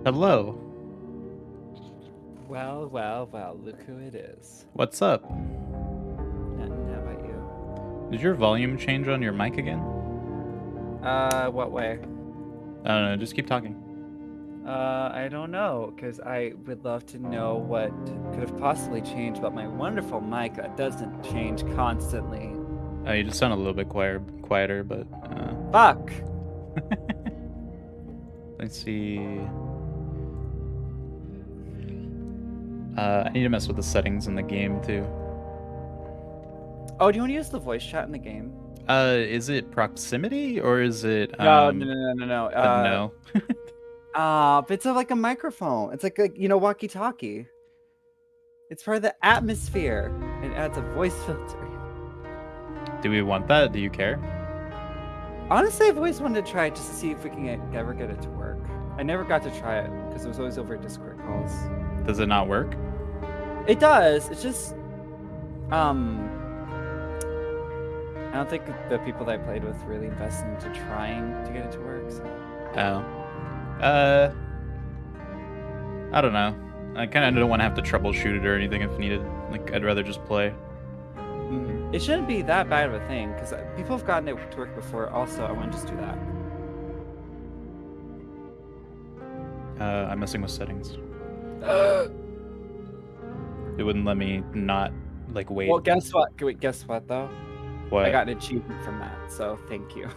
Hello. Well, well, well, look who it is. What's up? Nothing, how about you? Did your volume change on your mic again? What way? I don't know, just keep talking. I don't know, because I would love to know what could have possibly changed about my wonderful mic that doesn't change constantly. You just sound a little bit quieter, but Fuck! let's see. I need to mess with the settings in the game too. Oh, do you want to use the voice chat in the game? Is it proximity or is it No, no, no, no, no, no? it's like a microphone. It's like a, walkie-talkie. It's part of the atmosphere. It adds a voice filter. Do we want that? Do you care? Honestly, I've always wanted to try it just to see if we can ever get it to work. I never got to try it because it was always over Discord calls. Does it not work? It does. It's just, I don't think the people that I played with really invested into trying to get it to work. So. Oh. I don't know. I kind of don't want to have to troubleshoot it or anything if needed. Like, I'd rather just play. It shouldn't be that bad of a thing because people have gotten it to work before. Also, I want to just do that. I'm messing with settings. It wouldn't let me not, like, wait. Well, guess what? Wait, guess what, though? What? I got an achievement from that, so thank you.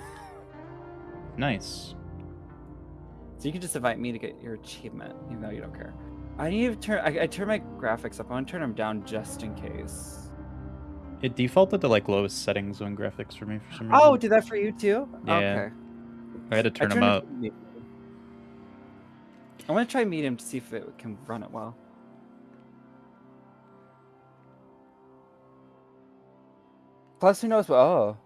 Nice. So you can just invite me to get your achievement, even though you don't care. I need to turn. I turn my graphics up. I want to turn them down just in case. It defaulted to like lowest settings on graphics for me for some reason. Oh, did that for you too? Yeah. Okay. I had to turn them up. I want to try medium to see if it can run it well. Plus, who knows what? Oh,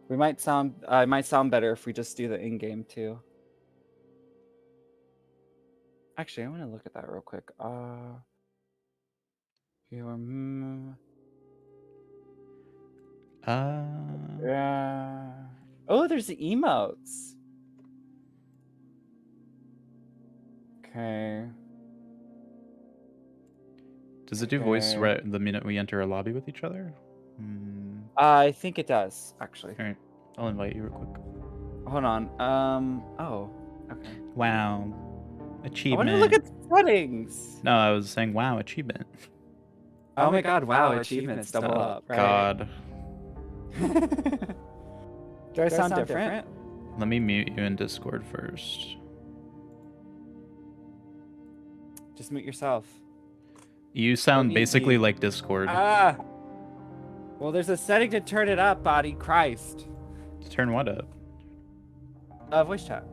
we might sound. It might sound better if we just do the in-game too. Actually, I want to look at that real quick. Yeah. Oh, there's the emotes. Okay. Does it do voice right the minute we enter a lobby with each other? I think it does, actually. All right, I'll invite you real quick. Hold on. Oh. Okay. Wow. Achievement. I want to look at settings. No, I was saying wow, achievement. Oh my god, wow, achievements double up, right? God. Do I sound different? Let me mute you in Discord first. Just mute yourself. You sound basically like Discord. Well, there's a setting to turn it up, body. Christ. To turn what up? Voice chat.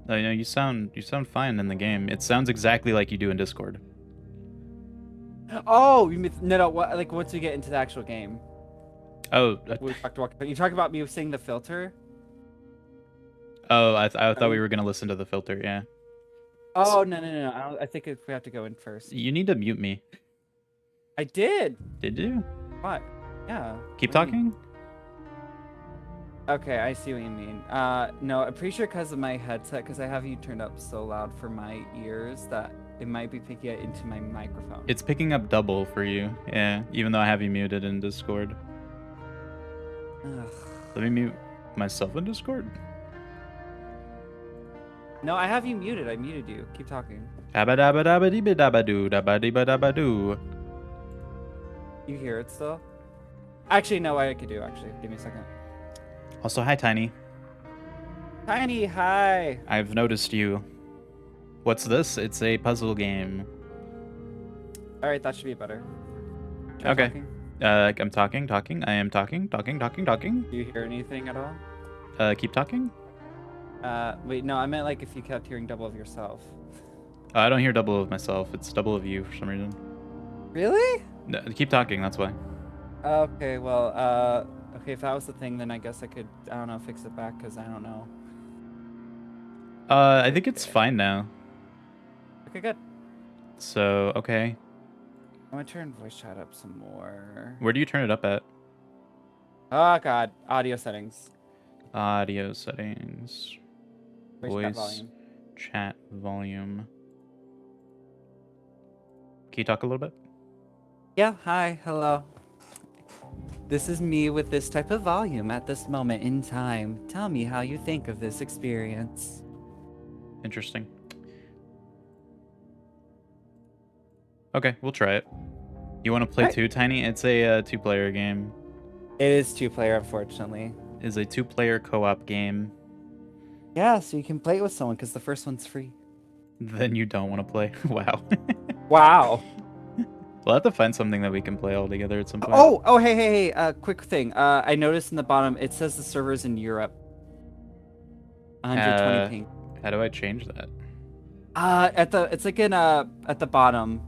No, you sound fine in the game. It sounds exactly like you do in Discord. Oh, you mean no? What? Like once we get into the actual game? Oh. You talk about me saying the filter? Oh, I thought we were gonna listen to the filter. Yeah. Oh no! I think we have to go in first. You need to mute me. I did. Did you? What? Yeah. Keep talking. Okay, I see what you mean. No, I'm pretty sure because of my headset, because I have you turned up so loud for my ears that it might be picking it into my microphone. It's picking up double for you, yeah, even though I have you muted in Discord. Ugh. Let me mute myself in Discord. No, I have you muted. I muted you. Keep talking. You hear it still? Actually, no, I could do, actually. Give me a second. Also, hi, Tiny. Tiny, hi. I've noticed you. What's this? It's a puzzle game. All right, that should be better. Try okay. I'm talking. I am talking. Do you hear anything at all? Keep talking. Wait, no, I meant like if you kept hearing double of yourself. I don't hear double of myself. It's double of you for some reason. Really? No, keep talking. That's why. Okay, well, okay, if that was the thing, then I guess I could, I don't know, fix it back, because I don't know. I think it's fine now. Okay, good. So, okay. I'm gonna turn voice chat up some more. Where do you turn it up at? Oh, God. Audio settings. Audio settings. Voice chat volume. chat volume. Can you talk a little bit? Yeah, hi, hello. This is me with this type of volume at this moment in time. Tell me how you think of this experience. Interesting. Okay, we'll try it. You want to play Alright. too, Tiny? It's a 2-player game. It is 2-player, unfortunately. It's a 2-player co-op game. Yeah, so you can play it with someone because the first one's free. Then you don't want to play. Wow. Wow. We'll have to find something that we can play all together at some point. Oh, hey, quick thing. I noticed in the bottom, it says the server's in Europe. 120 ping. How do I change that? It's like in, at the bottom.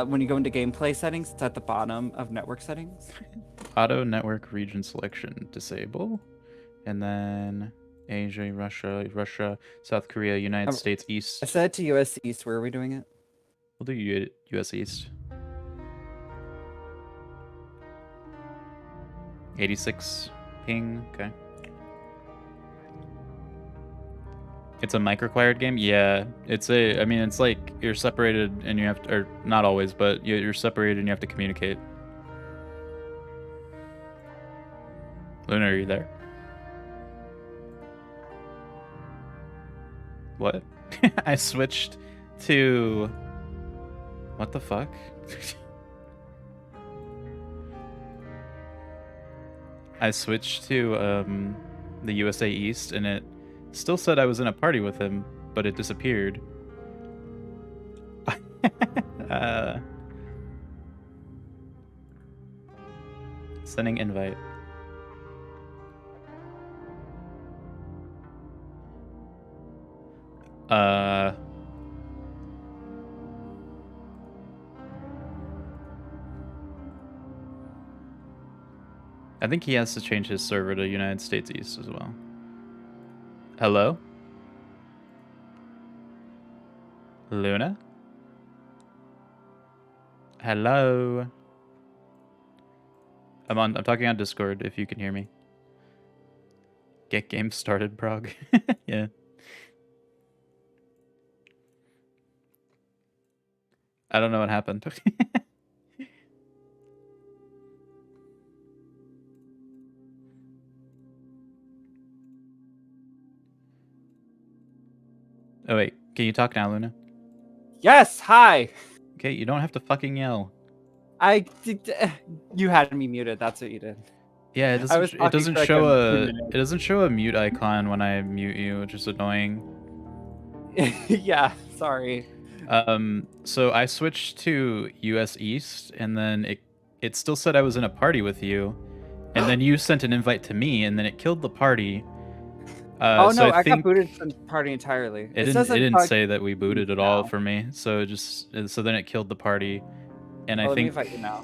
When you go into gameplay settings, it's at the bottom of network settings. Auto network region selection disable. And then Asia, Russia, South Korea, United States East. I set it to US East. Where are we doing it? We'll do US East. 86 ping. Okay. It's a mic-required game? Yeah. It's like you're separated and you have to, or not always, but you're separated and you have to communicate. Luna, are you there? What? I switched to... What the fuck? I switched to the USA East, and it still said I was in a party with him, but it disappeared. Sending invite. I think he has to change his server to United States East as well. Hello? Luna? Hello? I'm talking on Discord if you can hear me. Get game started, Prague. Yeah. I don't know what happened. Oh wait, can you talk now, Luna? Yes, hi. Okay, you don't have to fucking yell. You had me muted. That's what you did. Yeah, it I was doesn't talking for like show a it doesn't show a mute icon when I mute you, which is annoying. Yeah, sorry. So I switched to US East, and then it still said I was in a party with you, and then you sent an invite to me, and then it killed the party. Oh so no, I got think booted from the party entirely. It didn't say that we booted at all for me, so then it killed the party, and I Let me think invite you now.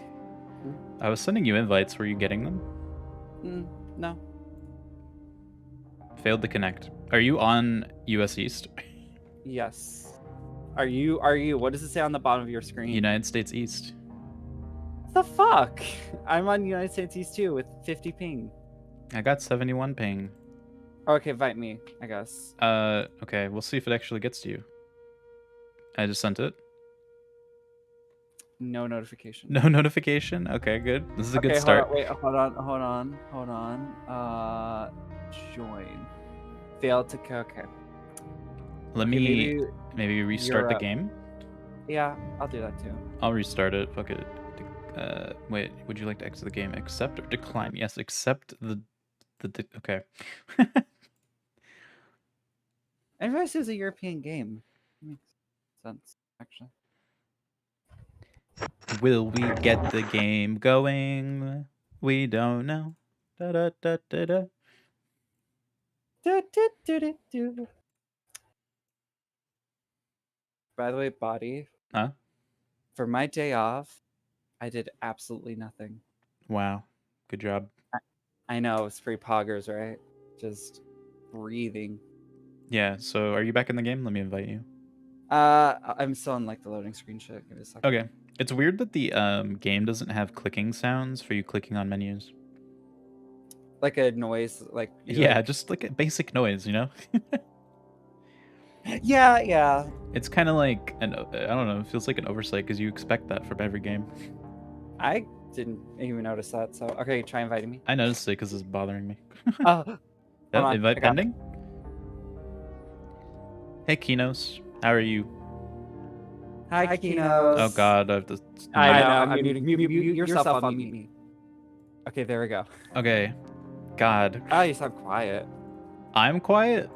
I was sending you invites. Were you getting them? No. Failed to connect. Are you on US East? Yes. Are you? What does it say on the bottom of your screen? United States East. What the fuck? I'm on United States East too with 50 ping. I got 71 ping. Okay, invite me, I guess. Okay, we'll see if it actually gets to you. I just sent it. No notification. No notification? Okay, good. This is a good start. Hold on. Join. Failed to... Okay. Let me maybe restart the game. Yeah, I'll do that too. I'll restart it. Fuck it. Wait, would you like to exit the game? Accept or decline? Yes, accept the okay. I realized it was a European game. Makes sense, actually. Will we get the game going? We don't know. Da da da da da. By the way, Body. Huh? For my day off, I did absolutely nothing. Wow. Good job. I know, it's pretty poggers, right? Just breathing. Yeah, so are you back in the game? Let me invite you. I'm still on like the loading screen shit. Give me a second. Okay. It's weird that the game doesn't have clicking sounds for you clicking on menus. Like a noise, like yeah, just like a basic noise, you know? Yeah. It's kind of like I don't know. It feels like an oversight because you expect that from every game. I didn't even notice that. So okay, try inviting me. I noticed it because it's bothering me. Oh, hold Yep, on. invite I got it. pending. Hey, Kinos, how are you? Hi, Kinos. Oh God, I have to. I know. I'm muting. Mute yourself. I'll mute me. Okay, there we go. Okay, God, Oh, you sound quiet. I'm quiet.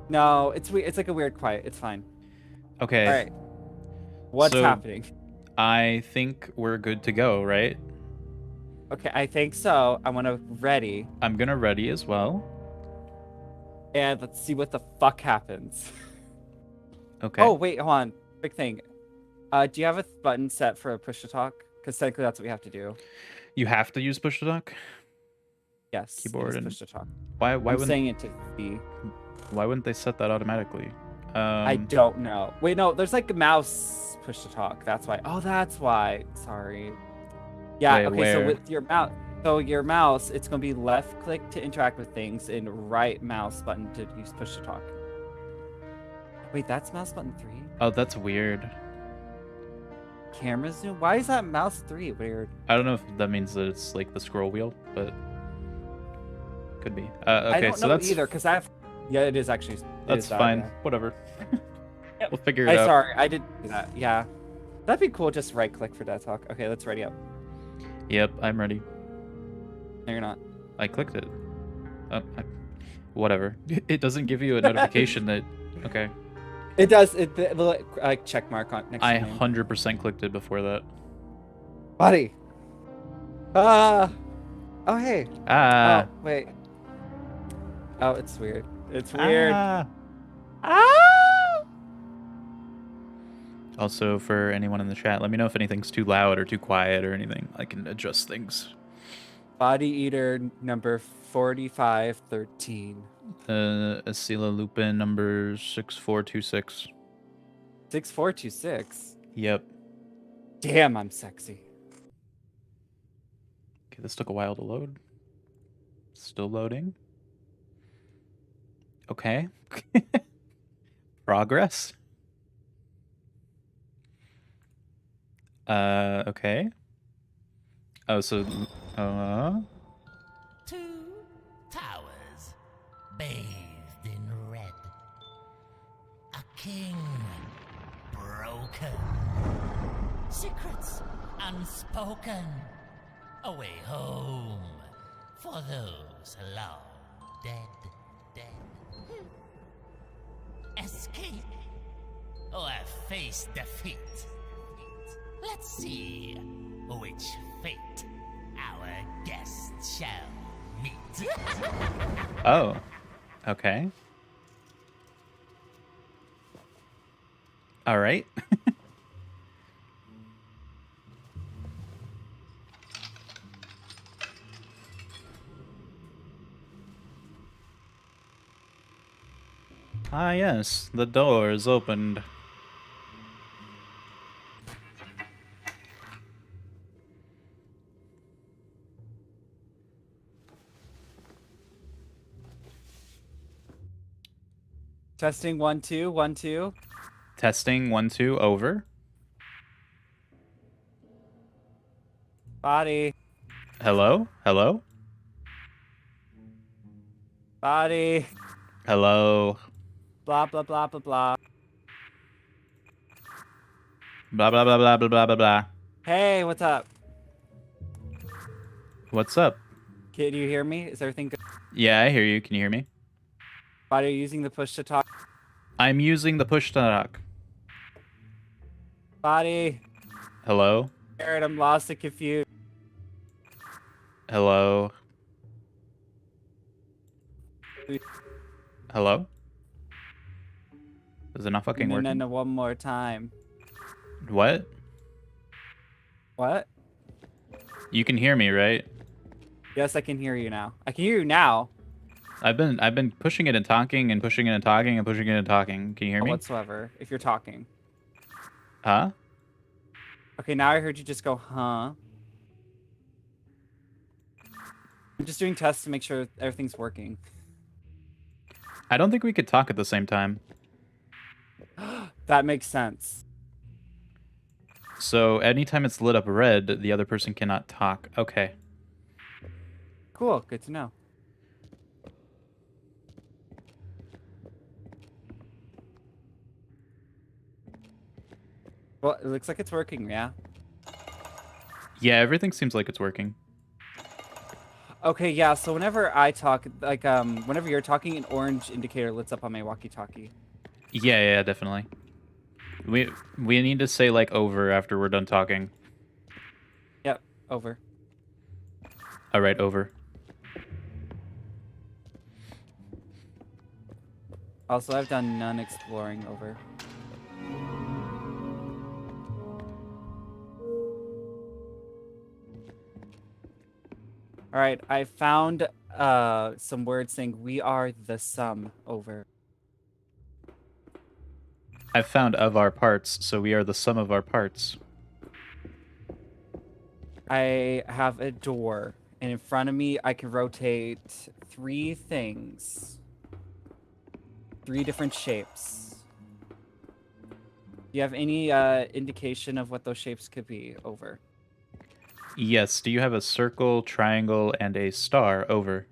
No, it's like a weird quiet. It's fine. Okay. All right. What's So- happening? I think we're good to go, right? Okay, I think so. I want to ready, I'm gonna ready as well. and let's see what the fuck happens. Okay. Oh wait, hold on. Quick thing. Do you have a button set for a push to talk? Because technically that's what we have to do. You have to use push to talk. Yes. Keyboard it is and- push to talk. Why I'm wouldn't saying it to be. why wouldn't they set that automatically? I don't know. Wait, no. There's like a mouse push to talk. That's why. Oh, that's why. Sorry. Yeah. Wait, okay. So where? with your mouse, your mouse, it's gonna be left click to interact with things and right mouse button to use push to talk. Wait, that's mouse button 3. Oh, that's weird. Camera zoom. Why is that mouse 3 weird? I don't know if that means that it's like the scroll wheel, but could be. I Okay, don't so know that's either because I've. Yeah, it is actually. that's fine. Whatever. Yep. We'll figure it out. Sorry, I didn't do that. Yeah, that'd be cool. Just right click for that talk. Okay, let's ready up. Yep, I'm ready. No, you're not. I clicked it. Whatever. It doesn't give you a notification that. Okay. It does. The check mark on next. I to name. 100% clicked it before that. Buddy. Oh hey. Ah. Oh wait. Oh, it's weird. It's weird. Ah. Ah! Also, for anyone in the chat, let me know if anything's too loud or too quiet or anything. I can adjust things. Body Eater number 4513. Asila Lupin number 6426. 6426. Yep. Damn, I'm sexy. Okay, this took a while to load. Still loading. Okay. Progress. Okay. Oh, so Two towers bathed in red. A king broken. Secrets unspoken. A way home for those long dead. Escape or face defeat. Let's see which fate our guests shall meet. oh. Okay. All right. Ah, yes, the door is opened. Testing 1 2 1 2. Testing 1 2 over. Body. Hello? Hello? Body. Hello? Blah blah blah blah blah. Blah blah blah blah blah blah blah blah. Hey, what's up? What's up? Can you hear me? Is everything good? Yeah, I hear you. Can you hear me? Body, are you using the push to talk? I'm using the push to talk. Body. Hello? Scared, I'm lost and confused. Hello? Hello? Is it not fucking working? No, one more time. What? What? You can hear me, right? Yes, I can hear you now. I can hear you now. I've been pushing it and talking and pushing it and talking and pushing it and talking. Can you hear me? Whatsoever, if you're talking. Huh? Okay, now I heard you just go, huh? I'm just doing tests to make sure everything's working. I don't think we could talk at the same time. That makes sense. So anytime it's lit up red, the other person cannot talk. Okay. Cool. Good to know. Well, it looks like it's working, yeah? Yeah, everything seems like it's working. Okay, yeah, so whenever I talk, like, whenever you're talking, an orange indicator lights up on my walkie-talkie. Yeah, definitely. We need to say like over after we're done talking. Yep, over. All right, over. Also, I've done none exploring, over. All right, I found some words saying we are the sum, over. I've found of our parts, so we are the sum of our parts. I have a door, and in front of me, I can rotate 3 things. 3 different shapes. Do you have any indication of what those shapes could be, over? Yes, do you have a circle, triangle, and a star? Over.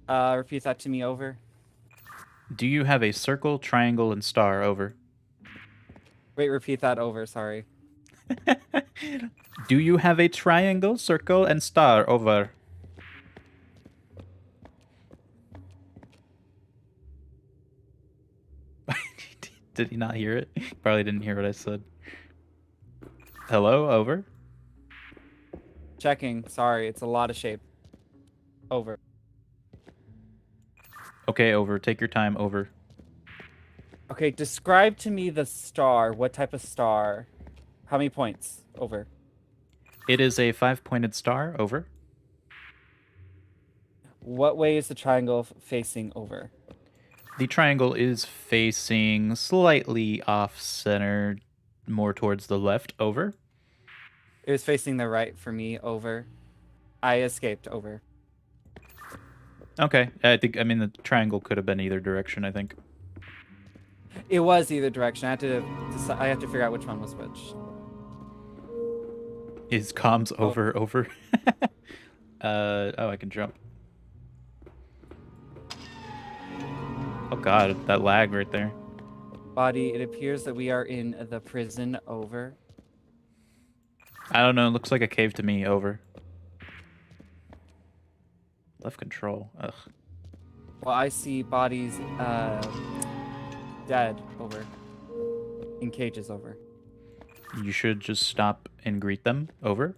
Repeat that to me, over. Do you have a circle, triangle, and star? Over. Wait, repeat that, over, sorry. Do you have a triangle, circle, and star? Over. Did he not hear it? Probably didn't hear what I said. Hello, over. Checking, sorry, it's a lot of shape. Over. Okay, over. Take your time, over. Okay, describe to me the star. What type of star? How many points? Over. It is a 5-pointed star, over. What way is the triangle facing, over? The triangle is facing slightly off-center, more towards the left, over. It was facing the right for me, over. I escaped, over. Okay, I mean, the triangle could have been either direction, I think. It was either direction. I had to decide, I have to figure out which one was which. Is comms over? Oh, I can jump. Oh god, that lag right there. Body, it appears that we are in the prison, over. I don't know, it looks like a cave to me, over. Left control, ugh. Well, I see bodies dead, over. In cages, over. You should just stop and greet them, over.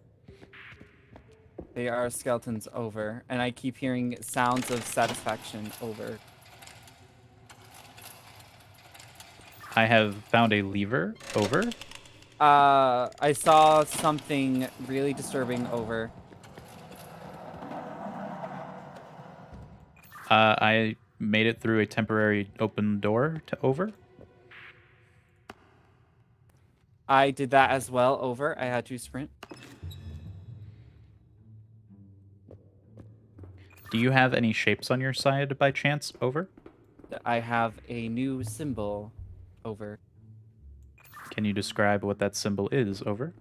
They are skeletons, over. And I keep hearing sounds of satisfaction, over. I have found a lever, over. I saw something really disturbing, over. I made it through a temporary open door to over. I did that as well, over. I had to sprint. Do you have any shapes on your side by chance, over? I have a new symbol, over. Can you describe what that symbol is, over?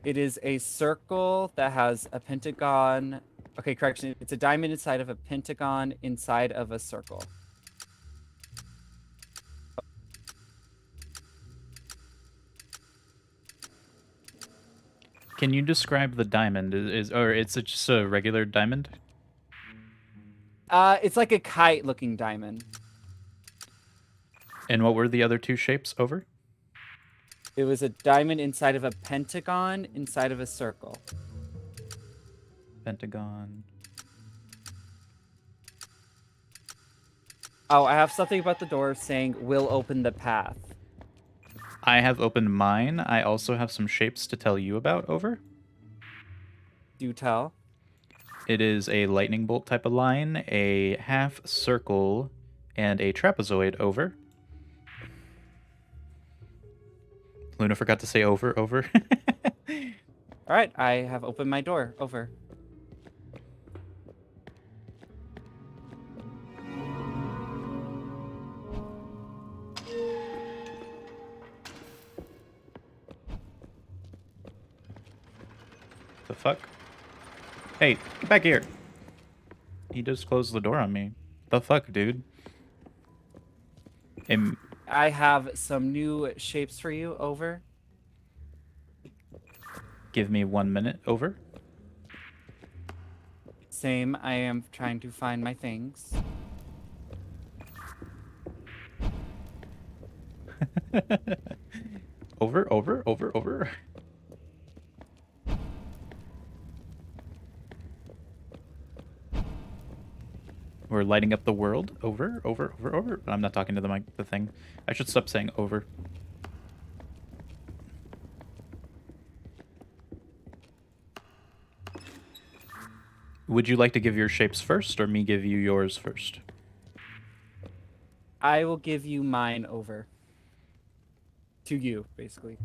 It is a circle that has a pentagon. Okay, correction. It's a diamond inside of a pentagon inside of a circle. Can you describe the diamond? Or it's just a regular diamond? It's like a kite-looking diamond. And what were the other two shapes, over? It was a diamond inside of a pentagon inside of a circle. Pentagon. Oh, I have something about the door saying, "Will open the path." I have opened mine. I also have some shapes to tell you about, over. Do tell. It is a lightning bolt type of line, a half circle, and a trapezoid, over. Luna forgot to say over. All right, I have opened my door, over. The fuck? Hey, get back here. He just closed the door on me. The fuck, dude? I have some new shapes for you. Over. Give me 1 minute. Over. Same. I am trying to find my things. Over, over, over, over. We're lighting up the world. Over, over, over, over. I'm not talking to the mic, the thing. I should stop saying over. Would you like to give your shapes first, or me give you yours first? I will give you mine over. To you, basically.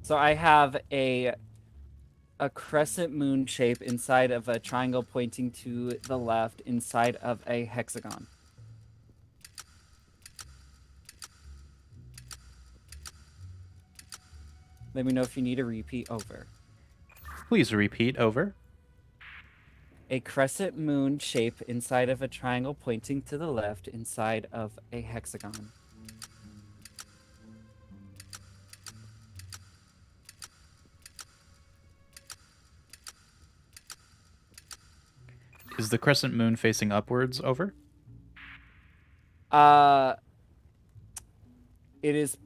So I have a crescent moon shape inside of a triangle pointing to the left inside of a hexagon. Let me know if you need a repeat. Over. Please repeat. Over. A crescent moon shape inside of a triangle pointing to the left inside of a hexagon. Is the crescent moon facing upwards? Over. It is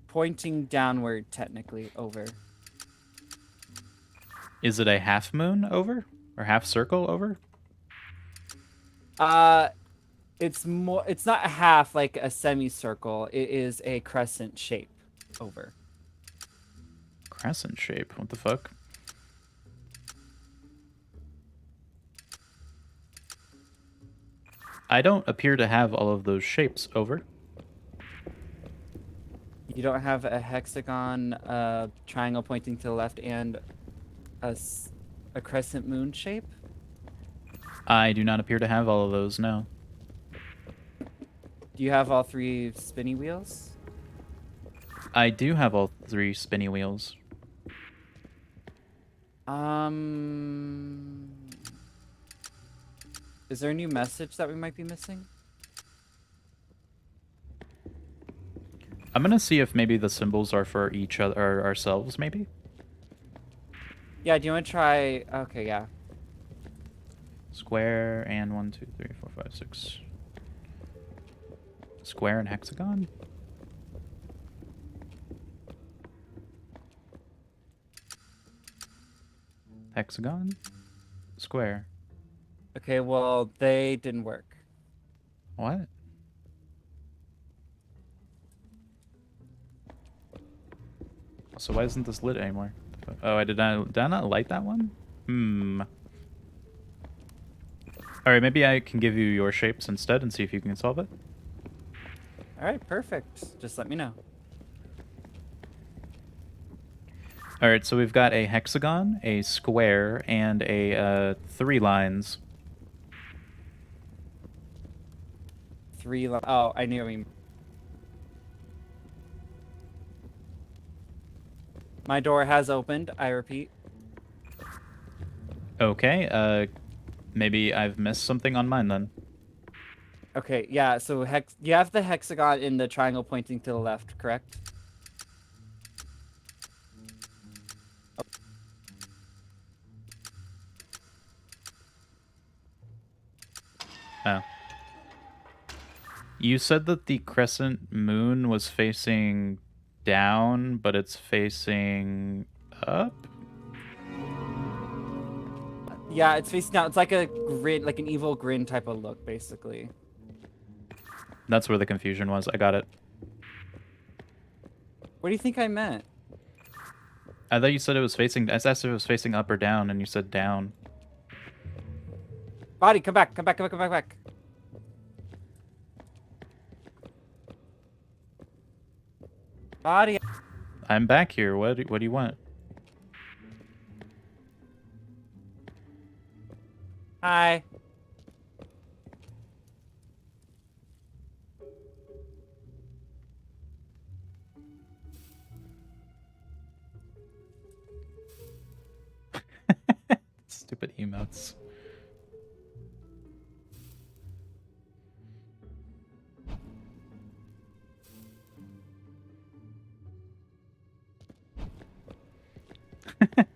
pointing downward, technically. Over. Is it a half moon? Over. Or half circle? Over. It's more. It's not a half like a semicircle. It is a crescent shape. Over. Crescent shape. What the fuck? I don't appear to have all of those shapes. Over. You don't have a hexagon, triangle pointing to the left, and a crescent moon shape? I do not appear to have all of those, no. Do you have all three spinny wheels? I do have all 3 spinny wheels. Is there a new message that we might be missing? I'm gonna see if maybe the symbols are for each other, or ourselves, maybe? Yeah, do you want to try... Okay, yeah. Square and 1, 2, 3, 4, 5, 6. Square and hexagon? Hexagon? Square. Okay, well, they didn't work. What? So why isn't this lit anymore? Oh, did I not light that one? Alright, maybe I can give you your shapes instead and see if you can solve it. Alright, perfect. Just let me know. Alright, so we've got a hexagon, a square, and a 3 lines. Oh, I knew what you mean. My door has opened, I repeat. Okay, maybe I've missed something on mine then. Okay, yeah, so you have the hexagon in the triangle pointing to the left, correct? Oh. You said that the crescent moon was facing down, but it's facing up? Yeah, it's facing down. It's like a grin, like an evil grin type of look, basically. That's where the confusion was. I got it. What do you think I meant? I thought you said it was facing... I asked if it was facing up or down, and you said down. Body, come back, come back, come back, come back, come back. Body. I'm back here. What do you want? Hi. Puppet emotes.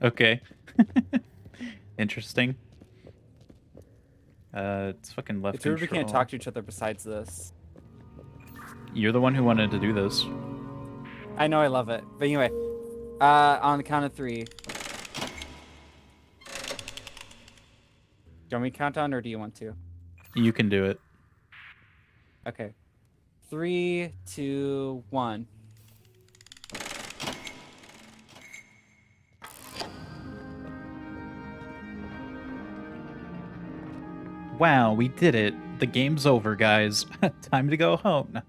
Okay. Interesting. It's fucking left It's weird we control. can't talk to each other besides this. You're the one who wanted to do this. I know I love it. But anyway, on the count of 3. Do you want me to count down or do you want to? You can do it. Okay. 3, 2, 1. Wow, we did it. The game's over, guys. Time to go home. No.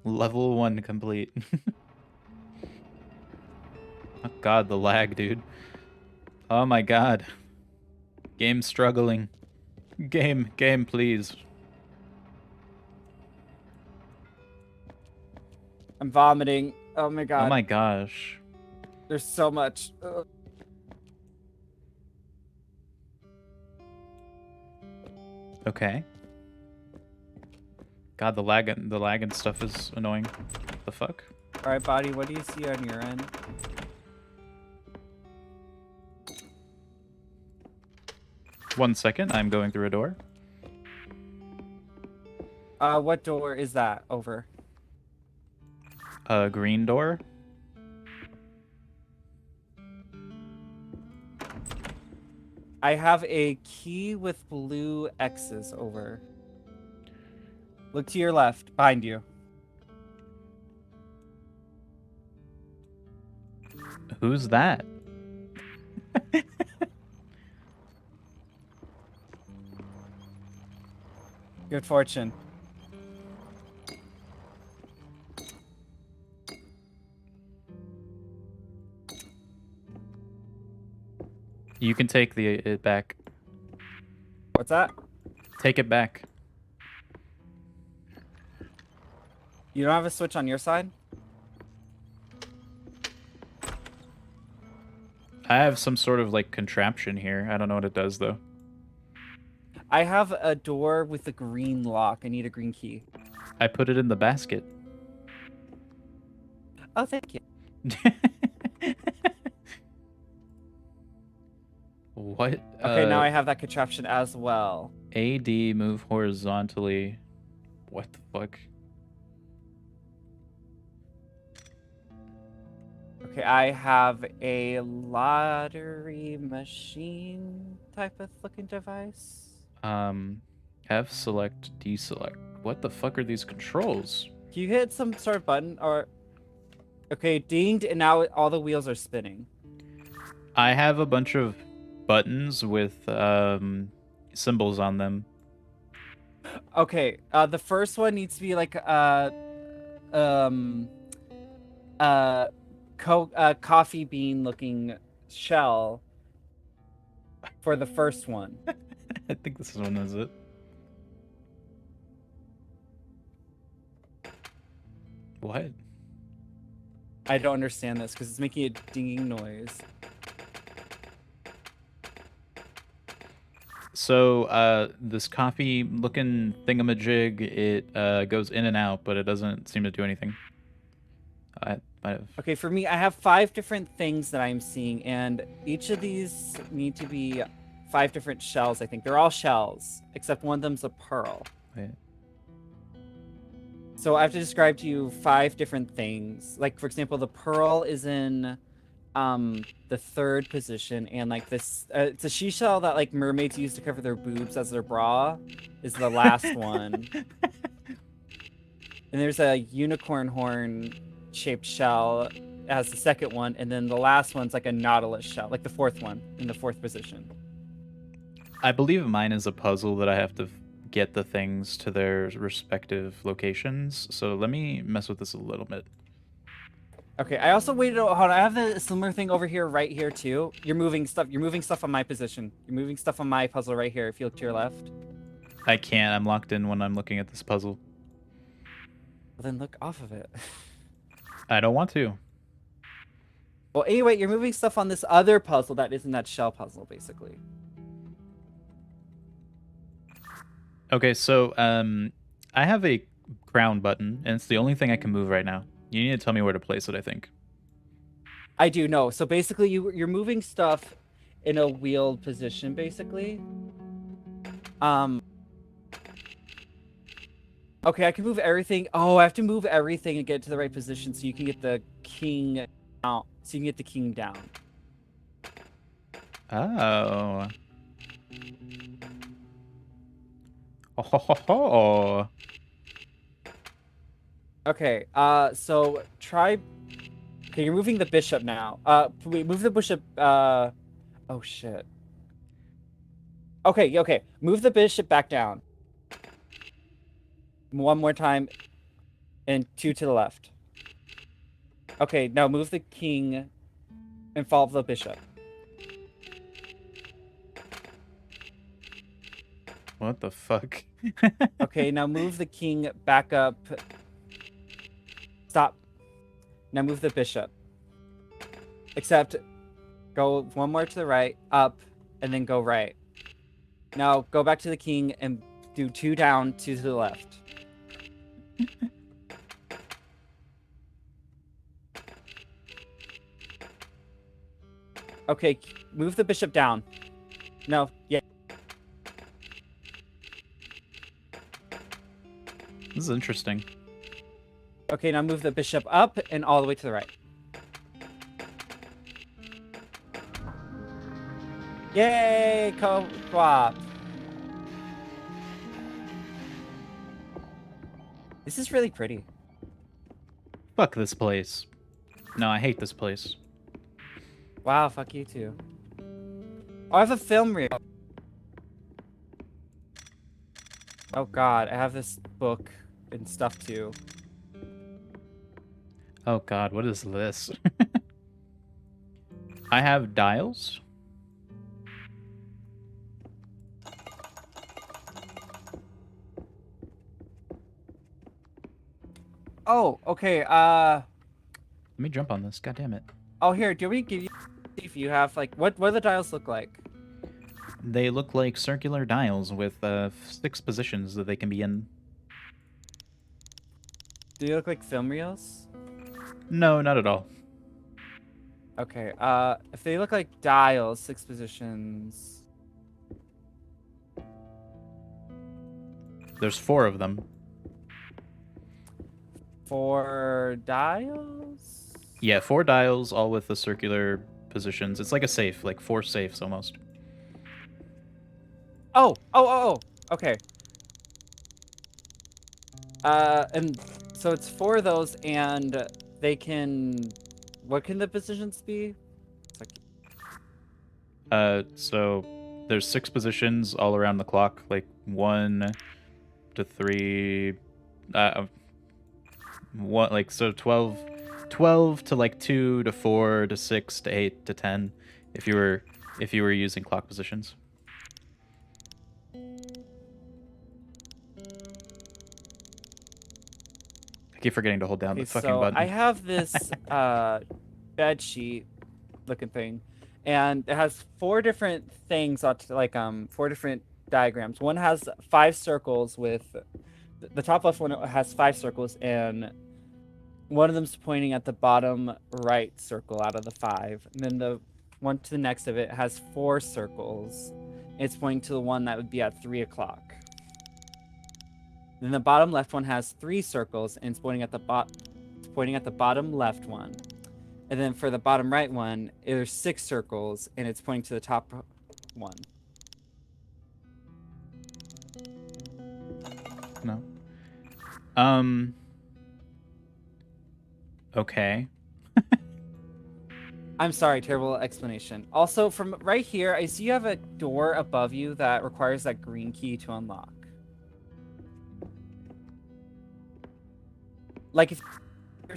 Level 1 complete. Oh god, the lag, dude. Oh my god. Game struggling. Game, please. I'm vomiting. Oh my god. Oh my gosh. There's so much. Ugh. Okay. God, the lag and stuff is annoying. The fuck? Alright, body, what do you see on your end? One second, I'm going through a door. What door is that? Over. A green door. I have a key with blue X's over. Look to your left, behind you. Who's that? Good fortune. You can take it back. What's that? Take it back. You don't have a switch on your side? I have some sort of like contraption here. I don't know what it does though. I have a door with a green lock. I need a green key. I put it in the basket. Oh, thank you. What? Okay, now I have that contraption as well. AD move horizontally. What the fuck? Okay, I have a lottery machine type of looking device. F select, deselect. What the fuck are these controls? Can you hit some sort of button or... Okay, dinged, and now all the wheels are spinning. I have a bunch of buttons with symbols on them. Okay, the first one needs to be like coffee bean looking shell for the first one. I think this one is it. What? I don't understand this because it's making a dinging noise. So, this coffee looking thingamajig, it goes in and out, but it doesn't seem to do anything. I might have... Okay, for me, I have 5 different things that I'm seeing, and each of these need to be 5 different shells, I think. They're all shells, except one of them's a pearl. Wait. So I have to describe to you 5 different things. Like, for example, the pearl is in the 3rd position, and like this, it's a seashell that like mermaids use to cover their boobs as their bra, is the last one. And there's a unicorn horn shaped shell as the 2nd one, and then the last one's like a nautilus shell, like the 4th one in the 4th position. I believe mine is a puzzle that I have to get the things to their respective locations. So let me mess with this a little bit. Okay, I also waited. Hold on, I have the similar thing over here, right here too. You're moving stuff. You're moving stuff on my position. You're moving stuff on my puzzle right here. If you look to your left. I can't. I'm locked in when I'm looking at this puzzle. Well, then look off of it. I don't want to. Well, anyway, you're moving stuff on this other puzzle that isn't that shell puzzle, basically. Okay, so I have a crown button, and it's the only thing I can move right now. You need to tell me where to place it, I think. I do know. So basically, you're moving stuff in a wheeled position, basically. Okay, I can move everything. Oh, I have to move everything and get to the right position so you can get the king out. So you can get the king down. Oh. Oh, ho, ho, ho. Okay, so try... Okay, you're moving the bishop now. Wait, move the bishop, oh shit. Okay, okay, move the bishop back down. One more time, and 2 to the left. Okay, now move the king and follow the bishop. What the fuck? Okay, now move the king back up. Stop. Now move the bishop. Except, go one more to the right, up, and then go right. Now go back to the king and do 2 down, 2 to the left. Okay, move the bishop down. No, yeah. This is interesting. Okay, now move the bishop up and all the way to the right. Yay, co-op. This is really pretty. Fuck this place. No, I hate this place. Wow, fuck you too. Oh, I have a film reel. Oh god, I have this book and stuff too. Oh god, what is this? I have dials. Oh, okay, Let me jump on this. God damn it. oh here, do we give you if you have like what do the dials look like? They look like circular dials with 6 positions that they can be in. Do they look like film reels? No, not at all. Okay, if they look like dials, 6 positions. There's 4 of them. 4 dials? Yeah, 4 dials, all with the circular positions. It's like a safe, like 4 safes almost. Oh, okay. And so it's 4 of those, and they can, what can the positions be? It's like, So there's 6 positions all around the clock, like 1 to 3, one, like, so 12 to like 2 to 4 to 6 to 8 to 10 if you were using clock positions. I keep forgetting to hold down okay, the fucking so button. I have this bed sheet looking thing, and it has 4 different things on like 4 different diagrams. One has 5 circles with the top left one has 5 circles, and one of them's pointing at the bottom right circle out of the 5. And then the one to the next of it has 4 circles. It's pointing to the one that would be at 3 o'clock. Then the bottom left one has 3 circles, and it's pointing at the bottom left one. And then for the bottom right one, there's 6 circles, and it's pointing to the top one. No. Okay. I'm sorry, terrible explanation. Also, from right here, I see you have a door above you that requires that green key to unlock. Like, if you're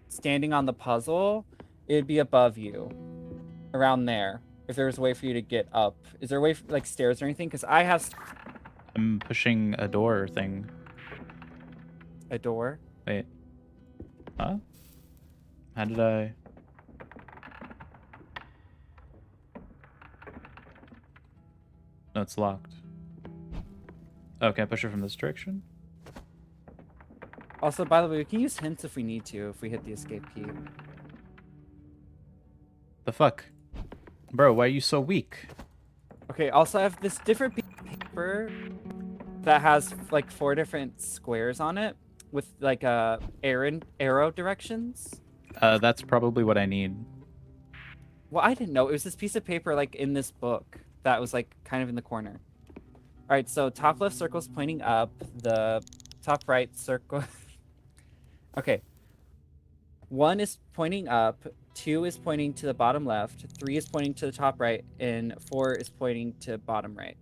standing on the puzzle, it'd be above you. Around there. If there was a way for you to get up. Is there a way, like, stairs or anything? Because I have I'm pushing a door thing. a door. Wait. Huh? How did I... No, it's locked. Oh, can I push it from this direction? Also, by the way, we can use hints if we need to, if we hit the escape key. The fuck? Bro, why are you so weak? Okay, also I have this different piece of paper that has like 4 different squares on it with like arrow directions. That's probably what I need. Well, I didn't know. It was this piece of paper like in this book that was like kind of in the corner. All right, so top left circle is pointing up. The top right circle. Okay. 1 is pointing up. 2 is pointing to the bottom left. 3 is pointing to the top right, and 4 is pointing to bottom right.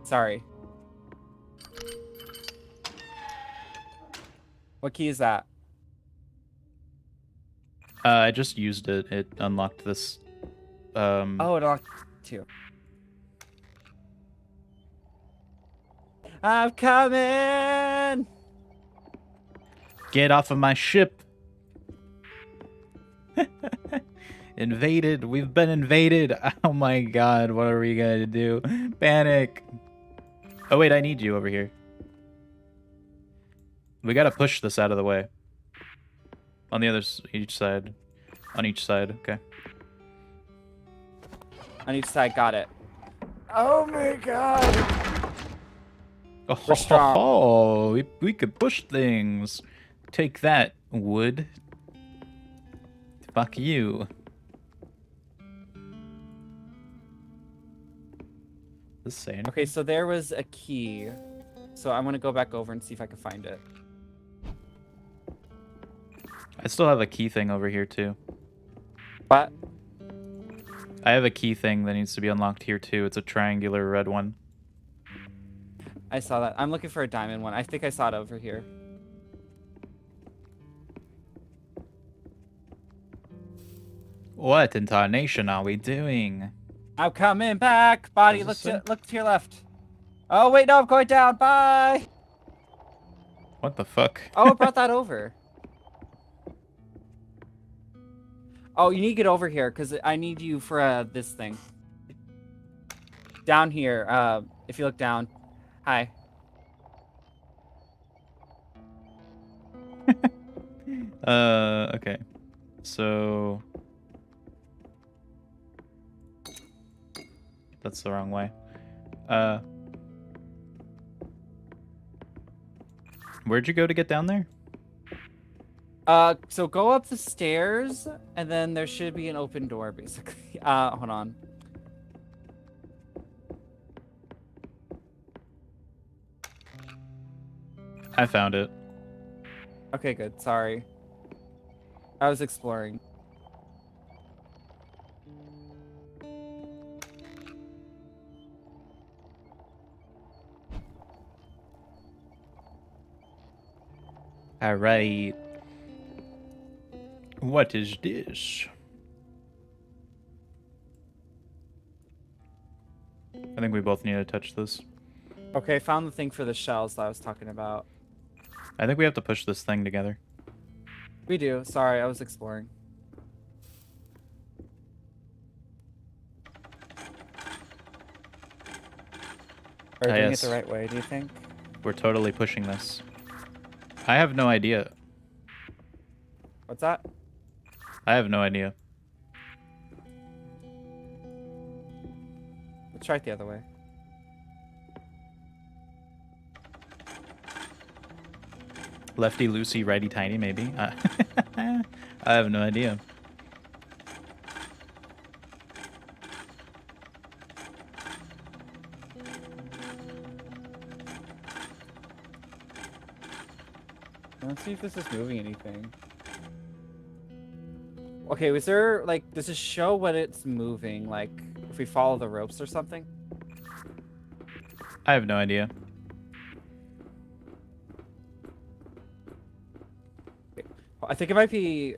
Sorry. What key is that? I just used it. It unlocked this. Oh, it unlocked 2. I'm coming! Get off of my ship! Invaded. We've been invaded. Oh my god, what are we gonna do? Panic. Oh wait, I need you over here. We gotta push this out of the way. On the other each side. On each side, okay. On each side, got it. Oh my god! Oh, strong. We could push things. Take that, wood. Fuck you. This saying. Okay, so there was a key. So I'm gonna go back over and see if I can find it. I still have a key thing over here too. What? I have a key thing that needs to be unlocked here too. It's a triangular red one. I saw that. I'm looking for a diamond one. I think I saw it over here. What in tarnation are we doing? I'm coming back. Body, Does look it to your left. Oh wait, no, I'm going down. Bye. What the fuck? Oh, I brought that over. Oh, you need to get over here because I need you for this thing. Down here. If you look down. Hi. Okay. So that's the wrong way. Where'd you go to get down there? So go up the stairs, and then there should be an open door, basically. Hold on. I found it. Okay, good. Sorry. I was exploring. All right. What is this? I think we both need to touch this. Okay, found the thing for the shells that I was talking about. I think we have to push this thing together. We do. Sorry, I was exploring. Are we doing yes. it the right way, do you think? We're totally pushing this. I have no idea. What's that? I have no idea. Let's try it the other way. Lefty loosey, righty tiny, maybe. I have no idea. Let's see if this is moving anything. Okay, was there, like, does it show what it's moving? Like, if we follow the ropes or something? I have no idea. I think it might be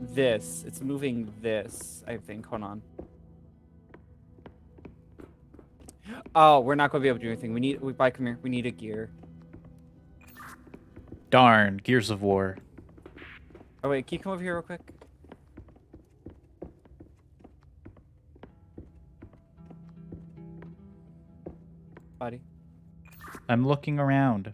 this. It's moving this, I think. Hold on. Oh, we're not going to be able to do anything. Come here. We need a gear. Darn, Gears of War. Oh, wait. Can you come over here real quick? buddy. I'm looking around.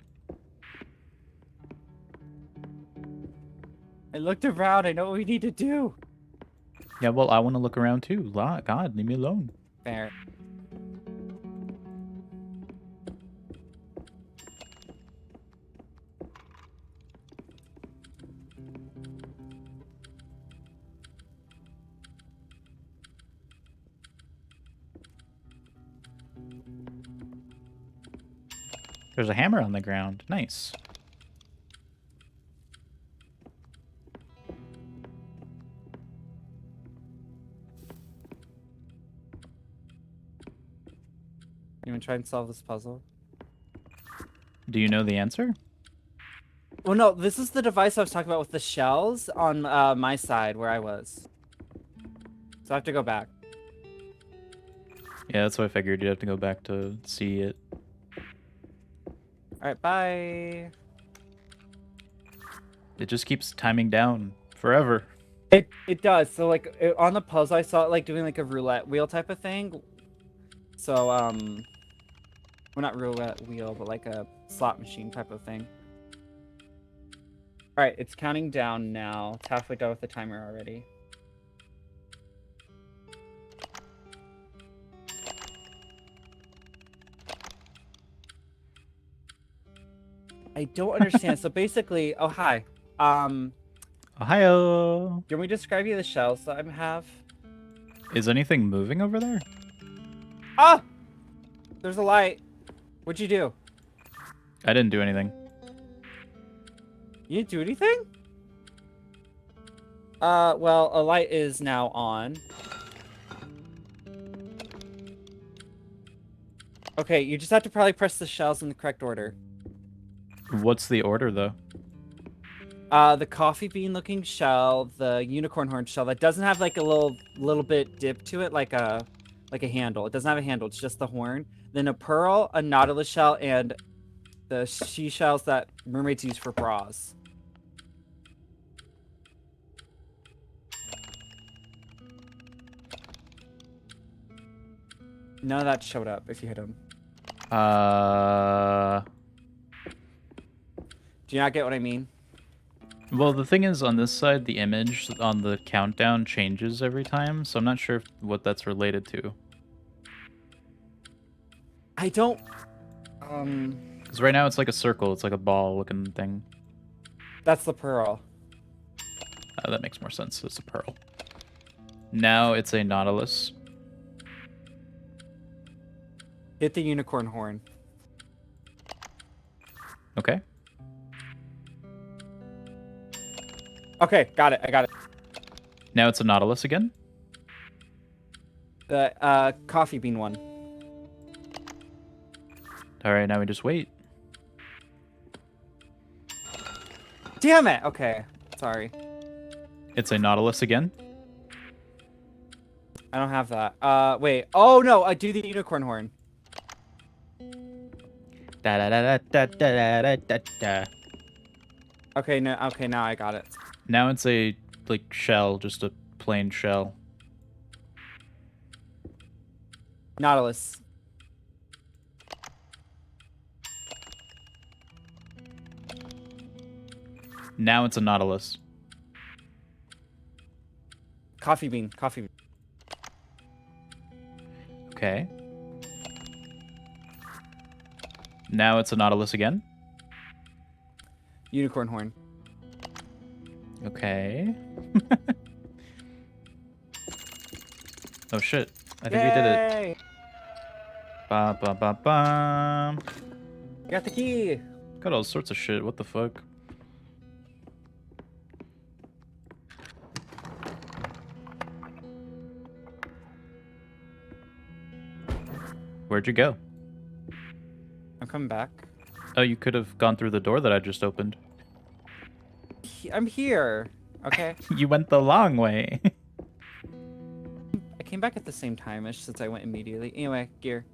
I looked around. I know what we need to do. Yeah, well, I want to look around too. God, leave me alone. Fair. There's a hammer on the ground. Nice. You want to try and solve this puzzle? Do you know the answer? Well, no. This is the device I was talking about with the shells on my side where I was. So I have to go back. Yeah, that's what I figured. You'd have to go back to see it. All right, bye. It just keeps timing down forever. It does. So like on the puzzle, I saw it like doing like a roulette wheel type of thing. So well, not roulette wheel, but like a slot machine type of thing. All right, it's counting down now. It's halfway done with the timer already. I don't understand. So basically, oh hi. Ohio! Can we describe you the shells that I have? Is anything moving over there? Ah! There's a light. What'd you do? I didn't do anything. You didn't do anything? Well, a light is now on. Okay, you just have to probably press the shells in the correct order. What's the order, though? The coffee bean looking shell, the unicorn horn shell that doesn't have like a little bit dip to it, like a handle. It doesn't have a handle, it's just the horn. Then a pearl, a nautilus shell, and the seashells that mermaids use for bras. None of that showed up if you hit them. Do you not get what I mean? Well, the thing is, on this side, the image on the countdown changes every time, so I'm not sure what that's related to. I don't... Because right now it's like a circle, it's like a ball-looking thing. That's the pearl. That makes more sense, it's a pearl. Now it's a nautilus. Hit the unicorn horn. Okay. Okay, got it. I got it. Now it's a nautilus again. The coffee bean one. Alright, now we just wait. Damn it! Okay, sorry. It's a nautilus again. I don't have that. Wait. Oh no! I do the unicorn horn. Da da da da da da da da. Okay, no. Okay, now I got it. Now it's a like shell, just a plain shell. Nautilus. Now it's a nautilus. Coffee bean. Coffee bean. Okay. Now it's a nautilus again. Unicorn horn. Okay. Oh shit. I think we did it. Yay! Ba ba ba ba. Got the key. Got all sorts of shit. What the fuck? Where'd you go? I'm coming back. Oh, you could have gone through the door that I just opened. I'm here. Okay. You went the long way. I came back at the same time-ish since I went immediately. Anyway, gear.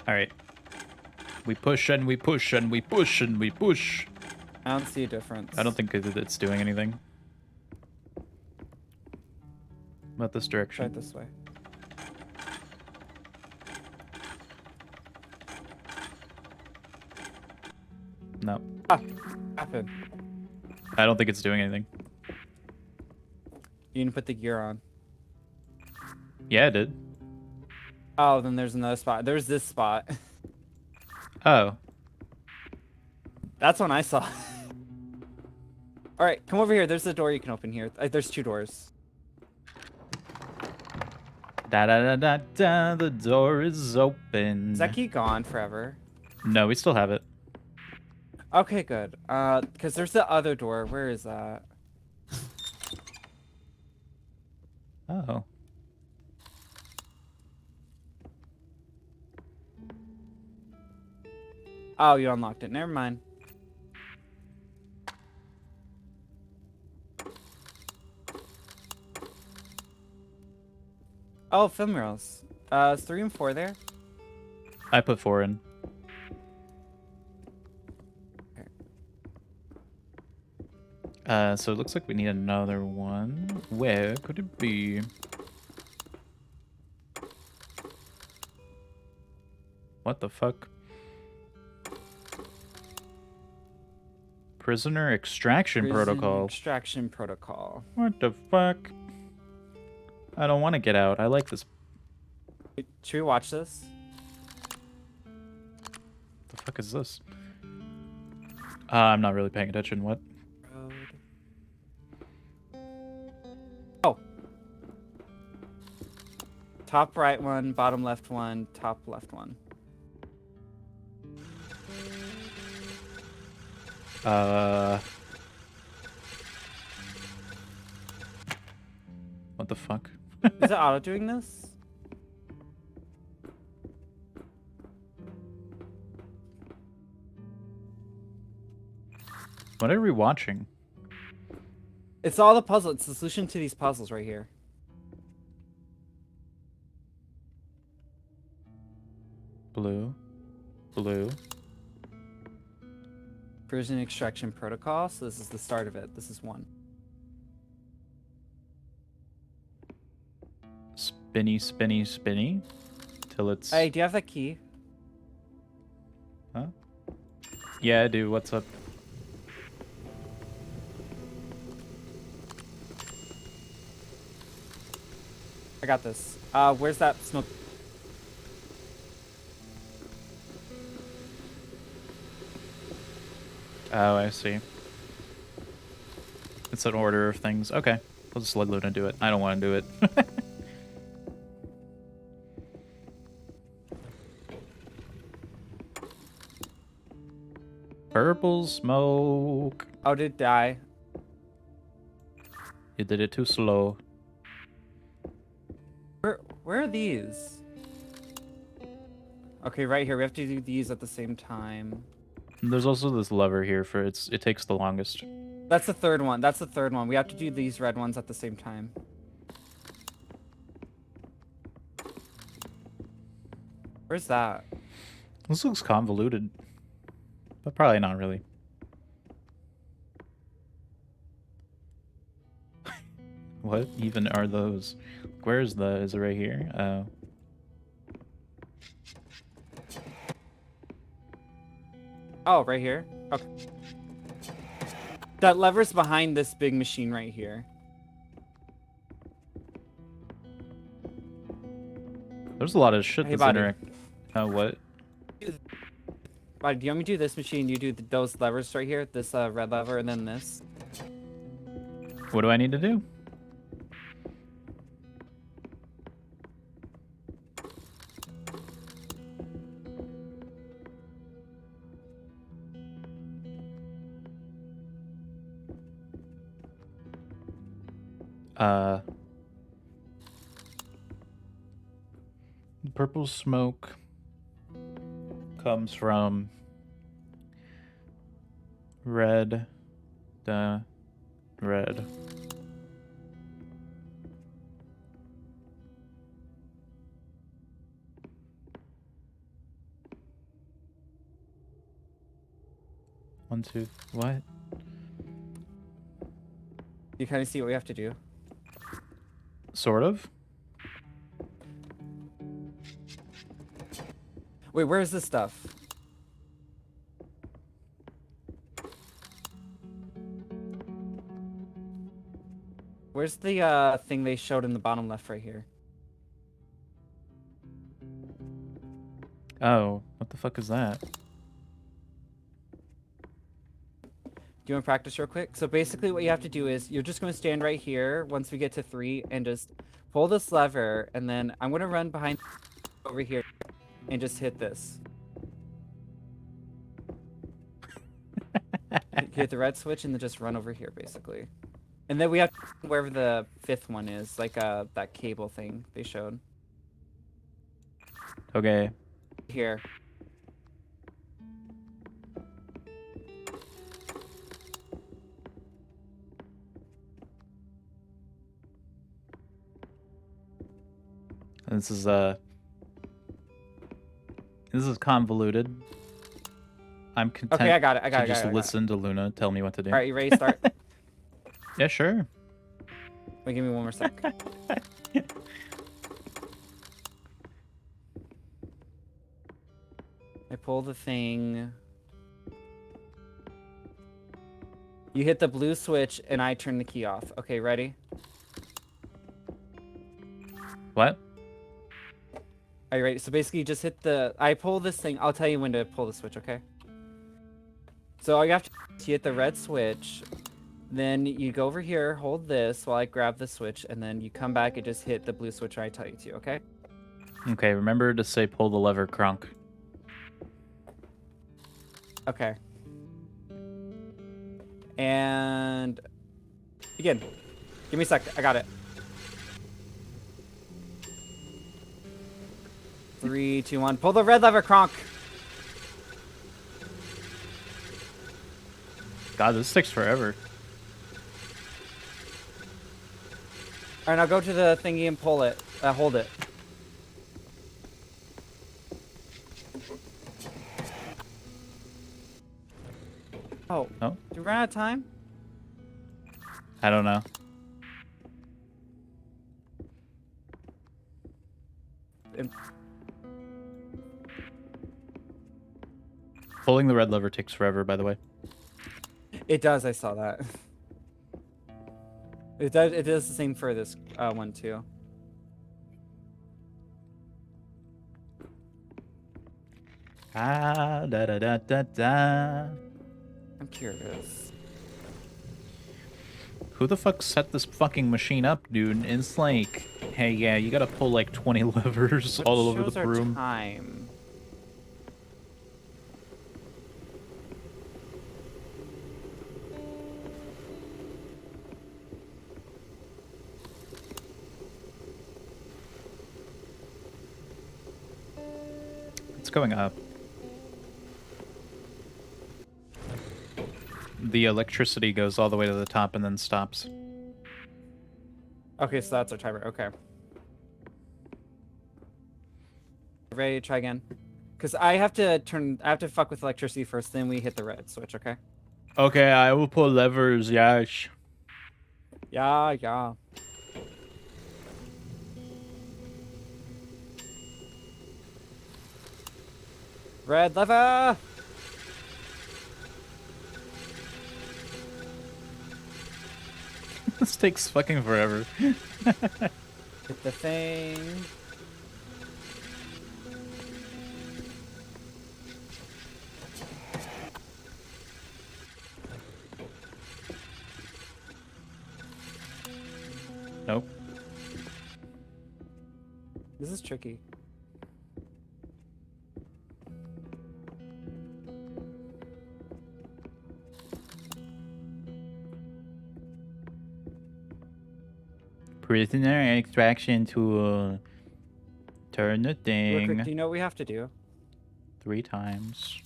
All right. We push and we push and we push and we push. I don't see a difference. I don't think it's doing anything. About this Try direction. it this way. No. Ah, happened. I don't think it's doing anything. You didn't put the gear on. Yeah, it did. Oh, then there's another spot. There's this spot. Oh. That's one I saw. All right, come over here. There's a door you can open here. There's 2 doors. Da da da da da. The door is open. Is that key gone forever? No, we still have it. Okay, good. Because there's the other door. Where is that? Oh. Oh, you unlocked it. Never mind. Oh, film reels. Is 3 and 4 there? I put 4 in. So it looks like we need another one. Where could it be? What the fuck? Prisoner extraction Prison protocol. Extraction protocol. What the fuck? I don't want to get out. I like this. Wait, should we watch this? The fuck is this? I'm not really paying attention. What? Oh. Top right one, bottom left one, top left one. What the fuck? Is it auto doing this? What are we watching? It's all the puzzle. It's the solution to these puzzles right here. Blue. Blue. Prison extraction protocol. So this is the start of it. This is 1. Spinny, spinny, spinny. Till it's... Hey, do you have that key? Huh? Yeah, I do. What's up? I got this. Where's that smoke? Oh, I see. It's an order of things. Okay. I'll just let Luna do it. I don't want to do it. Purple smoke. Oh, did it die? You did it too slow. Where are these? Okay, right here. We have to do these at the same time. There's also this lever here for it takes the longest. That's the third one. That's the third one. We have to do these red ones at the same time. Where's that? This looks convoluted. But probably not really. What even are those? Where is is it right here? Oh. Oh, right here? Okay. That lever's behind this big machine right here. There's a lot of shit Hey, that's buddy. interact. Oh, what? Right, do you want me to do this machine? You do those levers right here? This red lever and then this? What do I need to do? Purple smoke comes from red, red. 1, 2. What? You kind of see what we have to do. Sort of. Wait, where's this stuff? Where's the thing they showed in the bottom left right here? Oh, what the fuck is that? Do you want to practice real quick? So basically what you have to do is you're just going to stand right here once we get to 3 and just pull this lever, and then I'm going to run behind over here and just hit this. Hit the red switch and then just run over here basically. And then we have wherever the 5th one is, like that cable thing they showed. Okay. Here. This is convoluted. I'm content Okay, I got it. I got to it. just listen to Luna tell me what to do. All right, you ready to start? Yeah, sure. Wait, give me one more sec. I pull the thing. You hit the blue switch and I turn the key off. Okay, ready? What? Are you ready? So basically you just hit the... I pull this thing. I'll tell you when to pull the switch, okay? So all you have to do is you hit the red switch. Then you go over here, hold this while I grab the switch, and then you come back and just hit the blue switch when I tell you to, okay? Okay, remember to say pull the lever, Kronk. Okay. And begin. Give me a sec. I got it. 3, 2, 1. Pull the red lever, Kronk. God, this takes forever. All right, now go to the thingy and pull it. Hold it. Oh. Oh? Did we run out of time? I don't know. Pulling the red lever takes forever, by the way. It does. I saw that. It does. It does the same for this one too. Ah, da da da da da. I'm curious. Who the fuck set this fucking machine up, dude? It's like, hey, yeah, you gotta pull like 20 levers What all over shows the our room. time? It's going up. The electricity goes all the way to the top and then stops. Okay, so that's our timer. Okay. Ready to try again? Because I have to fuck with electricity first, then we hit the red switch, okay? Okay, I will pull levers, Yash. Yeah, yeah. Red lever! This takes fucking forever. Hit the thing. Nope. This is tricky. Prisoner extraction tool. Turn the Real quick, thing do you know what we have to do? 3 times.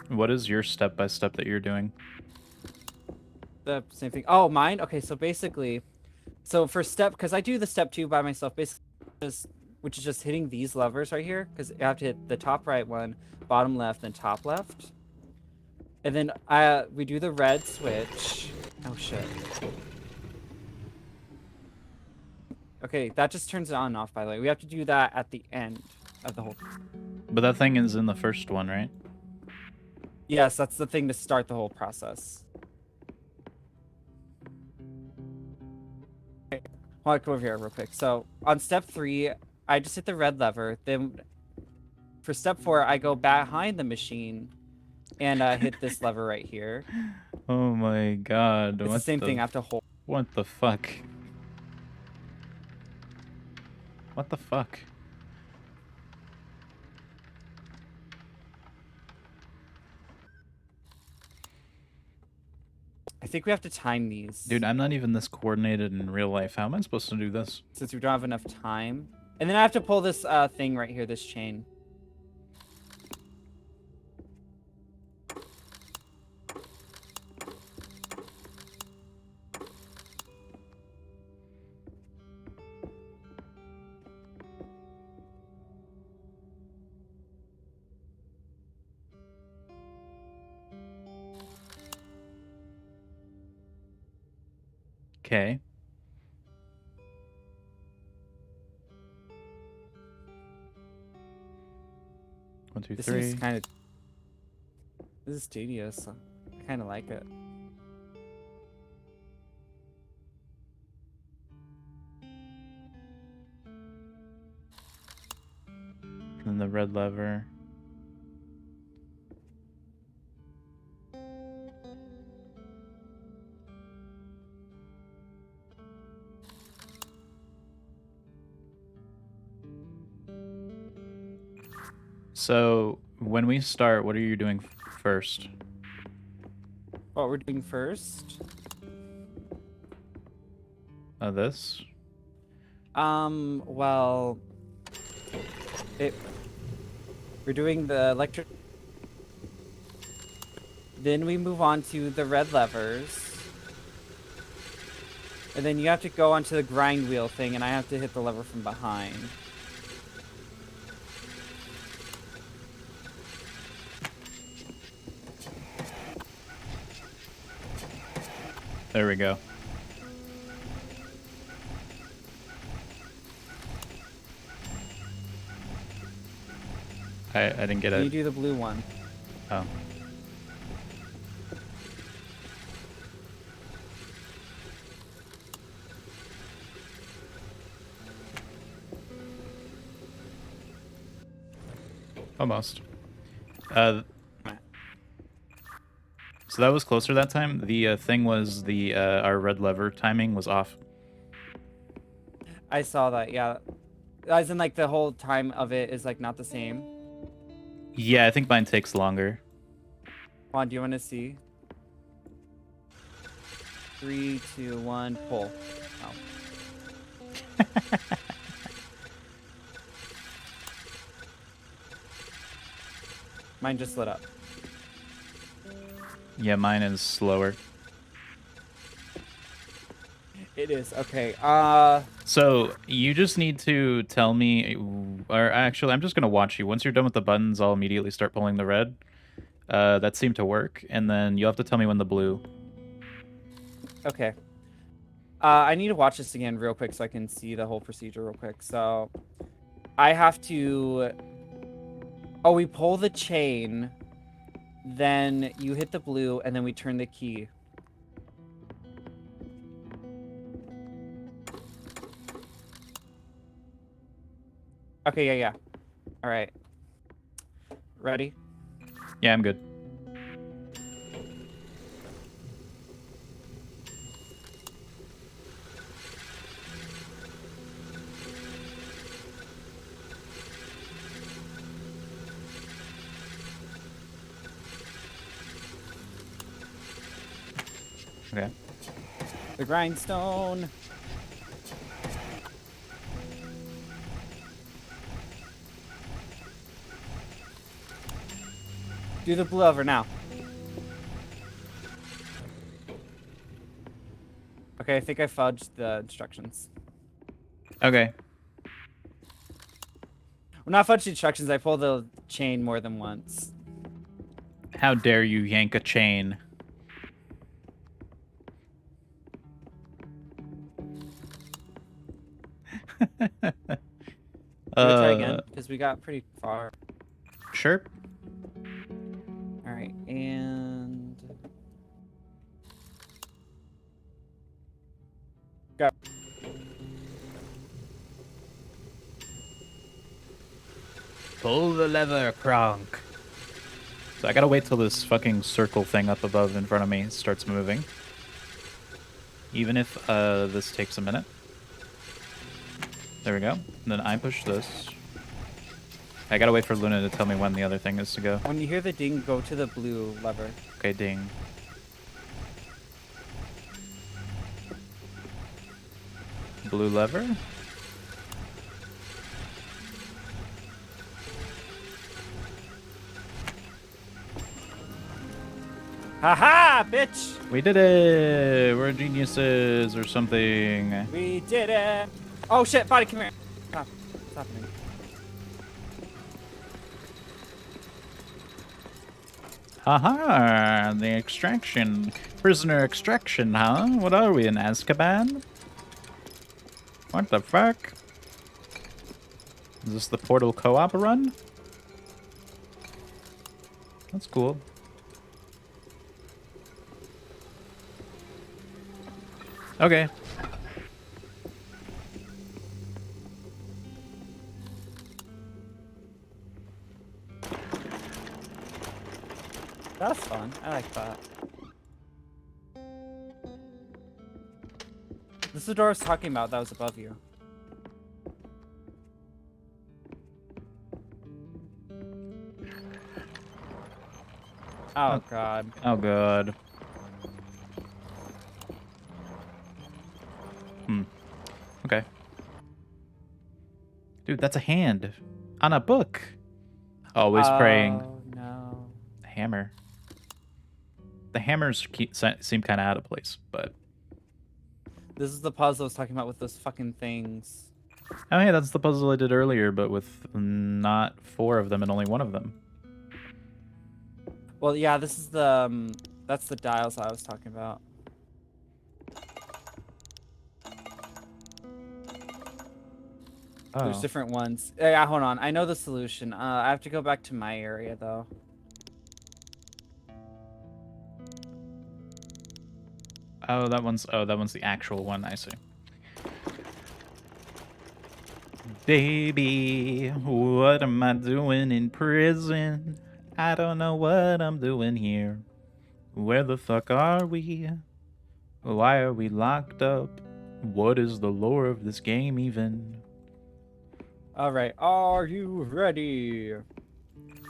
What is your step-by-step that you're doing? The same thing. Oh, mine? Okay, so basically, So for step, because I do the step 2 by myself, basically, which is just hitting these levers right here, because you have to hit the top right one, bottom left, then top left. And then we do the red switch. Oh shit. Okay, that just turns it on and off, by the way. We have to do that at the end of the whole. But that thing is in the first one, right? Yes, that's the thing to start the whole process. Okay, hold on, come over here real quick. So on step 3, I just hit the red lever. Then for step 4, I go behind the machine and hit this lever right here. Oh my god. It's the same thing. I have to hold. What the fuck? What the fuck? I think we have to time these. Dude, I'm not even this coordinated in real life. How am I supposed to do this? Since we don't have enough time. And then I have to pull this thing right here, this chain. Okay. One, two, This three. is kind of. This is tedious. I kind of like it. And the red lever. So, when we start, what are you doing first? What we're doing first? This? Well, we're doing the electric. Then we move on to the red levers. And then you have to go onto the grind wheel thing, and I have to hit the lever from behind. There we go. I didn't get Can you it. do the blue one? Oh. Almost. So that was closer that time. The thing was our red lever timing was off. I saw that, yeah. As in, like, the whole time of it is, like, not the same. Yeah, I think mine takes longer. Hold on, do you want to see? 3, 2, 1, pull. Oh. Mine just lit up. Yeah, mine is slower. It is. Okay. So you just need to tell me, or actually, I'm just gonna watch you. Once you're done with the buttons, I'll immediately start pulling the red. That seemed to work, and then you'll have to tell me when the blue. Okay. I need to watch this again real quick so I can see the whole procedure real quick. So I have to. Oh, we pull the chain, then you hit the blue, and then we turn the key. Okay, yeah. All right. Ready? Yeah, I'm good. Okay. The grindstone. Do the blue over now. Okay, I think I fudged the instructions. Okay. Well, not fudged the instructions. I pulled the chain more than once. How dare you yank a chain? Should we try again? Because we got pretty far. Sure. All right, and go. Pull the lever, Kronk. So I gotta wait till this fucking circle thing up above in front of me starts moving. Even if this takes a minute. There we go. And then I push this. I gotta wait for Luna to tell me when the other thing is to go. When you hear the ding, go to the blue lever. Okay, ding. Blue lever? Haha, bitch! We did it! We're geniuses or something. We did it! Oh shit, body, come here. Stop. What's happening? Haha, the extraction. Prisoner extraction, huh? What are we, in Azkaban? What the fuck? Is this the Portal co-op run? That's cool. Okay. That's fun. I like that. This is the door I was talking about that was above you. Oh god. Oh god. Okay. Dude, that's a hand. On a book. Always praying. Oh no. Hammer. The hammers seem kind of out of place, but... This is the puzzle I was talking about with those fucking things. Oh, hey, that's the puzzle I did earlier, but with not 4 of them and only 1 of them. Well, yeah, this is the that's the dials I was talking about. Oh. There's different ones. Yeah, hold on. I know the solution. I have to go back to my area though. Oh, that one's the actual one, I see. Baby, what am I doing in prison? I don't know what I'm doing here. Where the fuck are we? Why are we locked up? What is the lore of this game even? All right. Are you ready?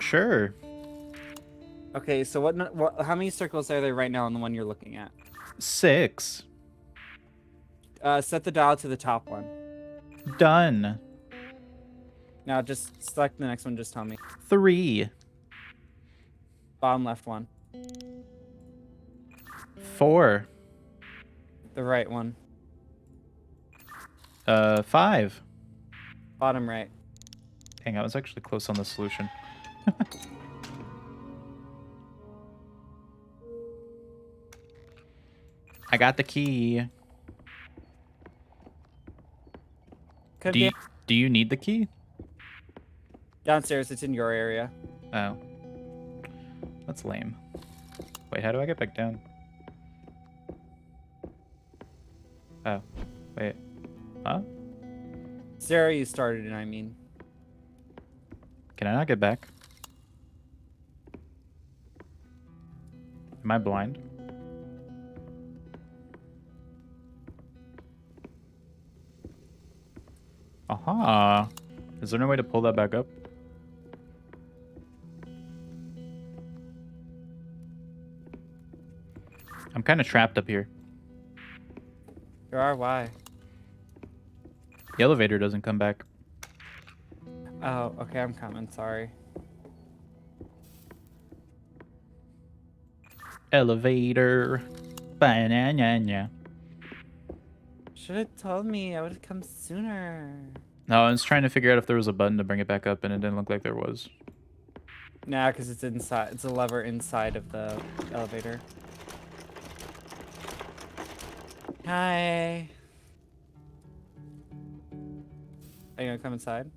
Sure. Okay, so what how many circles are there right now on the one you're looking at? 6. Set the dial to the top one. Done. Now just select the next one, just tell me. 3. Bottom left one. 4. The right one. 5. Bottom right. Dang, I was actually close on the solution. I got the key. Could Do be you, do you need the key? downstairs. It's in your area. Oh. That's lame. Wait, how do I get back down? Oh. Wait. Huh? Sarah, you started it, I mean. Can I not get back? Am I blind? Aha! Is there no way to pull that back up? I'm kind of trapped up here. You are? Why? The elevator doesn't come back. Oh, okay, I'm coming. Sorry. Elevator. Banana. should have told me. I would have come sooner. No, I was trying to figure out if there was a button to bring it back up, and it didn't look like there was. Nah, because it's inside. It's a lever inside of the elevator. Hi. Are you gonna come inside?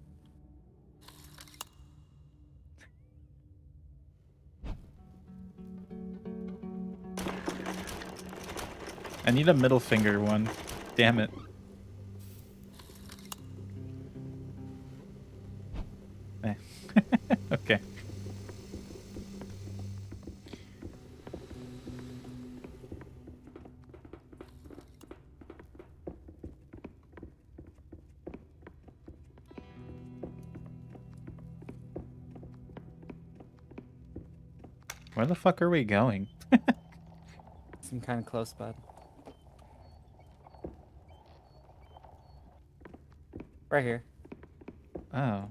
I need a middle finger one. Damn it. Eh. Okay. Where the fuck are we going? Some kind of close, bud. Right here. Oh.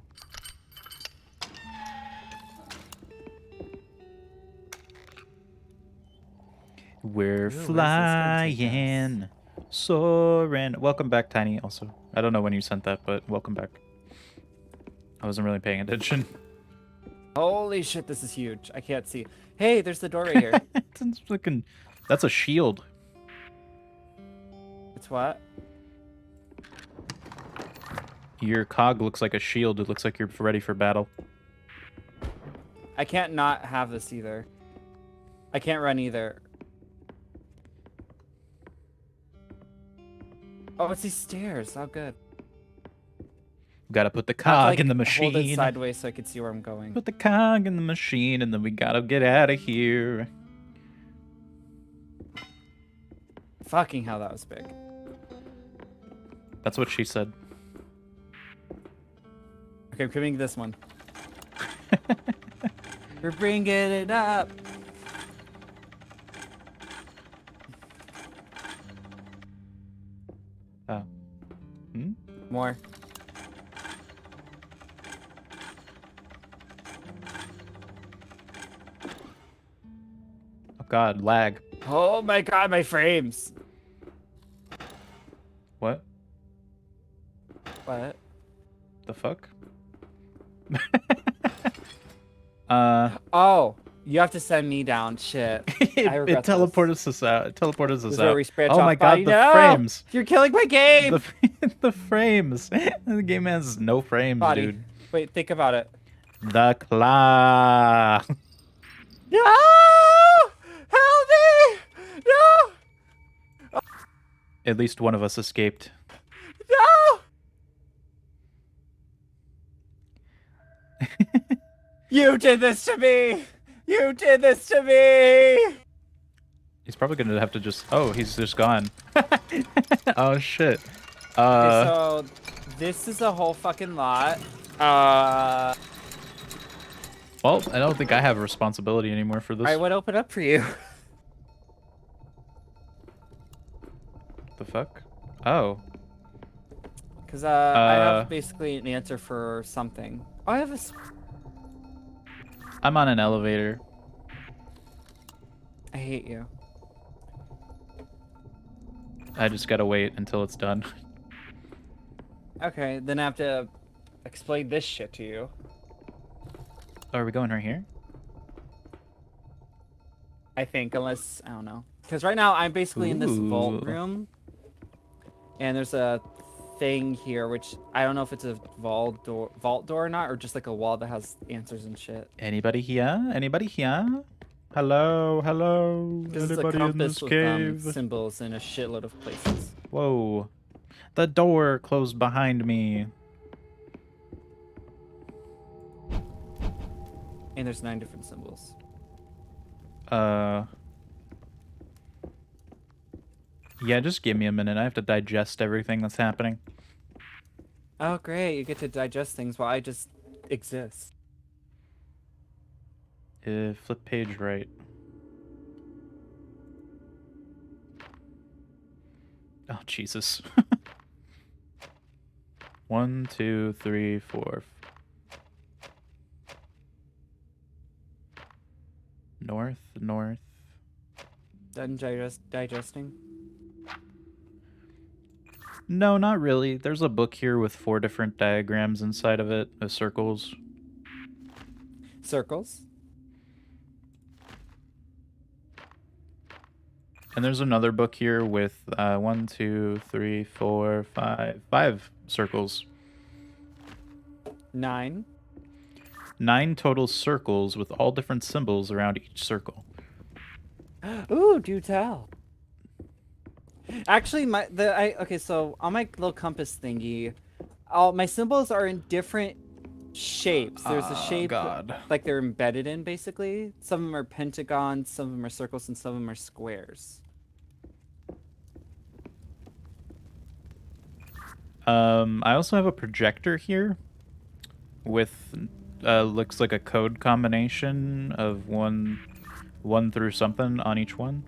We're Ooh, where's this gonna take us? flying, soaring. Welcome back, Tiny. Also, I don't know when you sent that, but welcome back. I wasn't really paying attention. Holy shit, this is huge. I can't see. Hey, there's the door right here. It's fucking. That's a shield. It's what? Your cog looks like a shield. It looks like you're ready for battle. I can't not have this either. I can't run either. Oh, it's these stairs. Oh, good. Gotta put the I have to, cog in the Hold it machine. sideways so I can see where I'm going. Put the cog in the machine, and then we gotta get out of here. Fucking hell, that was big. That's what she said. Okay, I'm coming to this one. We're bringing it up. Oh. Hmm? More. Oh god, lag. Oh my god, my frames. What? What? The fuck? Oh, you have to send me down. Shit. it regret teleported us out. It teleported us This is where out. we branch Oh off my body. god, the No! frames. You're killing my game. The frames. The game has no frames, Body. dude. Wait, think about it. The claw. No! Help me! No! At least one of us escaped. No! You did this to me! You did this to me! He's probably gonna have to just. Oh, he's just gone. Oh shit. Okay, so this is a whole fucking lot. Well, I don't think I have a responsibility anymore for this. Alright, what opened up for you? The fuck? Oh. Because I have basically an answer for something. Oh, I have a... I'm on an elevator. I hate you. I just gotta wait until it's done. Okay, then I have to explain this shit to you. Oh, are we going right here? I think, unless... I don't know. Because right now, I'm basically in this vault Ooh. room. And there's a thing here, which I don't know if it's a vault door or not, or just like a wall that has answers and shit. Anybody here? Anybody here? Hello, hello. This is a Anybody in compass this with cave? symbols in a shitload of places. Whoa. The door closed behind me. And there's 9 different symbols. Yeah, just give me a minute. I have to digest everything that's happening. Oh, great. You get to digest things while I just exist. Flip page right. Oh, Jesus. 1, 2, 3, 4. North, north. Done digesting? No, not really. There's a book here with 4 different diagrams inside of it, of circles. Circles. And there's another book here with 1, 2, 3, 4, 5 circles. 9. 9 total circles with all different symbols around each circle. Ooh, do tell. Actually, okay, so on my little compass thingy, all my symbols are in different shapes. There's a shape God. like they're embedded in, basically. Some of them are pentagons, some of them are circles, and some of them are squares. I also have a projector here with looks like a code combination of one through something on each one.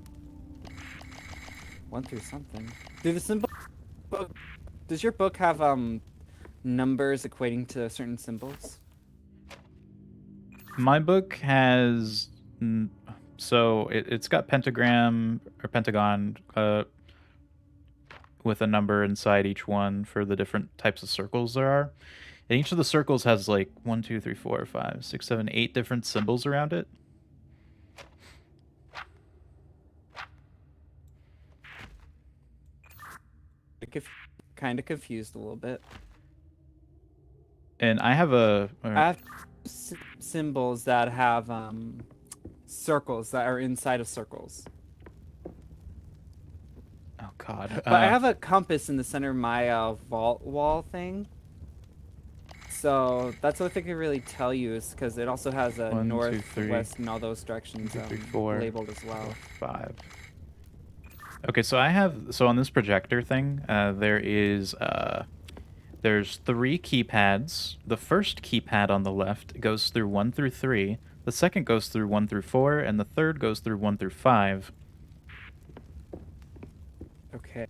1 through something. Do the symbol book? Does your book have numbers equating to certain symbols? My book has so it's got pentagram or pentagon with a number inside each one for the different types of circles there are. And each of the circles has like 1, 2, 3, 4, 5, 6, 7, 8 different symbols around it. Kind of confused a little bit. And I have I have symbols that have circles that are inside of circles. oh god. But I have a compass in the center of my vault wall thing. So that's what I can really tell you, is because it also has a 1, 2, north, 3, west, and all those directions 2, 3, 4, labeled as well. 5. Okay, so I have on this projector thing, there's 3 keypads. The first keypad on the left goes through 1 through 3. The second goes through 1 through 4, and the third goes through 1 through 5. Okay.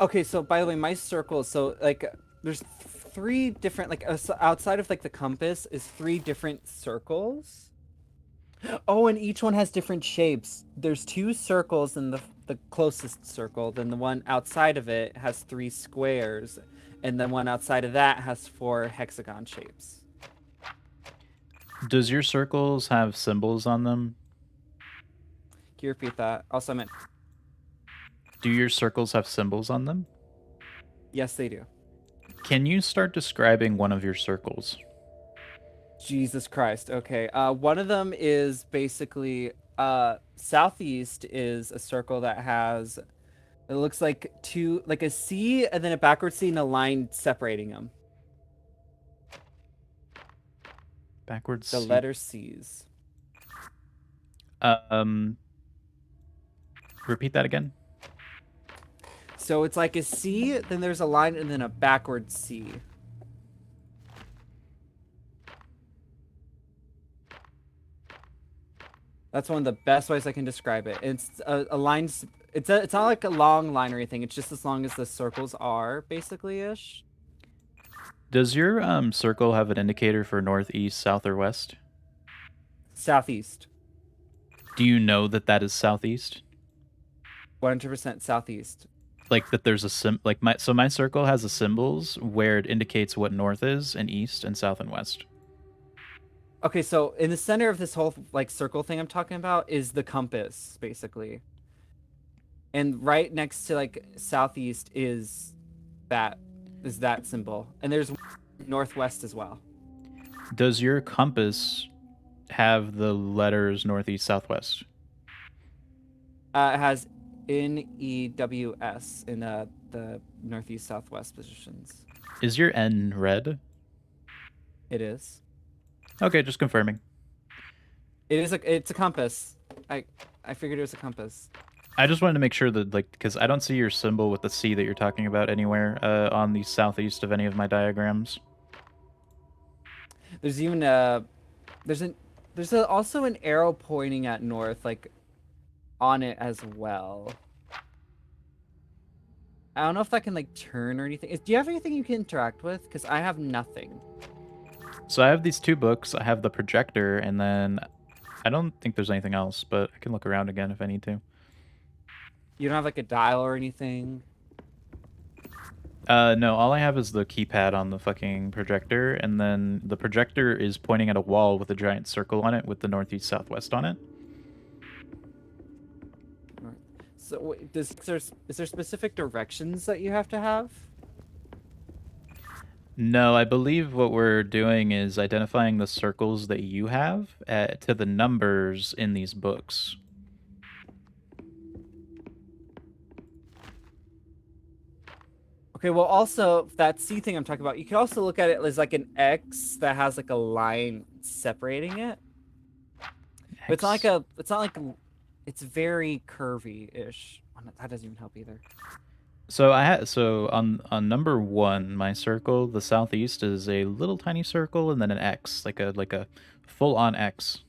Okay, so by the way, my circle, so like there's 3 different, like outside of like the compass is 3 different circles. Oh, and each one has different shapes. There's 2 circles in the closest circle, then the one outside of it has 3 squares, and then one outside of that has 4 hexagon shapes. Does your circles have symbols on them? Can you repeat that? Also, I meant Do your circles have symbols on them? yes, they do. Can you start describing one of your circles? Jesus Christ. Okay. One of them is basically southeast is a circle that has, it looks like like a C and then a backward C and a line separating them. Backwards. The letter C's. Repeat that again. So it's like a C, then there's a line, and then a backward C. That's one of the best ways I can describe it. It's a line. It's not like a long line or anything. It's just as long as the circles are basically ish. Does your circle have an indicator for north, east, south, or west? Southeast. Do you know that that is southeast? 100% southeast. Like that there's a my circle has the symbols where it indicates what north is, and east, and south, and west. Okay, so in the center of this whole like circle thing I'm talking about is the compass, basically. And right next to like southeast is that symbol. And there's northwest as well. Does your compass have the letters northeast, southwest? It has NEWS in the northeast southwest positions. Is your N red? It is. Okay, just confirming. It's a compass. I figured it was a compass. I just wanted to make sure that, like, because I don't see your symbol with the C that you're talking about anywhere on the southeast of any of my diagrams. There's even there's also an arrow pointing at north, like on it as well. I don't know if that can like turn or anything. Do you have anything you can interact with? Because I have nothing. So I have these 2 books. I have the projector, and then I don't think there's anything else, but I can look around again if I need to. You don't have like a dial or anything? No, all I have is the keypad on the fucking projector, and then the projector is pointing at a wall with a giant circle on it with the northeast southwest on it. So is there specific directions that you have to have? No, I believe what we're doing is identifying the circles that you have to the numbers in these books. Okay, well, also that C thing I'm talking about, you can also look at it as like an X that has like a line separating it. But it's not like it's very curvy-ish. Oh, no, that doesn't even help either. So on number 1, my circle, the southeast is a little tiny circle and then an X, like a full-on X.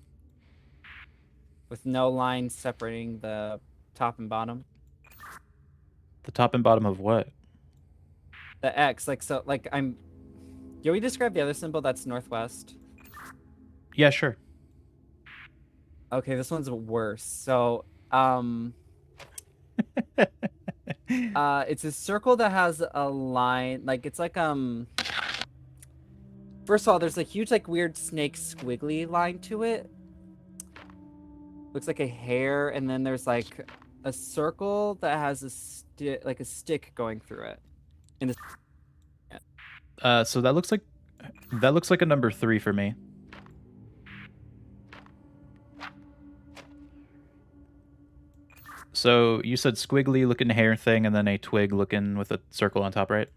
With no line separating the top and bottom. The top and bottom of what? The X, like so, like I'm. Can we describe the other symbol that's northwest? Yeah, sure. Okay, this one's worse. So, it's a circle that has a line, like it's like First of all, there's a huge like weird snake squiggly line to it. Looks like a hair, and then there's like a circle that has a stick going through it. So that looks like a number 3 for me. So you said squiggly looking hair thing and then a twig looking with a circle on top, right?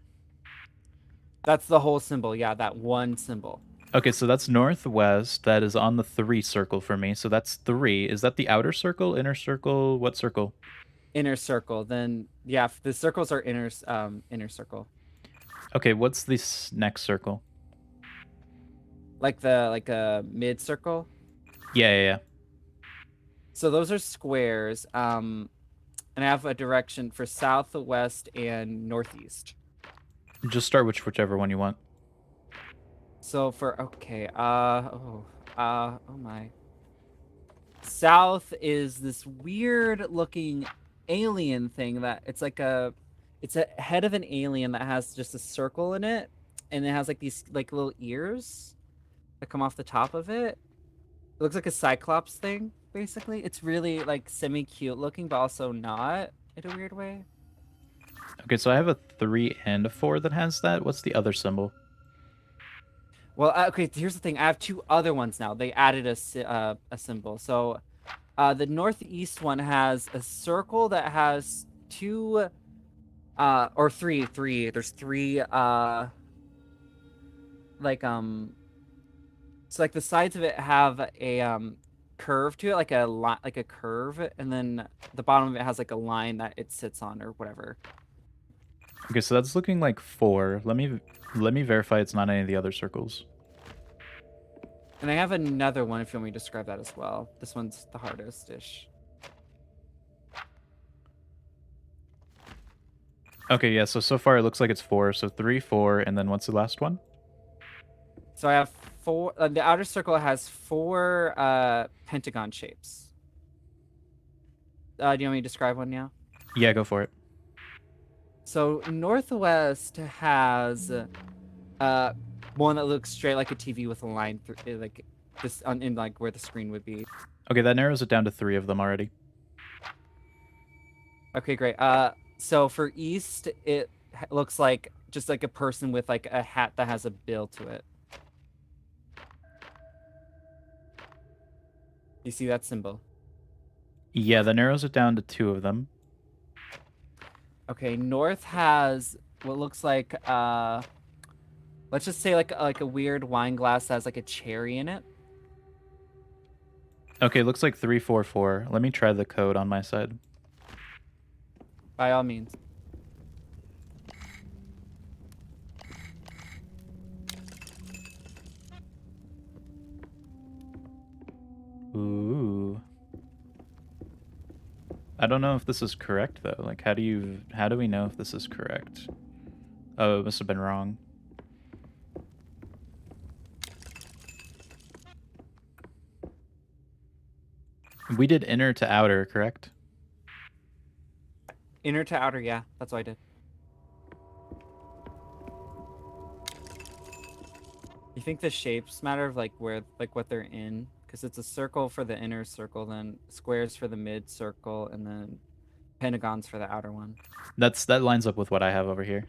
That's the whole symbol. Yeah, that one symbol. Okay, so that's northwest. That is on the 3 circle for me. So that's 3. Is that the outer circle, inner circle? What circle? Inner circle. Then yeah, the circles are inner circle. Okay, what's this next circle? Like a mid circle. Yeah. So those are squares. And I have a direction for south, west, and northeast. Just start whichever one you want. So for okay, oh my. South is this weird looking alien thing that it's a head of an alien that has just a circle in it, and it has like these like little ears that come off the top of it. It looks like a cyclops thing, basically. It's really like semi cute looking, but also not in a weird way. Okay, so I have a 3 and a 4 that has that. What's the other symbol? Well, okay. Here's the thing. I have 2 other ones now. They added a symbol. So, the northeast one has a circle that has 2, or 3. There's 3. Like So like the sides of it have a curve to it, like a curve, and then the bottom of it has like a line that it sits on or whatever. Okay, so that's looking like 4. Let me verify it's not any of the other circles. And I have another one if you want me to describe that as well. This one's the hardest-ish. Okay, yeah, so far it looks like it's 4. So 3, 4, and then what's the last one? So I have 4. The outer circle has 4 pentagon shapes. Do you want me to describe one now? Yeah, go for it. So northwest has one that looks straight like a TV with a line through, like this in like where the screen would be. Okay, that narrows it down to 3 of them already. Okay, great. So for east, it looks like just like a person with like a hat that has a bill to it. You see that symbol? Yeah, that narrows it down to 2 of them. Okay, north has what looks like let's just say like a weird wine glass that has like a cherry in it. Okay, looks like 3, 4, 4. Let me try the code on my side. By all means. Ooh. I don't know if this is correct though. Like how do we know if this is correct? Oh, it must have been wrong. We did inner to outer, correct? Inner to outer, yeah. That's what I did. You think the shapes matter of like where, like what they're in? Because it's a circle for the inner circle, then squares for the mid circle, and then pentagons for the outer one. That lines up with what I have over here.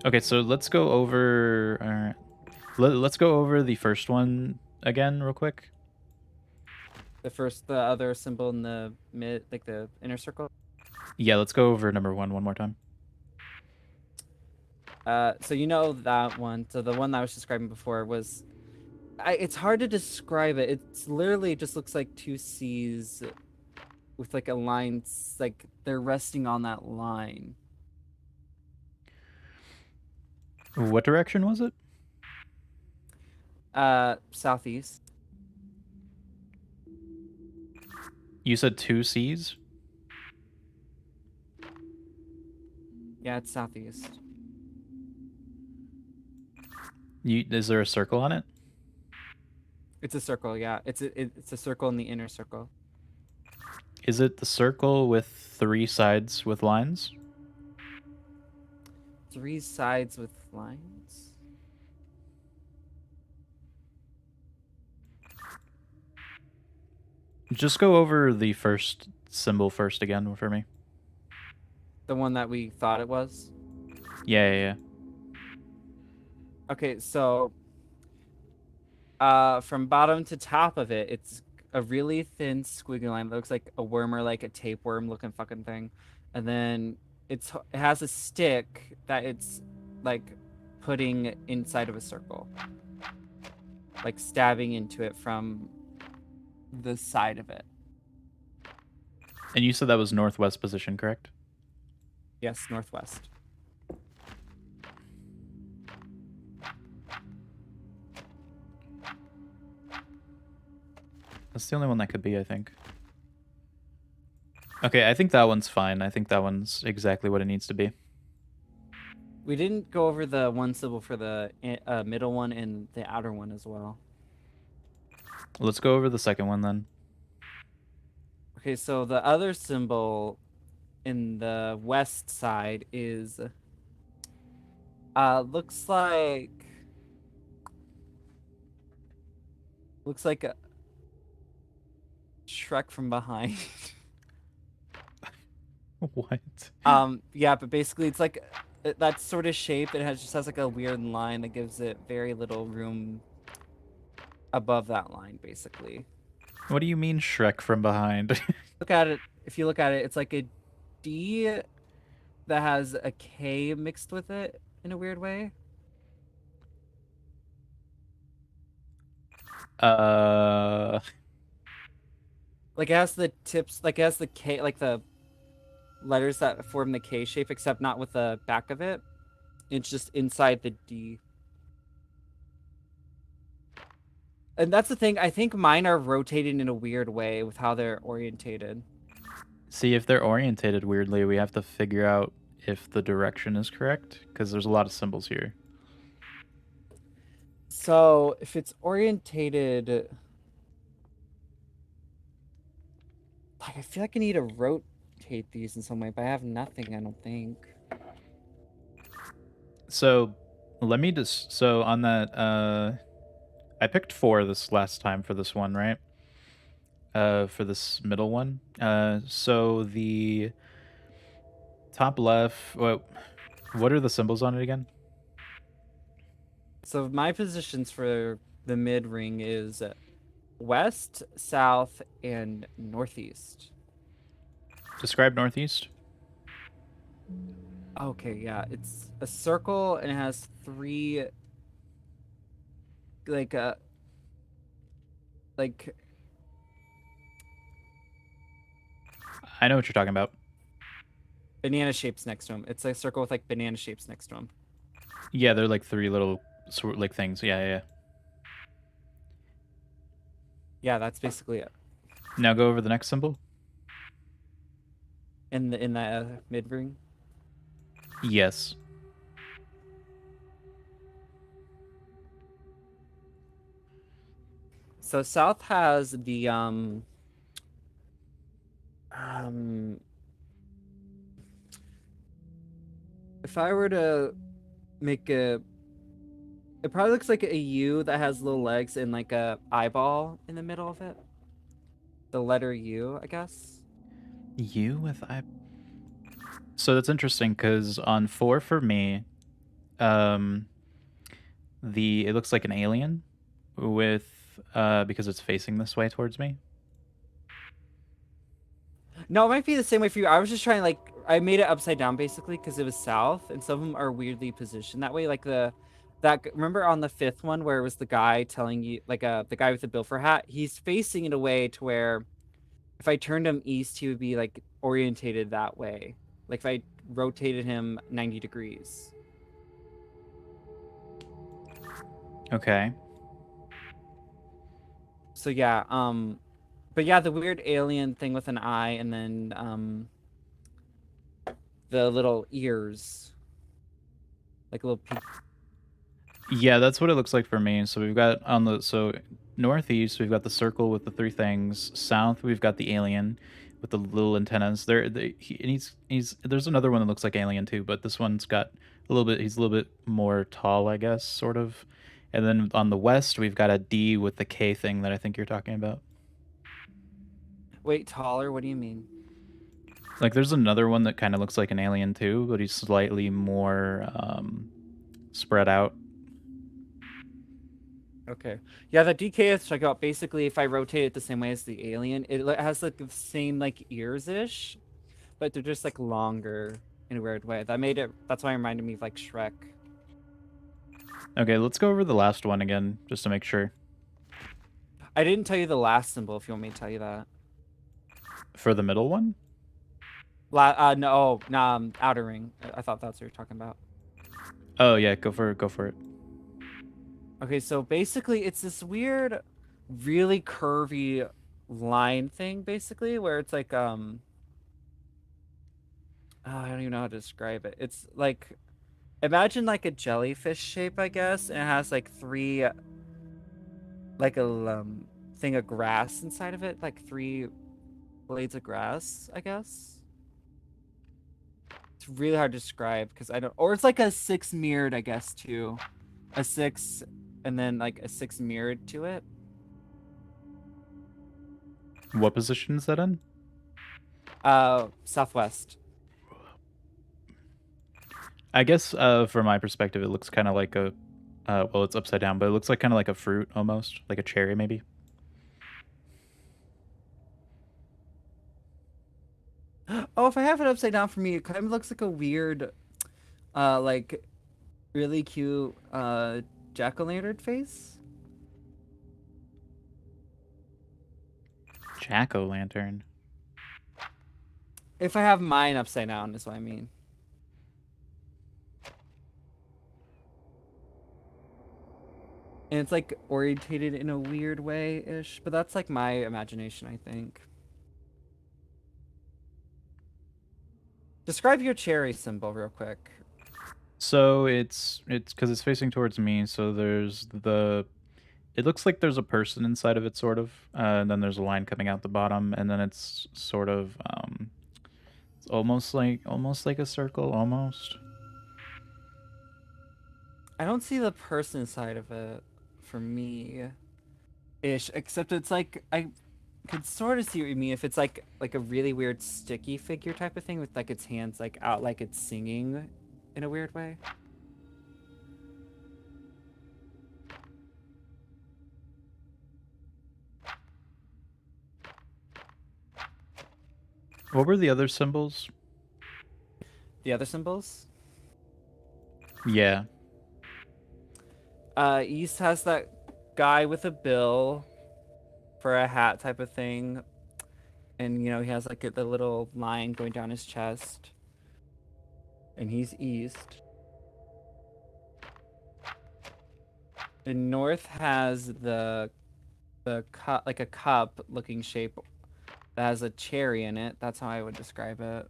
Okay, so let's go over. All right, let's go over the first one again, real quick. The other symbol in the mid, like the inner circle. Yeah, let's go over number one more time. So you know that one. So the one that I was describing before was, it's hard to describe it. It's literally just looks like two C's with like a line, like they're resting on that line. What direction was it? Southeast. You said two C's? Yeah, it's southeast. Is there a circle on it? It's a circle, yeah. It's a circle in the inner circle. Is it the circle with 3 sides with lines? 3 sides with lines. Just go over the first symbol first again for me. The one that we thought it was. Yeah. Okay, so from bottom to top of it, it's a really thin squiggly line that looks like a worm or like a tapeworm looking fucking thing. And then it has a stick that it's like putting inside of a circle. Like stabbing into it from the side of it. And you said that was northwest position, correct? Yes, northwest. That's the only one that could be, I think. Okay, I think that one's fine. I think that one's exactly what it needs to be. We didn't go over the one symbol for the middle one and the outer one as well. Let's go over the second one then. Okay, so the other symbol in the west side is looks like a Shrek from behind. What? Yeah, but basically it's like that sort of shape. It just has like a weird line that gives it very little room above that line, basically. What do you mean Shrek from behind? Look at it. If you look at it, it's like a D that has a K mixed with it in a weird way. Like it has the tips, like it has the K, like the letters that form the K shape, except not with the back of it. It's just inside the D. And that's the thing. I think mine are rotated in a weird way with how they're orientated. See, if they're orientated weirdly, we have to figure out if the direction is correct, because there's a lot of symbols here. So if it's orientated, like I feel like I need to rotate these in some way, but I have nothing, I don't think. So let me just, so on that, I picked 4 this last time for this one, right? For this middle one. So the top left, what are the symbols on it again? So my positions for the mid ring is west, south, and northeast. Describe northeast. Okay, yeah, it's a circle and it has 3 like I know what you're talking about. banana shapes next to them. It's a circle with like banana shapes next to them. Yeah, they're like 3 little sort like things. Yeah. Yeah, that's basically it. Now go over the next symbol. In the mid ring. Yes. So south has the um if I were to make a it probably looks like a U that has little legs and like a eyeball in the middle of it. The letter U, I guess. You with I. So that's interesting because on 4 for me, um, it looks like an alien with because it's facing this way towards me. No, it might be the same way for you. I was just trying like I made it upside down basically because it was south, and some of them are weirdly positioned that way. Like remember on the fifth one where it was the guy telling you like the guy with the Bilfer hat. He's facing in a way to where if I turned him east, he would be like orientated that way. Like if I rotated him 90 degrees. Okay. So yeah, but yeah, the weird alien thing with an eye and then the little ears, like a little peak. Yeah, that's what it looks like for me. So we've got on the northeast, we've got the circle with the 3 things. South, we've got the alien with the little antennas. There's another one that looks like alien too, but this one's got a little bit. He's a little bit more tall, I guess, sort of. And then on the west, we've got a D with the K thing that I think you're talking about. Wait, taller? What do you mean? Like, there's another one that kind of looks like an alien too, but he's slightly more spread out. Okay. Yeah, the DKS check out. Basically, if I rotate it the same way as the alien, it has like the same like ears ish, but they're just like longer in a weird way. That's why it reminded me of like Shrek. Okay, let's go over the last one again, just to make sure. I didn't tell you the last symbol. If you want me to tell you that. For the middle one? No, outer ring. I thought that's what you're talking about. Oh yeah, go for it. Okay, so basically it's this weird, really curvy line thing, basically, where it's like oh, I don't even know how to describe it. It's like imagine like a jellyfish shape, I guess, and it has like three like a thing of grass inside of it, like 3 blades of grass, I guess. It's really hard to describe because I don't, or it's like a 6 mirrored, I guess, too. A 6 and then like a 6 mirrored to it. What position is that in? Southwest. I guess from my perspective, it looks kind of like a, well, it's upside down, but it looks like kind of like a fruit almost, like a cherry maybe. Oh, if I have it upside down for me, it kind of looks like a weird, like really cute, jack-o'-lantern face. Jack-o'-lantern. If I have mine upside down, is what I mean. And it's like orientated in a weird way-ish, but that's like my imagination, I think. Describe your cherry symbol real quick. So it's because it's facing towards me. So there's it looks like there's a person inside of it, sort of, and then there's a line coming out the bottom, and then it's sort of it's almost like a circle, almost. I don't see the person side of it for me ish, except it's like I could sort of see what you mean if it's like a really weird sticky figure type of thing with like its hands like out like it's singing in a weird way. What were the other symbols? The other symbols? Yeah. East has that guy with a bill for a hat type of thing. And, you know, he has like the little line going down his chest. And he's east. And north has the cup, like a cup looking shape that has a cherry in it. That's how I would describe it.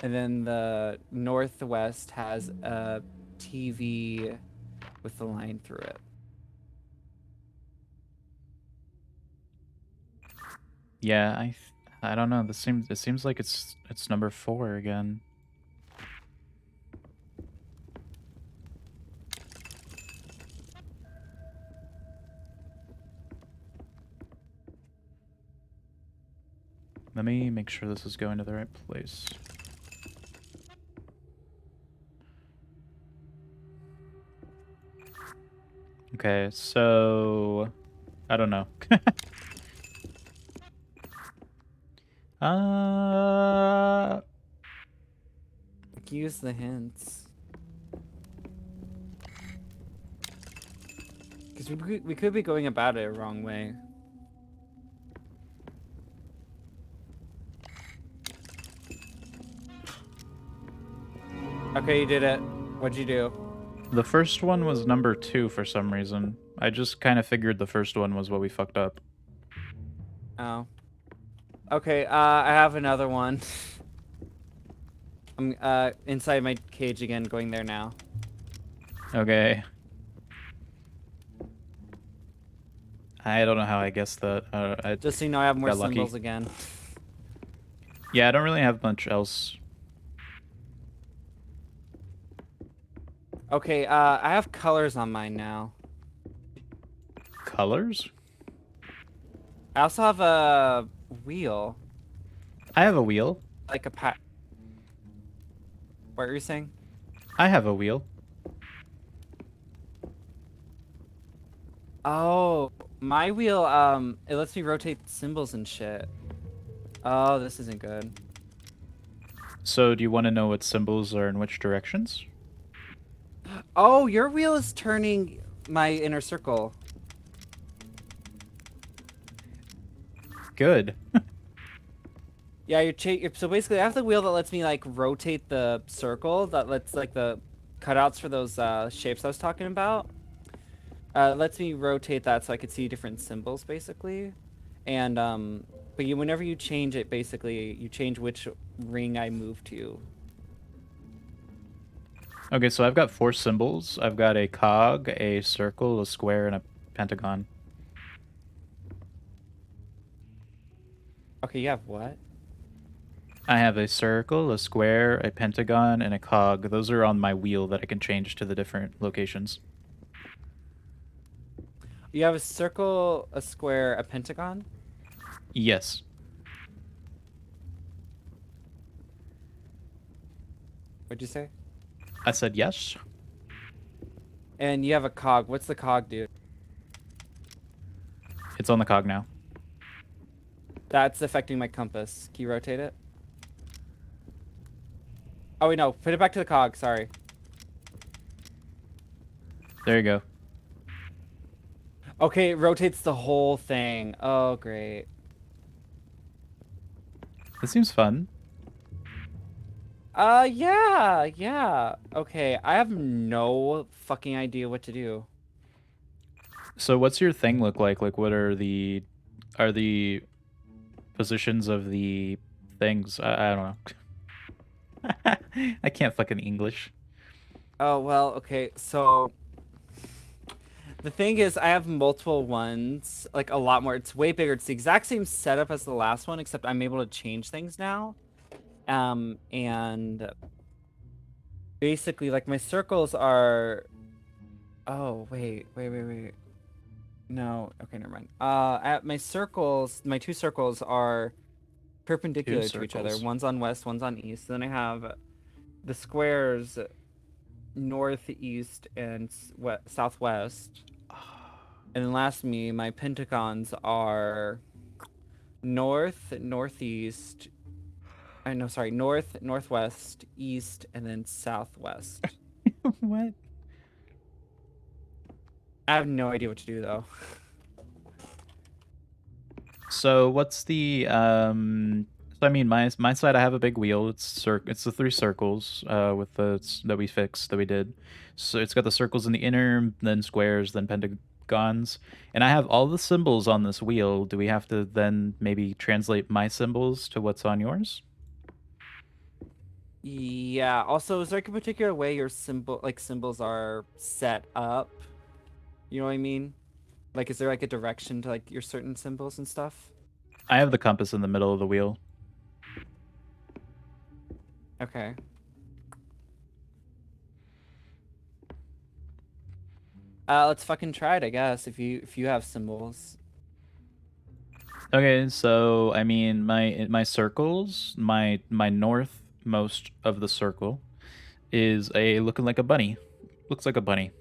And then the northwest has a TV with the line through it. Yeah, I don't know. It seems like it's number 4 again. Let me make sure this is going to the right place. Okay, so I don't know. uh Use the hints. Because we could be going about it a wrong way. Okay, you did it. What'd you do? the first one was number 2 for some reason. I just kind of figured the first one was what we fucked up. Oh. Okay, I have another one. I'm inside my cage again, going there now. Okay. I don't know how I guessed that. Just so you know, I have more got lucky. symbols again. Yeah, I don't really have much else. Okay, I have colors on mine now. Colors? I also have a wheel, I have a wheel. like a pack. What were you saying? I have a wheel. Oh, my wheel, it lets me rotate symbols and shit. Oh, this isn't good. So do you want to know what symbols are in which directions? Oh, your wheel is turning my inner circle. Good. Yeah, so basically I have the wheel that lets me like rotate the circle that lets like the cutouts for those shapes I was talking about. It lets me rotate that so I could see different symbols basically. And but whenever you change it, basically you change which ring I move to. Okay, so I've got 4 symbols. I've got a cog, a circle, a square, and a pentagon. Okay, you have what? I have a circle, a square, a pentagon, and a cog. Those are on my wheel that I can change to the different locations. You have a circle, a square, a pentagon? Yes. What'd you say? I said yes. And you have a cog. What's the cog do? It's on the cog now. That's affecting my compass. Can you rotate it? Oh, wait, no. Put it back to the cog. Sorry. There you go. Okay, it rotates the whole thing. Oh, great. This seems fun. Yeah. Okay, I have no fucking idea what to do. So what's your thing look like? Like what are the positions of the things? I don't know. I can't fucking English. Oh, well, okay, so... The thing is, I have multiple ones, like a lot more. It's way bigger. It's the exact same setup as the last one, except I'm able to change things now. And basically, like my circles are. Oh wait. No, okay, never mind. At my circles, my 2 circles are perpendicular to each other. circles. One's on west, one's on east. Then I have the squares, north, east, and southwest. And then lastly, my pentagons are north, northeast. No, sorry, north, northwest, east, and then southwest. What? I have no idea what to do though. So what's the so I mean my side I have a big wheel. It's the 3 circles with that we fixed that we did. So it's got the circles in the inner, then squares, then pentagons. And I have all the symbols on this wheel. Do we have to then maybe translate my symbols to what's on yours? Yeah. Also, is there like a particular way your symbols are set up? You know what I mean? Like, is there like a direction to like your certain symbols and stuff? I have the compass in the middle of the wheel. Okay. Let's fucking try it, I guess. If you have symbols. Okay, so I mean my circles, my northmost of the circle is a looking like a bunny. Looks like a bunny.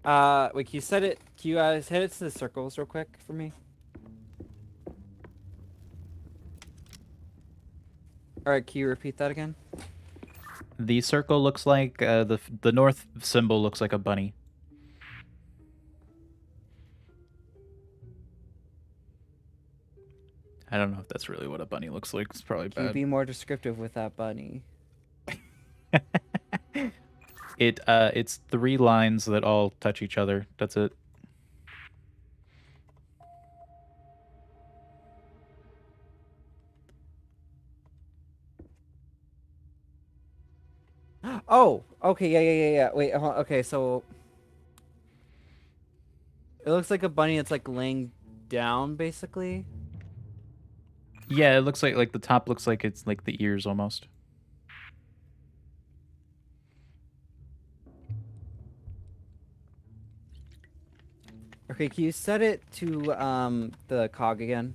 Wait, can you set it? Can you hit it to the circles real quick for me? All right, can you repeat that again? The circle looks like the north symbol looks like a bunny. I don't know if that's really what a bunny looks like. It's probably Can you bad. be more descriptive with that bunny? It's 3 lines that all touch each other. That's it. Oh, okay, yeah. Wait, okay, so it looks like a bunny that's like laying down, basically. Yeah, it looks like the top looks like it's like the ears almost. Okay, can you set it to the cog again?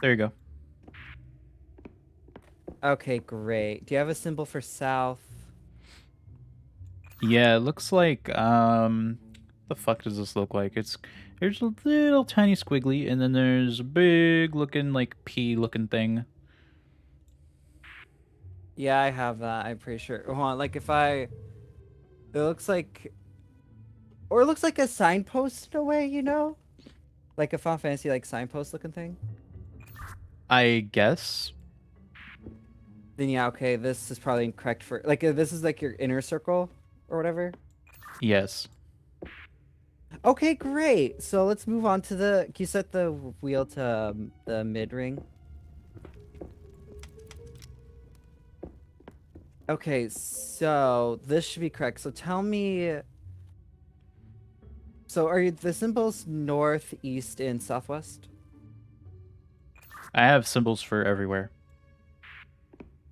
There you go. Okay, great. Do you have a symbol for south? Yeah, it looks like the fuck does this look like? There's a little tiny squiggly and then there's a big looking like P looking thing. Yeah, I have that. I'm pretty sure. Hold on, like if I, it looks like, or it looks like a signpost in a way, you know, like a Final Fantasy like signpost looking thing. I guess. Then yeah, okay, this is probably incorrect for like this is like your inner circle or whatever. Yes. Okay, great. So let's move on to the. Can you set the wheel to the mid ring? Okay, so this should be correct. So tell me. So are the symbols north, east, and southwest? I have symbols for everywhere.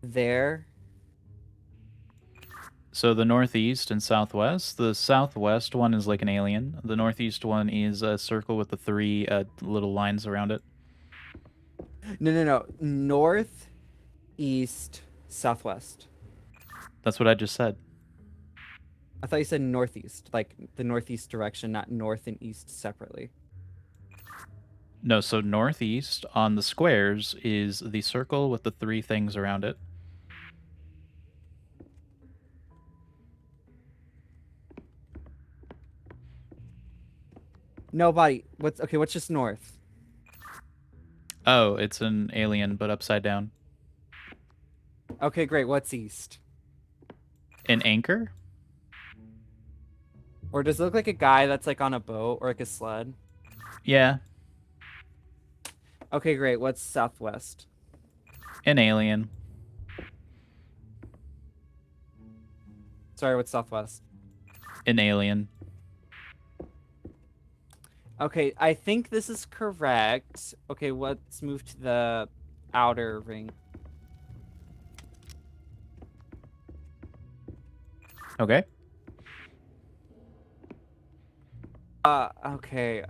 There. So the northeast and southwest. The southwest one is like an alien. The northeast one is a circle with the 3 little lines around it. No. North, east, southwest. That's what I just said. I thought you said northeast, like the northeast direction, not north and east separately. No, so northeast on the squares is the circle with the 3 things around it. Nobody. What's just north? Oh, it's an alien, but upside down. Okay, great. What's east? An anchor? Or does it look like a guy that's like on a boat or like a sled? Yeah, Okay, great. What's southwest? an alien. Sorry, what's southwest? An alien. Okay, I think this is correct. Okay, let's move to the outer ring. Okay. Okay,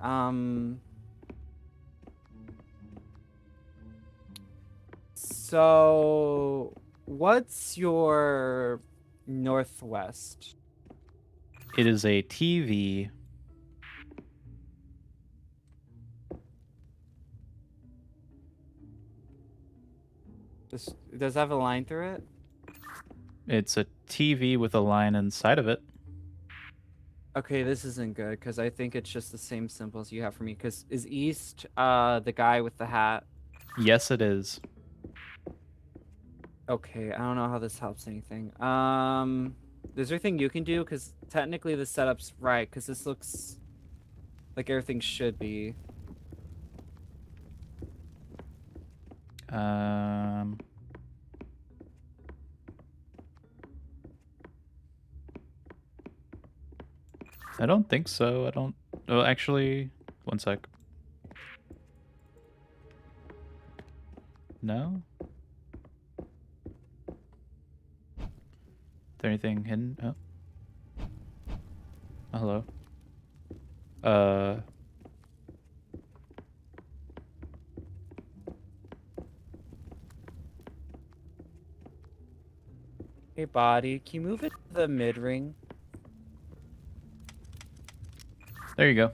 so what's your northwest? It is a TV. Does it have a line through it? It's a TV with a line inside of it. Okay, this isn't good because I think it's just the same symbols you have for me. Because is east the guy with the hat? Yes, it is. Okay, I don't know how this helps anything. Is there anything you can do? Because technically the setup's right. Because this looks like everything should be. Um, I don't think so. I don't. Oh, actually, one sec. No. Is there anything hidden? Oh. Oh, hello. Uh. Hey, body, can you move it to the mid ring? There you go.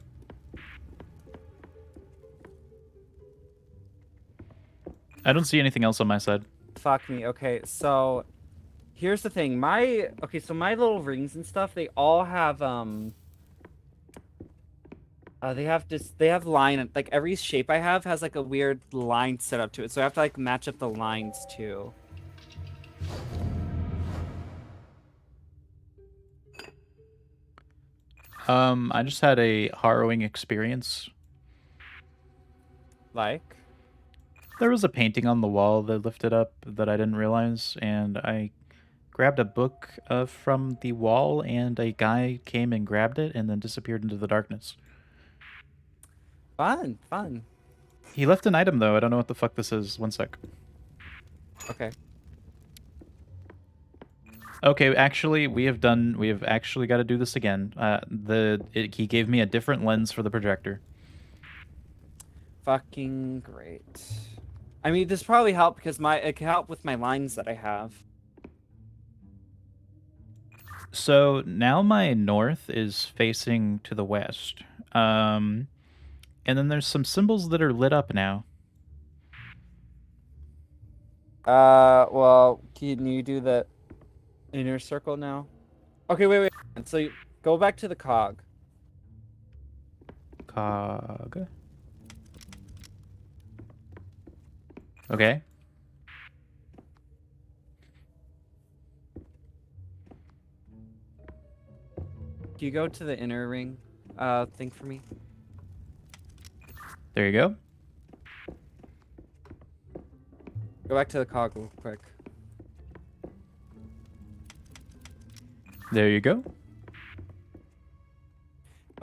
I don't see anything else on my side. Fuck me. Okay, so here's the thing. So my little rings and stuff, they all have they have line, like every shape I have has like a weird line set up to it. So I have to like match up the lines too. I just had a harrowing experience. Like, There was a painting on the wall that lifted up that I didn't realize, and I grabbed a book from the wall, and a guy came and grabbed it and then disappeared into the darkness. fun, fun. He left an item, though. I don't know what the fuck this is. One sec. Okay. Okay, actually, we have actually got to do this again. He gave me a different lens for the projector. Fucking great. I mean, this probably helped because it can help with my lines that I have. So now my north is facing to the west. And then there's some symbols that are lit up now. Well, can you do the inner circle now? Okay, wait. So go back to the cog. Cog. Okay. Can you go to the inner ring thing for me? There you go. Go back to the cog real quick. There you go.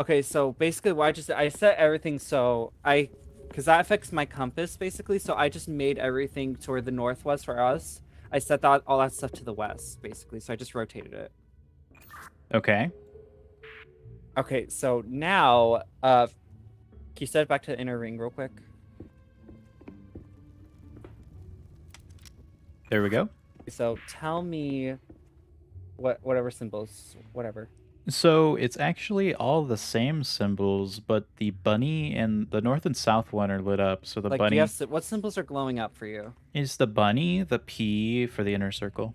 Okay, so basically what I set everything so because that affects my compass basically, so I just made everything toward the northwest for us. I set all that stuff to the west basically, so I just rotated it. Okay. Okay, so now can you set it back to the inner ring real quick? There we go. So tell me whatever symbols, whatever. So it's actually all the same symbols, but the bunny and the north and south one are lit up. So the Like, bunny what symbols are glowing up for you? is the bunny, the P for the inner circle.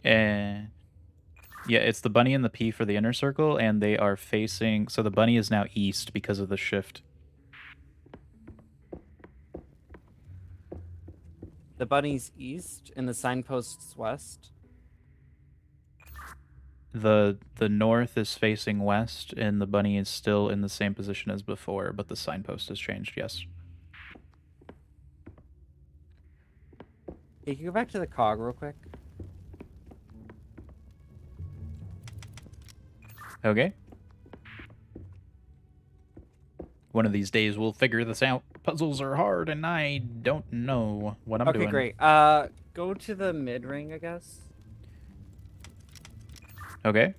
And yeah, it's the bunny and the P for the inner circle, and they are facing. So the bunny is now east because of the shift. The bunny's east and the signpost's west. The north is facing west, and the bunny is still in the same position as before, but the signpost has changed. Yes. Hey, can you go back to the cog real quick? Okay. One of these days we'll figure this out. Puzzles are hard, and I don't know what I'm doing. Okay, great. Go to the mid ring, I guess. Okay.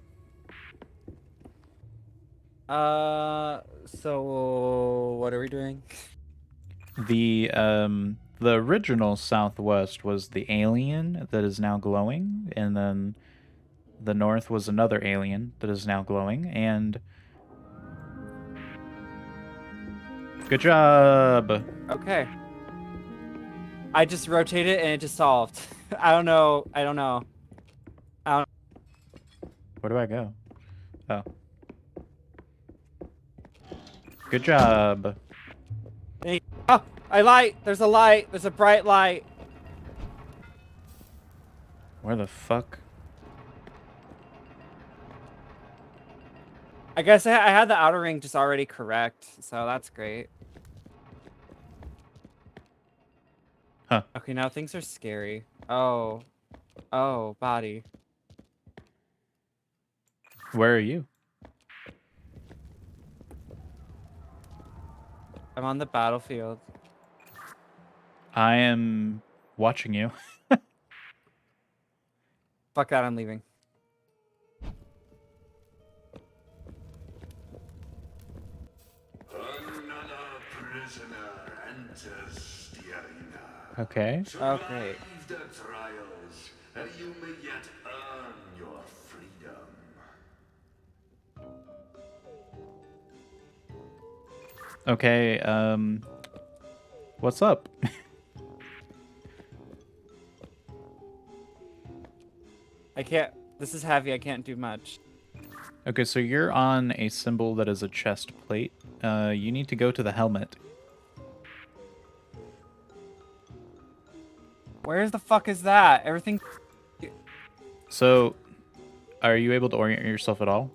So what are we doing? The original southwest was the alien that is now glowing, and then the north was another alien that is now glowing, and good job. Okay. I just rotated and it just solved. I don't know. Where do I go? Oh. Good job. Oh, I light. There's a light. There's a bright light. Where the fuck? I guess I had the outer ring just already correct, so that's great. Huh. Okay, now things are scary. Oh. Oh, body. Where are you? I'm on the battlefield. I am watching you. Fuck that, I'm leaving. Another prisoner enters the arena. Okay. Oh, great. Survive the trials, and you may yet earn your freedom. Okay, what's up? I can't. This is heavy. I can't do much. Okay, so you're on a symbol that is a chest plate. You need to go to the helmet. Where the fuck is that? Everything. So, are you able to orient yourself at all?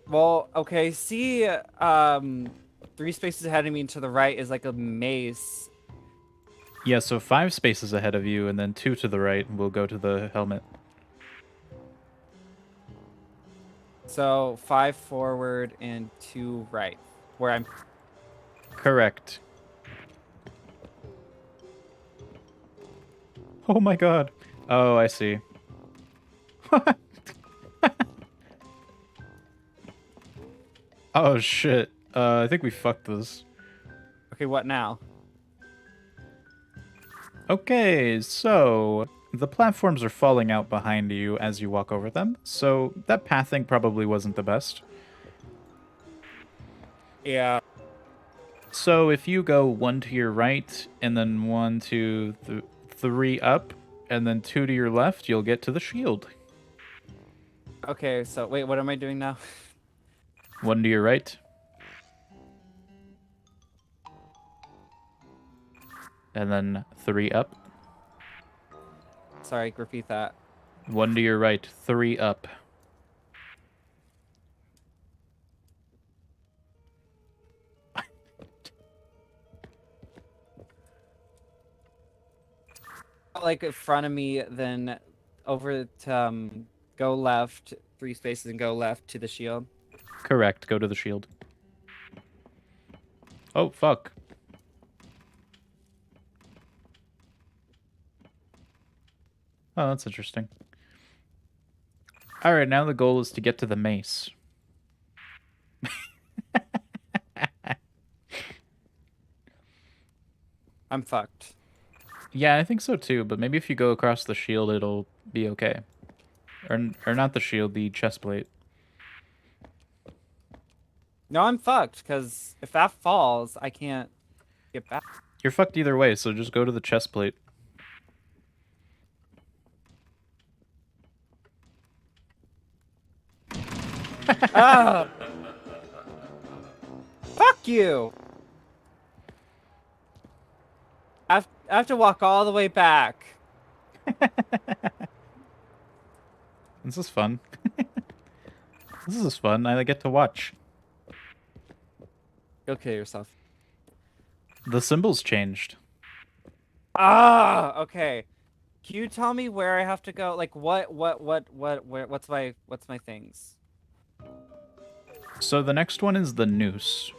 Well, okay. See, 3 spaces ahead of me and to the right is like a maze. Yeah, so 5 spaces ahead of you, and then 2 to the right will go to the helmet. So 5 forward and 2 right, where I'm. Correct. Oh my god. Oh, I see. Oh shit. I think we fucked this. Okay, what now? Okay, so the platforms are falling out behind you as you walk over them, so that pathing probably wasn't the best. Yeah. So if you go 1 to your right, and then 1, 2, 3 up, and then 2 to your left, you'll get to the shield. Okay, so wait, what am I doing now? 1 to your right. And then 3 up. Sorry, repeat that. 1 to your right, 3 up. Like in front of me, then over to go left 3 spaces and go left to the shield. Correct, go to the shield. Oh, fuck. Oh, that's interesting. Alright, now the goal is to get to the mace. I'm fucked. Yeah, I think so too, but maybe if you go across the shield, it'll be okay. Or not the shield, the chest plate. No, I'm fucked because if that falls, I can't get back. You're fucked either way, so just go to the chest plate. Ah! Fuck you! I have to walk all the way back. This is fun. This is fun. I get to watch. Go kill yourself. The symbols changed. Ah, okay. Can you tell me where I have to go? Like where, what's my things? So the next one is the noose.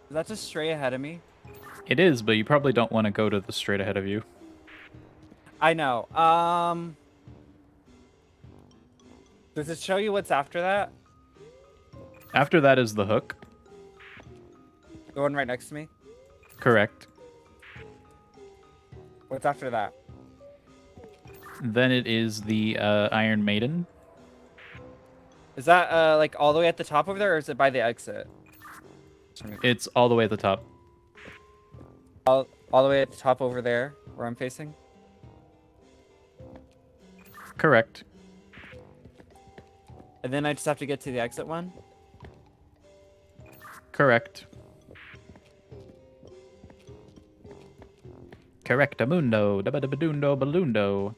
Is that just straight ahead of me? It is, but you probably don't want to go to the straight ahead of you. I know. Does it show you what's after that? After that is the hook. The one right next to me? Correct. What's after that? Then it is the Iron Maiden. Is that like all the way at the top over there, or is it by the exit? It's all the way at the top. All the way at the top over there, where I'm facing? Correct. And then I just have to get to the exit one? Correct. Correctamundo. Dabadabadundo balundo.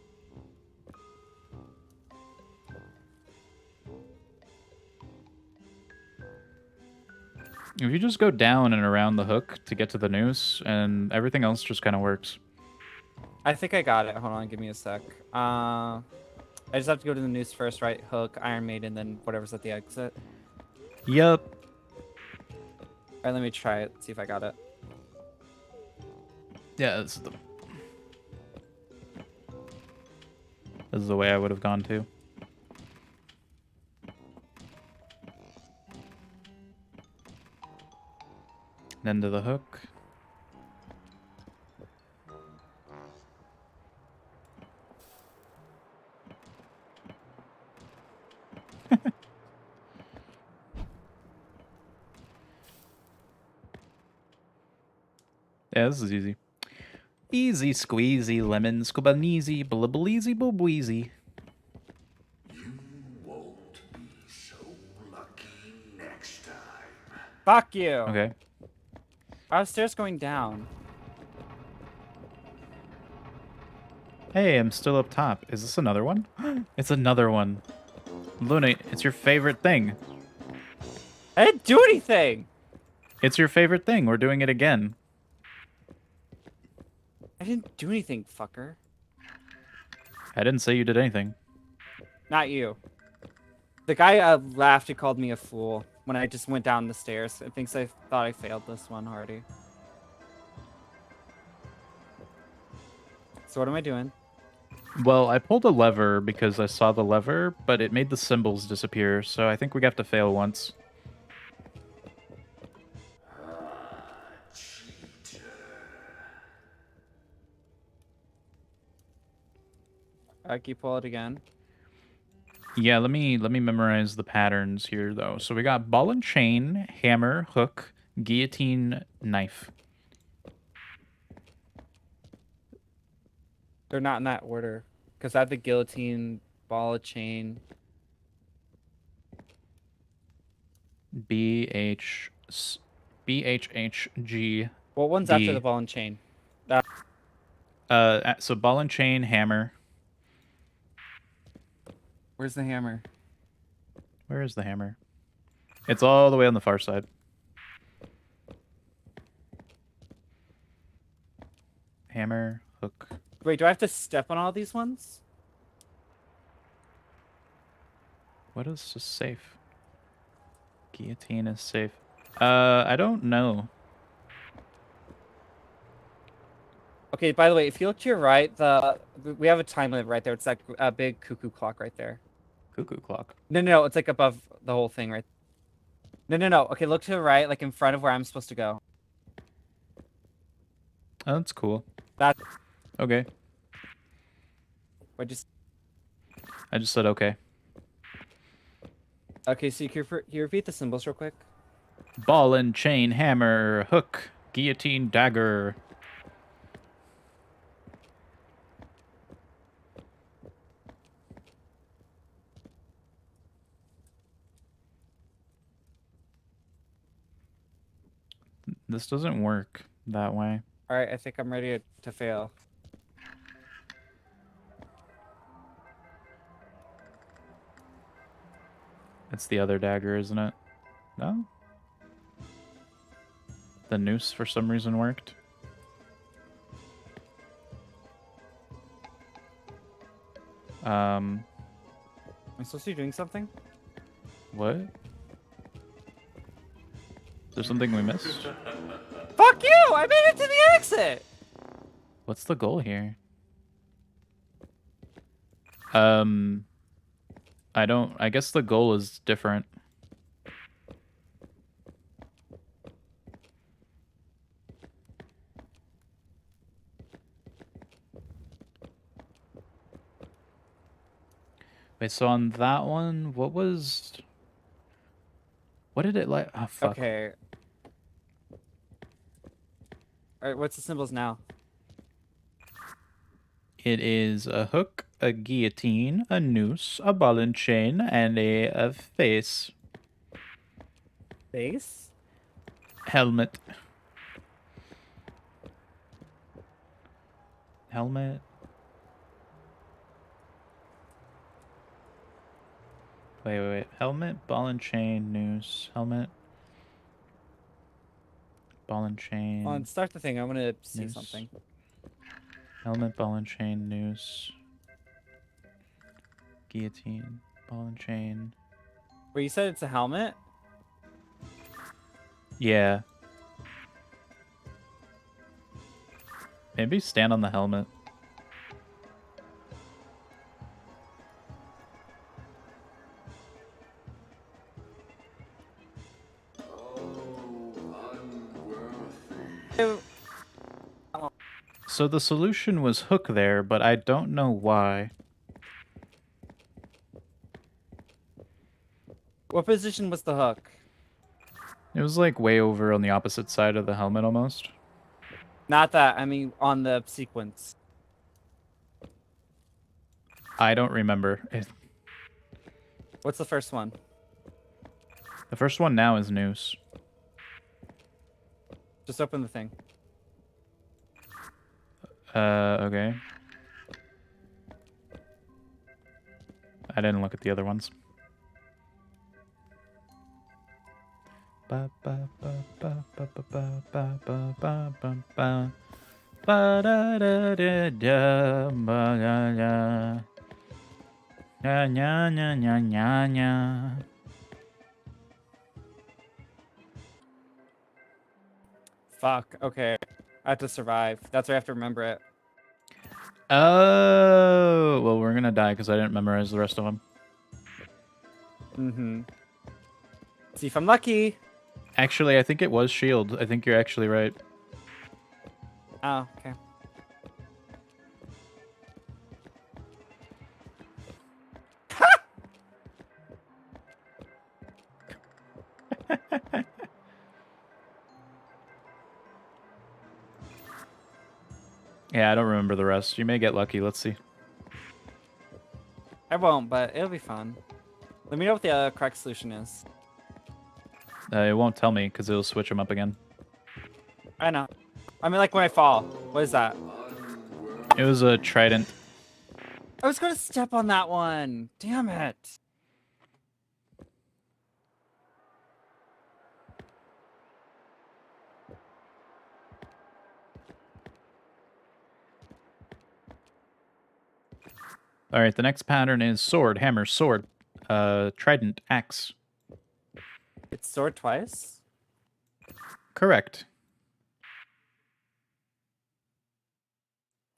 If you just go down and around the hook to get to the noose, and everything else just kind of works. I think I got it. Hold on, give me a sec. I just have to go to the noose first, right? Hook, Iron Maiden, then whatever's at the exit. Yup. All right, let me try it. See if I got it. Yeah, this is the way I would have gone too. Then to the hook. Yeah, this is easy. Easy squeezy lemon scubaneezy blibbleezy boobweezy. You won't be so lucky next time. Fuck you. Okay. I was stairs going down. Hey, I'm still up top. Is this another one? It's another one. Luna, it's your favorite thing. I didn't do anything. It's your favorite thing. We're doing it again. I didn't do anything, fucker. I didn't say you did anything. Not you. The guy laughed and called me a fool when I just went down the stairs. I think I thought I failed this one, Hardy. So what am I doing? Well, I pulled a lever because I saw the lever, but it made the symbols disappear, so I think we have to fail once. Can you pull it again? Yeah, let me memorize the patterns here though. So we got ball and chain, hammer, hook, guillotine, knife. They're not in that order. Because I have the guillotine, ball of chain. B H H G. What one's D. after the ball and chain? So ball and chain, hammer. Where's the hammer? Where is the hammer? It's all the way on the far side. Hammer, hook. Wait, do I have to step on all these ones? What is just safe? Guillotine is safe. I don't know. Okay, by the way, if you look to your right, we have a time limit right there. It's that big cuckoo clock right there. Cuckoo clock. No, it's like above the whole thing, right? No. Okay, look to the right, like in front of where I'm supposed to go. Oh, that's cool. That. Okay. I just. I just said okay. Okay, so can you repeat the symbols real quick? Ball and chain, hammer, hook, guillotine, dagger. This doesn't work that way. All right, I think I'm ready to fail. It's the other dagger, isn't it? No? The noose for some reason worked. Am I supposed to be doing something? What? Is there something we missed? Fuck you! I made it to the exit! What's the goal here? I guess the goal is different. Wait, so on that one, what did it like? Oh, fuck. Okay. All right, what's the symbols now? It is a hook, a guillotine, a noose, a ball and chain, and a face. Base? Helmet. Helmet. Wait. Helmet, ball and chain, noose, helmet. ball and chain. On start the thing. I want to see Noose. something. Helmet, ball and chain, noose. Guillotine, ball and chain. Wait, you said it's a helmet? Yeah. Maybe stand on the helmet. So the solution was hook there, but I don't know why. What position was the hook? It was like way over on the opposite side of the helmet almost. Not that. I mean, on the sequence. I don't remember. What's the first one? The first one now is noose. Just open the thing. Okay. I didn't look at the other ones. Ba ba ba ba ba ba ba ba ba ba ba ba ba da da da da ba da da. Nya nya nya nya nya nya. Fuck. Okay. I have to survive. That's why I have to remember it. Oh, well, we're gonna die because I didn't memorize the rest of them. Mm-hmm. See if I'm lucky. Actually, I think it was shield. I think you're actually right. Oh, okay. Yeah, I don't remember the rest. You may get lucky. Let's see. I won't, but it'll be fun. Let me know what the correct solution is. It won't tell me because it'll switch them up again. I know. I mean, like when I fall. What is that? It was a trident. I was going to step on that one. Damn it. All right, the next pattern is sword, hammer, sword, trident, axe. It's sword twice? Correct.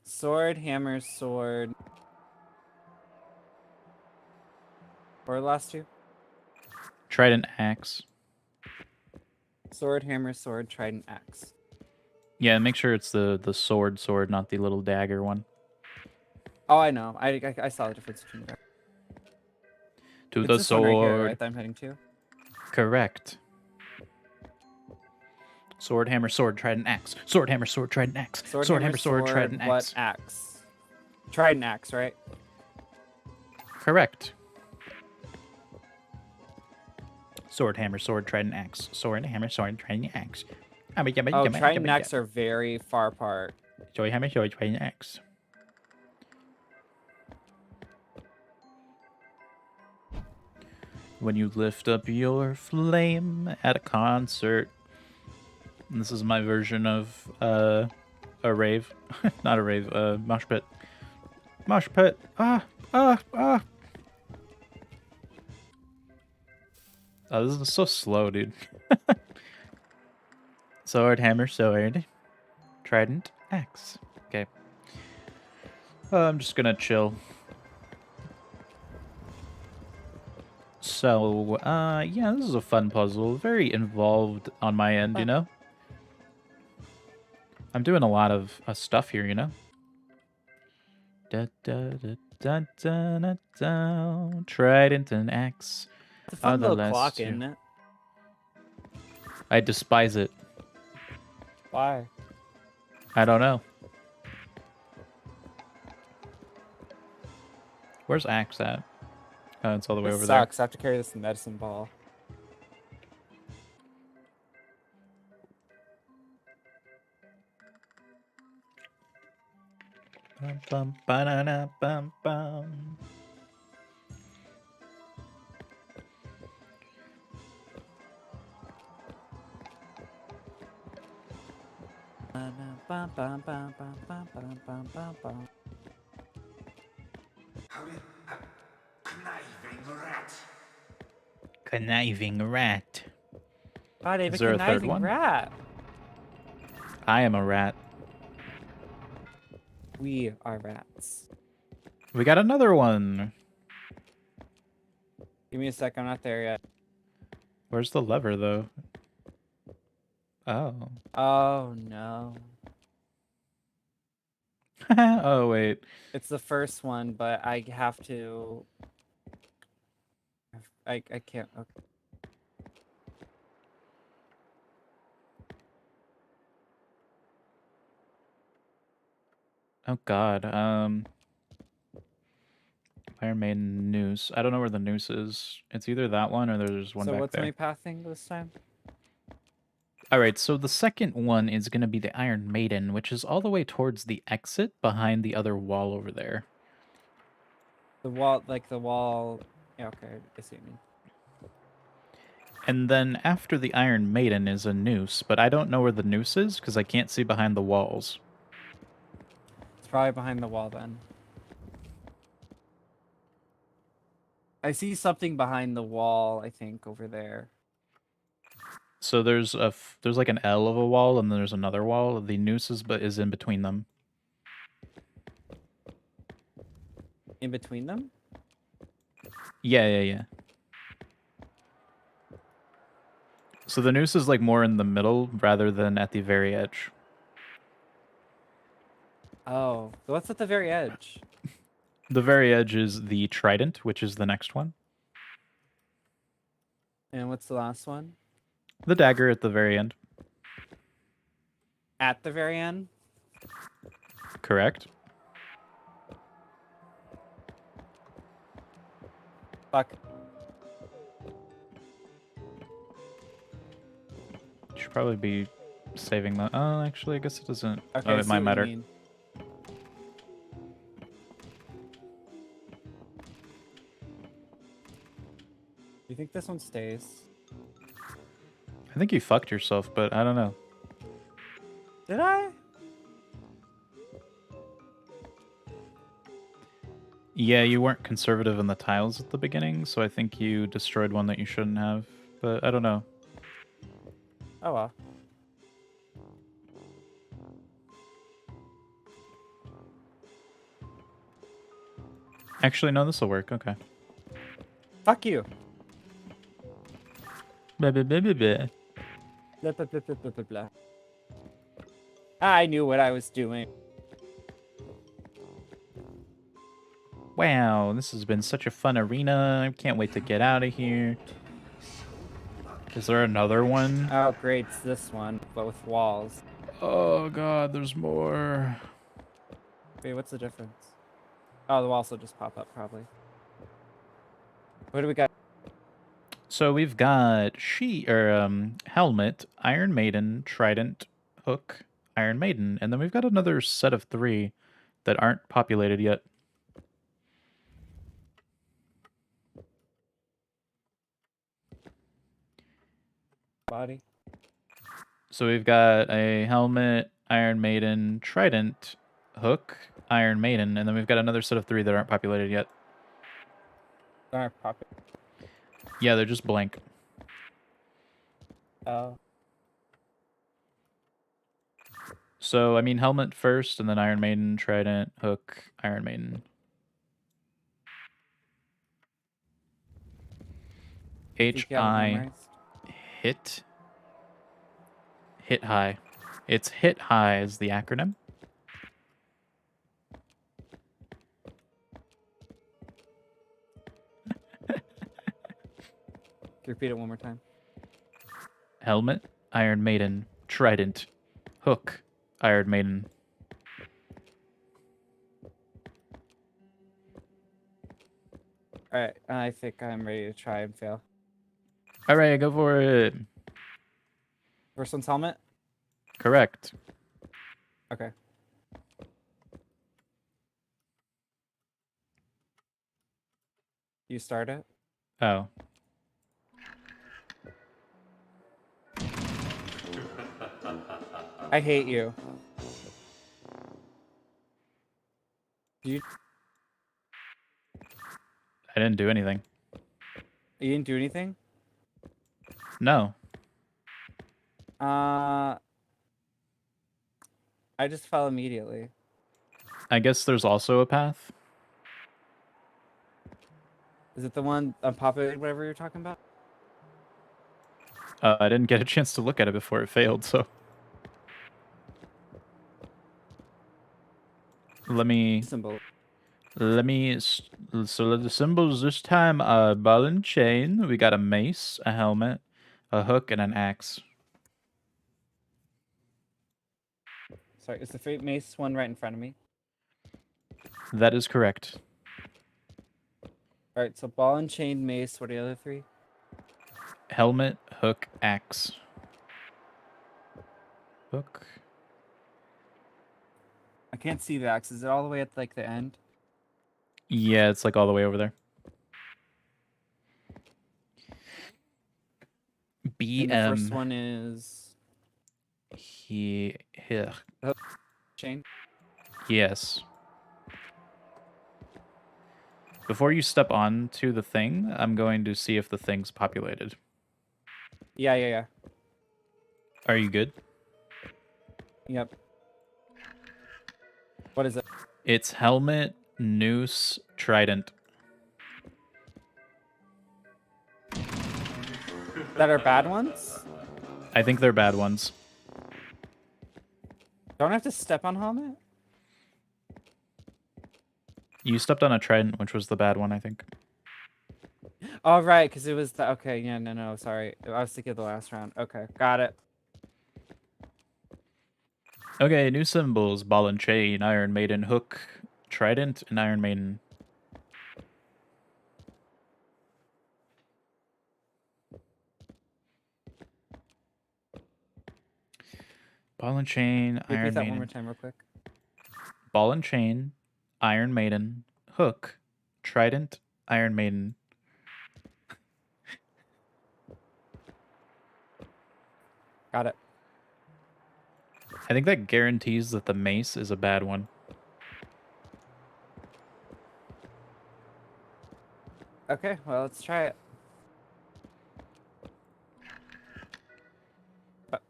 Sword, hammer, sword. Or the last two? Trident, axe. Sword, hammer, sword, trident, axe. Yeah, make sure it's the sword, not the little dagger one. Oh, I know. I saw the difference between them. To It's the this one right here, sword. right, that I'm heading to? Correct. Sword, hammer, sword, trident, axe. Sword, hammer, sword, trident, axe. Sword, hammer, sword, trident, what axe. axe? Trident axe, right? Correct. Sword, hammer, sword, trident, axe. Sword, hammer, sword, trident, axe. Oh, trident and axe are very far apart. Sword, hammer, sword, trident, axe. When you lift up your flame at a concert. And this is my version of a rave. Not a rave, mosh pit. Mosh pit. Ah. Oh, this is so slow, dude. Sword, hammer, sword. Trident, axe. Okay. I'm just gonna chill. So, yeah, this is a fun puzzle. Very involved on my end, you know? I'm doing a lot of stuff here, you know? Da, da, da, da, da, da, da. Trident and axe. It's a fun the little last clock, two. isn't it? I despise it. Why? I don't know. Where's axe at? Oh, it's all the way This over sucks. I have to carry this medicine ball. there. Bum, bum, ba-da-da, bum, bum. Conniving rat. Conniving rat. God, I have Is a there a third conniving one? rat. I am a rat. We are rats. We got another one. Give me a sec, I'm not there yet. Where's the lever, though? Oh. Oh no. Oh, wait. It's the first one, but I have to. I can't. Okay. Oh, God. Iron Maiden noose. I don't know where the noose is. It's either that one or there's one So back what's there. my pathing this time? All right, so the second one is going to be the Iron Maiden, which is all the way towards the exit behind the other wall over there. The wall, like the wall. Yeah, okay, I see what you mean. And then after the Iron Maiden is a noose, but I don't know where the noose is because I can't see behind the walls. It's probably behind the wall then. I see something behind the wall, I think, over there. So there's there's like an L of a wall and then there's another wall. The noose is in between them. In between them? Yeah. So the noose is like more in the middle rather than at the very edge. Oh, so what's at the very edge? The very edge is the trident, which is the next one. And what's the last one? The dagger at the very end. At the very end? Correct. Fuck. Should probably be saving that. Oh, actually, I guess it doesn't. Okay, Oh, I it see might what you matter. mean. You think this one stays? I think you fucked yourself, but I don't know. Did I? Yeah, you weren't conservative in the tiles at the beginning, so I think you destroyed one that you shouldn't have. But I don't know. Oh well. Actually, no, this will work. Okay. Fuck you. Blah, blah, blah, blah, blah. Blah, blah, blah, blah, blah, blah, blah. I knew what I was doing. Wow, this has been such a fun arena. I can't wait to get out of here. Is there another one? Oh, great, it's this one, but with walls. Oh god, there's more. Wait, what's the difference? Oh, the walls will just pop up, probably. What do we got? So we've got helmet, Iron Maiden, trident, hook, Iron Maiden, and then we've got another set of 3 that aren't populated yet. Body. So we've got a helmet, Iron Maiden, trident, hook, Iron Maiden, and then we've got another set of 3 that aren't populated yet. Alright, pop it. Yeah, they're just blank. Oh. So, I mean, helmet first, and then Iron Maiden, trident, hook, Iron Maiden. H-I, hit. Hit high. It's hit high is the acronym. Can you repeat it one more time? Helmet, Iron Maiden, trident, hook, Iron Maiden. Alright, I think I'm ready to try and fail. All right, go for it. First one's helmet? Correct. Okay. You start it? Oh. I hate you. You I didn't do anything. didn't do anything? No. I just fell immediately. I guess there's also a path. Is it the one unpopular, whatever you're talking about? I didn't get a chance to look at it before it failed, so. Let me Symbol. so the symbols this time are ball and chain. We got a mace, a helmet, a hook, and an axe. Sorry, is the fate mace one right in front of me? That is correct. All right, so ball and chain, mace. What are the other three? Helmet, hook, axe. Hook. I can't see the axe. Is it all the way at like the end? Yeah, it's like all the way over there. And the first BM. one is Here. chain. Yes. Before you step on to the thing, I'm going to see if the thing's populated. Yeah. Are you good? Yep. What is it? It's helmet, noose, trident. That are bad ones? I think they're bad ones. Don't I have to step on helmet? You stepped on a trident, which was the bad one, I think. Oh, right, because it was the... Okay, yeah, no, sorry. I was thinking of the last round. Okay, got it. Okay, new symbols: ball and chain, Iron Maiden, hook, trident, and Iron Maiden. Ball and chain, Repeat Iron that one more Maiden. time real quick. Ball and chain, Iron Maiden, hook, trident, Iron Maiden. Got it. I think that guarantees that the mace is a bad one. Okay, well, let's try it.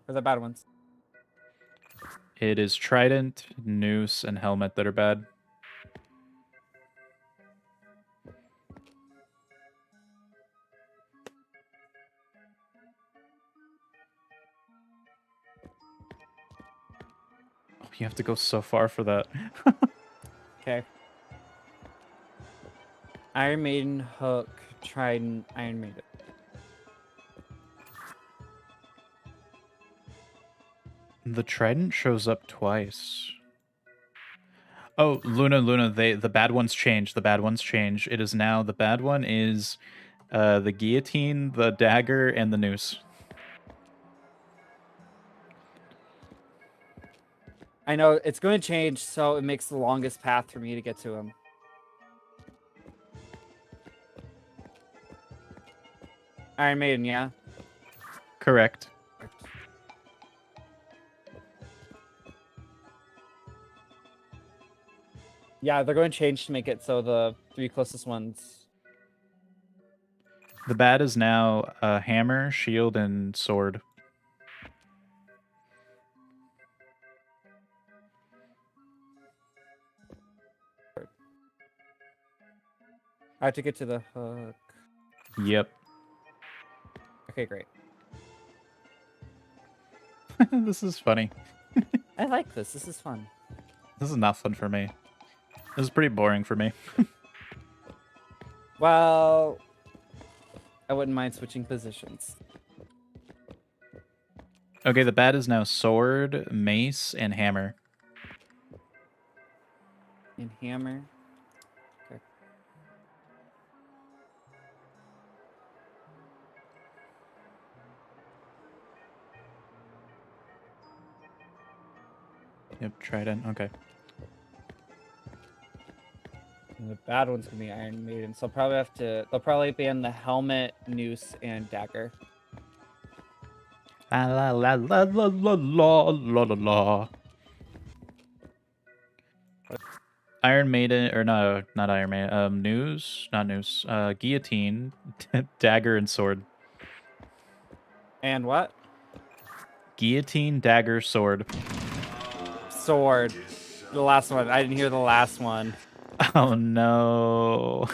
For the bad ones. It is trident, noose, and helmet that are bad. Oh, you have to go so far for that. Okay. Iron Maiden, hook, trident, Iron Maiden. The trident shows up twice. Oh, Luna, the bad ones changed. The bad ones changed. It is now the bad one is the guillotine, the dagger, and the noose. I know, it's going to change, so it makes the longest path for me to get to him. Iron Maiden, yeah? Correct. Yeah, they're going to change to make it so the three closest ones. The bad is now hammer, shield, and sword. I have to get to the hook. Yep. Okay, great. This is funny. I like this. This is fun. This is not fun for me. This is pretty boring for me. Well, I wouldn't mind switching positions. Okay, the bad is now sword, mace, and hammer. And hammer. Okay. Yep, trident. Okay. And the bad one's gonna be Iron Maiden, so I'll probably have to. They'll probably be in the helmet, noose, and dagger. La la la la la la la la la la. Iron Maiden, or no, not Iron Maiden. News, not news. Guillotine, dagger, and sword. And what? Guillotine, dagger, sword. Sword. The last one. I didn't hear the last one. Oh no.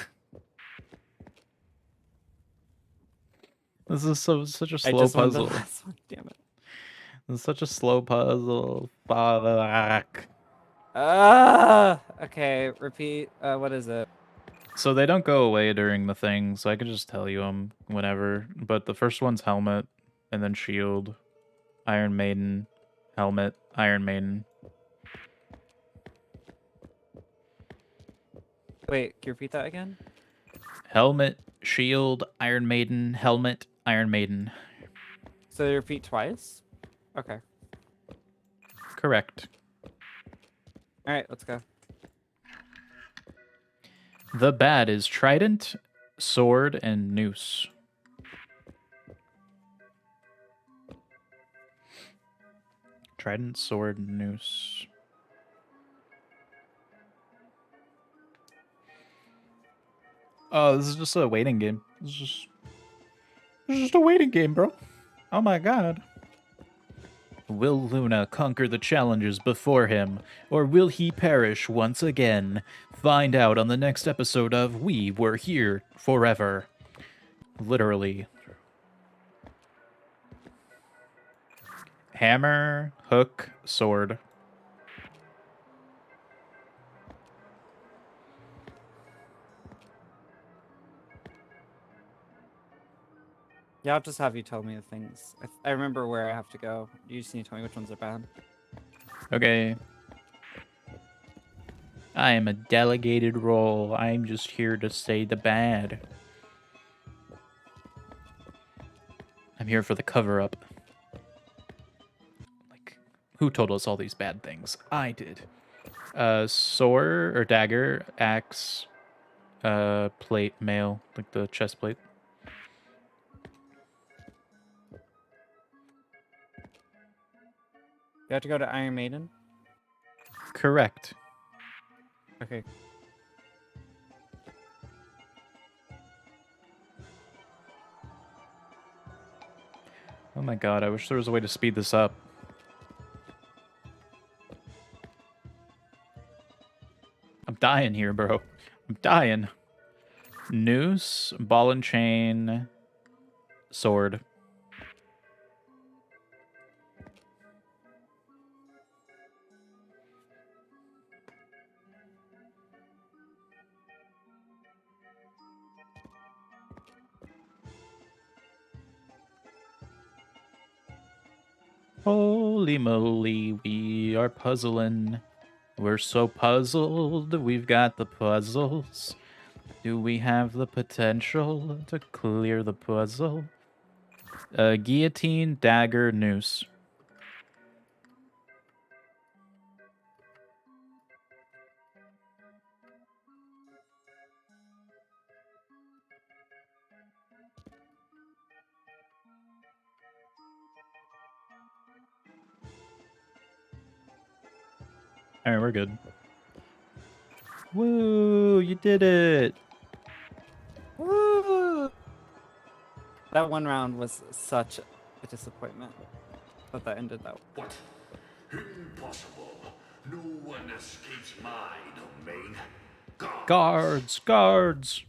This is such a I slow just wanted the puzzle. last one. Damn it. This is such a slow puzzle. Fuck. Okay, repeat. What is it? So they don't go away during the thing, so I can just tell you them whenever. But the first one's helmet, and then shield, Iron Maiden, helmet, Iron Maiden. Wait, can you repeat that again? Helmet, shield, Iron Maiden, helmet, Iron Maiden. So they repeat twice? Okay. Correct. Alright, let's go. The bad is trident, sword, and noose. Trident, sword, noose. Oh, this is just a waiting game. This is just a waiting game, bro. Oh my god. Will Luna conquer the challenges before him, or will he perish once again? Find out on the next episode of We Were Here Forever. Literally. Hammer, hook, sword. Yeah, I'll just have you tell me the things. I remember where I have to go. You just need to tell me which ones are bad. Okay. I am a delegated role. I'm just here to say the bad. I'm here for the cover-up. Like, who told us all these bad things? I did. Sword or dagger, axe, plate, mail, like the chest plate. You have to go to Iron Maiden? Correct. Okay. Oh my god, I wish there was a way to speed this up. I'm dying here, bro. I'm dying. Noose, ball and chain, sword. Holy moly, we are puzzling. We're so puzzled, we've got the puzzles. Do we have the potential to clear the puzzle? Guillotine, dagger, noose. Alright, we're good. Woo, you did it! Woo! That one round was such a disappointment. That ended that way. What? Impossible. No one escapes my domain. Guards, guards!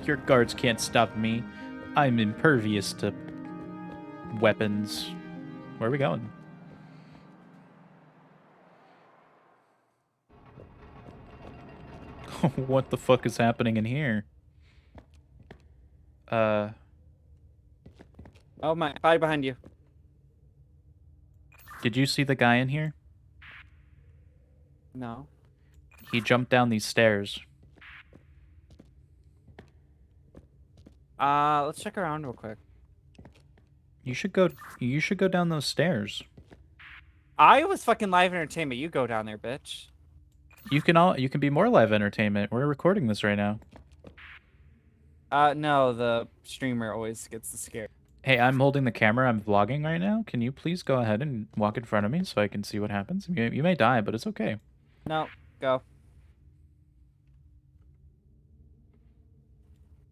Your guards can't stop me. I'm impervious to weapons. Where are we going? What the fuck is happening in here? Oh my, body behind you. Did you see the guy in here? No. He jumped down these stairs. Let's check around real quick. You should go down those stairs. I was fucking live entertainment. You go down there, bitch. You can be more live entertainment. We're recording this right now. No, the streamer always gets the scare. Hey, I'm holding the camera. I'm vlogging right now. Can you please go ahead and walk in front of me so I can see what happens? You may die, but it's okay. No, go.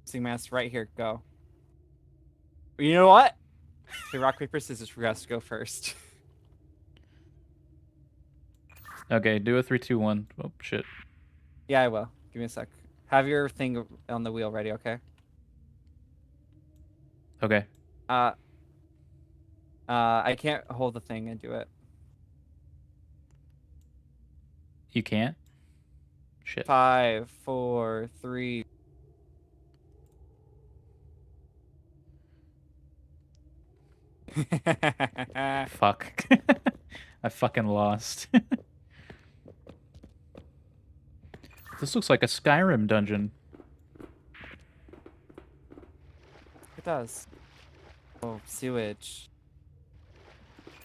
Seamaster, right here, go. You know what? Okay, rock, paper, scissors for us to go first. Okay, do a 3, 2, 1. Oh, shit. Yeah, I will. Give me a sec. Have your thing on the wheel ready, okay? Okay. I can't hold the thing and do it. You can't? Shit. 5, 4, 3. Fuck. I fucking lost. This looks like a Skyrim dungeon. It does. Oh, sewage.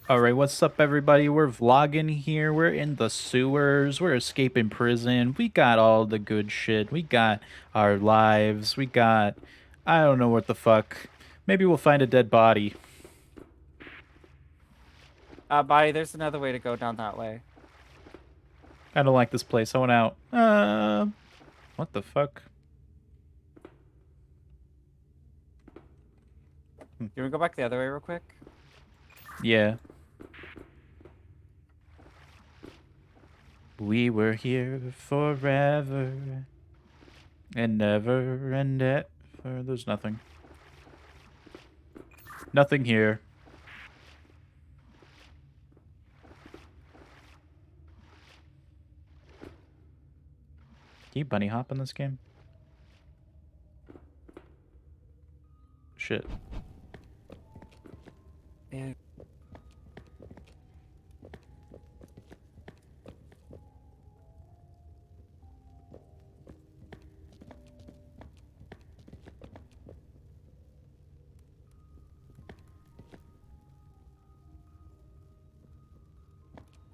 Alright, what's up, everybody? We're vlogging here. We're in the sewers. We're escaping prison. We got all the good shit. We got our lives. We got... I don't know what the fuck. Maybe we'll find a dead body. Buddy, there's another way to go down that way. I don't like this place. I want out. What the fuck? You wanna go back the other way real quick? Yeah. We were here forever and never and ever. There's nothing. Nothing here. Can you bunny hop in this game? Shit. Yeah.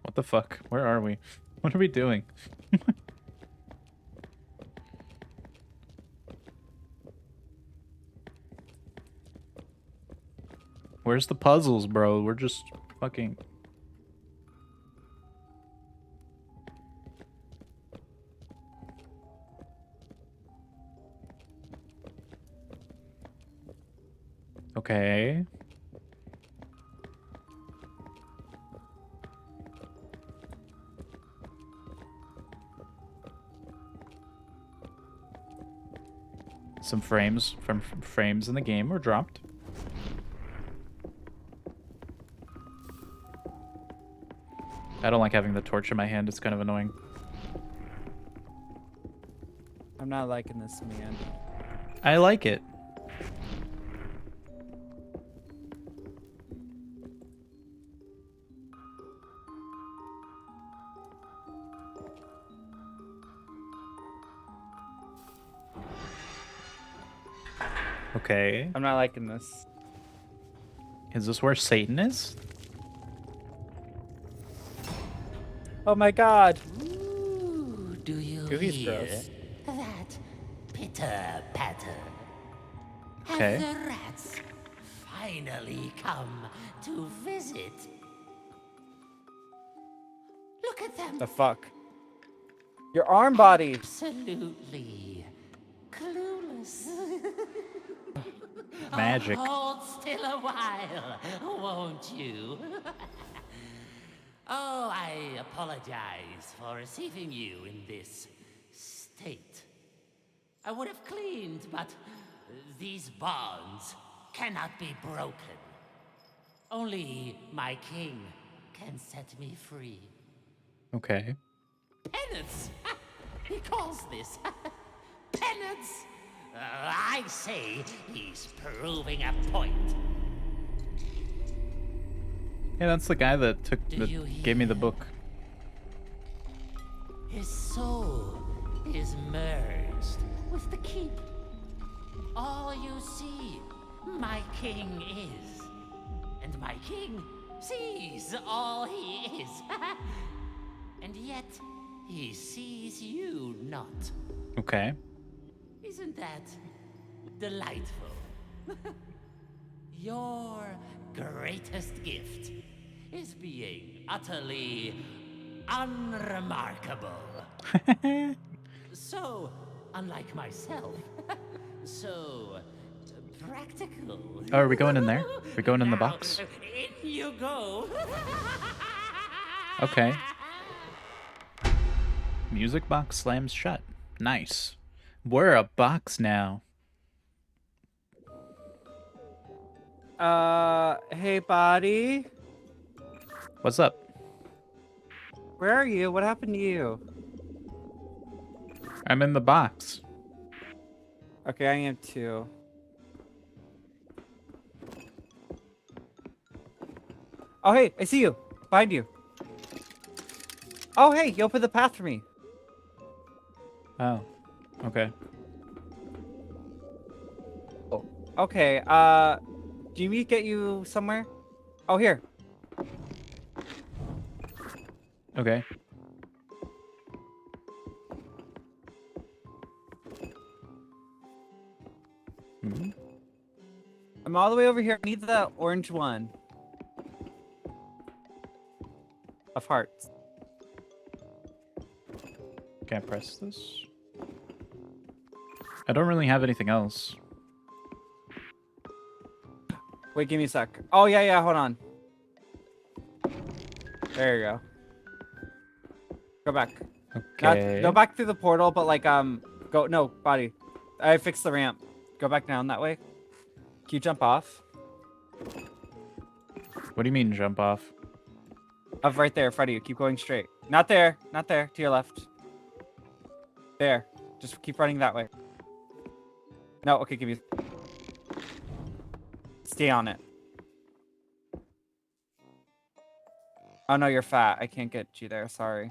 What the fuck? Where are we? What are we doing? Where's the puzzles, bro? We're just fucking... Okay. Some frames from frames in the game were dropped. I don't like having the torch in my hand. It's kind of annoying. I'm not liking this, man. I like it. Okay. I'm not liking this. Is this where Satan is? Oh my god! Ooh, do you Ooh, he's hear gross. that pitter patter? Okay. Have the rats finally come to visit? Look at them. The fuck? Your arm body! Absolutely clueless. Magic. Hold still a while, won't you? Oh, I apologize for receiving you in this state. I would have cleaned, but these bonds cannot be broken. Only my king can set me free. Okay. Penance! He calls this penance! I say he's proving a point. Yeah, that's the guy that You gave me the hear? book. His soul is merged with the keep. All you see, my king is. And my king sees all he is. And yet, he sees you not. Okay. Isn't that delightful? Your greatest gift is being utterly unremarkable. So, unlike myself, so practical. Oh, are we going in there? We're going in the Now, box? In you go. Okay. Music box slams shut. Nice. We're a box now. Hey, buddy. What's up? Where are you? What happened to you? I'm in the box. Okay, I am too. Oh, hey, I see you. Behind you. Oh, hey, you opened the path for me. Oh. Okay. Oh, okay, do you need me to get you somewhere? Oh, here. Okay. Hmm? I'm all the way over here. I need the orange one. Of hearts. Can I press this? I don't really have anything else. Wait, give me a sec. Oh, yeah, hold on. There you go. Go back. Okay. Go back through the portal, but like, go, no, body. I fixed the ramp. Go back down that way. Can you jump off? What do you mean jump off? Of right there in front of you. Keep going straight. Not there. Not there. To your left. There. Just keep running that way. No, okay, give me... Stay on it. Oh, no, you're fat. I can't get you there. Sorry.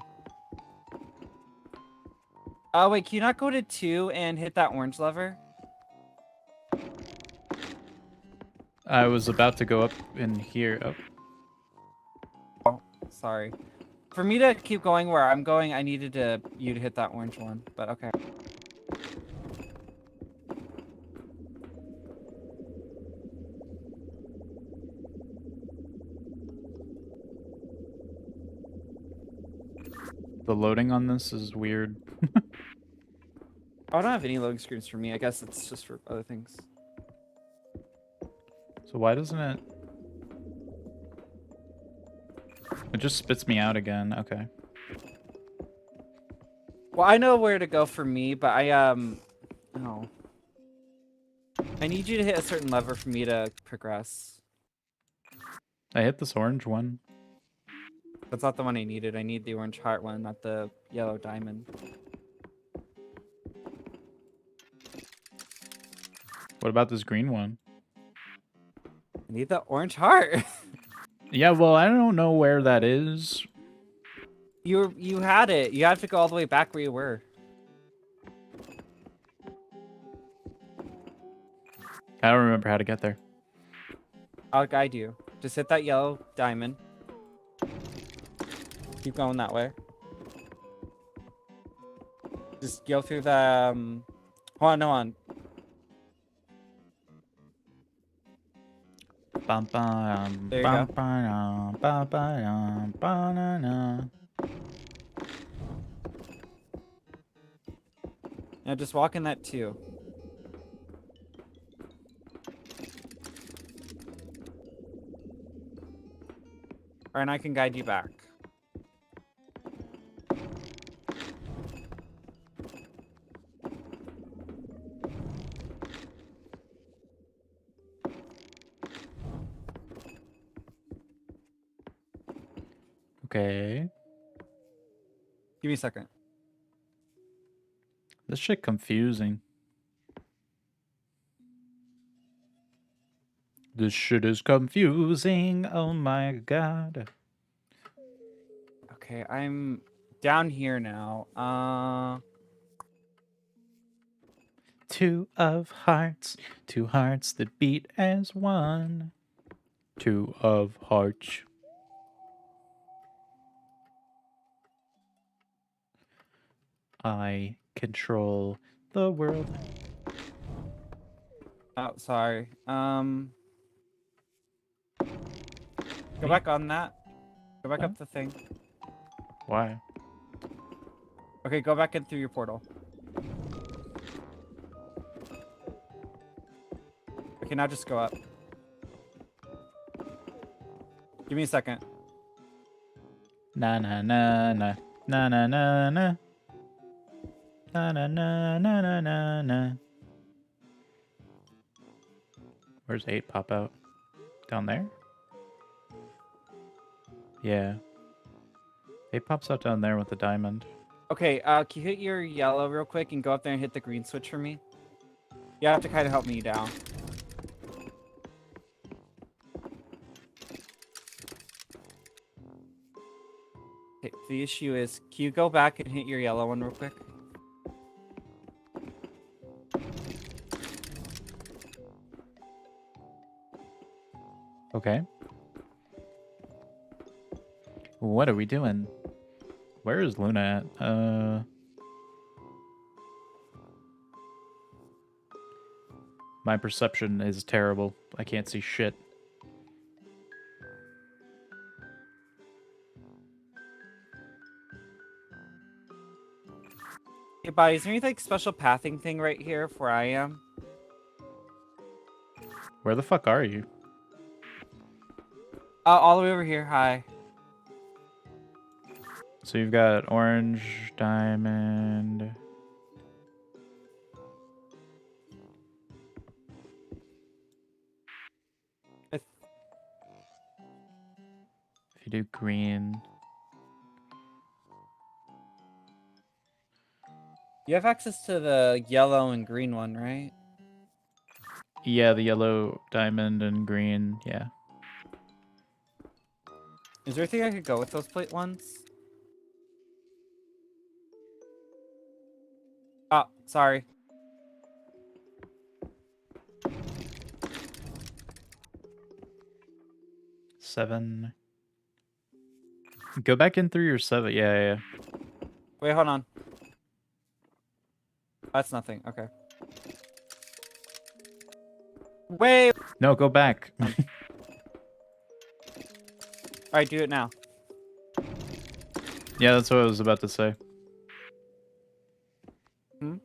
Oh, wait, can you not go to 2 and hit that orange lever? I was about to go up in here. Oh. Sorry. For me to keep going where I'm going, I needed you to hit that orange one, but okay. The loading on this is weird. I don't have any loading screens for me. I guess it's just for other things. So why doesn't it... It just spits me out again. Okay. Well, I know where to go for me, but no. I need you to hit a certain lever for me to progress. I hit this orange one. That's not the one I needed. I need the orange heart one, not the yellow diamond. What about this green one? I need the orange heart. Yeah, well, I don't know where that is. You had it. You have to go all the way back where you were. I don't remember how to get there. I'll guide you. Just hit that yellow diamond. Keep going that way. Just go through the hold on. Bum, bum, There you bum, go. bum, bum, bum, ba-na-na. Now just walk in that too. And I can guide you back. Okay. Give me a second. This shit confusing. This shit is confusing. Oh my god. Okay, I'm down here now. Two of hearts. Two hearts that beat as one. Two of hearts. I control the world. Oh, sorry. Go back on that. Go back Huh? up the thing. Why? Okay, go back in through your portal. Okay, now just go up. Give me a second. Na na na na na na na na na na na na na na na. Where's 8 pop out? Down there? Yeah. 8 pops out down there with the diamond. Okay, can you hit your yellow real quick and go up there and hit the green switch for me? You have to kind of help me down. Okay, the issue is, can you go back and hit your yellow one real quick? Okay. What are we doing? Where is Luna at? My perception is terrible. I can't see shit. Hey, buddy, is there any like special pathing thing right here for where I am? Where the fuck are you? All the way over here. Hi. So you've got orange, diamond. I th- If you do green. You have access to the yellow and green one, right? Yeah, the yellow, diamond, and green. Yeah. Is there anything I could go with those plate ones? Oh, sorry. Seven. Go back in through your 7. Yeah, yeah. Wait, hold on. That's nothing. Okay. Wait. No, go back. All right, do it now. Yeah, that's what I was about to say. Hmm?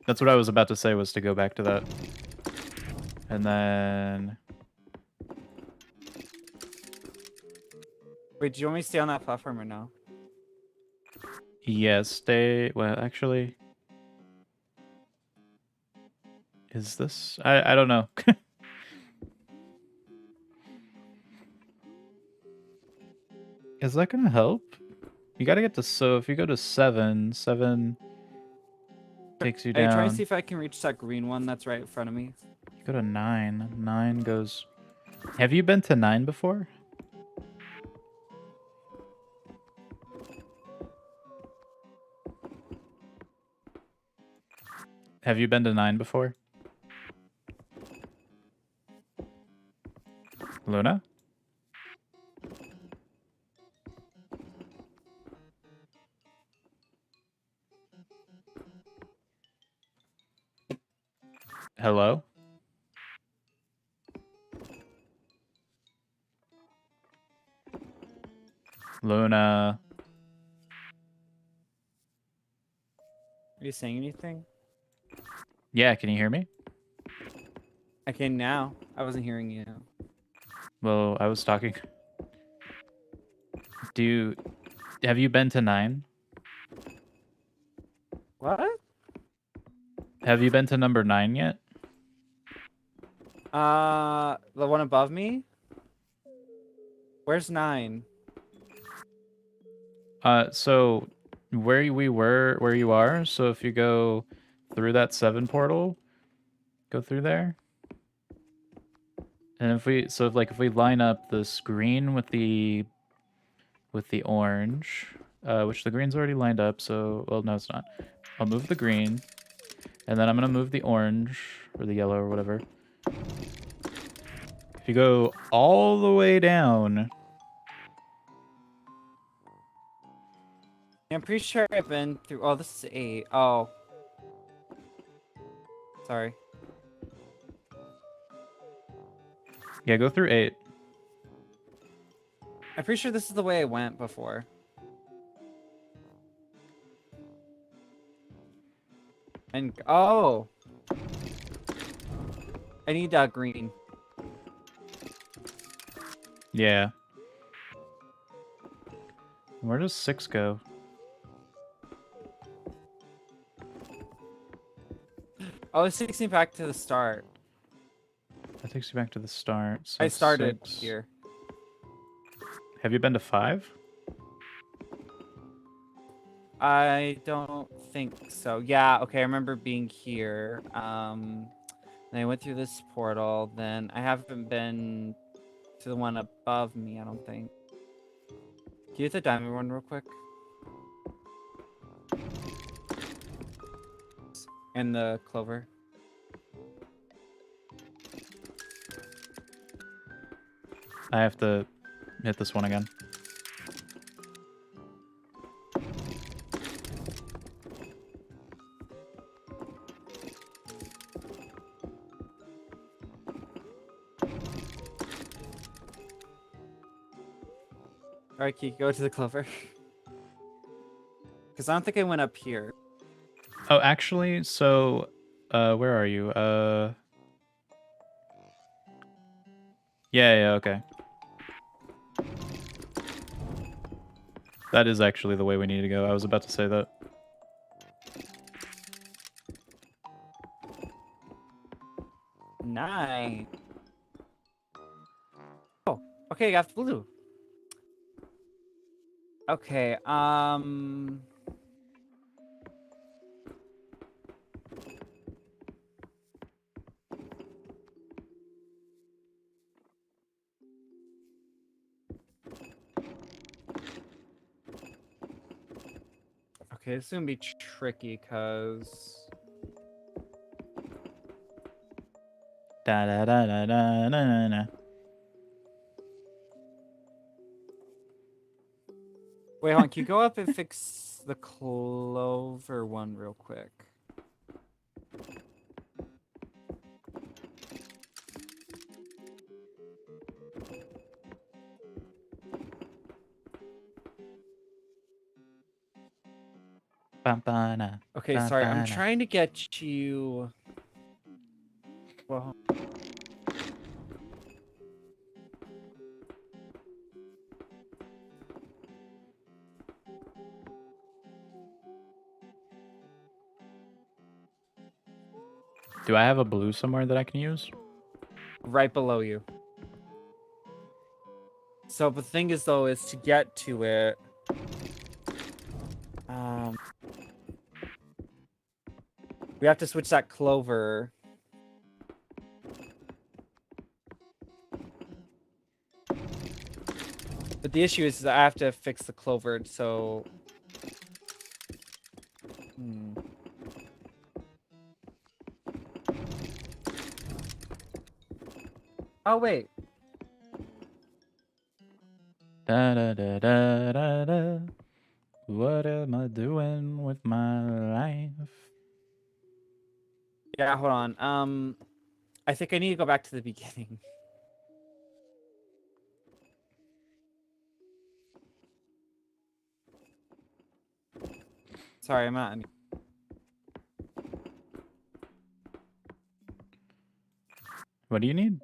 That's what I was about to say, was to go back to that. And then... Wait, do you want me to stay on that platform or no? Yeah, stay... Well, actually... Is this... I don't know. Is that gonna help? You gotta get to... So if you go to 7, 7 takes you Are you down. trying to see if I can reach that green one that's right in front of me? You go to 9. 9 goes... Have you been to 9 before? Have you been to 9 before? Luna? Hello? Luna? Are you saying anything? Yeah, can you hear me? I can now. I wasn't hearing you. Well, I was talking. Have you been to 9? What? Have you been to number 9 yet? The one above me? Where's 9? So where you are, so if you go through that 7 portal, go through there. And if we line up this green with the orange, which the green's already lined up, so well no it's not. I'll move the green, and then I'm gonna move the orange or the yellow or whatever. If you go all the way down, I'm pretty sure I've been through. Oh, this is 8. Oh. Sorry. yeah, go through 8. I'm pretty sure this is the way I went before. And oh, I need green. Yeah. Where does 6 go? Oh, it's 16 back to the start. That takes you back to the start. So I started 6. here. Have you been to 5? I don't think so. Yeah, okay, I remember being here. Then I went through this portal. Then I haven't been to the one above me, I don't think. Can you hit the diamond one real quick? And the clover. I have to hit this one again. Alright, Keith, go to the clover. Because I don't think I went up here. Oh, actually, so where are you? Yeah, okay. That is actually the way we need to go. I was about to say that. Nice. Oh, okay, I got blue. Okay, okay, this is gonna be tricky, cause Da da da da da da da. wait, hold on, can you go up and fix the clover one real quick? Ba-ba-na, Okay, sorry, I'm ba-ba-na. trying to get you. Well, Do I have a blue somewhere that I can use? right below you. So the thing is, though, is to get to it. We have to switch that clover. But the issue is that I have to fix the clover, so. Oh wait. Da da da da da da. What am I doing with my life? Yeah, hold on. I think I need to go back to the beginning. Sorry, I'm not. What do you need?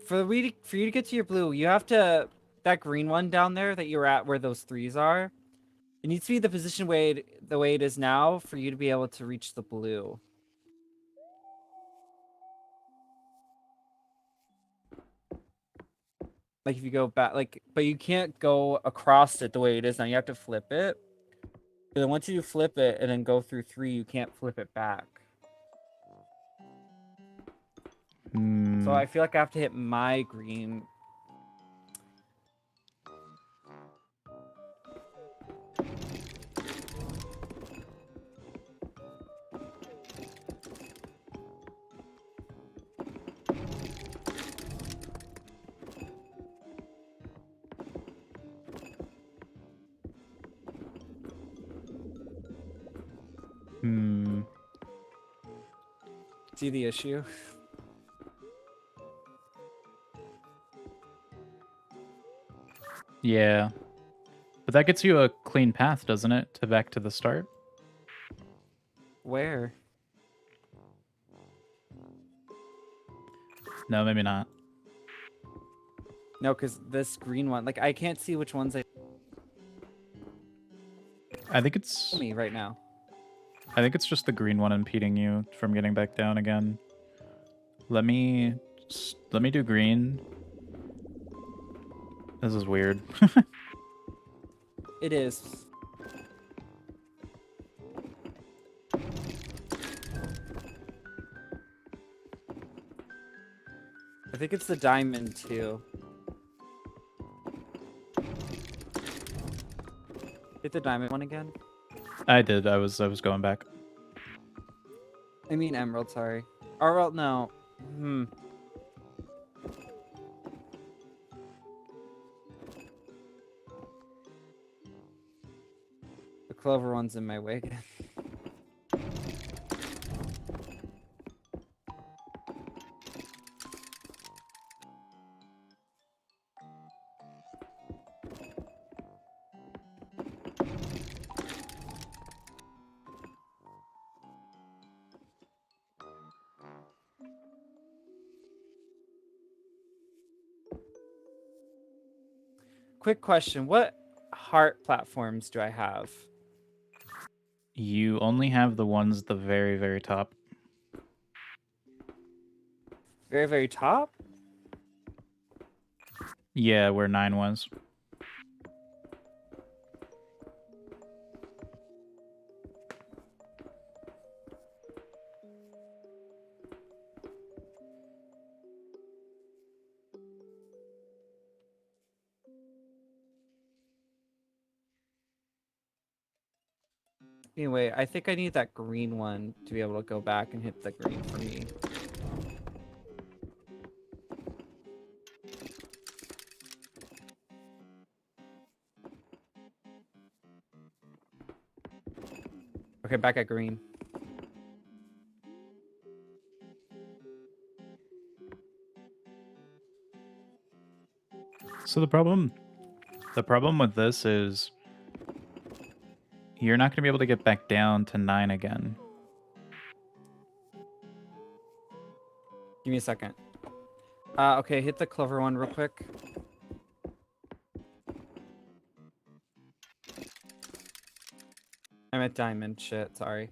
For you to get to your blue, you have to that green one down there that you're at where those 3s are. It needs to be the position the way it is now for you to be able to reach the blue. Like if you go back, but you can't go across it the way it is now. You have to flip it. But then once you flip it and then go through 3, you can't flip it back. So I feel like I have to hit my green. See the issue? Yeah. But that gets you a clean path, doesn't it? To back to the start? Where? No, maybe not. No, because this green one, like I can't see which ones I I think it's me right now. just the green one impeding you from getting back down again. Let me do green. This is weird. It is. I think it's the diamond too. Hit the diamond one again. I did. I was going back. I mean emerald, sorry. Or well, no. The clover one's in my way again. Quick question. What heart platforms do I have? You only have the ones at the very, very top. Very, very top? Yeah, where 9 was. Anyway, I think I need that green one to be able to go back and hit the green for me. Okay, back at green. So the problem with this is you're not going to be able to get back down to 9 again. Give me a second. Okay, hit the clover one real quick. I'm at diamond. Shit, sorry.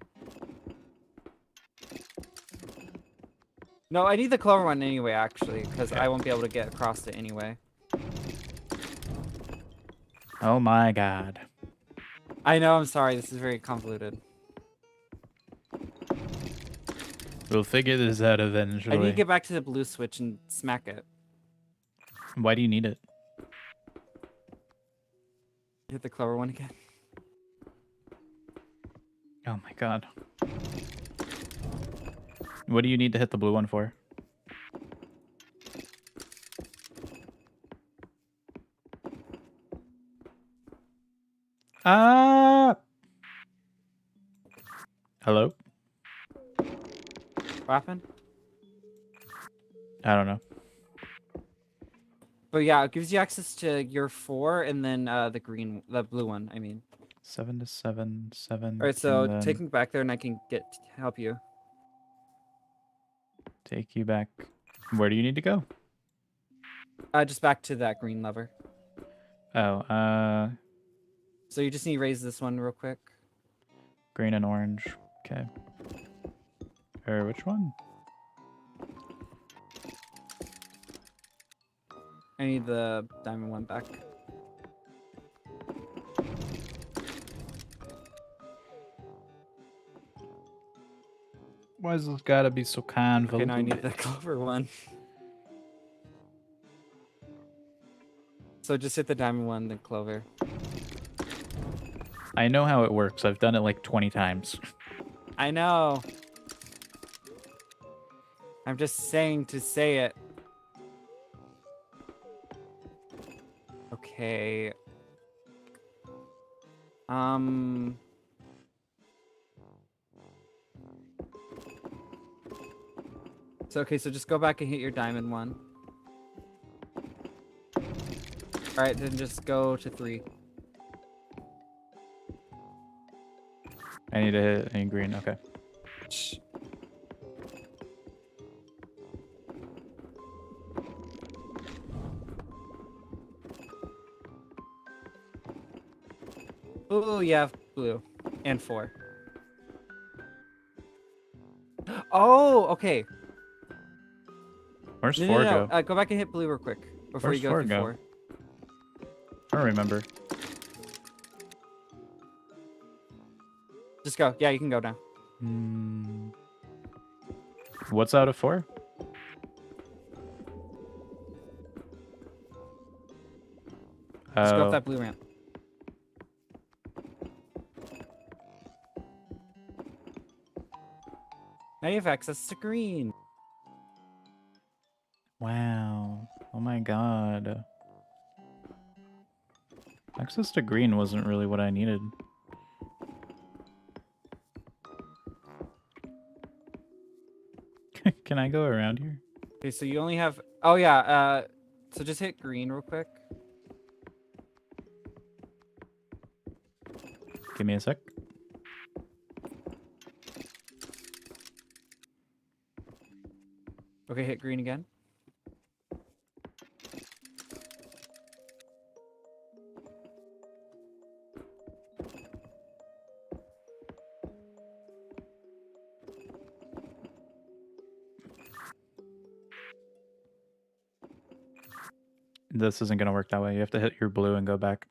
No, I need the clover one anyway, actually, because I won't be able to get across it anyway. Oh my god. I know, I'm sorry. This is very convoluted. We'll figure this out I eventually. need to get back to the blue switch and smack it. Why do you need it? Hit the clover one again. Oh my god. What do you need to hit the blue one for? Hello? What happened? I don't know. But yeah, it gives you access to your 4 and then the blue one, I mean. 7 to 7, 7. Alright, so and then take me back there and I can help you. take you back. Where do you need to go? Just back to that green lever. Oh, So you just need to raise this one real quick. green and orange. Okay. Or which one? I need the diamond one back. Why's this gotta be so convoluted? Okay, now I need the clover one. So just hit the diamond one, then clover. I know how it works. I've done it like 20 times. I know. I'm just saying to say it. Okay. So okay, so just go back and hit your diamond one. Alright, then just go to 3. I need to hit any green. Okay. Shh. Ooh, yeah, blue. And 4. Oh, okay. Where's No, 4 no, no. go? Go back and hit blue real quick before Where's you go 4 through go? 4. I don't remember. Just go. Yeah, you can go now. Hmm. What's out of 4? Just go up Oh, that blue ramp. Now you have access to green. wow. Oh my god. Access to green wasn't really what I needed. Can I go around here? Okay, so you only have. Oh yeah. So just hit green real quick. Give me a sec. Okay, hit green again. This isn't gonna work that way. You have to hit your blue and go back.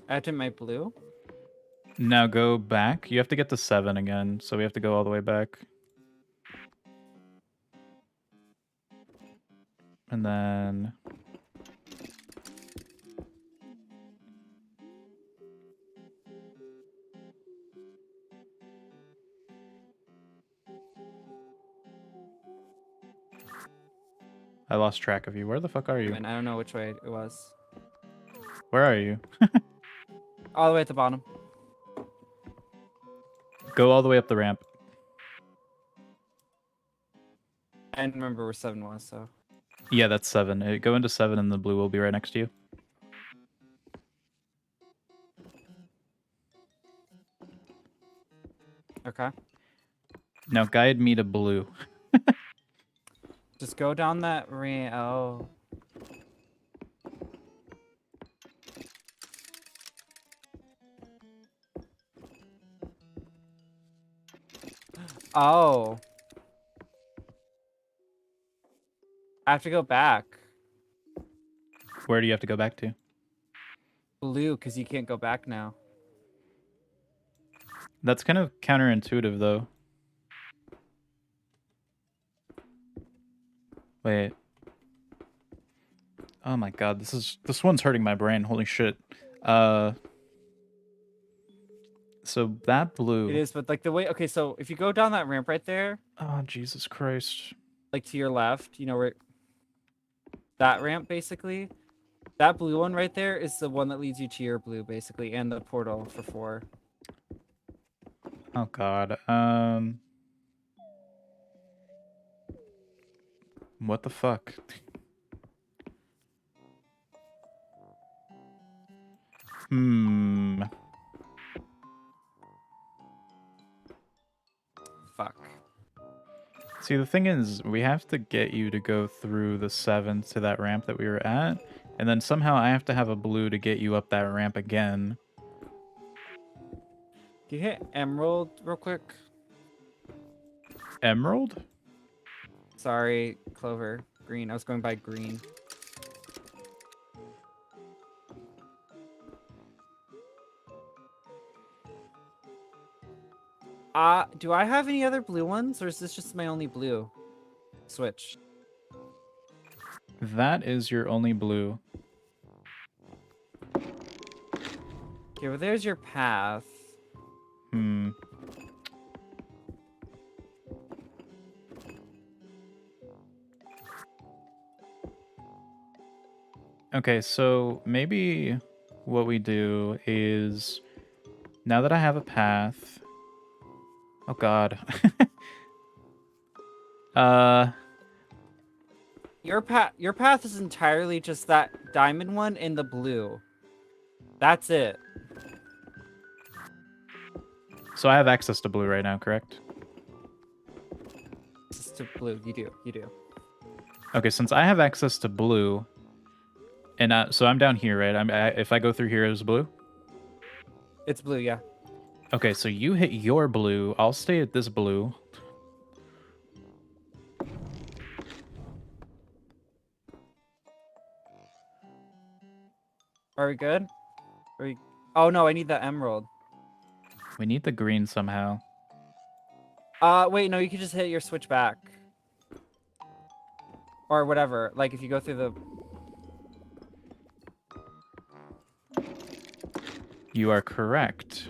I have to hit my blue. Now go back. You have to get to 7 again, so we have to go all the way back. And then... I lost track of you. Where the fuck are you? And I don't know which way it was. Where are you? All the way at the bottom. Go all the way up the ramp. I didn't remember where 7 was, so. Yeah, that's 7. Go into 7 and the blue will be right next to you. Okay. Now guide me to blue. Just go down that ramp. Oh. Oh. I have to go back. Where do you have to go back to? Blue, because you can't go back now. That's kind of counterintuitive, though. Wait. Oh my god, this one's hurting my brain. Holy shit. So that blue. It is, but like the way. Okay, so if you go down that ramp right there, Oh, Jesus Christ. like to your left, you know where that ramp basically. That blue one right there is the one that leads you to your blue, basically, and the portal for 4. Oh god. What the fuck? Hmm. Fuck. See, the thing is, we have to get you to go through the 7 to that ramp that we were at, and then somehow I have to have a blue to get you up that ramp again. Can you hit Emerald real quick? Emerald? Sorry, Clover. Green. I was going by green. Do I have any other blue ones, or is this just my only blue? Switch. That is your only blue. Okay, well, there's your path. Hmm. Okay, so maybe what we do is, now that I have a path... Oh god. Your path is entirely just that diamond one and the blue. That's it. So I have access to blue right now, correct? Just to blue. You do. Okay, since I have access to blue, and so I'm down here, right? If I go through here, is blue? It's blue, yeah. Okay, so you hit your blue. I'll stay at this blue. Are we good? Are we... Oh no, I need that emerald. We need the green somehow. Wait, no, you can just hit your switch back. Or whatever. Like if you go through the... You are correct.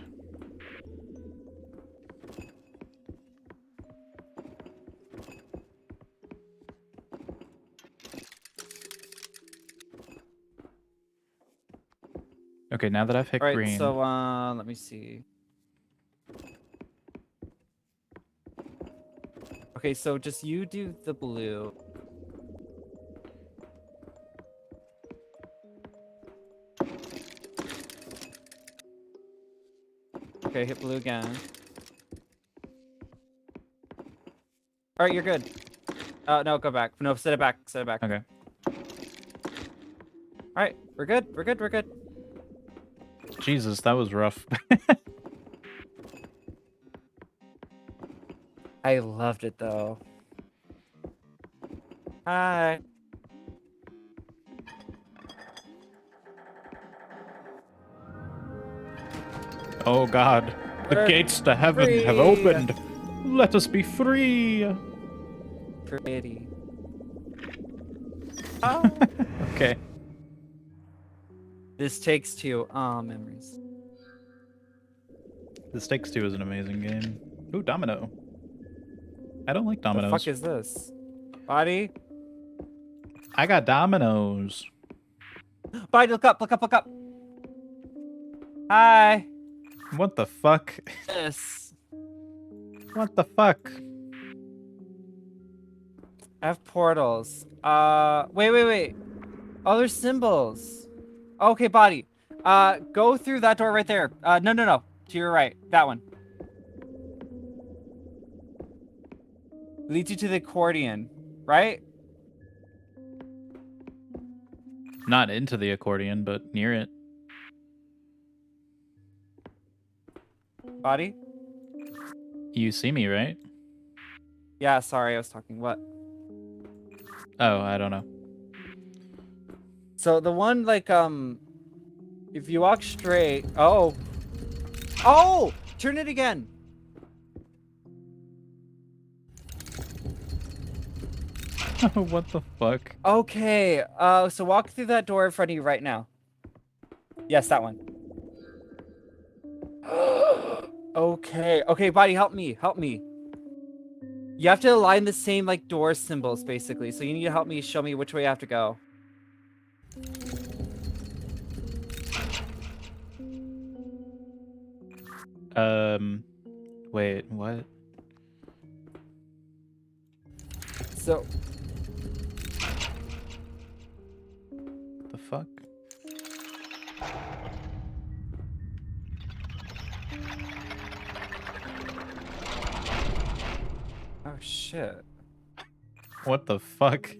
Okay, now that I've hit All right, green. so let me see. Okay, so just you do the blue. Okay, hit blue again. All right, you're good. No, go back. No, set it back. Set it back. Okay. All right, we're good. We're good. We're good. Jesus, that was rough. I loved it though. Hi. Oh God, the We're gates to heaven have free. opened. Let us be free. Pretty. Oh. Okay. This Takes Two. Oh, memories. This Takes Two is an amazing game. Ooh, domino. I don't like dominoes. The fuck is this? Body? I got dominoes. Body, look up, look up, look up. Hi. What the fuck? This. What the fuck? I have portals. Wait. Oh, there's symbols. Okay, body. Go through that door right there. No. To your right. That one. Leads you to the accordion, right? Not into the accordion, but near it. Body? You see me, right? Yeah, sorry, I was talking. What? Oh, I don't know. So the one like if you walk straight, oh, turn it again. What the fuck? Okay, so walk through that door in front of you right now. Yes, that one. Okay, body, help me. You have to align the same like door symbols basically. So you need to help me show me which way I have to go. Wait, what? So The fuck? oh shit. What the fuck?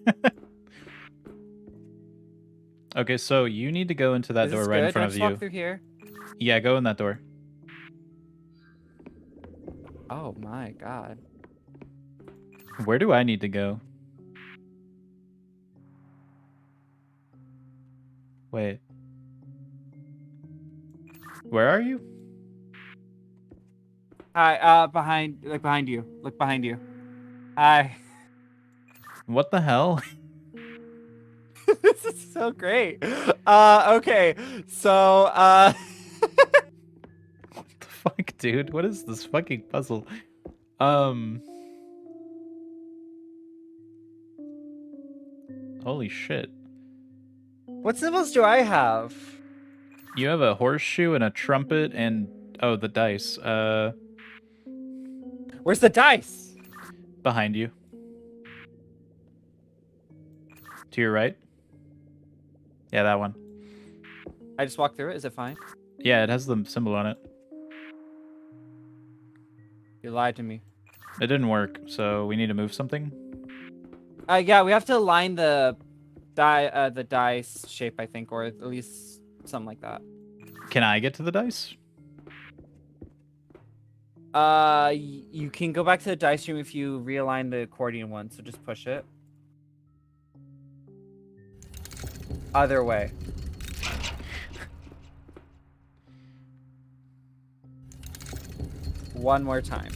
Okay, so you need to go into that Is door this right in good? front Do I of just walk you. through here? Yeah, go in that door. Oh my god. Where do I need to go? Wait. Where are you? Hi, behind you. Look behind you. Hi. What the hell? This is so great. Okay. So, What the fuck, dude? What is this fucking puzzle? Holy shit. what symbols do I have? You have a horseshoe and a trumpet and oh, the dice. Where's the dice? Behind you. To your right? Yeah, that one. I just walked through it. Is it fine? Yeah, it has the symbol on it. You lied to me. It didn't work, so we need to move something. Yeah, we have to align the dice shape, I think, or at least something like that. Can I get to the dice? You can go back to the dice room if you realign the accordion one. So just push it. Other way. One more time.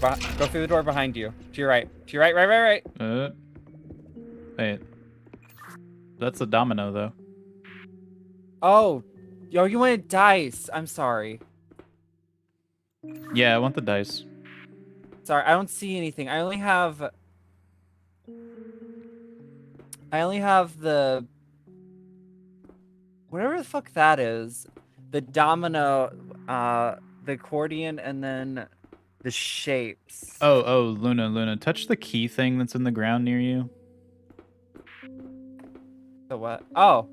Go through the door behind you. To your right. To your right, right. Wait. That's a domino, though. Oh, yo, you wanted dice. I'm sorry. Yeah, I want the dice. Sorry, I don't see anything. I only have the whatever the fuck that is. The domino, the accordion, and then the shapes. Oh, Luna. Touch the key thing that's in the ground near you. The what? Oh.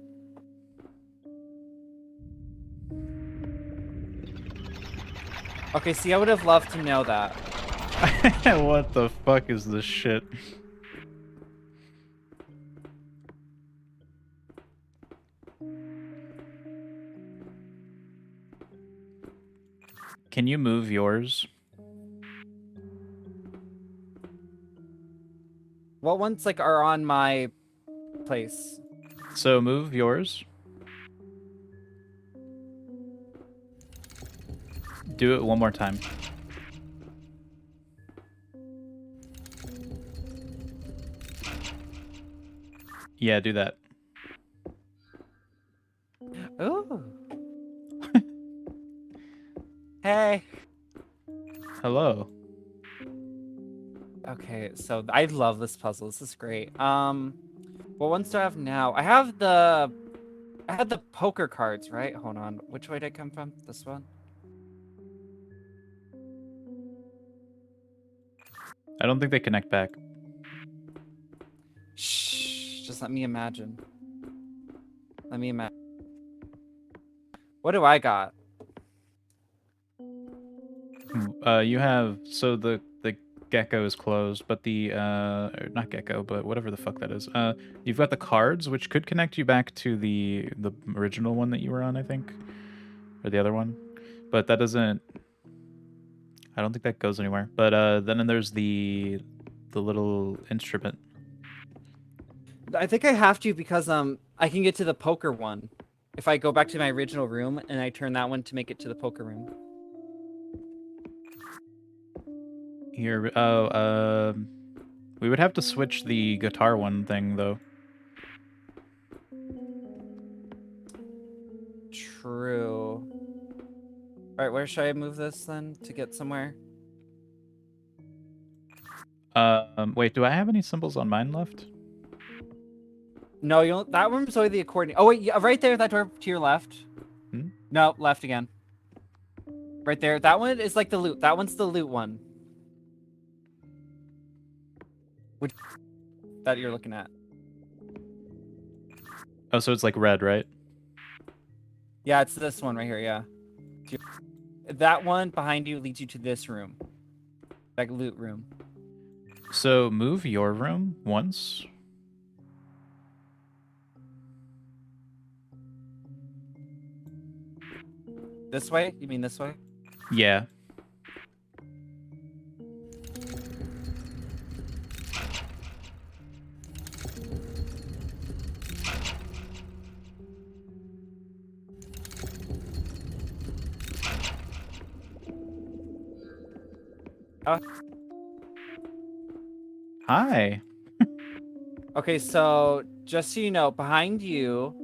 Okay, see, I would have loved to know that. What the fuck is this shit? Can you move yours? What ones like are on my place? So move yours. Do it one more time. Yeah, do that. Ooh. Hey. Hello. Okay, so I love this puzzle. This is great. What ones do I have now? I had the poker cards, right? Hold on. Which way did I come from? This one? I don't think they connect back. Shh. Just let me imagine. Let me imagine. What do I got? You have so the gecko is closed, but the not gecko, but whatever the fuck that is. You've got the cards, which could connect you back to the original one that you were on, I think, or the other one, but that doesn't. I don't think that goes anywhere. But then there's the little instrument. I think I have to because I can get to the poker one if I go back to my original room and I turn that one to make it to the poker room. Here, we would have to switch the guitar one thing though. True. All right, where should I move this then to get somewhere? Wait, do I have any symbols on mine left? No, you don't. That room's only the accordion. Oh wait, yeah, right there, that door to your left. Hmm? No, left again. Right there. That one is like the loot. That one's the loot one. Which that you're looking at. Oh, so it's like red, right? Yeah, it's this one right here. Yeah. That one behind you leads you to this room. Like loot room. So move your room once. This way? You mean this way? Yeah. Hi. Okay, so just so you know, behind you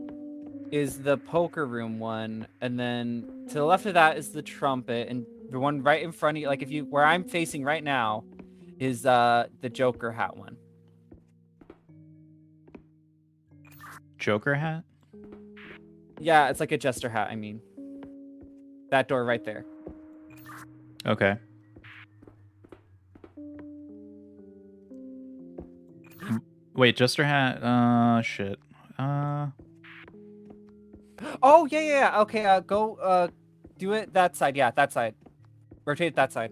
is the poker room one, and then to the left of that is the trumpet, and the one right in front of you, like if you where I'm facing right now, is the Joker hat one. Joker hat? Yeah, it's like a jester hat, I mean. That door right there. Okay. Wait, Jester hat. Shit. Oh yeah. Okay, go do it that side. Yeah, that side. Rotate it that side.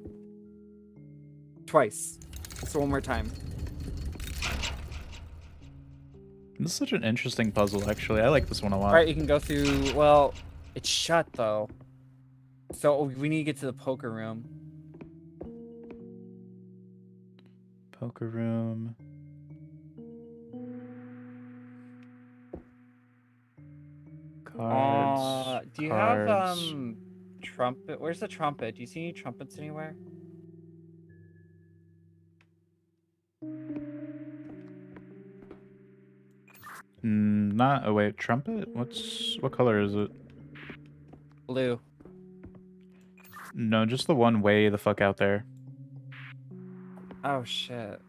Twice. So one more time. This is such an interesting puzzle, actually. I like this one a lot. All right, you can go through. Well, it's shut though. So we need to get to the poker room. Poker room. Cards. Do you cards. have trumpet? Where's the trumpet? Do you see any trumpets anywhere? Not. Oh wait, trumpet. What color is it? Blue. No, just the one way the fuck out there. Oh shit.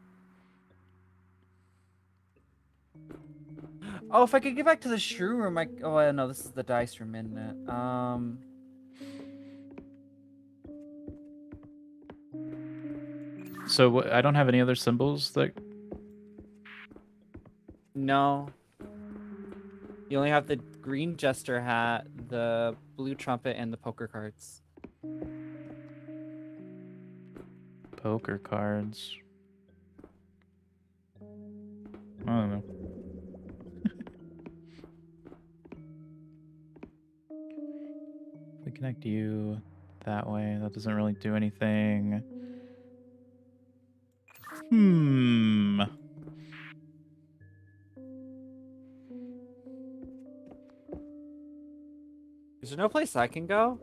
Oh, if I could get back to the shrew room, oh no, this is the dice room, isn't it? So I don't have any other symbols that. No. You only have the green jester hat, the blue trumpet, and the poker cards. Poker cards. I don't know. We connect you that way. That doesn't really do anything. Is there no place I can go?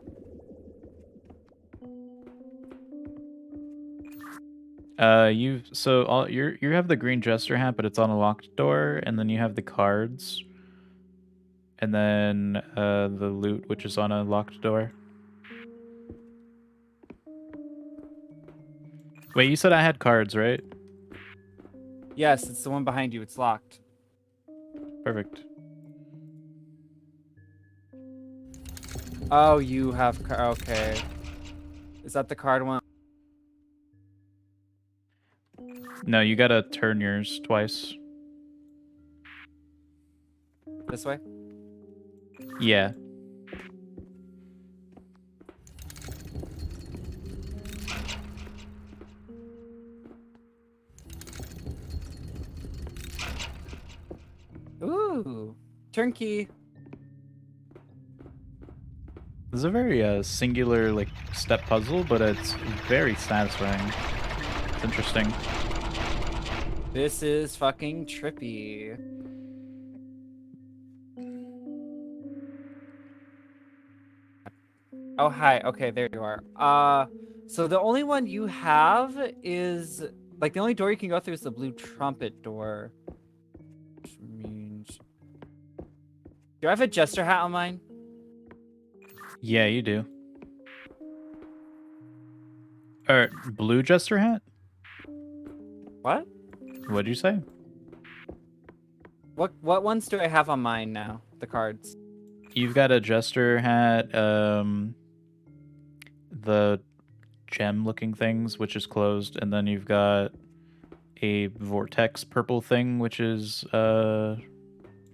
You have the green jester hat, but it's on a locked door, and then you have the cards, and then the loot, which is on a locked door. Wait, you said I had cards, right? Yes, it's the one behind you. It's locked. Perfect. Oh, you have okay. Is that the card one? No, you gotta turn yours twice. This way? Yeah. Ooh, turnkey. This is a very singular like step puzzle, but it's very satisfying. It's interesting. This is fucking trippy. Oh, hi. Okay, there you are. So the only one you have is like the only door you can go through is the blue trumpet door. Which means do I have a jester hat on mine? Yeah, you do. Or blue jester hat? What? What'd you say? What ones do I have on mine now? The cards. You've got a jester hat, the gem-looking things, which is closed, and then you've got a vortex purple thing, which is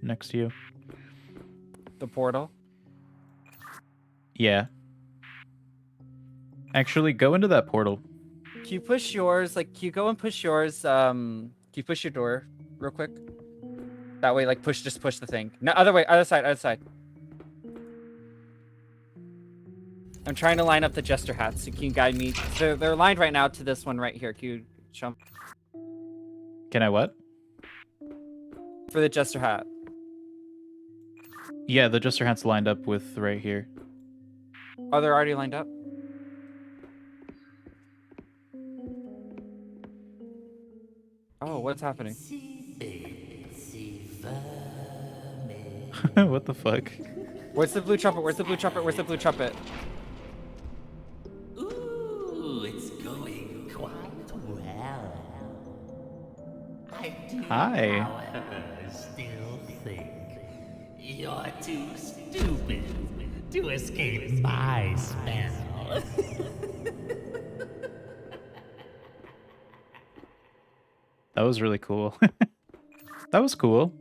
next to you. The portal. Yeah. Actually, go into that portal. Can you push yours? Like, can you go and push yours? Can you push your door real quick? That way, like, just push the thing. No, other way, other side, other side. I'm trying to line up the jester hats. So can you guide me? So they're aligned right now to this one right here. Can you jump Can I what? for the jester hat? Yeah, the jester hat's lined up with right here. Oh, they're already lined up. Oh, what's happening? What the fuck? Where's the blue trumpet? Where's the blue trumpet? Where's the blue trumpet? Ooh, it's going quite well. I do, Hi. however, still think you're too stupid to escape my spell. That was really cool. That was cool.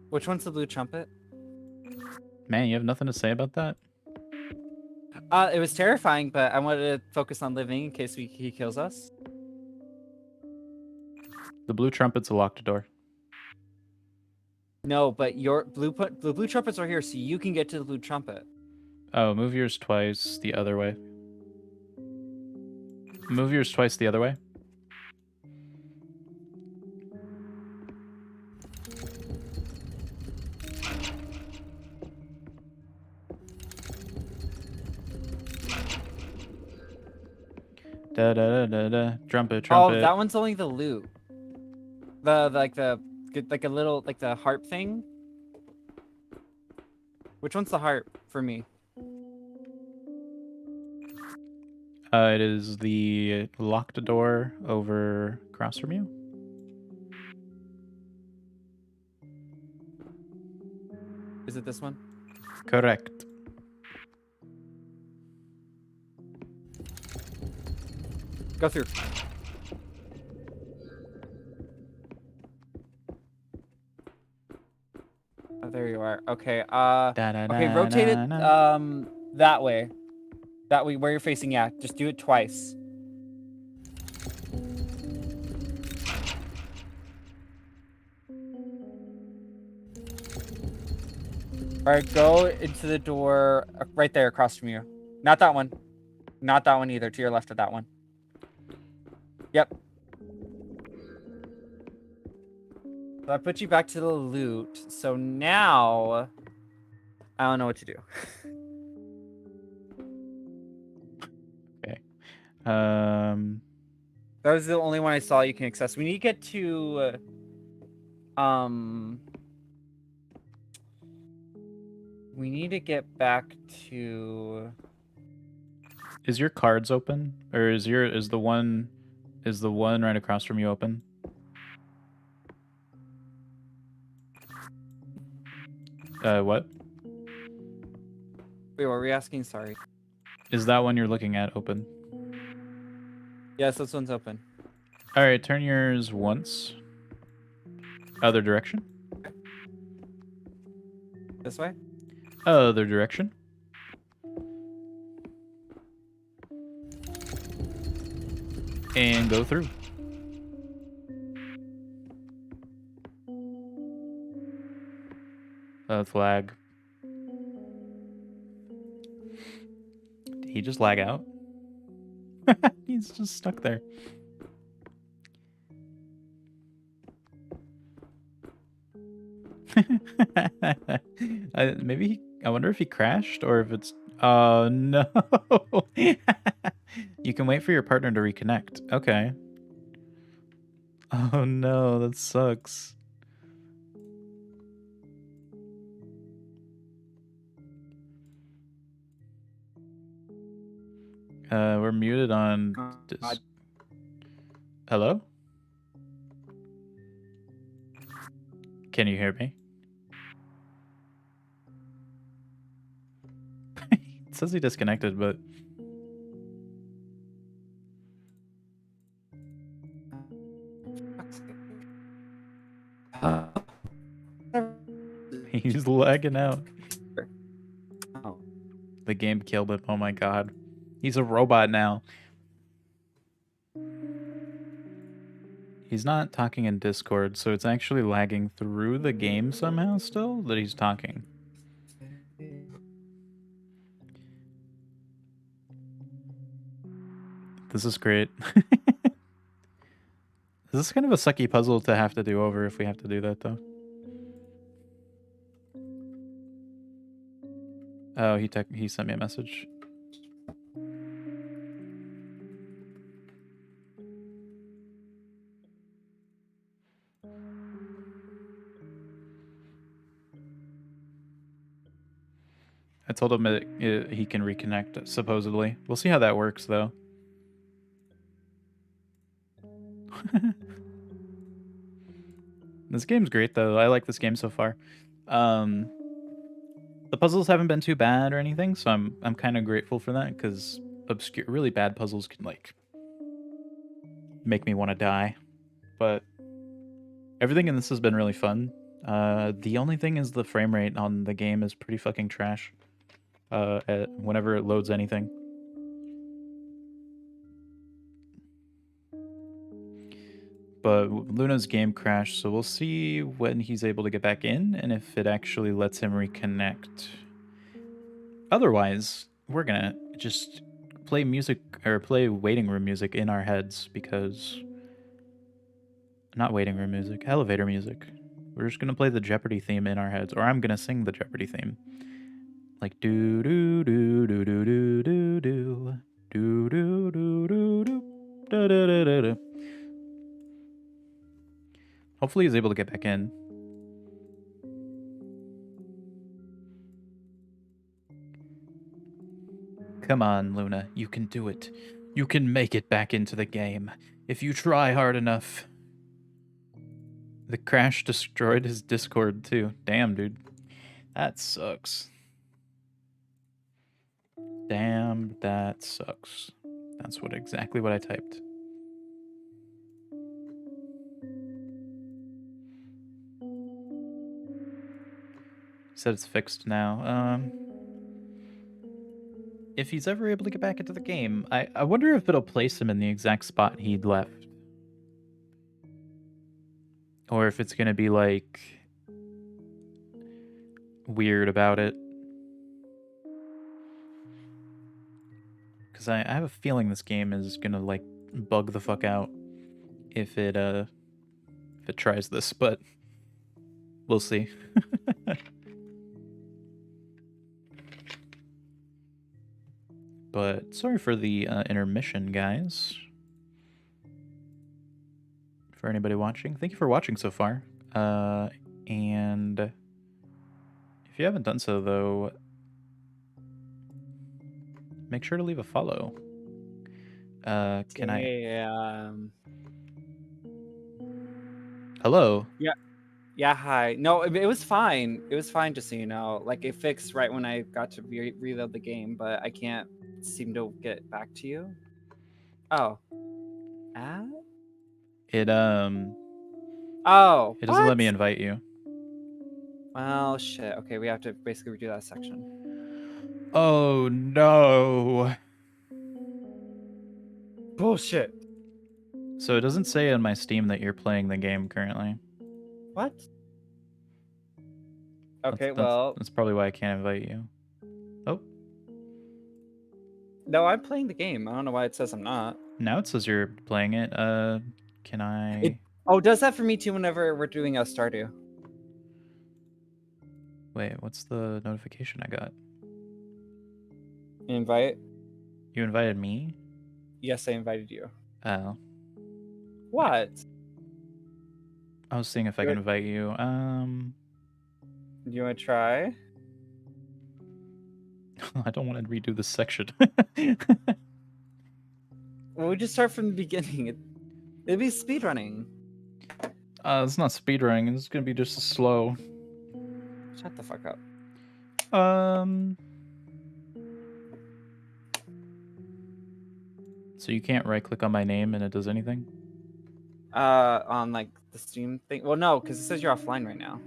Which one's the blue trumpet? Man, you have nothing to say about that? It was terrifying, but I wanted to focus on living in case he kills us. The blue trumpet's a locked door. No, but your the blue trumpets are here, so you can get to the blue trumpet. Oh, move yours twice the other way. Move yours twice the other way. Da da da da da. Trumpet, trumpet. Oh, that one's only the loot. The like a little like the harp thing. Which one's the harp for me? It is the locked door over across from you. Is it this one? Correct. Go through. Oh, there you are. Okay. Okay, rotate it that way. That way where you're facing, yeah. Just do it twice. Alright, go into the door right there across from you. Not that one. Not that one either. To your left of that one. Yep. So I put you back to the loot. So now I don't know what to do. Okay. That was the only one I saw you can access. We need to get to we need to get back to Is your cards open? Or is the one right across from you open? What? Wait, what were we asking? Sorry. Is that one you're looking at open? Yes, this one's open. Alright, turn yours once. Other direction. This way? Other direction. And go through. Flag. Did he just lag out? He's just stuck there. I wonder if he crashed or if it's... Oh, no. You can wait for your partner to reconnect. Okay. Oh, no. That sucks. We're muted on... Hello? Can you hear me? It says he disconnected, but... He's lagging out. Oh. The game killed him. Oh my god. He's a robot now. He's not talking in Discord, so it's actually lagging through the game somehow still that he's talking. This is great. This is kind of a sucky puzzle to have to do over if we have to do that, though. Oh, he sent me a message. I told him he can reconnect, supposedly. We'll see how that works, though. This game's great, though. I like this game so far. The puzzles haven't been too bad or anything, so I'm kind of grateful for that, because really bad puzzles can, like, make me want to die. But Everything in this has been really fun. The only thing is the frame rate on the game is pretty fucking trash. Whenever it loads anything. But Luna's game crashed, so we'll see when he's able to get back in and if it actually lets him reconnect. Otherwise, we're gonna just play music or play waiting room music in our heads because not waiting room music, elevator music. We're just gonna play the Jeopardy theme in our heads, or I'm gonna sing the Jeopardy theme. Like do do do do do do do do do do do do do da da da da da. Hopefully he's able to get back in. Come on, Luna, you can do it. You can make it back into the game if you try hard enough. The crash destroyed his Discord too. Damn, dude. That sucks. Damn, that sucks. That's exactly what I typed. Said it's fixed now. If he's ever able to get back into the game, I wonder if it'll place him in the exact spot he'd left. Or if it's gonna be like weird about it. Because I have a feeling this game is gonna like bug the fuck out if it tries this, but we'll see. But sorry for the intermission, guys. For anybody watching, thank you for watching so far. And if you haven't done so, though, make sure to leave a follow. Can I? Hello. Yeah, hi. No, it was fine. It was fine, just so you know. Like, it fixed right when I got to reload the game, but I can't seem to get back to you. Oh. It Oh. It doesn't let me what? invite you. Well, shit. Okay, we have to basically redo that section. Oh no. Bullshit. So it doesn't say on my Steam that you're playing the game currently. What? Okay, That's probably why I can't invite you. Oh. No, I'm playing the game. I don't know why it says I'm not. Now it says you're playing it. Can I? Oh, does that for me too whenever we're doing a Stardew. Wait, what's the notification I got? Invite? You invited me? Yes, I invited you. Oh. What? I was seeing if I can invite you. Do you want to try? I don't want to redo this section. Well, we just start from the beginning. It'd be speedrunning. It's not speedrunning. It's gonna be just slow. Shut the fuck up. So you can't right-click on my name and it does anything? On like the Steam thing. Well, no, because it says you're offline right now.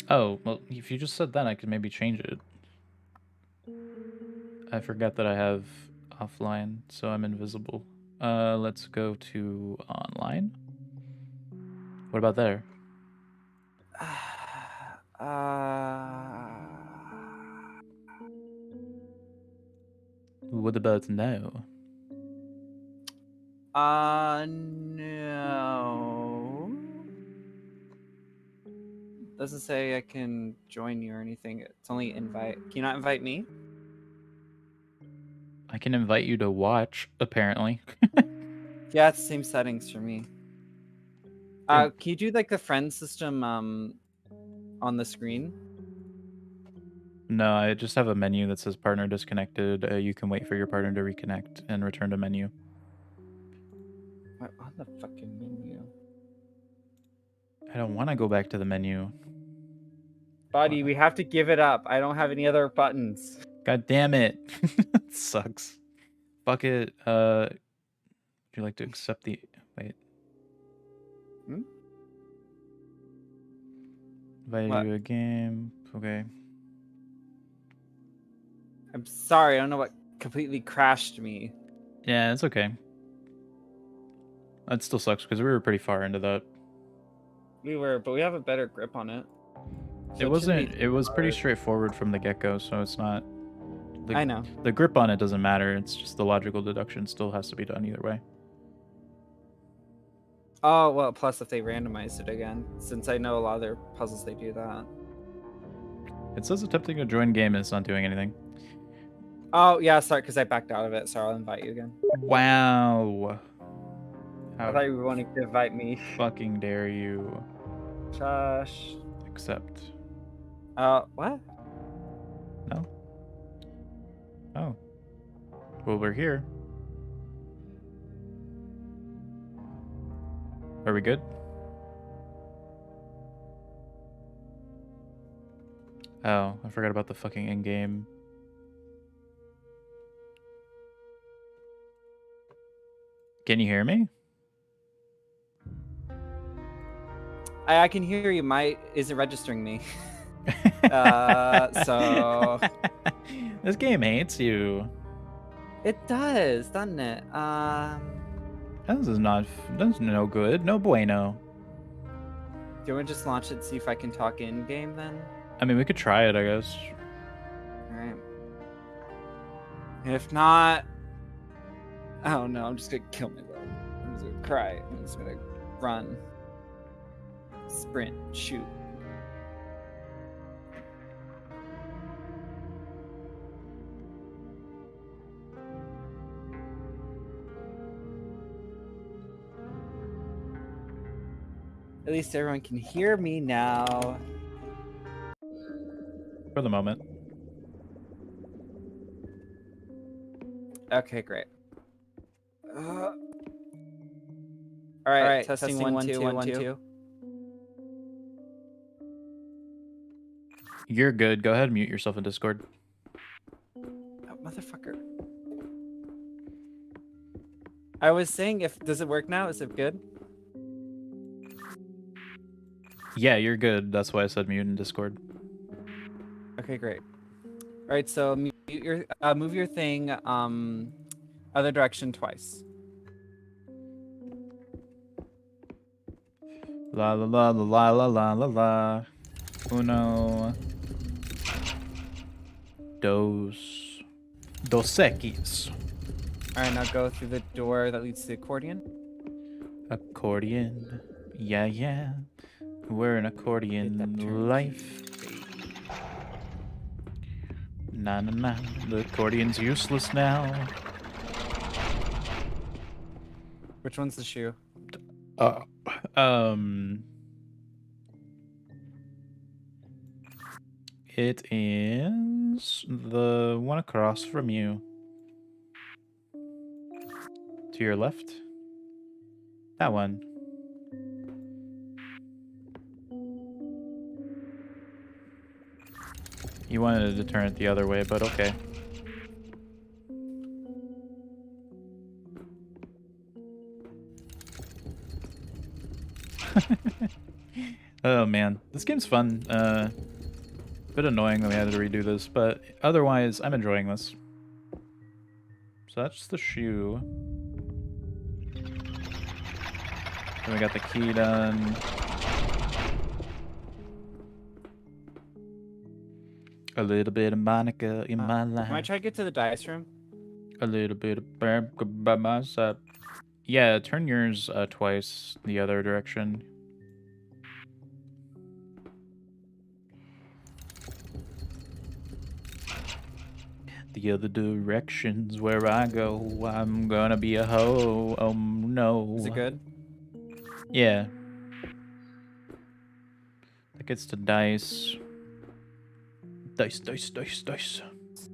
Oh, well, if you just said that, I could maybe change it. I forgot that I have offline, so I'm invisible. Let's go to online. What about there? What about now? No. Doesn't say I can join you or anything. It's only invite. Can you not invite me? I can invite you to watch, apparently. Yeah, it's the same settings for me. Can you do like the friend system on the screen? No, I just have a menu that says partner disconnected. You can wait for your partner to reconnect and return to menu. What on the fucking menu? I don't want to go back to the menu. Buddy, we have to give it up. I don't have any other buttons. God damn it. It sucks. Fuck it. Would you like to accept the... Wait. Invite What? you a game. Okay. I'm sorry, I don't know what completely crashed me. Yeah, it's okay. That still sucks because we were pretty far into that. We were, but we have a better grip on it. So It shouldn't be wasn't. It was pretty hard. straightforward from the get-go, so it's not. I know. The grip on it doesn't matter. It's just the logical deduction still has to be done either way. Oh, well, plus if they randomized it again, since I know a lot of their puzzles, they do that. It says attempting to join game and it's not doing anything. Oh, yeah, sorry, because I backed out of it, so I'll invite you again. Wow. I How thought you were wanting to invite me. fucking dare you Josh. accept? What? No? Oh. Well, we're here. Are we good? Oh, I forgot about the fucking in-game. Can you hear me? I can hear you. Isn't registering me. So This game hates you. it does, doesn't it? This is not. That's no good. No bueno. Do you want to just launch it and see if I can talk in game then? I mean, we could try it, I guess. All right. If not, I don't know. I'm just gonna kill myself. I'm just gonna cry. I'm just gonna run, sprint, shoot. At least everyone can hear me now. For the moment. Okay, great. All right, testing 1 2 1 2. You're good. Go ahead and mute yourself in Discord. Oh, motherfucker. I was saying, does it work now? Is it good? Yeah, you're good. That's why I said mute in Discord. Okay, great. All right, so move your thing other direction twice. La la la la la la la la. Uno. Dos. Dos equis. All right, now go through the door that leads to the accordion. Accordion. Yeah, yeah. We're an Get that accordion turnkey, life. baby. Na na na. The accordion's useless now. Which one's the shoe? It is the one across from you. To your left. That one. You wanted to turn it the other way, but okay. Oh man, this game's fun. Bit annoying that we had to redo this, but otherwise, I'm enjoying this. So that's the shoe. Then we got the key done. A little bit of Monica in my life. Can I try to get to the dice room? A little bit of by my side. Yeah, turn yours twice the other direction. The other direction's where I go. I'm gonna be a hoe. Oh no. Is it good? Yeah. That gets to dice. Dice, dice, dice, dice.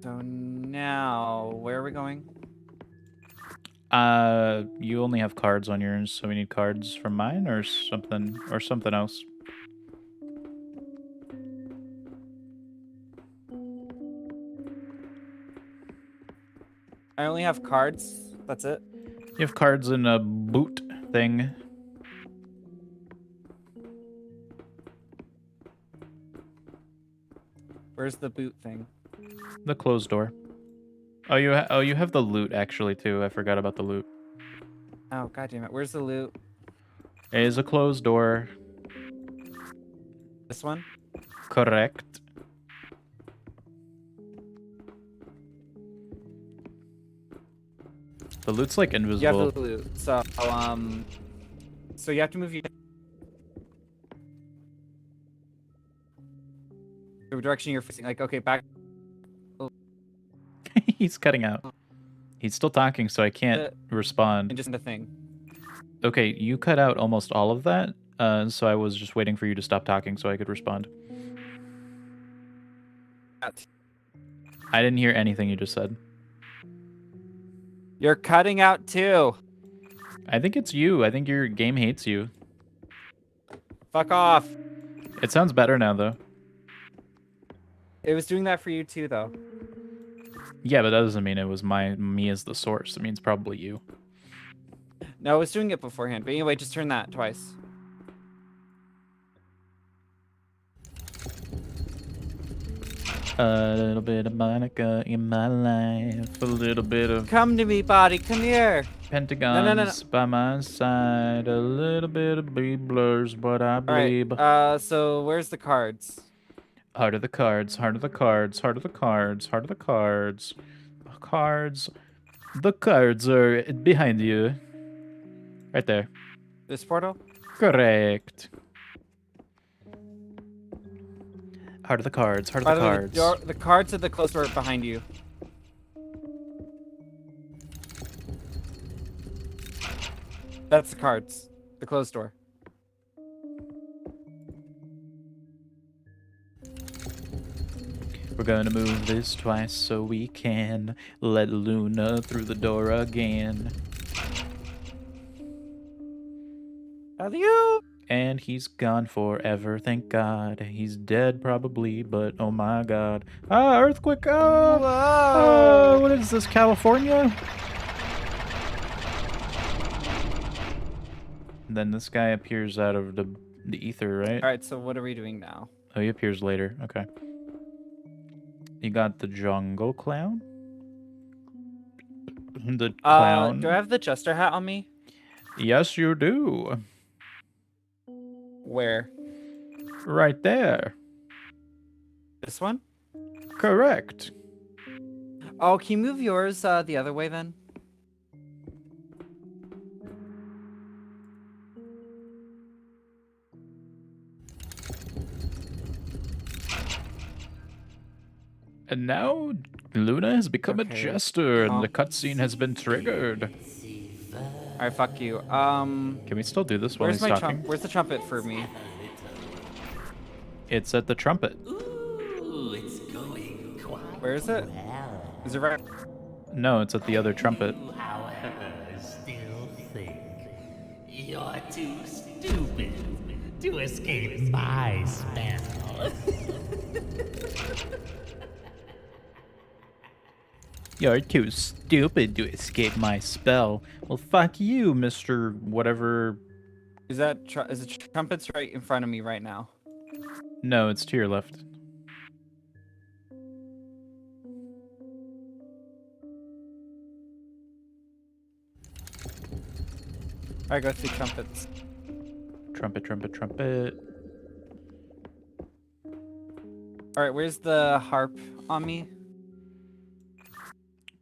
So now, where are we going? You only have cards on yours, so we need cards from mine or something else. I only have cards. That's it. You have cards in a boot thing. Where's the boot thing? The closed door. Oh, you have the loot actually too. I forgot about the loot. Oh, god damn it. Where's the loot? It is a closed door. This one? Correct. The loot's like You have invisible. the loot. So, so you have to move your the direction you're facing. Like, okay, back. He's cutting out. He's still talking, so I can't and respond. just the thing. Okay, you cut out almost all of that, so I was just waiting for you to stop talking so I could respond. I didn't hear anything you just said. You're cutting out too. I think it's you. I think your game hates you. Fuck off. It sounds better now, though. It was doing that for you too, though. Yeah, but that doesn't mean it was me as the source. It means probably you. No, it was doing it beforehand. But anyway, just turn that twice. A little bit of Monica in my life. A little bit of Come to me, body. Come here. Pentagons by my side. A little bit of blurs, but I All believe. right. So where's the cards? Heart of the cards, heart of the cards, heart of the cards, heart of the cards. Cards. The cards are behind you. Right there. This portal? Correct. Heart of the cards, heart By of the the way, cards. the cards at the closed door behind you. That's the cards. The closed door. We're gonna move this twice so we can let Luna through the door again. Adieu. And he's gone forever, thank God. He's dead probably, but oh my God. Ah, earthquake! Oh, oh, what is this, California? And then this guy appears out of the ether, right? All right. So what are we doing now? Oh, he appears later. Okay. You got the jungle clown? The clown? Do I have the jester hat on me? Yes, you do. Where? Right there. This one? Correct. Oh, can you move yours the other way then? And now Luna has become a Okay. jester, and the cutscene has been triggered. All right, fuck you. Can we still do this while Where's he's my talking? Where's the trumpet for me? It's at the trumpet. Ooh, it's going quite Where is it? well. Is it right? No, it's at the other trumpet. You, however, still think you're too stupid to escape my spell. You're too stupid to escape my spell. Well, fuck you, Mr. Whatever. Is that is the trumpet's right in front of me right now? No, it's to your left. All right, go through trumpets. Trumpet, trumpet, trumpet. All right, where's the harp on me?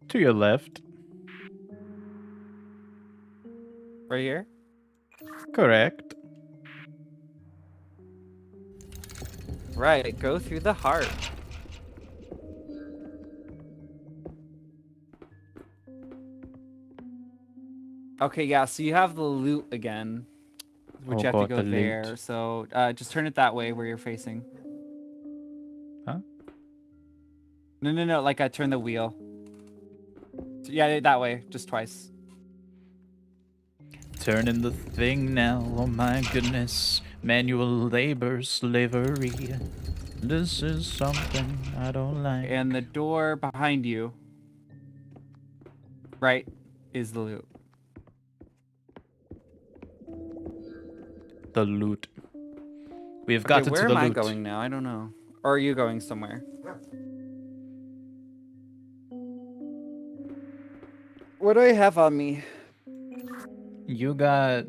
To your left. Right here? Correct. Right, go through the harp. Okay, yeah, so you have the loot again, which Oh, you have to God, go the loot. there. So just turn it that way where you're facing. Huh? No, like I turn the wheel. So, yeah, that way, just twice. Turning the thing now, oh my goodness. Manual labor, slavery. This is something I don't like. And the door behind you, right, is the loot. The loot. We have Okay, gotten where to the am I loot. going now? I don't know. Or are you going somewhere? What do I have on me? You got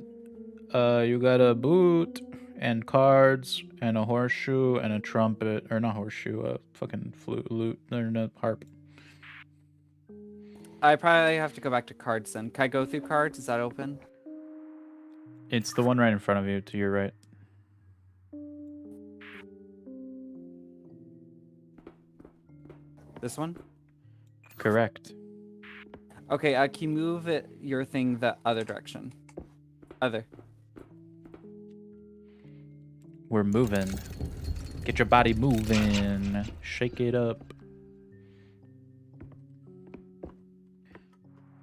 a boot and cards and a horseshoe and a trumpet, or not horseshoe, a fucking flute, lute, or a harp. I probably have to go back to cards then. Can I go through cards? Is that open? It's the one right in front of you, to your right. This one? Correct. Okay, can you move your thing the other direction? Other. We're moving. Get your body moving. Shake it up.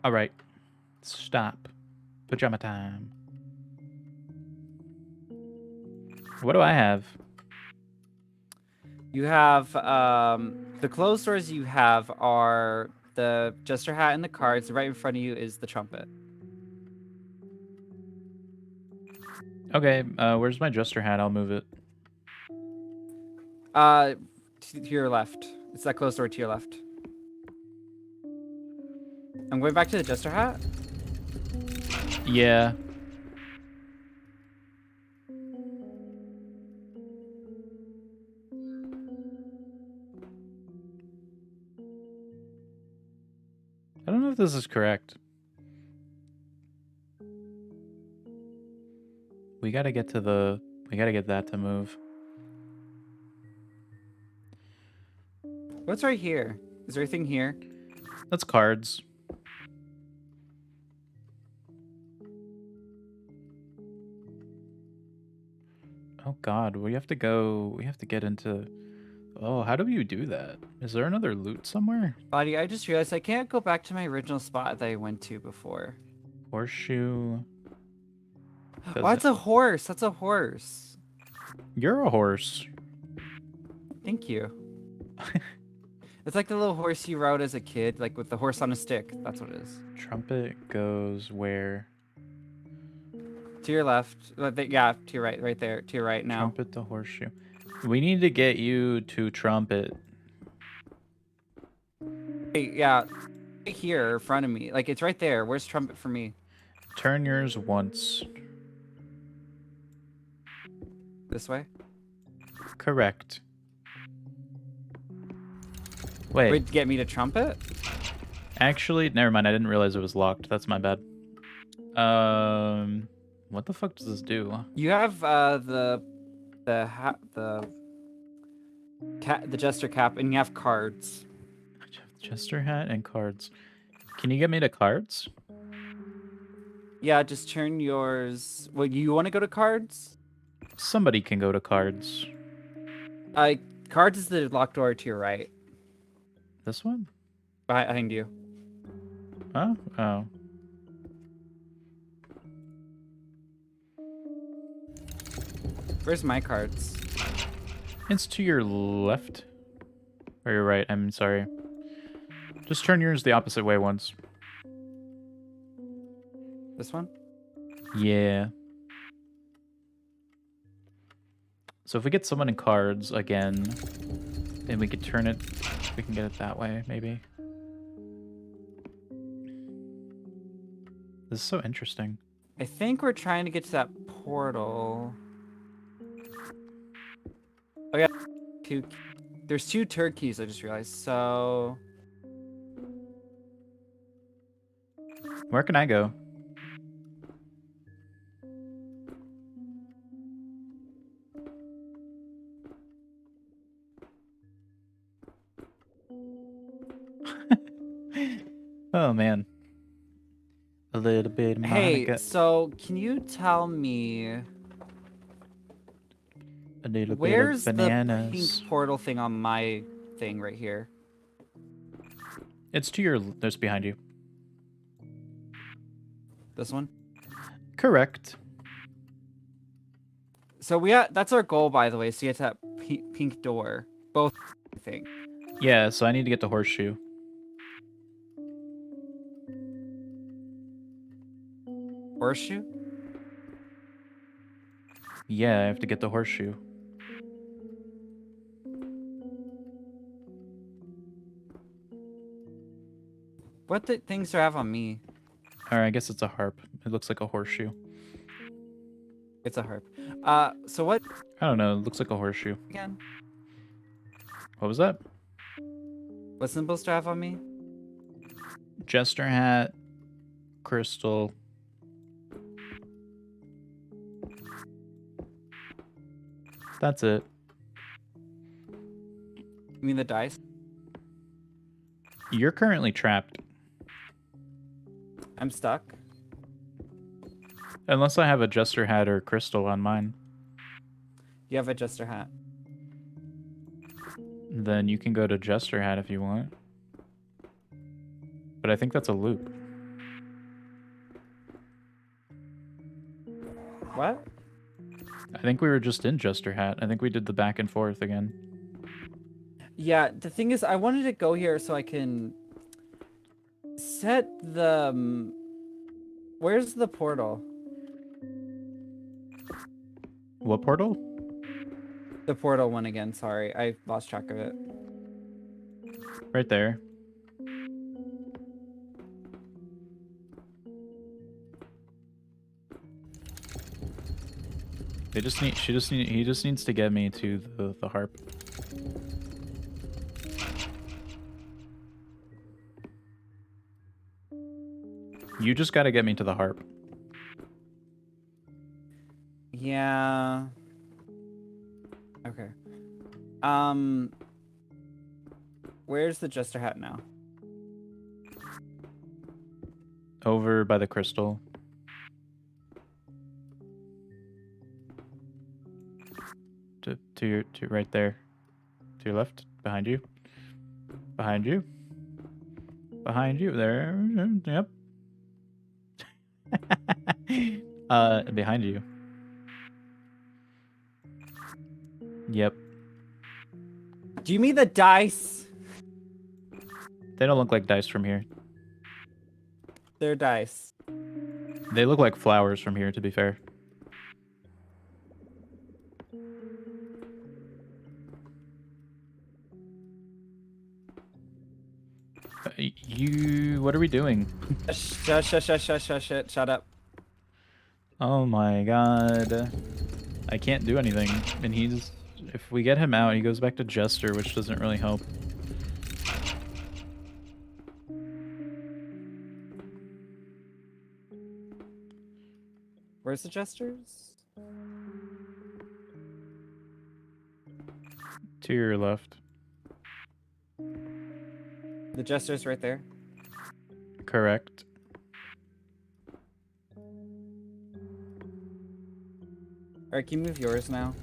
All right. Stop. Pajama time. What do I have? You have the closed doors you have are the jester hat and the cards. Right in front of you is the trumpet. Okay, where's my jester hat? I'll move it. To your left. It's that closed door to your left. I'm going back to the jester hat. Yeah. I don't know if this is correct. We gotta get that to move. What's right here? Is there anything here? That's cards. Oh god, we have to get into... Oh, how do you do that? Is there another loot somewhere? Buddy, I just realized I can't go back to my original spot that I went to before. Horseshoe. Oh, that's a horse. That's a horse. You're a horse. Thank you. It's like the little horse you rode as a kid, like with the horse on a stick. That's what it is. Trumpet goes where? To your left. Yeah, to your right. Right there. To your right now. Trumpet the horseshoe. We need to get you to trumpet. Hey, yeah. Right here in front of me. Like, it's right there. Where's trumpet for me? Turn yours once. This way? Correct. Wait, Wait, to get me to trumpet? actually, never mind. I didn't realize it was locked. That's my bad. What the fuck does this do? You have the jester cap, and you have cards. Jester hat and cards. Can you get me to cards? Yeah, just turn yours. Well, you want to go to cards? Somebody can go to cards. Cards is the locked door to your right, This one? behind you. Huh? Oh. Where's my cards? It's to your left. Or your right, I'm sorry. Just turn yours the opposite way once. This one? Yeah. So if we get someone in cards again, then we could turn it. We can get it that way, maybe. This is so interesting. I think we're trying to get to that portal. Oh yeah, there's two turkeys. I just realized. So Where can I go? Oh man. A little bit of hey, Monica. so can you tell me A little where's bit of the bananas. pink portal thing on my thing right here? It's to your... There's behind you. This one. Correct. So that's our goal, by the way. So you have that pink door. Both, I think. Yeah, so I need to get the horseshoe. Horseshoe? Yeah, I have to get the horseshoe. What the things do I have on me? Or I guess it's a harp. It looks like a horseshoe. It's a harp. So what I don't know. It looks like a horseshoe. again? What was that? What symbols do I have on me? Jester hat, crystal. That's it. You mean the dice? You're currently trapped. I'm stuck. Unless I have a jester hat or crystal on mine. You have a jester hat. Then you can go to jester hat if you want. But I think that's a loop. What? I think we were just in jester hat. I think we did the back and forth again. Yeah, the thing is, I wanted to go here so I can set the. Where's the portal? What portal? The portal one again. Sorry, I lost track of it. Right there. He just needs to get me to the harp. You just gotta get me to the harp. Yeah. Okay. Where's the jester hat now? Over by the crystal. To right there. To your left. Behind you. Behind you. Behind you. There. Yep. Behind you. Yep. Do you mean the dice? They don't look like dice from here. They're dice. They look like flowers from here, to be fair. What are we doing? Shut up. Oh my god. I can't do anything. And if we get him out, he goes back to Jester, which doesn't really help. Where's the jesters? To your left. The jester's right there. Correct. Alright, can you move yours now?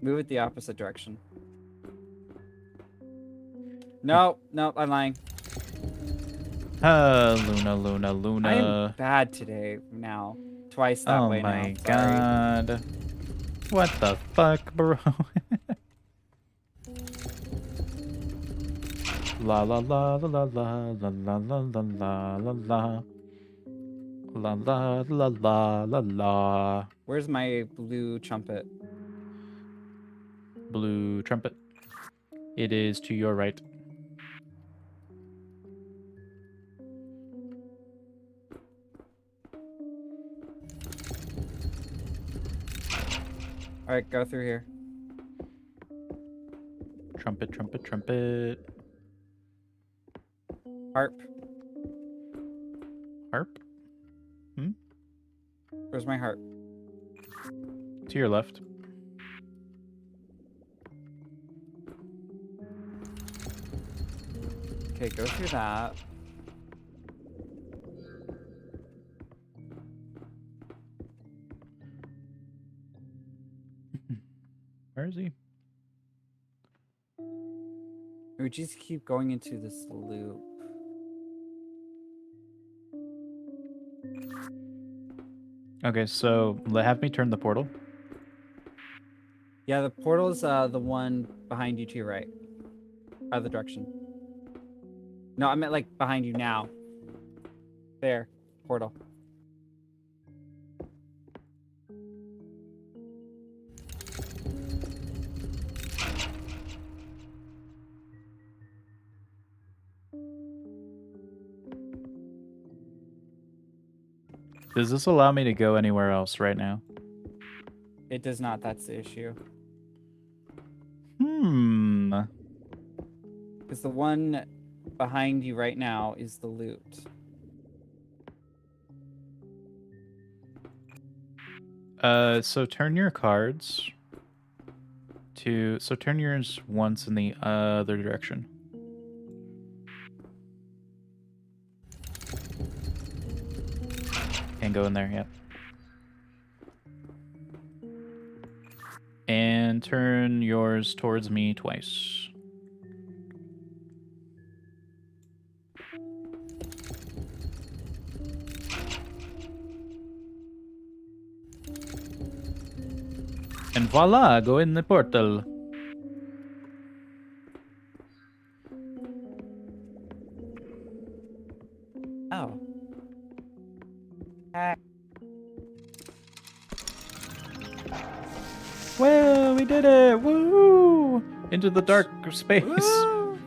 Move it the opposite direction. No, no, I'm lying. Luna. I am bad today now. Twice that Oh way now. my Sorry. god. What the fuck, bro? La la la la la la la la la la la la la. La la la la la la. Where's my blue trumpet? Blue trumpet. It is to your right. Alright, go through here. Trumpet, trumpet, trumpet. Harp. Harp? Where's my harp? To your left. Okay, go through that. Where is he? We just keep going into this loop. Okay, so have me turn the portal. Yeah, the portal's the one behind you to your right. Other direction. No, I meant like behind you now. There. Portal. Does this allow me to go anywhere else right now? It does not. That's the issue. Hmm. Because the one behind you right now is the loot. So turn your cards to... So turn yours once in the other direction. Can't go in there yet. And turn yours towards me twice. And voila, go in the portal. Oh. Ah. Well, we did it! Woo! Into the dark space. Woo!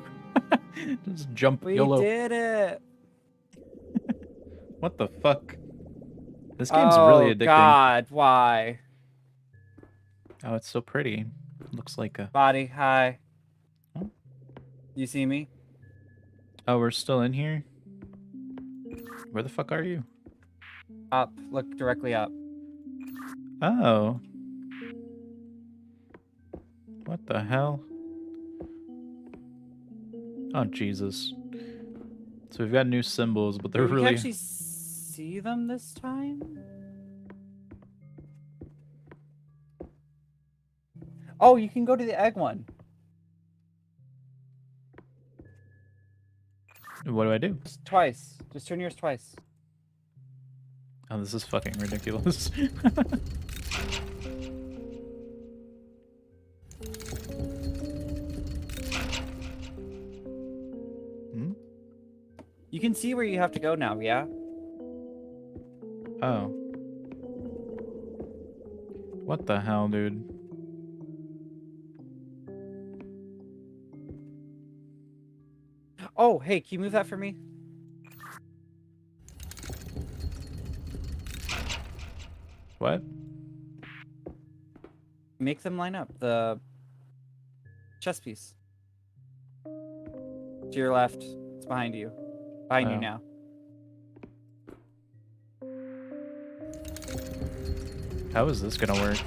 Just jump We YOLO. did it! What the fuck? This game's really addicting. God, why? Oh, it's so pretty. Looks like a... Body, hi. Oh. You see me? Oh, we're still in here? Where the fuck are you? Up. Look directly up. Oh. What the hell? Oh, Jesus. So we've got new symbols, but they're Did we really... actually see them this time? Oh, you can go to the egg one. What do I do? Just twice. Just turn yours twice. Oh, this is fucking ridiculous. Hmm? You can see where you have to go now, yeah? Oh. What the hell, dude? Oh, hey, can you move that for me? What? Make them line up. The chess piece. To your left. It's behind you. Behind you Oh. now. How is this gonna work?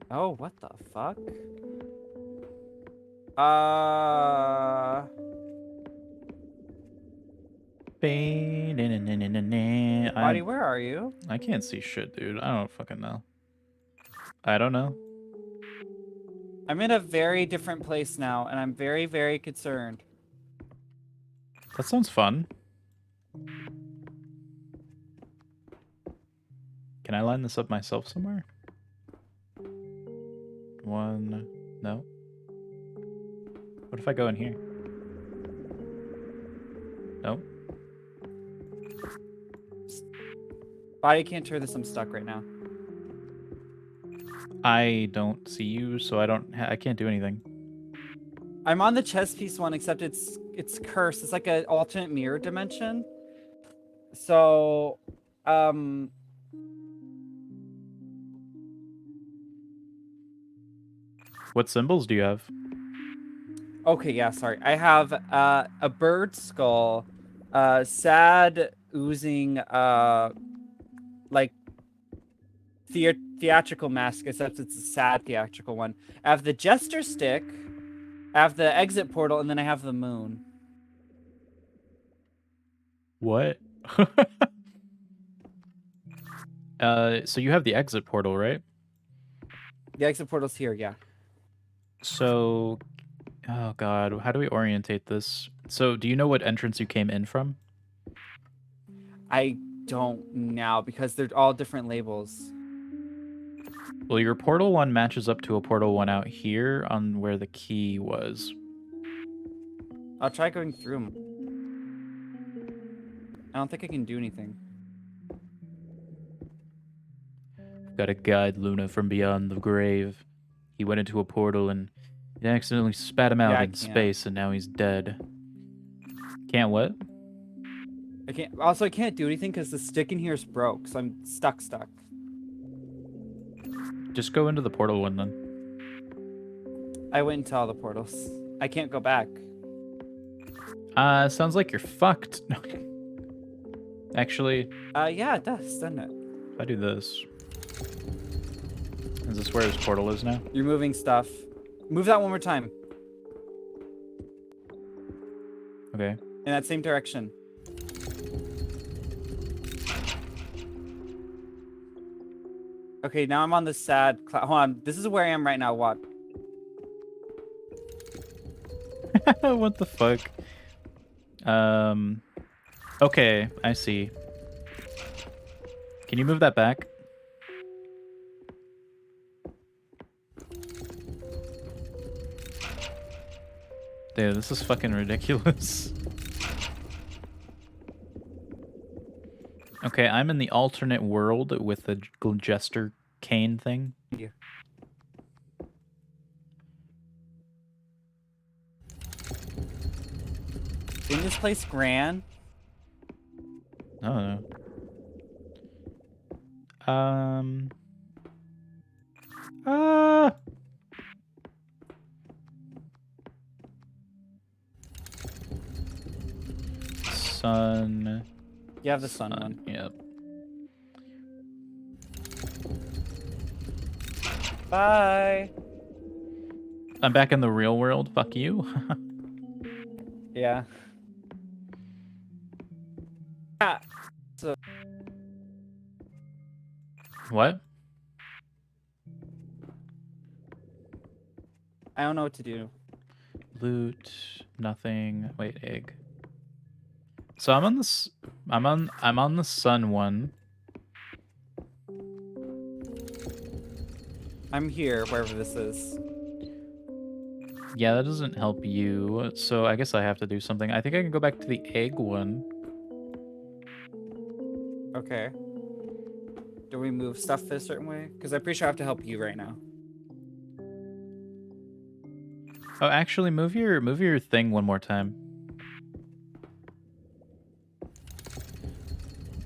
Oh, what the fuck? Uh... Body, where are you? I can't see shit, dude. I don't fucking know. I don't know. I'm in a very different place now, and I'm very, very concerned. That sounds fun. Can I line this up myself somewhere? One... No? What if I go in here? No? Body can't turn this. I'm stuck right now. I don't see you, so I can't do anything. I'm on the chess piece one, except it's cursed. It's like an alternate mirror dimension. So, What symbols do you have? okay, yeah, sorry. I have a bird skull, sad oozing like theatrical mask, except it's a sad theatrical one. I have the jester stick, I have the exit portal, and then I have the moon. What? So you have the exit portal, right? The exit portal's here, yeah. So, oh god, how do we orientate this? So, do you know what entrance you came in from? I don't now because they're all different labels. Well, your portal one matches up to a portal one out here on where the key was. I'll try going through them. I don't think I can do anything. Got to guide Luna from beyond the grave. He went into a portal and it accidentally spat him out Yeah, I in can't. space, and now he's dead. Can't what? I can't do anything because the stick in here is broke, so I'm stuck. Just go into the portal one then. I went into all the portals. I can't go back. Sounds like you're fucked. Actually, Yeah, it does, doesn't it? if I do this. Is this where his portal is now? You're moving stuff. Move that one more time. Okay. In that same direction. Okay, now I'm on the sad cloud. Hold on. This is where I am right now. What? What the fuck? Okay, I see. Can you move that back? Dude, this is fucking ridiculous. Okay, I'm in the alternate world with the Jester cane thing. Yeah. In this place, Gran. I don't know. Sun. You have the sun one. Yep. Bye. I'm back in the real world. Fuck you. Yeah. Ah. So What? I don't know what to do. Loot. Nothing. Wait, egg. So I'm on this. I'm on the sun one. I'm here, wherever this is. Yeah, that doesn't help you. So I guess I have to do something. I think I can go back to the egg one. Okay. Do we move stuff a certain way? Because I'm pretty sure I have to help you right now. Oh, actually, move your thing one more time.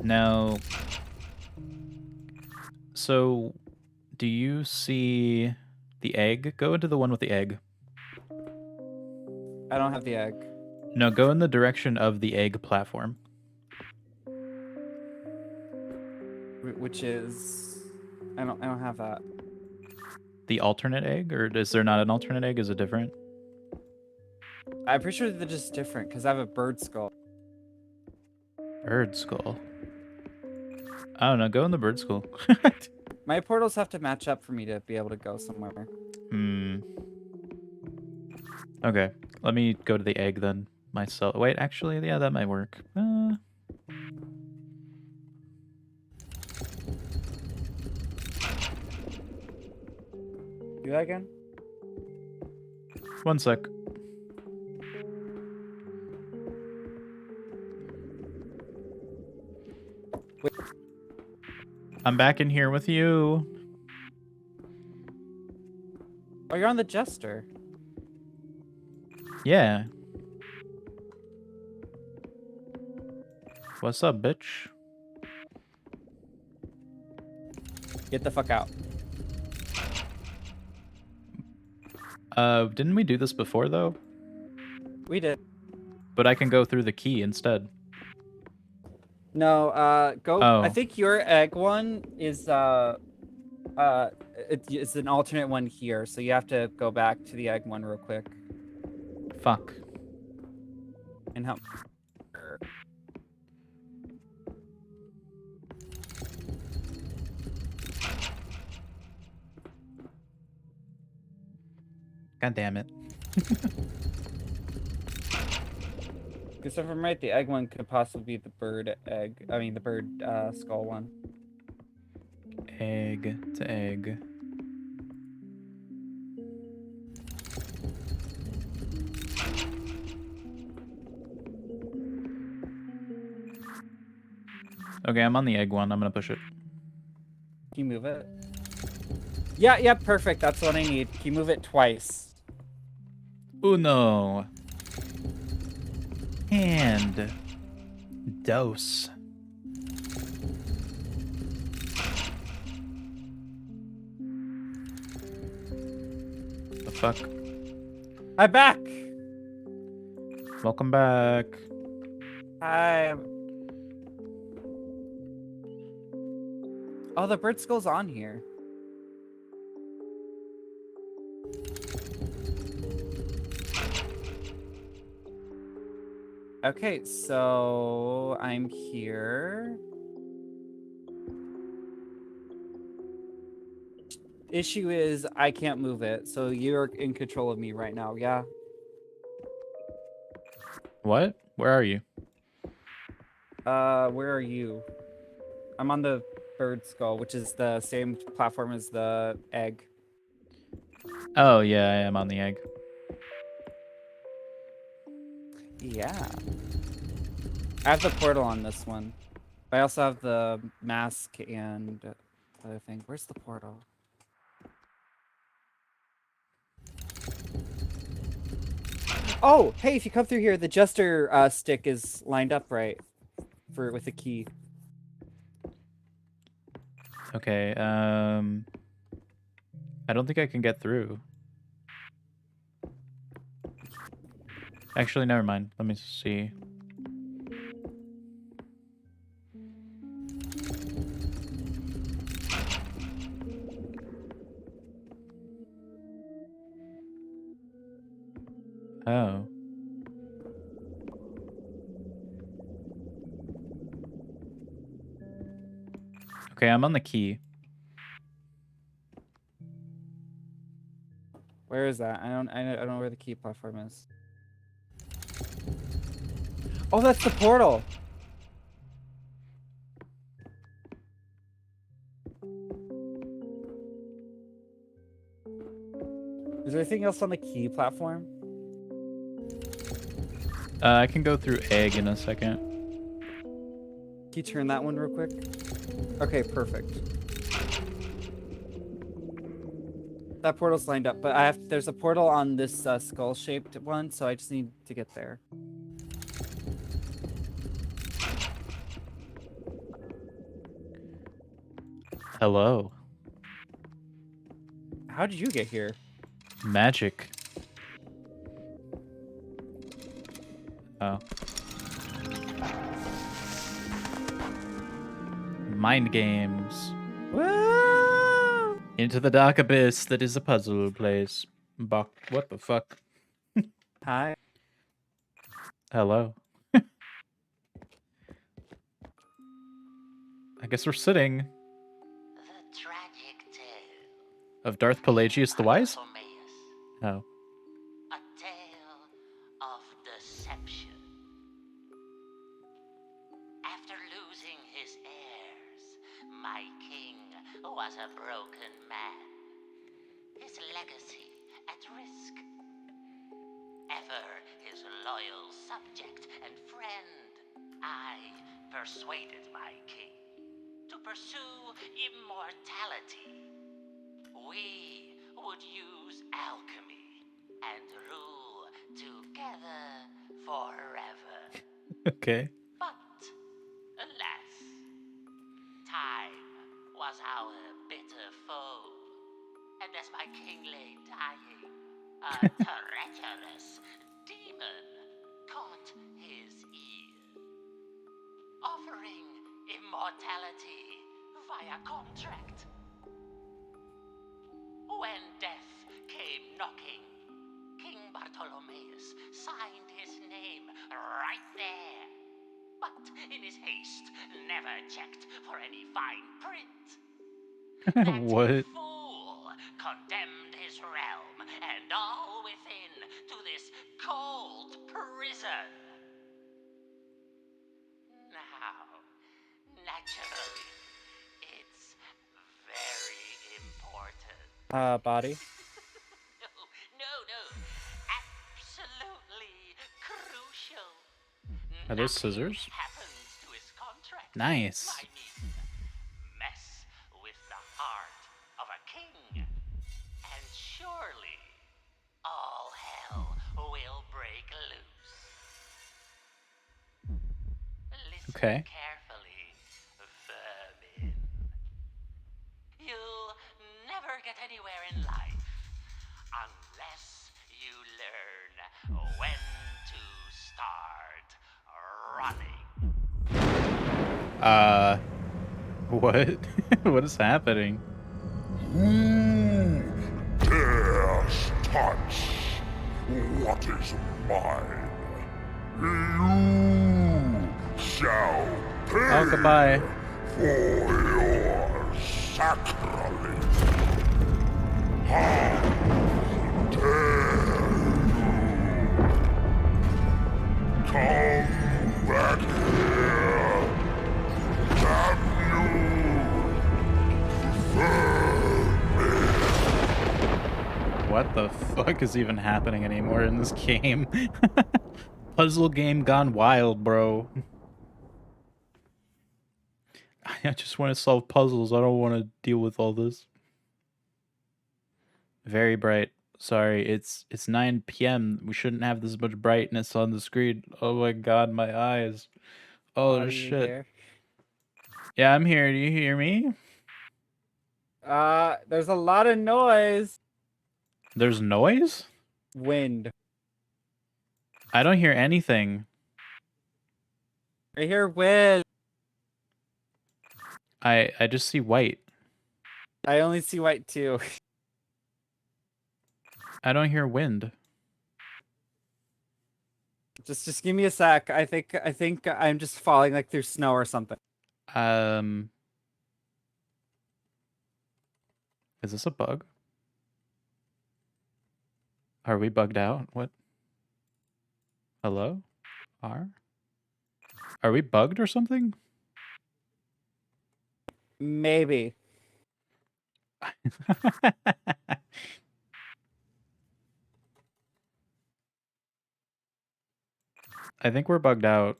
Now, so do you see the egg? Go into the one with the egg. I don't have the egg. No, go in the direction of the egg platform. Which is I don't have that. The alternate egg, or is there not an alternate egg? Is it different? I'm pretty sure they're just different because I have a bird skull. Bird skull. I don't know. Go in the bird skull. My portals have to match up for me to be able to go somewhere. Hmm. Okay. Let me go to the egg then myself. Wait, actually, yeah, that might work. Do that again? One sec. Wait. I'm back in here with you. Oh, you're on the Jester. Yeah. What's up, bitch? Get the fuck out. Didn't we do this before though? We did. But I can go through the key instead. No, go. Oh. I think your egg one is it's an alternate one here, so you have to go back to the egg one real quick Fuck. and help. God damn it. Because if I'm right, the egg one could possibly be the bird egg. I mean, the bird skull one. Egg to egg. Okay, I'm on the egg one. I'm gonna push it. Can you move it? Yeah, perfect. That's what I need. Can you move it twice? Uno. And Dose. The fuck? I'm back. Welcome back. Hi. Oh, the bird skull's on here. Okay, so I'm here. Issue is I can't move it, so you're in control of me right now, yeah? What? Where are you? Where are you? I'm on the bird skull, which is the same platform as the egg. Oh, yeah, I am on the egg. Yeah. I have the portal on this one. I also have the mask and the other thing. Where's the portal? Oh, hey, if you come through here, the jester stick is lined up right for with the key. Okay, I don't think I can get through. Actually, never mind. Let me see. Oh. Okay, I'm on the key. Where is that? I don't know where the key platform is. Oh, that's the portal. Is there anything else on the key platform? I can go through egg in a second. Can you turn that one real quick? Okay, perfect. That portal's lined up, but there's a portal on this skull-shaped one, so I just need to get there. Hello. How did you get here? Magic. Oh. Mind games. Woo! Into the dark abyss that is a puzzle place. What the fuck? Hi. Hello. I guess we're sitting. The tragic tale Of Darth Pelagius the Wise? Bartholomeus, Oh. a tale of deception. After losing his heirs, my king was a broken man. His legacy at risk. Ever his loyal subject and friend, I persuaded my king to pursue immortality. We would use alchemy and rule together forever. Okay. But, alas, time was our bitter foe. And as my king lay dying, a treacherous demon caught his ear, offering immortality via contract. When death came knocking, King Bartholomeus signed his name right there. But in his haste, never checked for any fine print. That What? fool condemned his realm and all within to this cold prison. Now, naturally, it's very important. Body. No, absolutely crucial. Are those Nothing scissors? happens to his contract. Nice. I mean, mess with the heart of a king, and surely all hell will break loose. Okay. carefully, vermin. You'll never get anywhere in life unless you learn when to start running. What? What is happening? Who dares touch what is mine? You shall pay Oh, goodbye. for your sacrilege. How dare you come back here? Damn you! What the fuck is even happening anymore in this game? Puzzle game gone wild, bro. I just want to solve puzzles. I don't want to deal with all this. Very bright. Sorry, it's 9 p.m. We shouldn't have this much brightness on the screen. Oh my god, my eyes. Oh Are you shit. here? Yeah, I'm here. Do you hear me? There's a lot of noise. There's noise? Wind. I don't hear anything. I hear wind. I just see white. I only see white too. I don't hear wind. Just give me a sec. I think I'm just falling like through snow or something. Is this a bug? Are we bugged out? What? Hello? Are we bugged or something? Maybe. I think we're bugged out.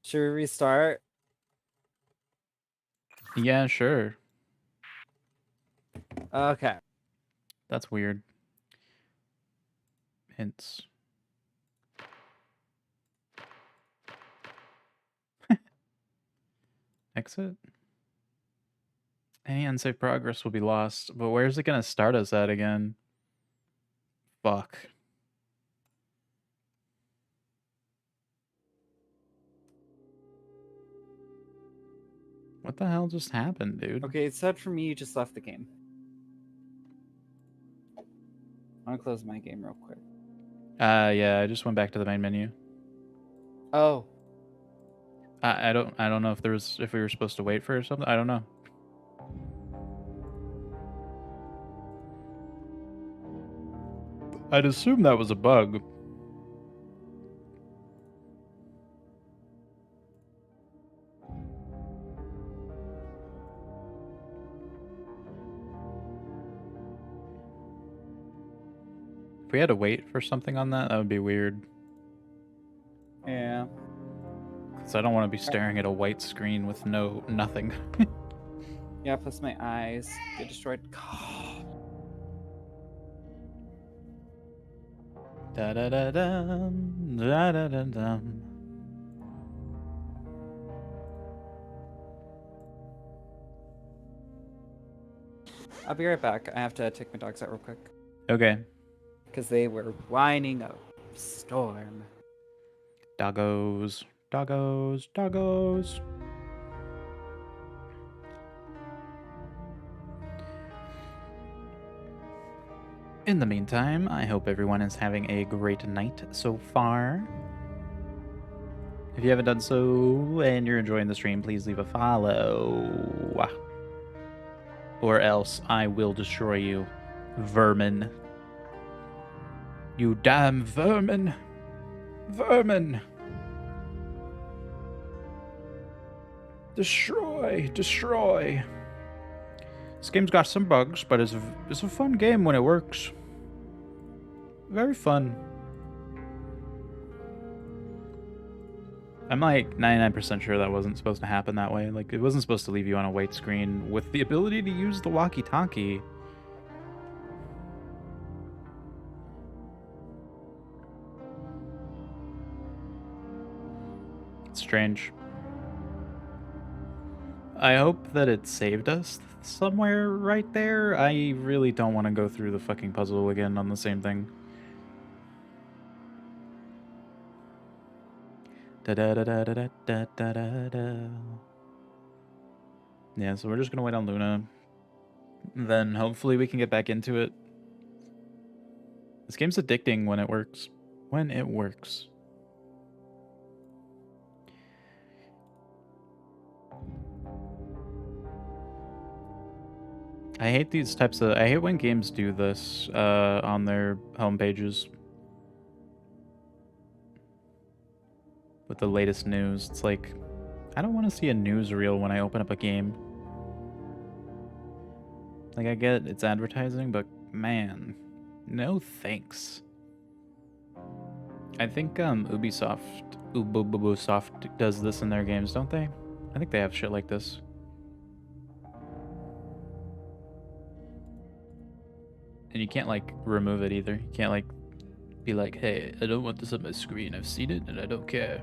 Should we restart? Yeah, sure. Okay. That's weird. Hints. Exit. Any unsafe progress will be lost, but where's it gonna start us at again? Fuck. What the hell just happened, dude? Okay, it said for me you just left the game. I'm gonna close my game real quick. Yeah, I just went back to the main menu. Oh. I don't know if we were supposed to wait for it or something. I don't know. I'd assume that was a bug. If we had to wait for something on that, that would be weird. Yeah. Because I don't want to be staring at a white screen with nothing. Yeah, plus my eyes get destroyed. Da da da dum, da da da dum. I'll be right back. I have to take my dogs out real quick. Okay. Because they were whining a storm. Doggos, doggos, doggos. In the meantime, I hope everyone is having a great night so far. If you haven't done so and you're enjoying the stream, please leave a follow. Or else I will destroy you, vermin. You damn vermin. Vermin. Destroy, destroy. This game's got some bugs, but it's a fun game when it works. Very fun. I'm like 99% sure that wasn't supposed to happen that way. Like, it wasn't supposed to leave you on a white screen with the ability to use the walkie-talkie. strange. I hope that it saved us somewhere right there. I really don't want to go through the fucking puzzle again on the same thing. Da da da da da da da da da da. Yeah, so we're just gonna wait on Luna. Then hopefully we can get back into it. This game's addicting when it works. When it works. I hate these types of... I hate when games do this on their home pages. With the latest news. It's like, I don't want to see a newsreel when I open up a game. Like, I get it's advertising, but man, no thanks. I think Ubisoft does this in their games, don't they? I think they have shit like this. And you can't, like, remove it either. You can't, like, be like, hey, I don't want this on my screen. I've seen it and I don't care.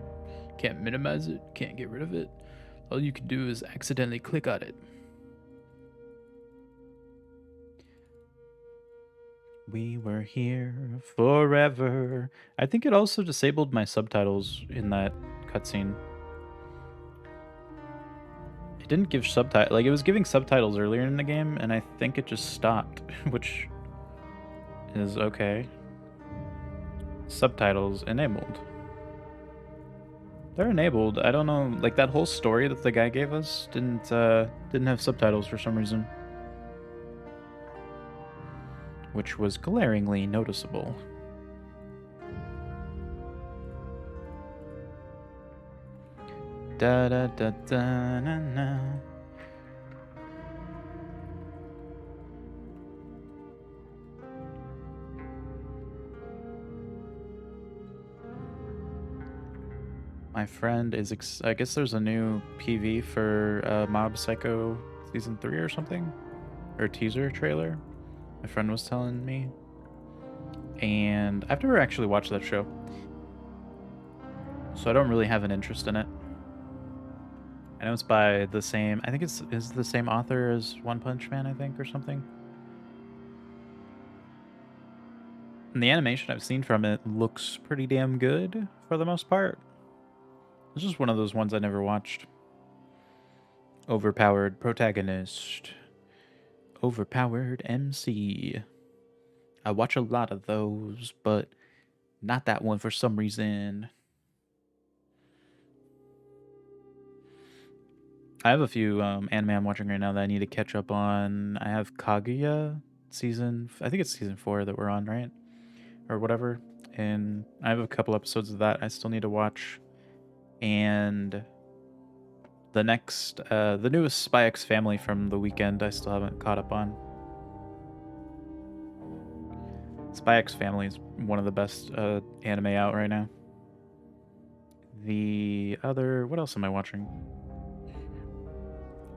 Can't minimize it. Can't get rid of it. All you can do is accidentally click on it. We were here forever. I think it also disabled my subtitles in that cutscene. It didn't give subtitles. Like, it was giving subtitles earlier in the game, and I think it just stopped, which is okay. Subtitles enabled. They're enabled. I don't know. Like, that whole story that the guy gave us didn't have subtitles for some reason. Which was glaringly noticeable. Da da da da na na. My friend is. I guess there's a new PV for Mob Psycho Season 3 or something, or teaser trailer. My friend was telling me, and I've never actually watched that show, so I don't really have an interest in it. I know it's by the same, I think it's the same author as One Punch Man, I think, or something. And the animation I've seen from it looks pretty damn good for the most part. It's just one of those ones I never watched. Overpowered protagonist. Overpowered MC. I watch a lot of those, but not that one for some reason. I have a few anime I'm watching right now that I need to catch up on. I have Kaguya I think it's season 4 that we're on, right? Or whatever. And I have a couple episodes of that I still need to watch. And the newest Spy X Family from the weekend I still haven't caught up on. Spy X Family is one of the best anime out right now. What else am I watching?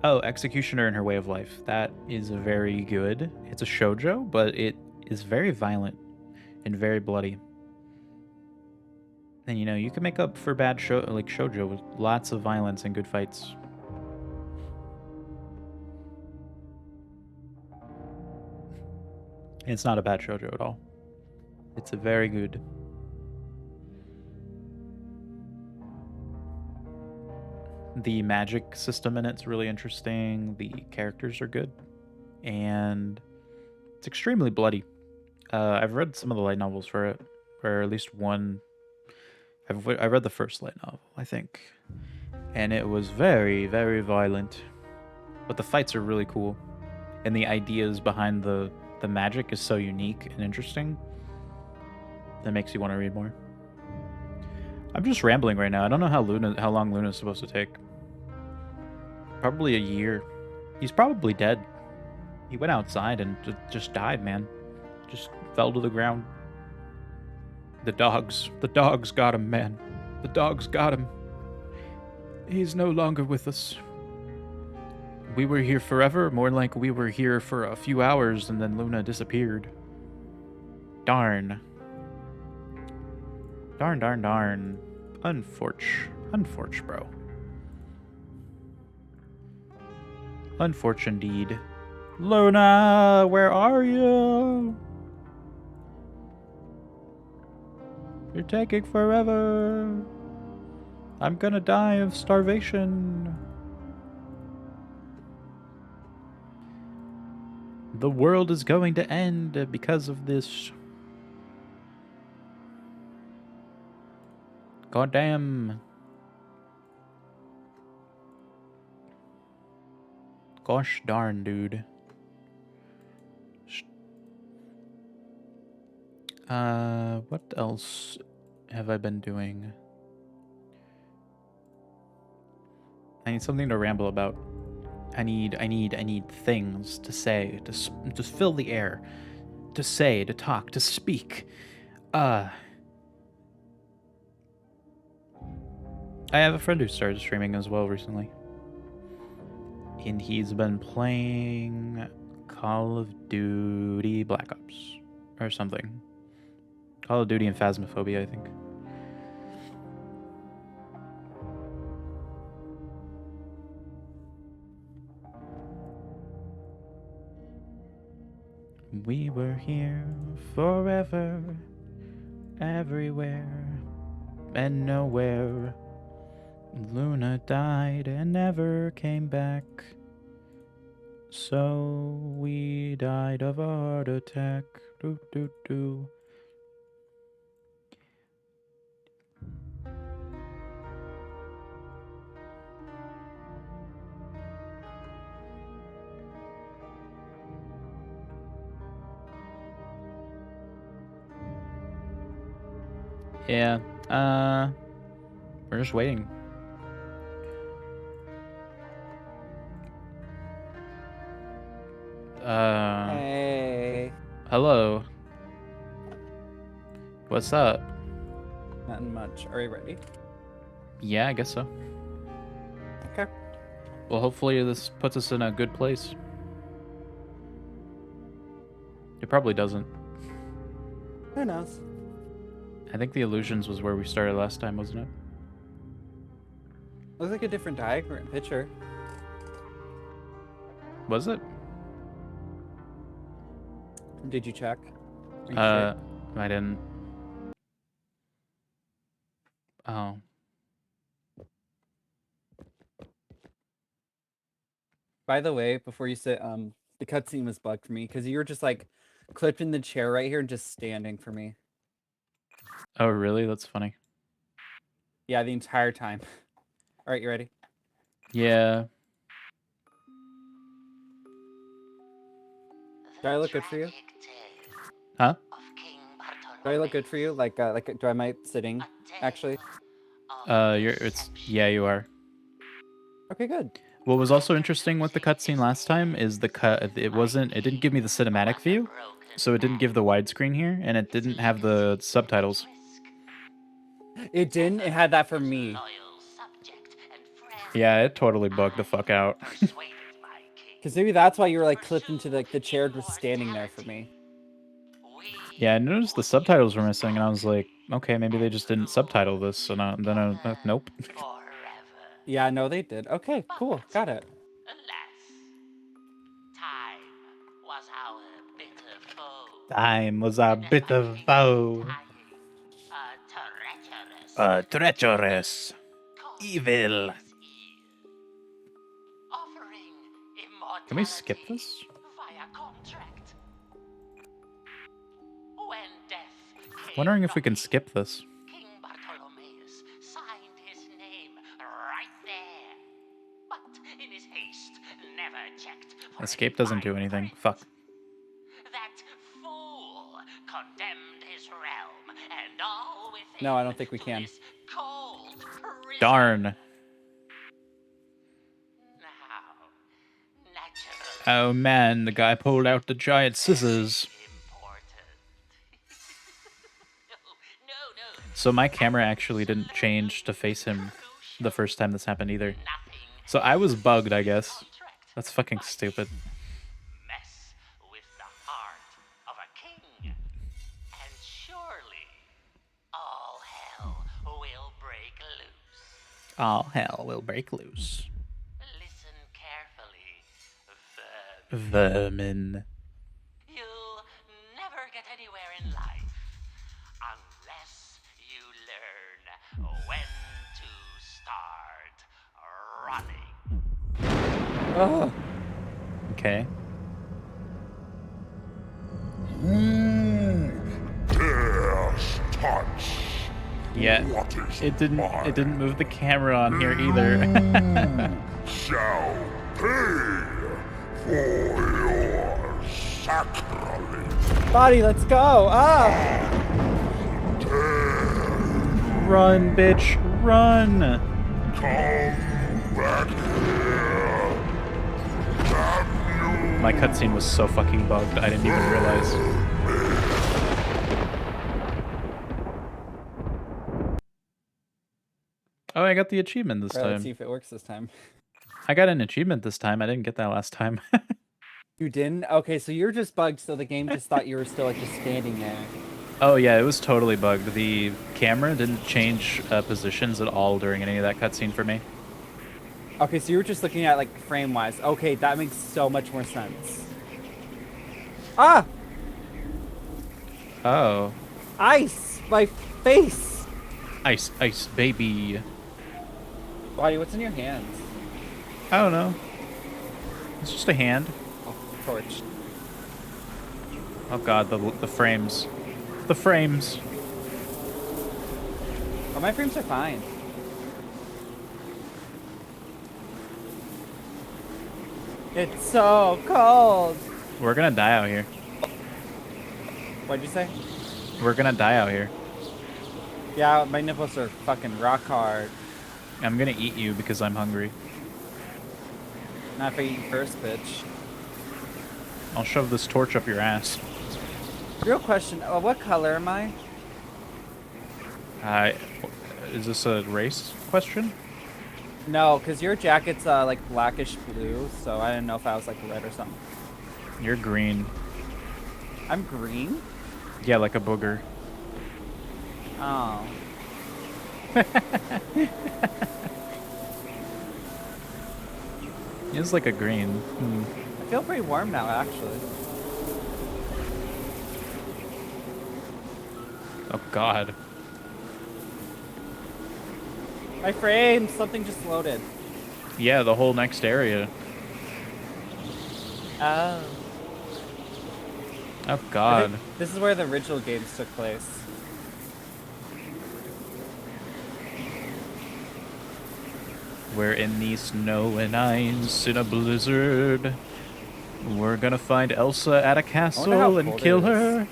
Oh, Executioner and Her Way of Life. That is very good. It's a shoujo, but it is very violent and very bloody. And you can make up for bad shoujo with lots of violence and good fights. It's not a bad shoujo at all. It's a very good. The magic system in it's really interesting. The characters are good. And it's extremely bloody. I've read some of the light novels for it. Or at least one. I read the first light novel, I think. And it was very, very violent. But the fights are really cool. And the ideas behind the magic is so unique and interesting. That makes you want to read more. I'm just rambling right now. I don't know how long Luna's supposed to take. Probably a year. He's probably dead. He went outside and just died, man. Just fell to the ground. The dogs got him, man. The dogs got him. He's no longer with us. We were here forever, more like we were here for a few hours and then Luna disappeared. Darn. Darn. Unfortunate. Unfortunate, bro. Unfortunate indeed. Luna, where are you? You're taking forever. I'm gonna die of starvation. The world is going to end because of this. Goddamn. Gosh darn, dude. What else have I been doing? I need something to ramble about. I need things to say, to fill the air, to say, to talk, to speak. I have a friend who started streaming as well recently. And he's been playing Call of Duty Black Ops or something. Call of Duty and Phasmophobia, I think. We were here forever, everywhere and nowhere. Luna died and never came back. So we died of a heart attack. Doo doo doo. Yeah, we're just waiting. Hey. Hello. What's up? Nothing much. Are you ready? Yeah, I guess so. Okay. Well, hopefully this puts us in a good place. It probably doesn't. Who knows? I think the Illusions was where we started last time, wasn't it? Looks like a different diagram picture. Was it? Did you check? Are you I sure? didn't. Oh. By the way, before you sit, the cutscene was bugged for me because you were just like clipped in the chair right here and just standing for me. Oh, really? That's funny. Yeah, the entire time. All right, you ready? Yeah. Do I look good for you? Huh? Do I look good for you? Like, do I might sitting actually? Yeah, you are. Okay, good. What was also interesting with the cutscene last time is it didn't give me the cinematic view, so it didn't give the widescreen here, and it didn't have the subtitles. It didn't. It had that for me. Yeah, it totally bugged the fuck out. Because maybe that's why you were like clipped into the chair just standing there for me. Yeah, I noticed the subtitles were missing, and I was like, okay, maybe they just didn't subtitle this, and nope. Yeah, no, they did. Okay, cool. Got it. Time was a bitter foe. Treacherous. Evil. Can we skip this? Wondering if we can skip this. King Bartholomeus signed his name right there. But in his haste, never checked for Escape any doesn't do fine anything. print. Fuck. That fool condemned his realm and all within. No, I don't think we to can. this cold prison. Darn. Now, naturally, Oh man, the guy pulled out the giant scissors. important. No. So my camera actually didn't change to face him the first time this happened either. So I was bugged, I guess. That's fucking stupid. Mess with the heart of a king, and surely all hell will break loose. All hell will break loose. Listen carefully, Vermin. You'll never get anywhere in life unless you learn when to start running. Oh, Okay. Who dares touch Yeah. what is It didn't move the camera on here either. shall pay for your sacrilege? body, let's go. Ah! Run, bitch, run. Come back here. Damn you. My cutscene was so fucking bugged, I didn't even realize. Oh, I got the achievement this All right, let's see time. if it works this time. I got an achievement this time. I didn't get that last time. You didn't? Okay, so you're just bugged, so the game just thought you were still like just standing there. Oh yeah, it was totally bugged. The camera didn't change positions at all during any of that cutscene for me. Okay, so you were just looking at like frame wise. Okay, that makes so much more sense. Ah! Oh. Ice! My face! Ice, ice, baby. Body, what's in your hands? I don't know. It's just a hand. Oh, torch. Oh god, the frames. The frames. Oh, my frames are fine. It's so cold. We're gonna die out here. What'd you say? We're gonna die out here. Yeah, my nipples are fucking rock hard. I'm gonna eat you because I'm hungry. Not if I eat first, bitch. I'll shove this torch up your ass. Real question, what color am I? Is this a race question? No, because your jacket's like blackish blue, so I didn't know if I was like red or something. You're green. I'm green? Yeah, like a booger. Oh. It's like a green. I feel pretty warm now, actually. Oh god. My frames! Something just loaded. Yeah, the whole next area. Oh. Oh I god. think this is where the original games took place. We're in the snow and ice in a blizzard. We're gonna find Elsa at a how castle and cold it kill is. her.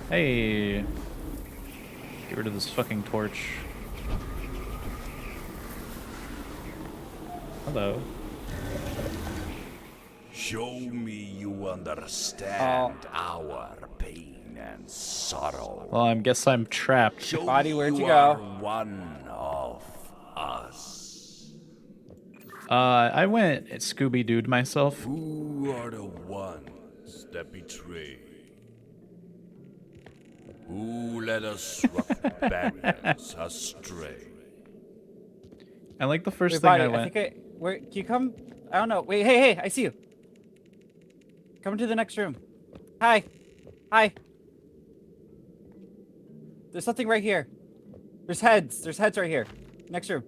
Hey. Get rid of this fucking torch. Hello. Show me you understand our pain and sorrow. Well, I guess I'm trapped. Show Body, me where'd you are go? one of us. I went Scooby-Doo'd myself. Who are the ones that betray? Who led us rough barriers astray? I like the first Wait, thing Body, I I went. think where, can you come? I don't know. Wait, hey, I see you. Come to the next room. Hi. Hi. There's something right here. There's heads. There's heads right here. Next room.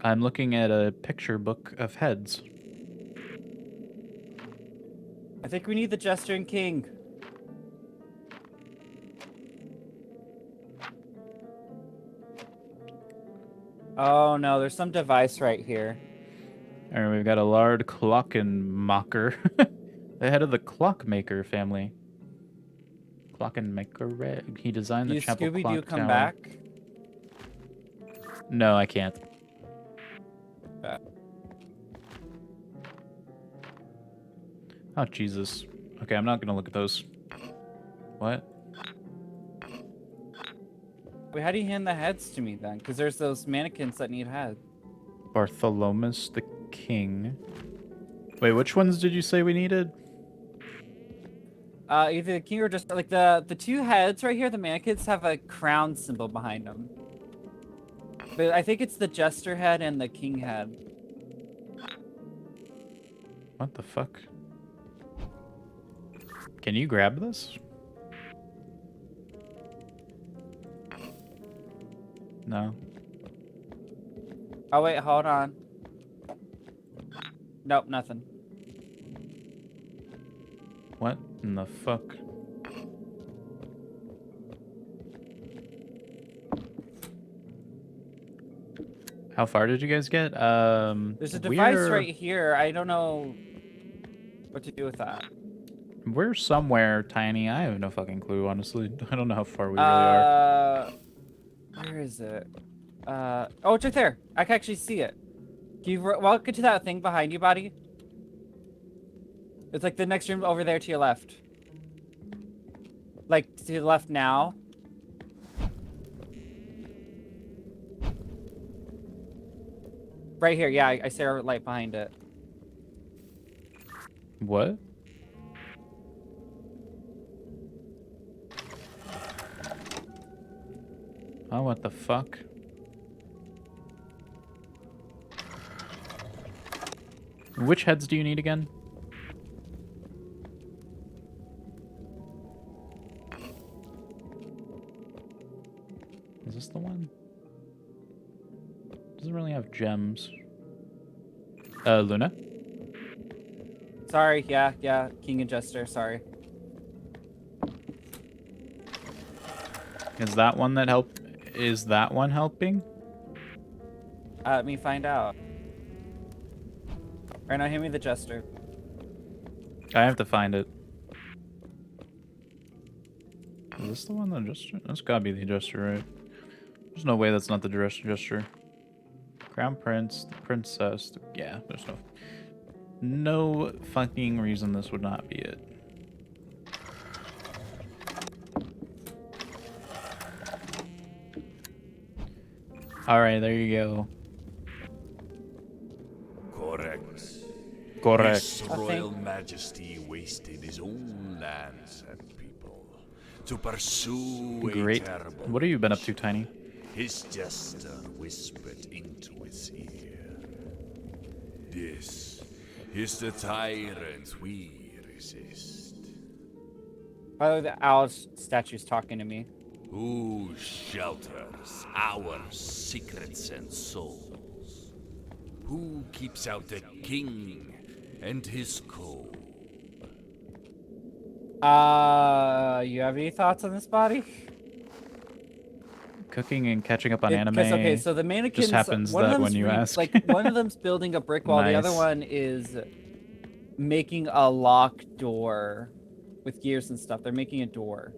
I'm looking at a picture book of heads. I think we need the Gesturing King. Oh no, there's some device right here. And we've got a Lard Clockenmacher, the head of the Clockmaker family. Clockenmaker. He designed the You chapel Scooby-Doo clock come tower. back? No, I can't. Oh, Jesus. Okay, I'm not gonna look at those. What? Wait, how do you hand the heads to me then? Because there's those mannequins that need heads. Bartholomew the King. Wait, which ones did you say we needed? Either the king or just like the two heads right here. The mannequins have a crown symbol behind them. But I think it's the jester head and the king head. What the fuck? Can you grab this? No. Oh wait, hold on. Nope, nothing. What in the fuck? How far did you guys get? There's a device we're- right here. I don't know what to do with that. We're somewhere tiny. I have no fucking clue, honestly. I don't know how far we really are. Where is it? Oh, it's right there. I can actually see it. Can you walk into that thing behind you, buddy? It's like the next room over there to your left. Like, to the left now. Right here, yeah, I see our light behind it. What? Oh, what the fuck? Which heads do you need again? Is this the one? Doesn't really have gems. Luna? Sorry, yeah, King and Jester, sorry. Is that one that help? Is that one helping? Let me find out. Right now, hand me the Jester. I have to find it. Is this the one that Jester? That's gotta be the Jester, right? There's no way that's not the Jester. Crown Prince, the Princess. Yeah, there's no fucking reason this would not be it. Alright, there you go. Correct. Correct. His Royal Majesty wasted his own lands and people to pursue Great. a terrible What have you been up to, Tiny? His jester whispered into his ear. This is the tyrant we resist. Oh, the owl statue's talking to me. Who shelters our secrets and souls? Who keeps out the king and his co? You have any thoughts on this body? Cooking and catching up on It- anime. 'cause, okay, so the mannequins. happens one of that them's when you ask. Like one of them's building a brick wall. The other Nice. one is making a lock door with gears and stuff. They're making a door.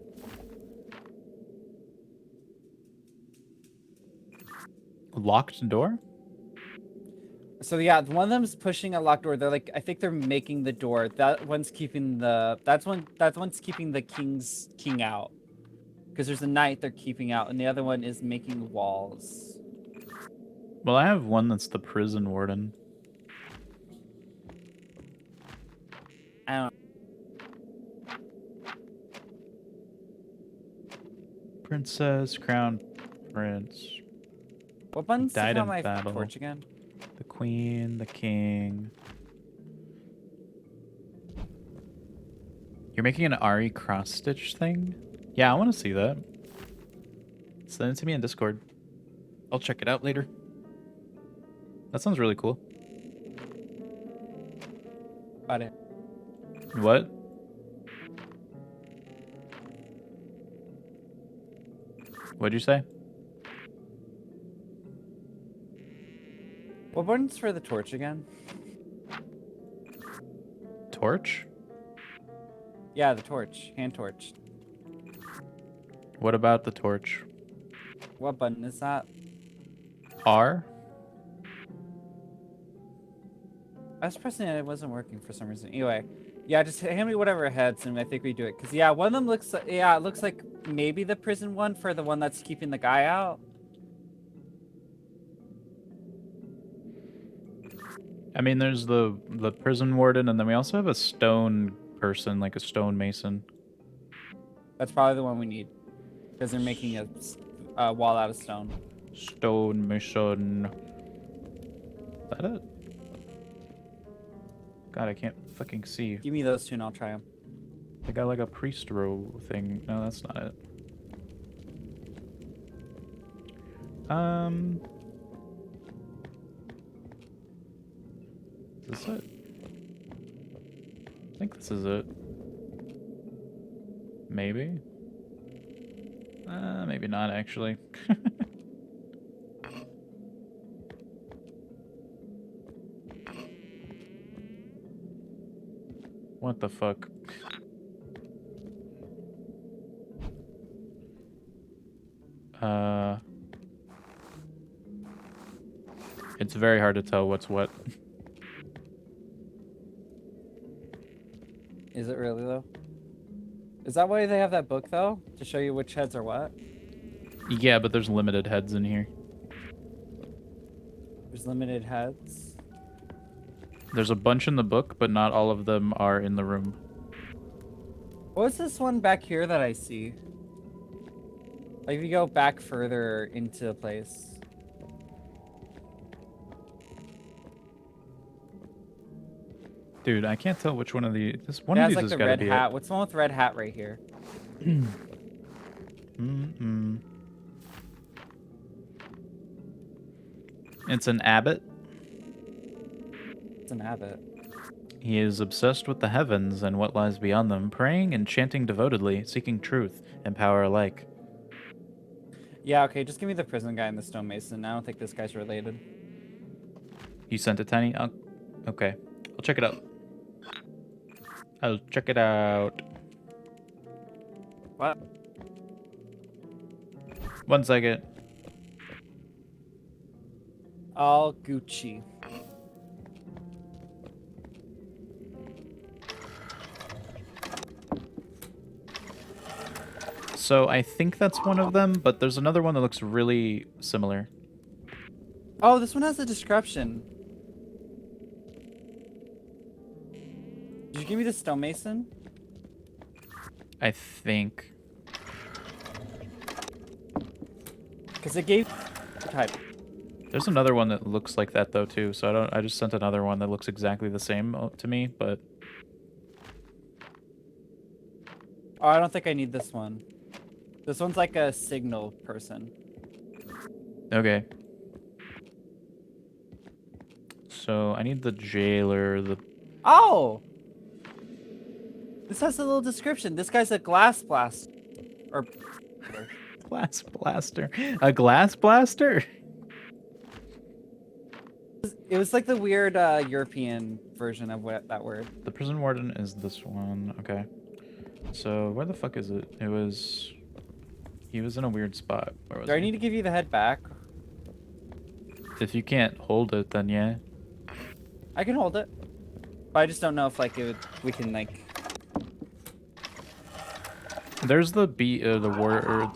Locked door? So yeah, one of them's pushing a locked door. They're like, I think they're making the door. That one's keeping the. That's one's keeping the king out. Because there's a knight they're keeping out, and the other one is making walls. Well, I have one that's the prison warden. I don't. Princess, crown prince, What button's died on in my battle. torch again? the queen, the king. You're making an Ari cross stitch thing? Yeah, I want to see that. Send it to me in Discord. I'll check it out later. That sounds really cool. Got it. What? What'd you say? What button's for the torch again? Torch? Yeah, the torch. Hand torch. What about the torch? What button is that? R? I was pressing it. It wasn't working for some reason. Anyway, yeah, just hand me whatever heads, and I think we do it. Cause yeah, one of them looks. Yeah, it looks like maybe the prison one for the one that's keeping the guy out. I mean, there's the prison warden, and then we also have a stone person, like a stonemason. That's probably the one we need. Because they're making a wall out of stone. Stonemason. Is that it? God, I can't fucking see. Give me those two and I'll try them. They got like a priest row thing. No, that's not it. Is this it? I think this is it. Maybe? Maybe not actually. What the fuck? It's very hard to tell what's what. Is it really though? Is that why they have that book though? To show you which heads are what? Yeah, but there's limited heads in here. There's limited heads. There's a bunch in the book, but not all of them are in the room. What's this one back here that I see? Like if you go back further into the place. Dude, I can't tell which one of the this one It of has these like has the got to red be hat. it. What's the one with the red hat right here? It's an abbot. It's an abbot. He is obsessed with the heavens and what lies beyond them, praying and chanting devotedly, seeking truth and power alike. Yeah, okay, just give me the prison guy and the stonemason. I don't think this guy's related. You sent it, Tiny? Oh, okay. I'll check it out. I'll check it out. What? 1 second. All Gucci. So I think that's one of them, but there's another one that looks really similar. Oh, this one has a description. Did you give me the stonemason? I think. Because it gave type. There's another one that looks like that though too. So I just sent another one that looks exactly the same to me, but Oh, I don't think I need this one. This one's like a signal person. okay. So I need the jailer, the Oh! This has a little description. This guy's a glass blast. Or glass blaster. A glass blaster? it was like the weird European version of what that word. The prison warden is this one. Okay. So where the fuck is it? He was in a weird spot. Where was Do I he? need to give you the head back? If you can't hold it, then yeah. I can hold it. But I just don't know if like we can like. There's the the word.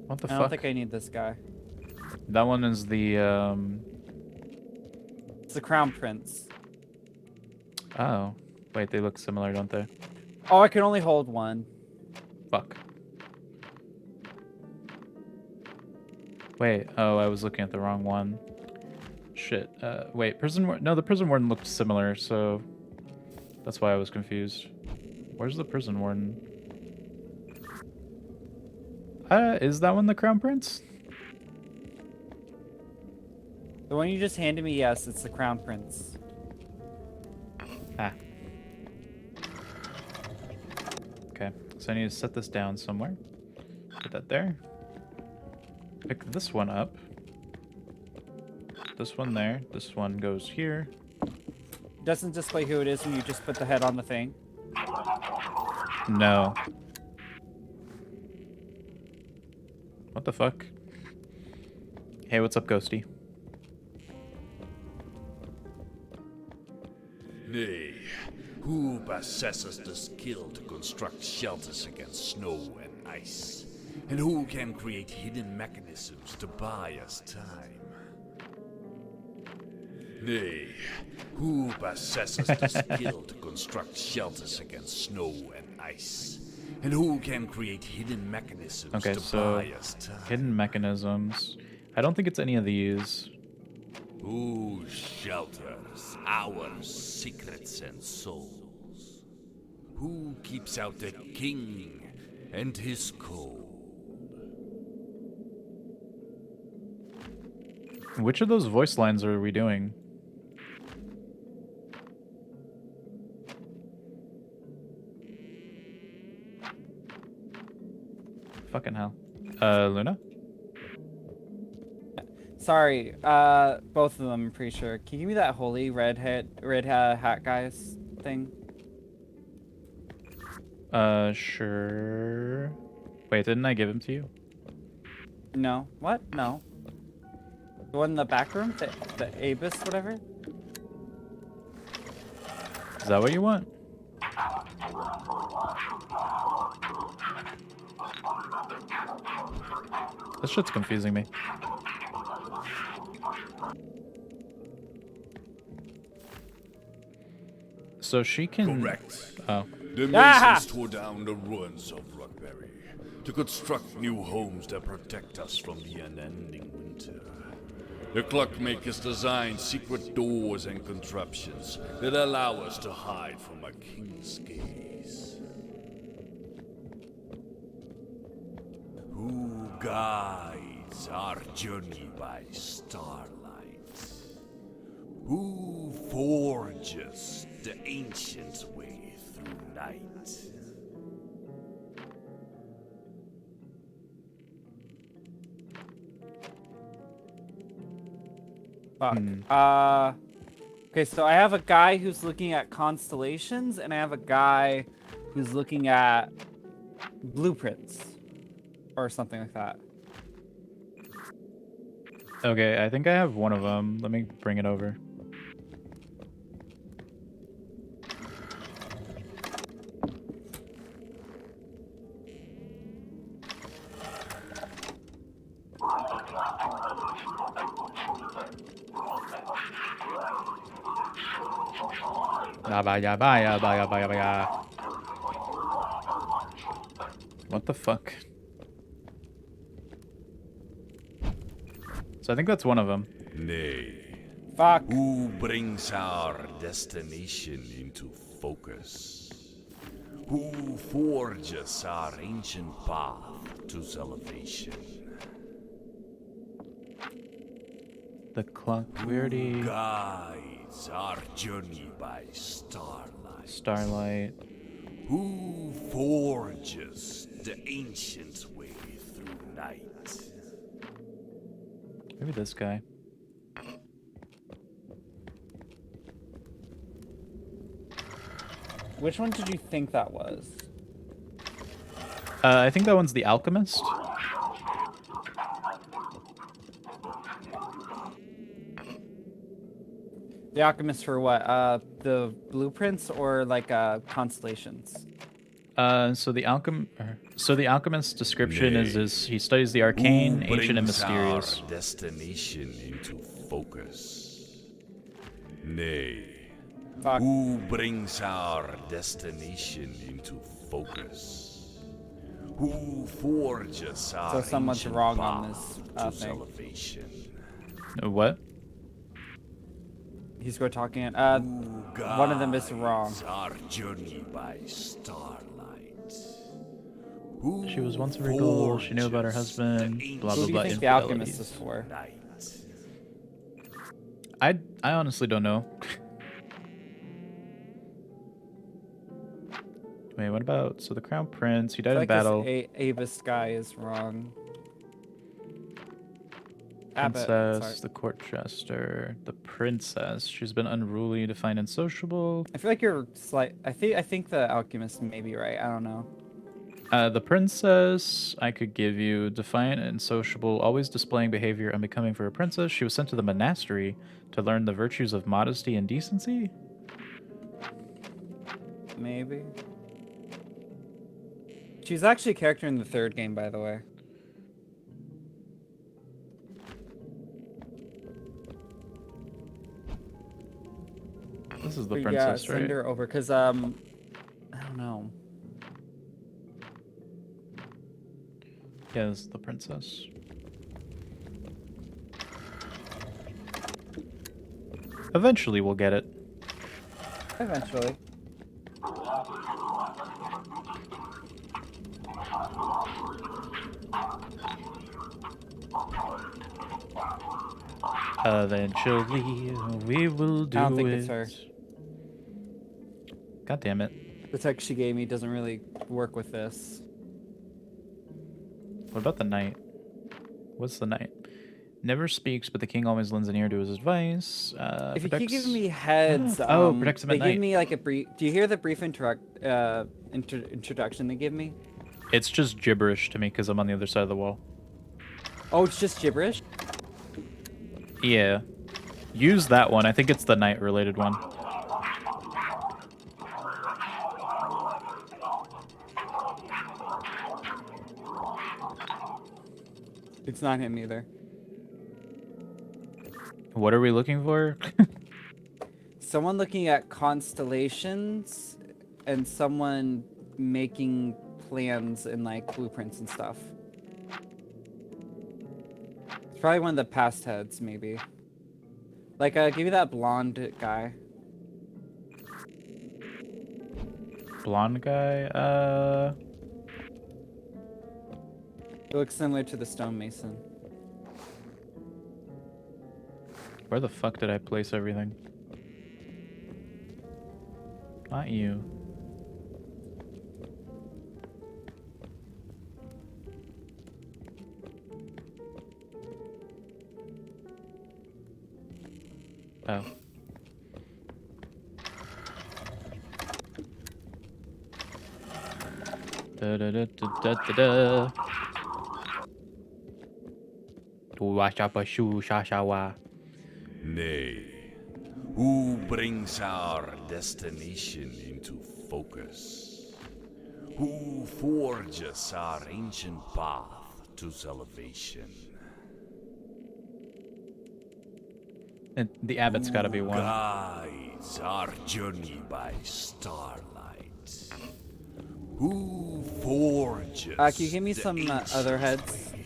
What the I don't fuck? think I need this guy. That one is the It's the crown prince. Oh, wait, they look similar, don't they? Oh, I can only hold one. Fuck. Wait, oh, I was looking at the wrong one. Shit. Wait, no, the prison warden looked similar, so that's why I was confused. Where's the prison warden? Is that one the crown prince? The one you just handed me, yes, it's the crown prince. Ah. Okay, so I need to set this down somewhere. Put that there. Pick this one up. This one there. This one goes here. Doesn't display who it is when you just put the head on the thing. No. What the fuck? Hey, what's up, Ghosty? Nay, who possesses the skill to construct shelters against snow and ice? And who can create hidden mechanisms to buy us time? Nay, who possesses the skill to construct shelters against snow and ice? And who can create hidden mechanisms Okay, to so buy us time? hidden mechanisms. I don't think it's any of these. Who shelters our secrets and souls? Who keeps out the king and his cold? Which of those voice lines are we doing? Fucking hell. Luna? Sorry, both of them, I'm pretty sure. Can you give me that holy red hat guys thing? Sure. Wait, didn't I give him to you? No. What? No. The one in the back room? The Abus, whatever? Is that what you want? This shit's confusing me. So she can... Correct. Oh. The Ah! Masons tore down the ruins of Rockberry to construct new homes that protect us from the unending winter. The clockmakers designed secret doors and contraptions that allow us to hide from a king's gaze. Who guides our journey by starlight? Who forges the ancient way through night? Fuck. Okay, so I have a guy who's looking at constellations, and I have a guy who's looking at blueprints. Or something like that. Okay, I think I have one of them. Let me bring it over. What the fuck? So I think that's one of them. Nay. Fuck. Who brings our destination into focus? Who forges our ancient path to salvation? The clock. We already... Guides our journey by starlight. Starlight. Who forges the ancient way through night? Maybe this guy. Which one did you think that was? I think that one's the alchemist. The alchemist for what? The blueprints or like constellations? So the alchemist's description is he studies the arcane, Who ancient, and brings mysterious. our destination into focus? Nay. Fuck. Who brings our destination into focus? Who forges our So someone's ancient wrong on path this, to thing. salvation? What? He's go talking. Who One of them is wrong. guides our journey by starlight? Who She was once a regal. She knew about her forges husband. the Blah Who blah do you blah. think the alchemist is infidelities. for? night? I honestly don't know. Wait, what about the crown prince? He I died feel in like battle. this Abus guy is wrong. Abbott, Princess, sorry. the court jester, the princess. She's been unruly, defiant, and sociable. I feel like you're I think the alchemist may be right. I don't know. The princess, I could give you defiant and sociable, always displaying behavior unbecoming for a princess. She was sent to the monastery to learn the virtues of modesty and decency. Maybe. She's actually a character in the 3rd game, by the way. This is the But princess, yeah, right? send her over, because, I don't know. Yeah, this is the princess. Eventually we'll get it. Eventually. Eventually we will do it. I don't think it's her. God damn it. The text she gave me doesn't really work with this. What about the knight? What's the knight? Never speaks, but the king always lends an ear to his advice. If you keep Protects- giving me heads, Oh, protects him they at give night. me like a brief. Do you hear the brief introduction they give me? It's just gibberish to me because I'm on the other side of the wall. Oh, it's just gibberish. Yeah. Use that one. I think it's the knight related one. It's not him either. What are we looking for? Someone looking at constellations, and someone making plans and like blueprints and stuff. It's probably one of the past heads, maybe. Like, give me that blonde guy. Blonde guy? It looks similar to the stonemason. Where the fuck did I place everything? Not you. Oh. Da da da da da da da. Washabashu shashawa. Nay, who brings our destination into focus? Who forges our ancient path to salvation? And the abbot's gotta be Who one. guides our journey by starlight? Who forges Can you give me the some ancient other heads? way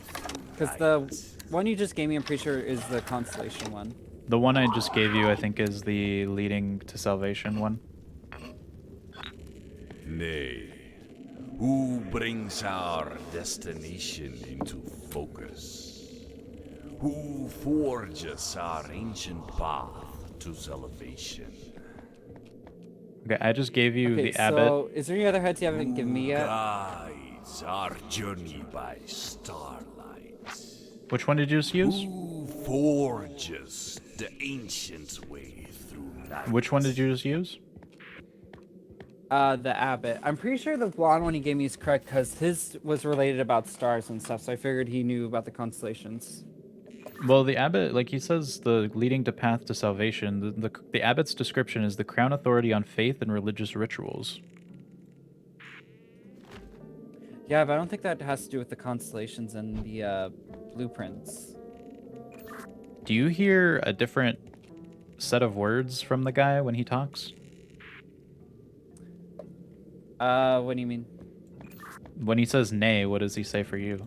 Because through the one you just gave me, I'm pretty sure, is the constellation one. The one I just gave you, I think, is the leading to salvation one. Nay, who brings our destination into focus? Who forges our ancient path to salvation? Okay, I just gave you Okay, the abbot. so is there any other heads you haven't given me Who yet? guides our journey by starlight? Which one did you just use? Who forges the ancient way through night? Which one did you just use? The abbot. I'm pretty sure the blonde one he gave me is correct because his was related about stars and stuff, so I figured he knew about the constellations. Well, the abbot, like he says, the leading to path to salvation. The abbot's description is the crown authority on faith and religious rituals. Yeah, but I don't think that has to do with the constellations and the blueprints. Do you hear a different set of words from the guy when he talks? What do you mean? When he says nay, what does he say for you?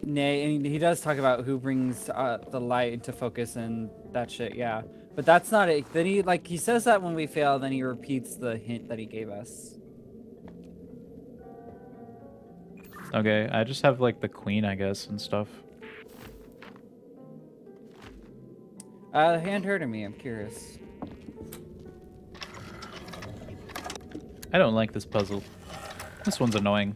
Nay, and he does talk about who brings the light into focus and that shit, yeah. But that's not it. Then he says that when we fail, then he repeats the hint that he gave us. Okay, I just have like the queen, I guess, and stuff. Hand her to me, I'm curious. I don't like this puzzle. This one's annoying.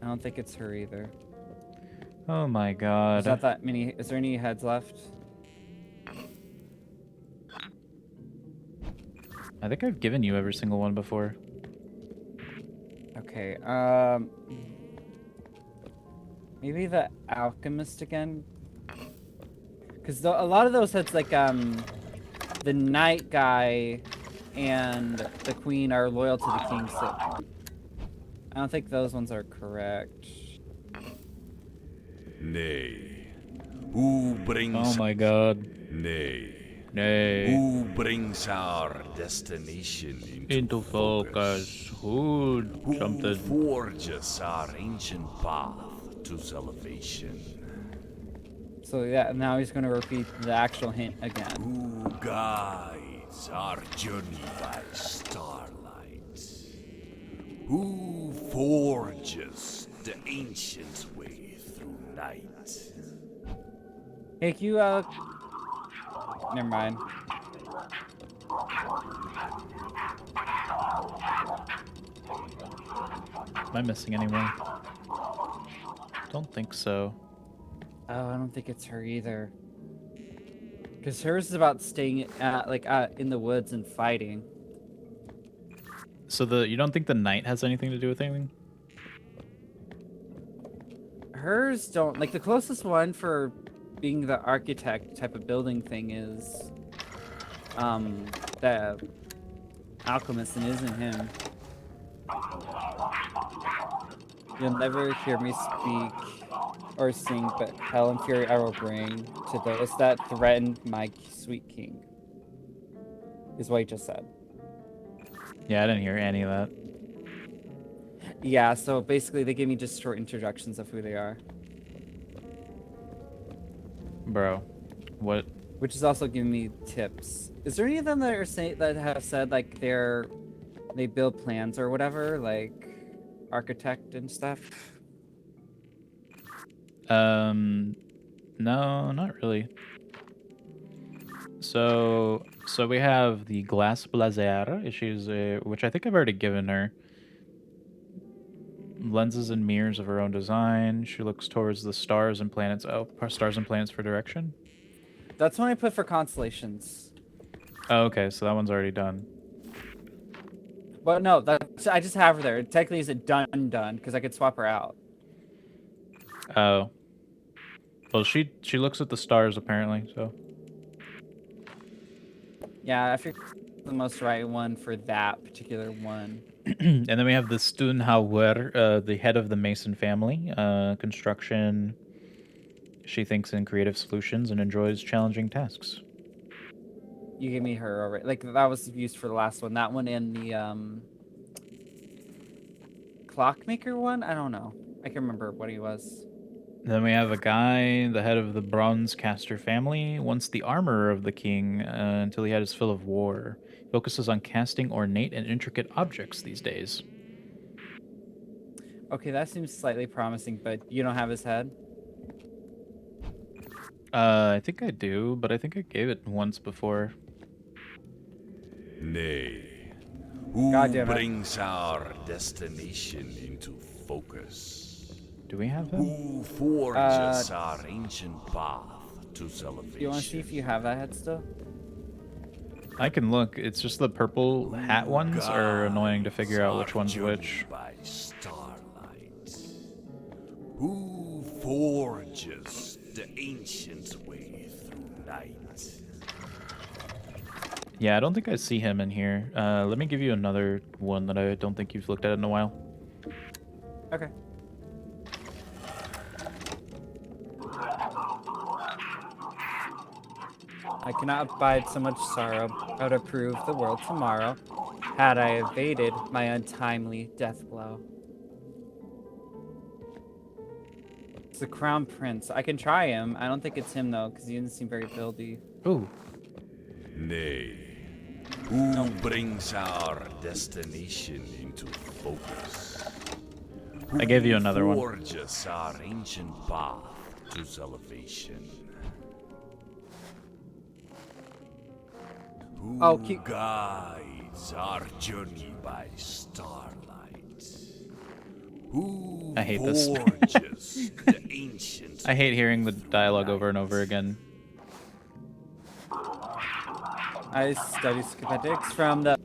I don't think it's her either. Oh my There's god. not that many. Is there any heads left? I think I've given you every single one before. Okay, Maybe the alchemist again. Because a lot of those had like the knight guy and the queen are loyal to the king, so I don't think those ones are correct. Nay. Who brings Oh my god. Nay. Nay. Who brings our destination Into focus. Who Who something? forges our ancient path to salvation? So yeah, now he's gonna repeat the actual hint again. Who guides our journey by starlight? Who forges the ancient way through night? Hey, can you never mind. Am I missing anyone? Don't think so. Oh, I don't think it's her either. Because hers is about staying in the woods and fighting. So you don't think the knight has anything to do with anything? Hers don't, like, the closest one for being the architect type of building thing is the alchemist, and isn't him. You'll never hear me speak or sing, but hell and fury I will bring to those that threaten my sweet king. Is what he just said. Yeah, I didn't hear any of that. Yeah, so basically they give me just short introductions of who they are. Bro. What? Which is also giving me tips. Is there any of them that are that have said like they build plans or whatever, like architect and stuff? No, not really. So we have the glass blazer. She's which I think I've already given her. Lenses and mirrors of her own design. She looks towards the stars and planets. Oh, stars and planets for direction. That's one I put for constellations. Oh, okay, so that one's already done. But no, I just have her there. Technically, is it done? Because I could swap her out. Oh. Well, she looks at the stars apparently. So. Yeah, I figured the most right one for that particular one. And then we have the Stunhauer, the head of the Mason family. Construction. She thinks in creative solutions and enjoys challenging tasks. You gave me her already. Like, that was used for the last one. That one and the clockmaker one? I don't know. I can remember what he was. Then we have a guy, the head of the Bronze Caster family, once the armorer of the king until he had his fill of war. Focuses on casting ornate and intricate objects these days. Okay, that seems slightly promising, but you don't have his head? I think I do, but I think I gave it once before. Nay. Who God damn it. brings our destination into focus? Do we have him? Who forges our ancient path to salvation? You want to see if you have that head still? I can look. It's just the purple hat ones are annoying to figure out which one's which. By starlight. Who forges the ancient way through night? Yeah, I don't think I see him in here. Let me give you another one that I don't think you've looked at in a while. Okay. I cannot abide so much sorrow. I would approve the world tomorrow, had I evaded my untimely death blow. It's the Crown Prince. I can try him. I don't think it's him, though, because he doesn't seem very buildy. Ooh. Nay. Who brings our destination into focus? I gave you another one. Who forges our ancient path to salvation? Who Oh, keep... guides our journey by starlight? Who I hate this. forges the ancient I hate hearing the dialogue over and over again. I study schematics from the...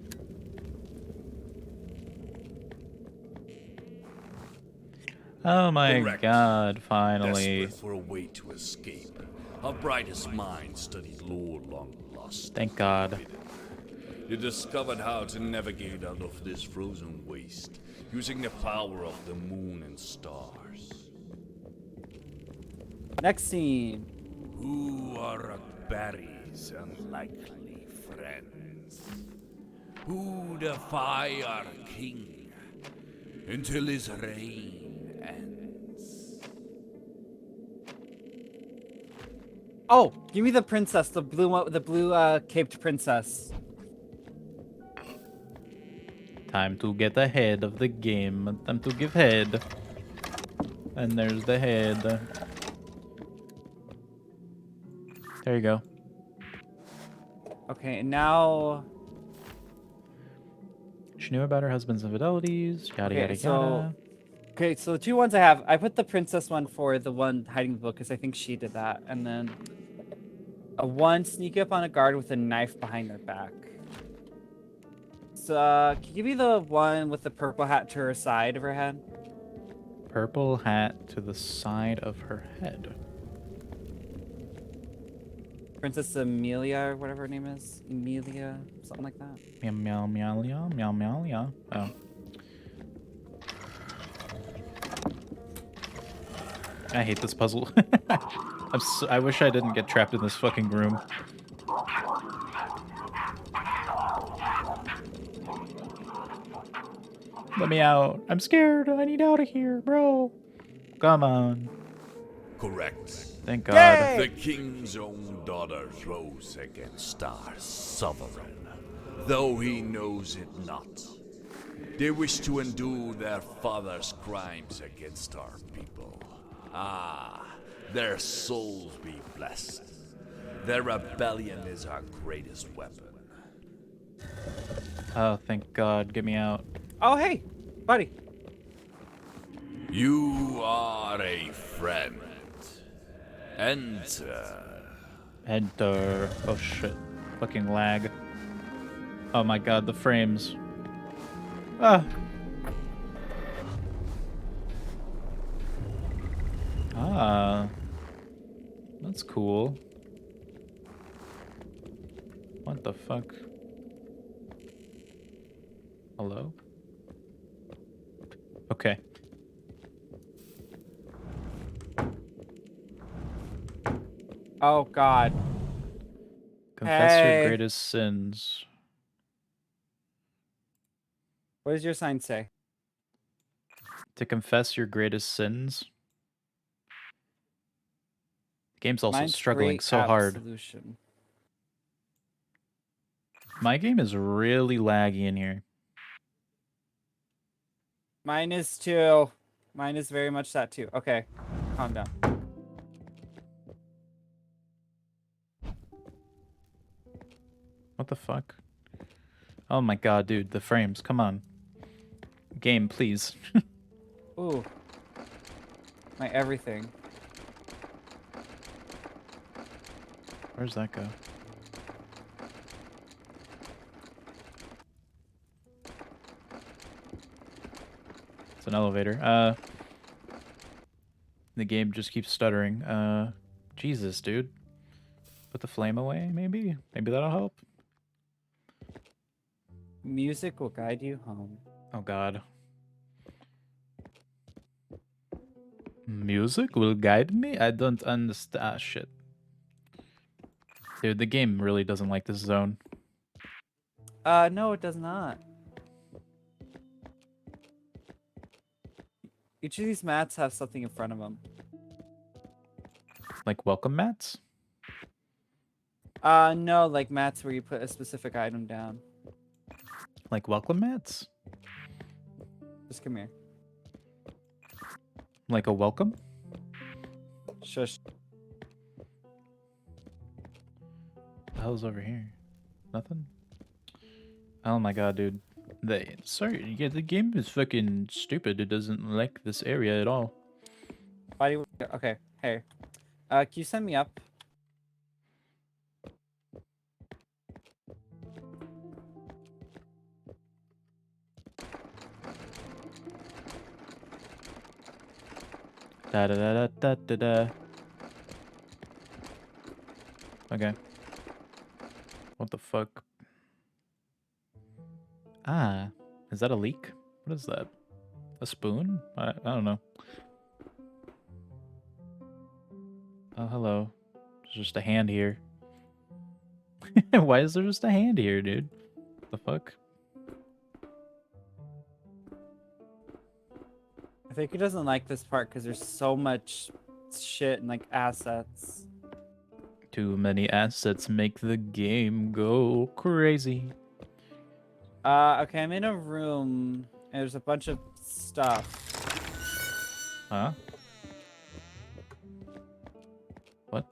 Oh my Correct. god, finally. Desperate for a way to escape, our brightest minds studied lore long lost. Thank God. You discovered how to navigate out of this frozen waste, using the power of the moon and stars. Next scene. Who are Barry's unlikely friends? Who defy our king until his reign ends? Oh, give me the princess, the blue one, the blue caped princess. Time to get ahead of the game. Time to give head. And there's the head. There you go. Okay, and now. She knew about her husband's infidelities. Yada Okay, yada so yada. okay, so the two ones I have, I put the princess one for the one hiding the book because I think she did that, and then a one sneak up on a guard with a knife behind their back. So can you give me the one with the purple hat to her side of her head? Purple hat to the side of her head. Princess Amelia or whatever her name is, Emilia, something like that. Meow meow meow meow meow meow meow. Oh. I hate this puzzle. I wish I didn't get trapped in this fucking room. Let me out. I'm scared. I need out of here, bro. Come on. Correct. Thank God. Yay! The king's own daughter rose against our sovereign, though he knows it not. They wish to undo their father's crimes against our people. Ah, their souls be blessed. Their rebellion is our greatest weapon. Oh, thank God. Get me out. Oh hey, buddy. You are a friend. Enter. Enter. Oh shit. Fucking lag. Oh my God, the frames. Ah. Ah. That's cool. What the fuck? Hello? Okay. Oh God. Confess Hey. your greatest sins. What does your sign say? To confess your greatest sins. The game's also Mine's struggling great so hard. absolution. My game is really laggy in here. Mine is too. Mine is very much that too. Okay, calm down. What the fuck? Oh my God, dude, the frames, come on. Game, please. Ooh. My everything. Where's that go? It's an elevator. The game just keeps stuttering. Jesus, dude. Put the flame away, maybe? Maybe that'll help? Music will guide you home. Oh God. Music will guide me? I don't understand. Ah, shit. Dude, the game really doesn't like this zone. No, it does not. Each of these mats have something in front of them. Like welcome mats? No, like mats where you put a specific item down. Like welcome mats? Just come here. Like a welcome? Shush. The hell's over here? Nothing? Oh my God, dude. Sorry, yeah, the game is fucking stupid. It doesn't like this area at all. Why do you... Okay, hey. Can you send me up? Da da da da da da. Okay. What the fuck? Ah, is that a leak? What is that? A spoon? I don't know. Oh, hello. There's just a hand here. Why is there just a hand here, dude? The fuck? I think he doesn't like this part because there's so much shit and like assets. Too many assets make the game go crazy. Okay, I'm in a room and there's a bunch of stuff. Huh? What?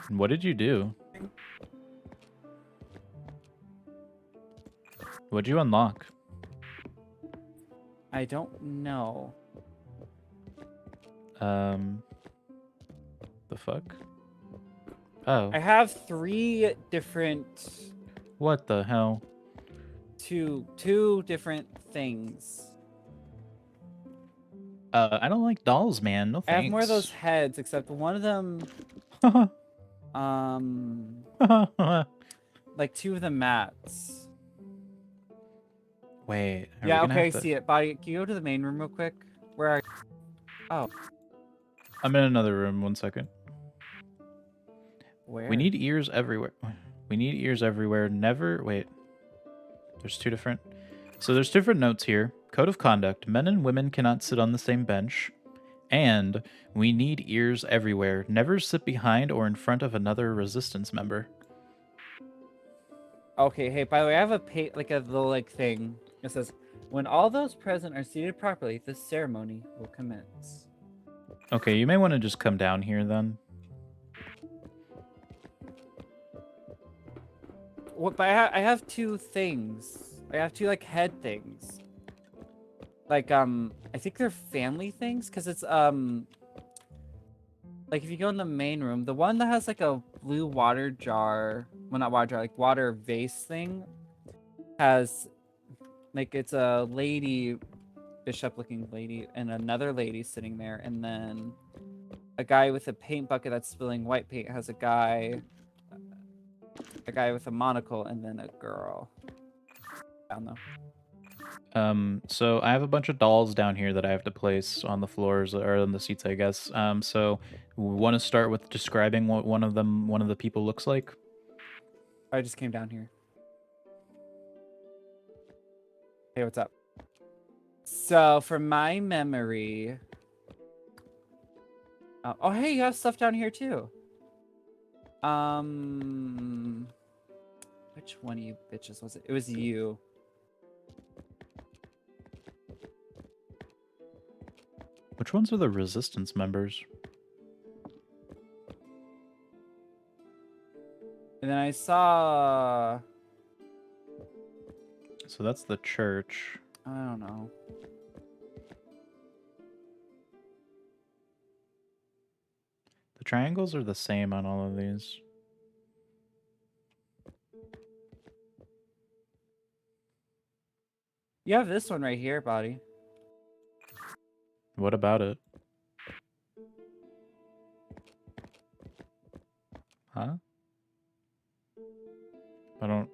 What did you do? What'd you unlock? I don't know. The fuck? Oh, I have 3 different what the hell? two different things. I don't like dolls, man. No I thanks. have more of those heads, except one of them, like 2 of the mats. Wait. Are Yeah, we gonna okay, I have to... see it. Body, can you go to the main room real quick? Where are you? Oh, I'm in another room. 1 second. where? We need ears everywhere. We need ears everywhere. Never... Wait. There's 2 different... So there's different notes here. Code of conduct. Men and women cannot sit on the same bench. And we need ears everywhere. Never sit behind or in front of another resistance member. Okay, hey, by the way, I have a like a little like thing. It says, when all those present are seated properly, the ceremony will commence. Okay, you may want to just come down here then. What? But I have 2 things. I have 2 like head things. Like I think they're family things because it's like if you go in the main room, the one that has like a blue water jar, well not water jar, like water vase thing, has like it's a lady, bishop looking lady, and another lady sitting there, and then a guy with a paint bucket that's spilling white paint has a guy with a monocle, and then a girl. I don't know. So I have a bunch of dolls down here that I have to place on the floors or on the seats, I guess. So we want to start with describing what one of the people looks like. I just came down here. Hey, what's up? So, from my memory... oh, hey, you have stuff down here, too. Which one of you bitches was it? It was you. Which ones are the resistance members? And then I saw... So that's the church. I don't know. The triangles are the same on all of these. You have this one right here, buddy. What about it? Huh? I don't...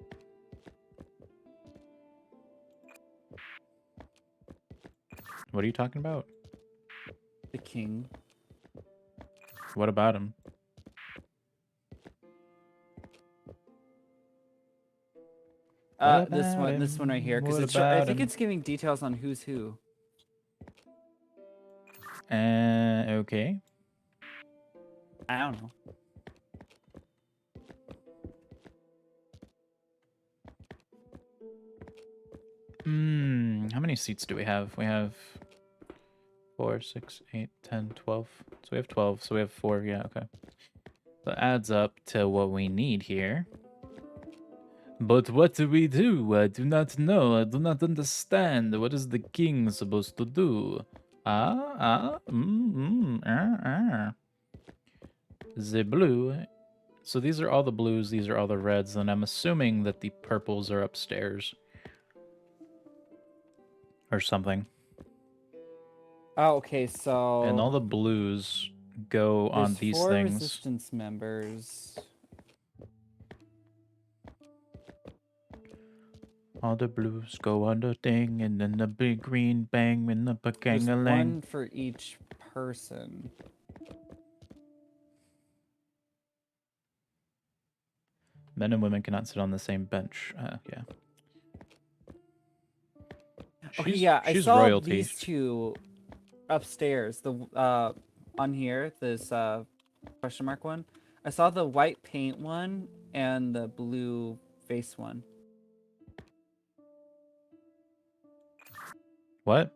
What are you talking about? The king. What about him? What This about one right here, because What it's I about think him? it's giving details on who's who. Okay. I don't know. How many seats do we have? We have 4, 6, 8, 10, 12. So we have 12. So we have 4. Yeah, okay. That adds up to what we need here. But what do we do? I do not know. I do not understand. What is the king supposed to do? The blue. So these are all the blues. These are all the reds. And I'm assuming that the purples are upstairs. Or something. Oh, okay, so And all the blues go on there's these 4 things. resistance members. All the blues go on the thing, and then the big green bang in the There's bagangalang. 1 for each person. Men and women cannot sit on the same bench. Yeah. Okay, She's, yeah, I she's saw royalty. these 2 upstairs. The on here, this question mark one. I saw the white paint one and the blue face one. What?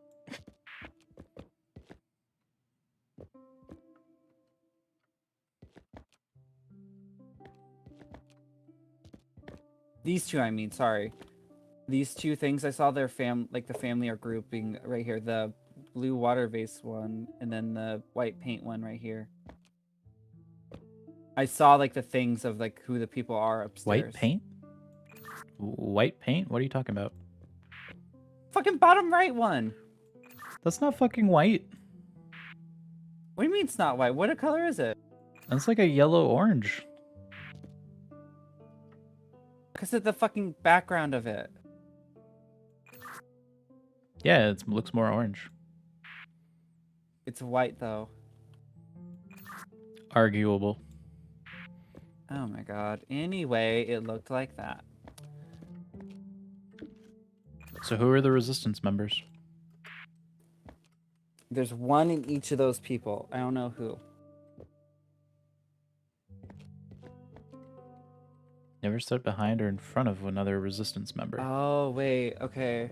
These 2, I mean, sorry. These 2 things I saw their the family are grouping right here. The blue water vase one and then the white paint one right here. I saw like the things of like who the people are upstairs. White paint? White paint? What are you talking about? Fucking bottom right one. That's not fucking white. What do you mean it's not white? What color is it? That's like a yellow orange. Because of the fucking background of it. Yeah, it looks more orange. It's white though. Arguable. Oh my god. Anyway, it looked like that. So who are the resistance members? There's 1 in each of those people. I don't know who. Never sit behind or in front of another resistance member. Oh, wait. Okay.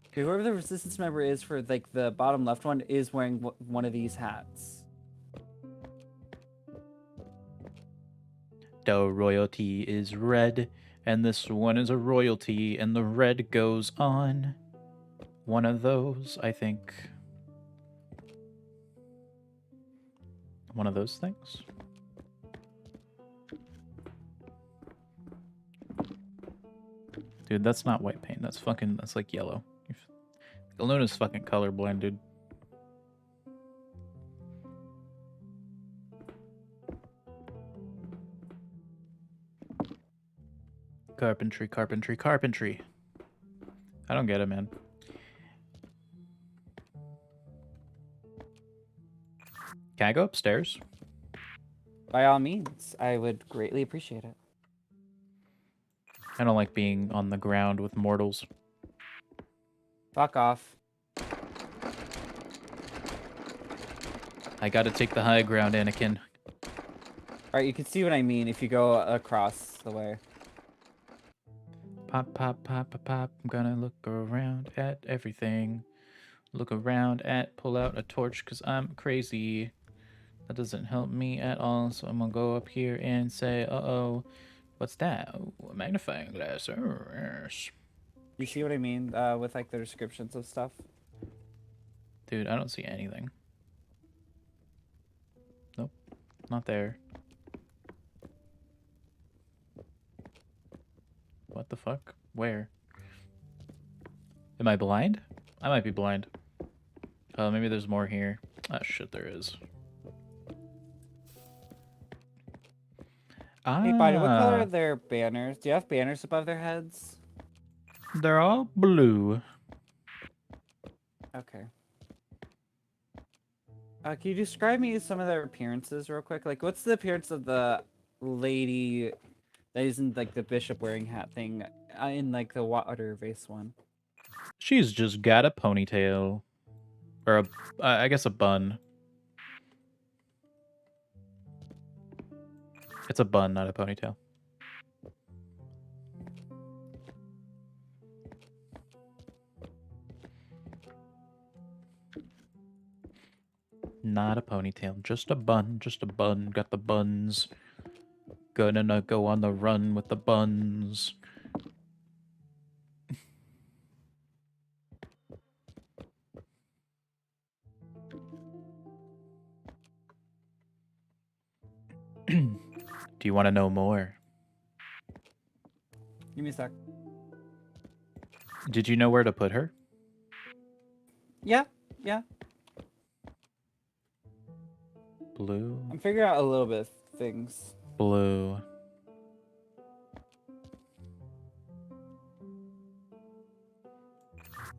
Okay, whoever the resistance member is for like the bottom left one is wearing one of these hats. The royalty is red, and this one is a royalty, and the red goes on one of those, I think. One of those things? Dude, that's not white paint. That's like yellow. Luna's fucking colorblind, dude. Carpentry, carpentry, carpentry. I don't get it, man. Can I go upstairs? By all means, I would greatly appreciate it. I don't like being on the ground with mortals. Fuck off. I gotta take the high ground, Anakin. Alright, you can see what I mean if you go across the way. Pop, pop, pop, pop, pop. I'm gonna look around at everything. Look around at, pull out a torch, because I'm crazy. That doesn't help me at all, so I'm gonna go up here and say, uh-oh, what's that? Oh, a magnifying glass. Oh, yes. You see what I mean with like the descriptions of stuff? Dude, I don't see anything. Nope, not there. What the fuck? Where? Am I blind? I might be blind. Oh, maybe there's more here. Ah, shit, there is. Hey, buddy, what color Ah, are their banners? Do you have banners above their heads? they're all blue. Okay. Can you describe me some of their appearances real quick? Like, what's the appearance of the lady that isn't like the bishop wearing hat thing in like the water vase one? She's just got a ponytail. Or a, I guess a bun. It's a bun, not a ponytail. Not a ponytail, just a bun, got the buns. Gonna go on the run with the buns. Do you want to know more? Give me a sec. Did you know where to put her? Yeah, Yeah. Blue. I'm figuring out a little bit of things. Blue.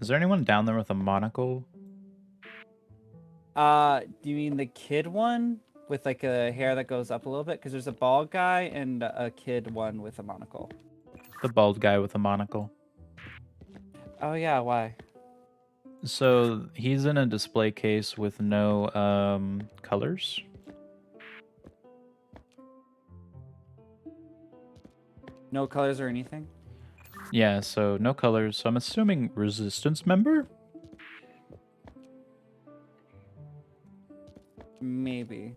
Is there anyone down there with a monocle? Do you mean the kid one with like a hair that goes up a little bit? Because there's a bald guy and a kid one with a monocle. The bald guy with a monocle. Oh yeah, why? So he's in a display case with no colors. No colors or anything? Yeah, so no colors. So I'm assuming resistance member? Maybe.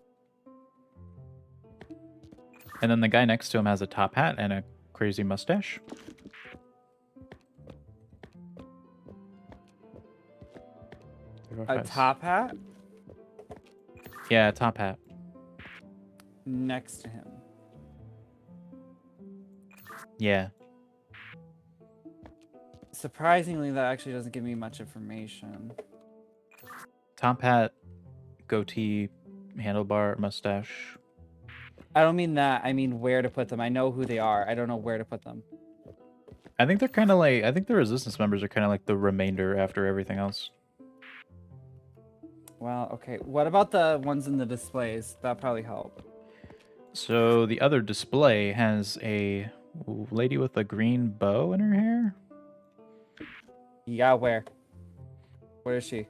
And then the guy next to him has a top hat and a crazy mustache. A top hat Yeah, top hat. next to him. Yeah. Surprisingly, that actually doesn't give me much information. Top hat, goatee, handlebar, mustache. I don't mean that. I mean where to put them. I know who they are. I don't know where to put them. I think they're kind of like, I think the resistance members are kind of like the remainder after everything else. Well, okay. What about the ones in the displays? That'll probably help. So the other display has a lady with a green bow in her hair. Yeah, where? Where is she?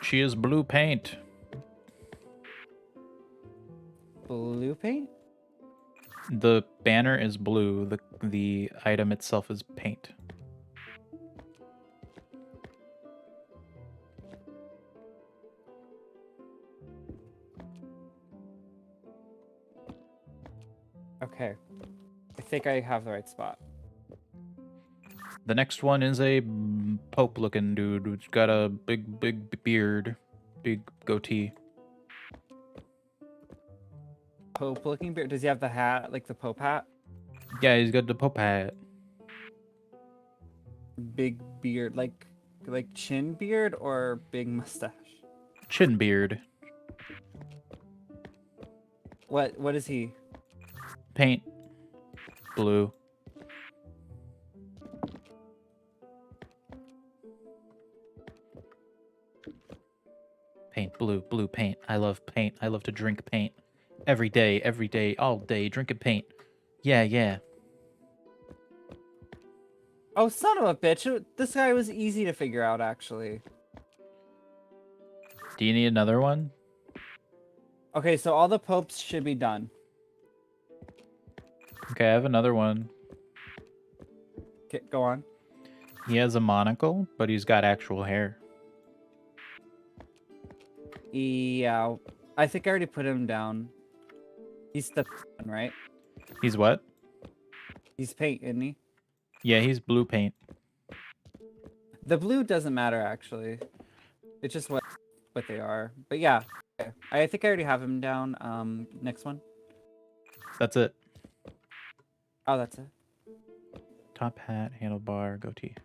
She is blue paint. Blue paint? The banner is blue. The item itself is paint. Okay. I think I have the right spot. The next one is a pope-looking dude who's got a big beard, big goatee. Pope looking beard. Does he have the hat, like the Pope hat? Yeah, he's got the pope hat. Big beard, like chin beard or big mustache? Chin beard. What is he? Paint. Blue. Paint, blue paint. I love paint. I love to drink paint. Every day, all day, drinking paint. Yeah. Oh, son of a bitch. This guy was easy to figure out, actually. Do you need another one? Okay, so all the popes should be done. Okay, I have another one. Okay, go on. He has a monocle, but he's got actual hair. Yeah, I think I already put him down. He's the one, right? He's what? He's paint, isn't he? Yeah, he's blue paint. The blue doesn't matter, actually. It's just what they are. But yeah, okay. I think I already have him down. Next one. That's it. Oh, that's it. Top hat, handlebar, goatee.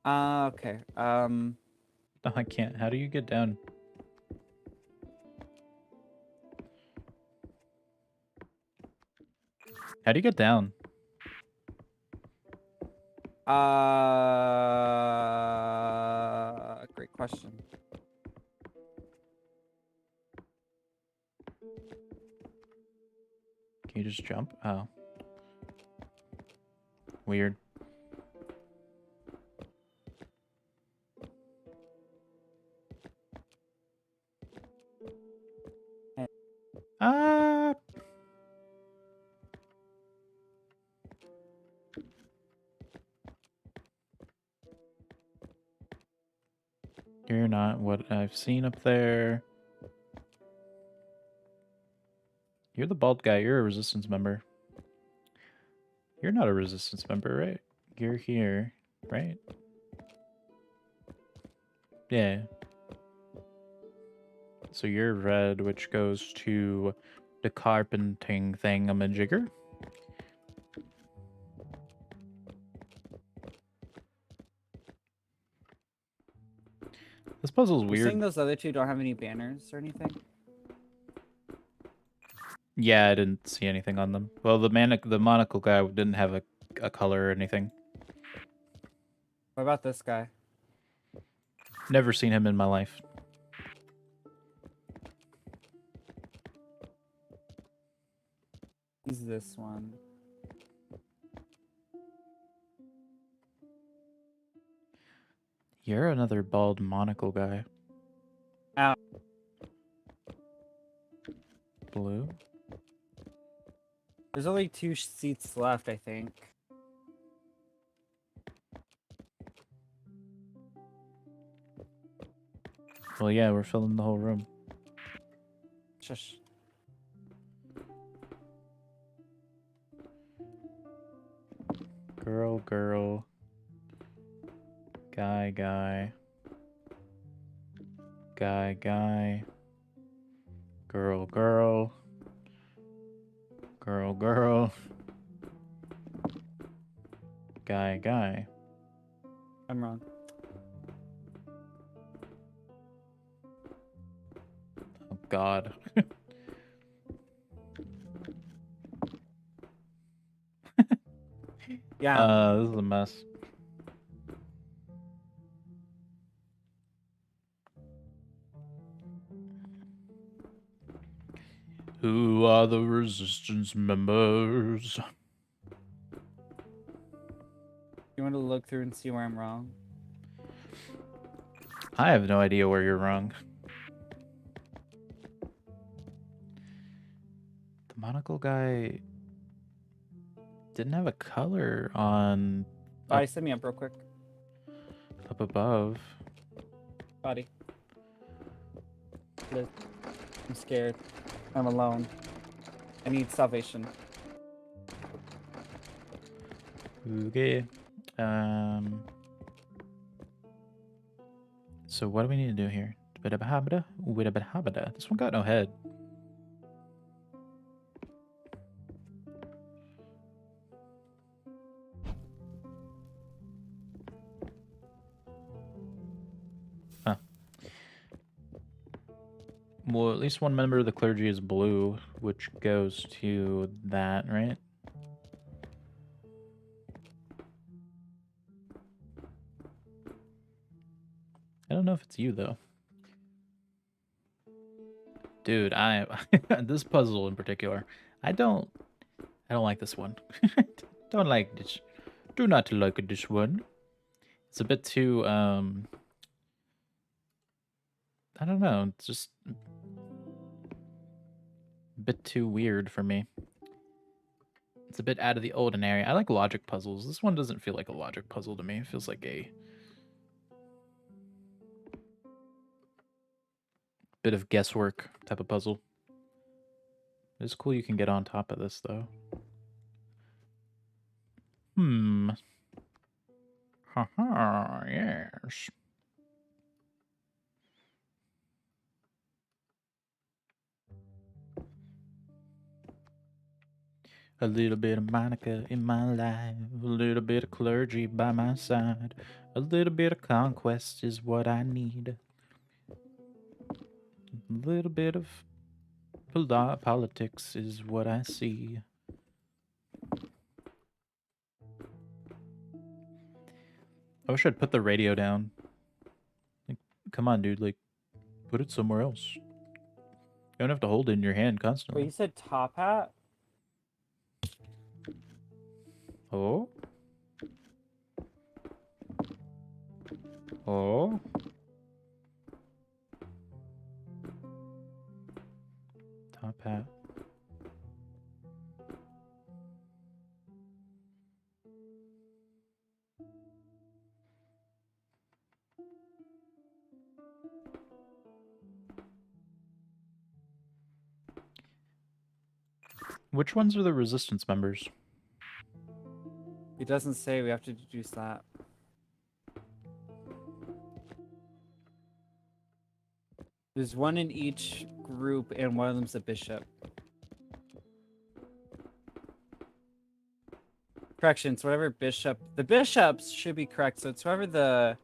Okay. No, I can't. How do you get down? How do you get down? Great question. Can you just jump? Oh. Weird. Ah. You're not what I've seen up there. You're the bald guy. You're a resistance member. You're not a resistance member, right? You're here, right? Yeah. So you're red, which goes to the carpenting thingamajigger. This puzzle's You're saying weird. those other two don't have any banners or anything? Yeah, I didn't see anything on them. Well, the monocle guy didn't have a color or anything. What about this guy? Never seen him in my life. He's this one. You're another bald monocle guy. Ow. Blue? There's only two seats left, I think. Well, yeah, we're filling the whole room. Shush. Girl, girl. Guy, guy. Guy, guy. Girl, girl. Girl, girl. Guy, guy. I'm wrong. Oh, God. Yeah. This is a mess. Who are the resistance members? You want to look through and see where I'm wrong? I have no idea where you're wrong. The monocle guy didn't have a color on Body, set me up real quick. up above. Body. Liz. I'm scared. I'm alone. I need salvation. Okay. So what do we need to do here? This one got no head. Huh. Well, at least one member of the clergy is blue, which goes to that, right? I don't know if it's you though. Dude, this puzzle in particular, I don't like this one. Don't like this. Do not like this one. It's a bit too I don't know, it's just a bit too weird for me. It's a bit out of the ordinary. I like logic puzzles. This one doesn't feel like a logic puzzle to me. It feels like a bit of guesswork type of puzzle. It's cool you can get on top of this though. Haha, yes. A little bit of Monica in my life, a little bit of clergy by my side, a little bit of conquest is what I need. A little bit of politics is what I see. I wish I'd put the radio down. Like, come on, dude, like, put it somewhere else. You don't have to hold it in your hand constantly. Wait, you said top hat? Oh? Oh? Top hat. Which ones are the resistance members? It doesn't say, we have to deduce that. There's one in each group, and one of them's a bishop. Corrections, whatever bishop... The bishops should be correct, so it's whoever the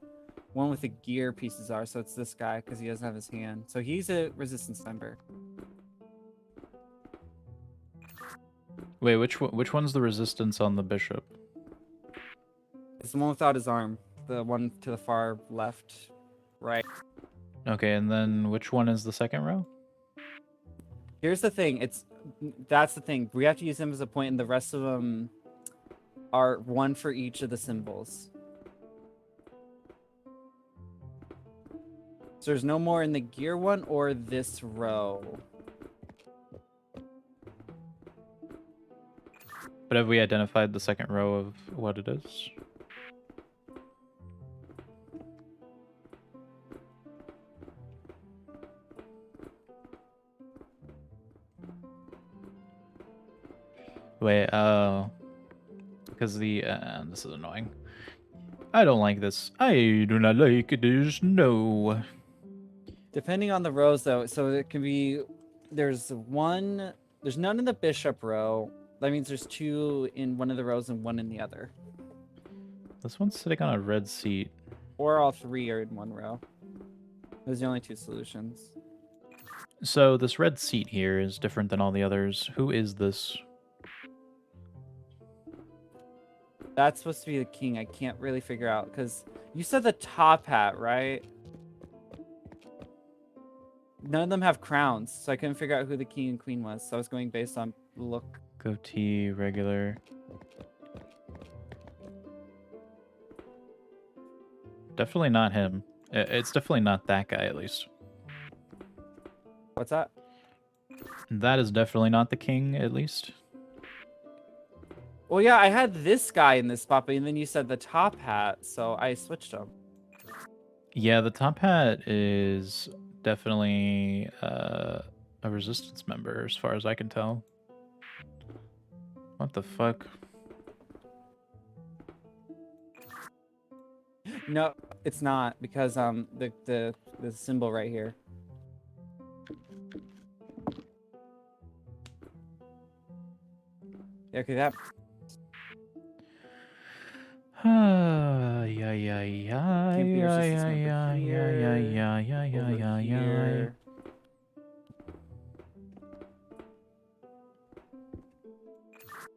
one with the gear pieces are. So it's this guy because he doesn't have his hand. So he's a resistance member. Wait, which one's the resistance on the bishop? It's the one without his arm. The one to the far left, right. Okay, and then which one is the second row? Here's the thing. That's the thing. We have to use him as a point, and the rest of them are one for each of the symbols. So there's no more in the gear one or this row. But have we identified the second row of what it is? Wait, because this is annoying. I don't like this. I do not like this. No. Depending on the rows, though, so it can be. There's none in the bishop row. That means there's 2 in one of the rows and 1 in the other. This one's sitting on a red seat. Or all 3 are in one row. Those are the only 2 solutions. So this red seat here is different than all the others. Who is this? That's supposed to be the king. I can't really figure out because you said the top hat, right? None of them have crowns, so I couldn't figure out who the king and queen was. So I was going based on look. Goatee, regular. Definitely not him. It's definitely not that guy, at least. What's that? That is definitely not the king, at least. Well, yeah, I had this guy in this spot, but then you said the top hat, so I switched him. Yeah, the top hat is definitely a resistance member, as far as I can tell. What the fuck? No, it's not because the symbol right here. Yeah, okay, that. Yeah, yeah, yeah, Can't be yeah, resistance yeah, member yeah, yeah, yeah, here, yeah, yeah, yeah, over yeah, yeah. here.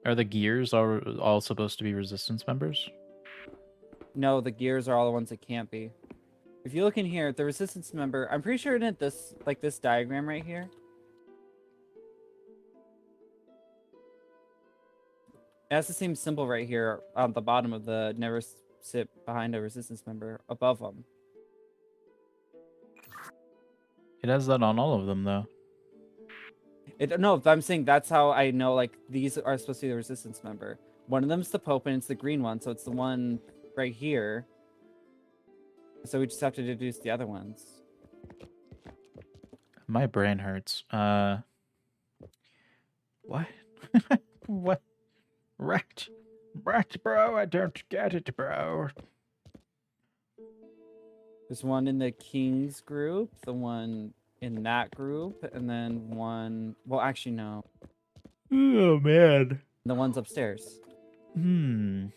Are the gears all supposed to be resistance members? No, the gears are all the ones that can't be. If you look in here, the resistance member, I'm pretty sure it isn't this, like this diagram right here. It has the same symbol right here on the bottom of the never sit behind a resistance member above them. It has that on all of them, though. No, I'm saying that's how I know, like, these are supposed to be the resistance member. One of them's the Pope, and it's the green one, so it's the one right here. So we just have to deduce the other ones. My brain hurts. What? What? Right, bro. I don't get it, bro. There's one in the Kings group, the one in that group, and then one... Well, actually, no. Oh man. The one's upstairs. A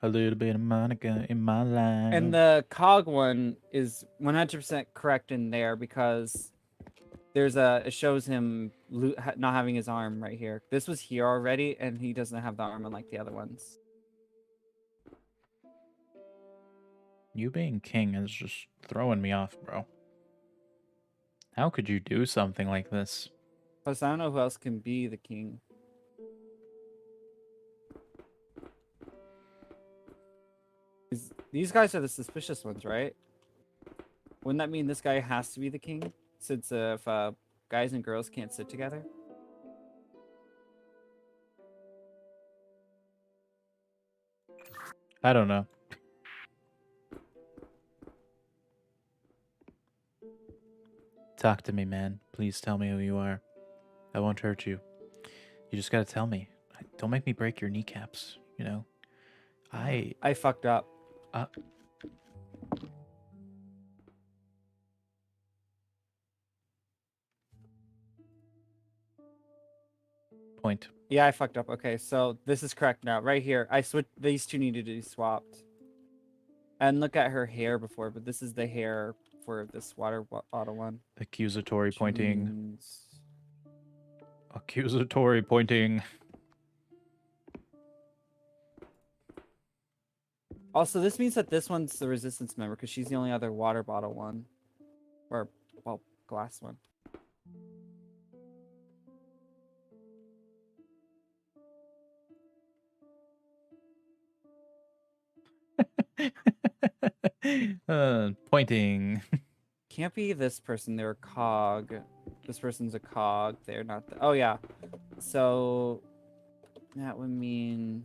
little bit of Monica in my life. And the cog one is 100% correct in there because there's it shows him not having his arm right here. This was here already, and he doesn't have the arm unlike the other ones. You being king is just throwing me off, bro. How could you do something like this? Plus, I don't know who else can be the king. These guys are the suspicious ones, right? Wouldn't that mean this guy has to be the king? Since if guys and girls can't sit together? I don't know. Talk to me, man. Please tell me who you are. I won't hurt you. You just gotta tell me. Don't make me break your kneecaps, you know? I fucked up. Point. Yeah, I fucked up. Okay, so this is correct now. Right here, I switched. These two needed to be swapped. And look at her hair before, but this is the hair for this water bottle one. Accusatory Which pointing. means- Accusatory pointing. Also, this means that this one's the resistance member because she's the only other water bottle one, or well, glass one. Pointing. Can't be this person. They're a cog. This person's a cog. They're not. Oh yeah. So that would mean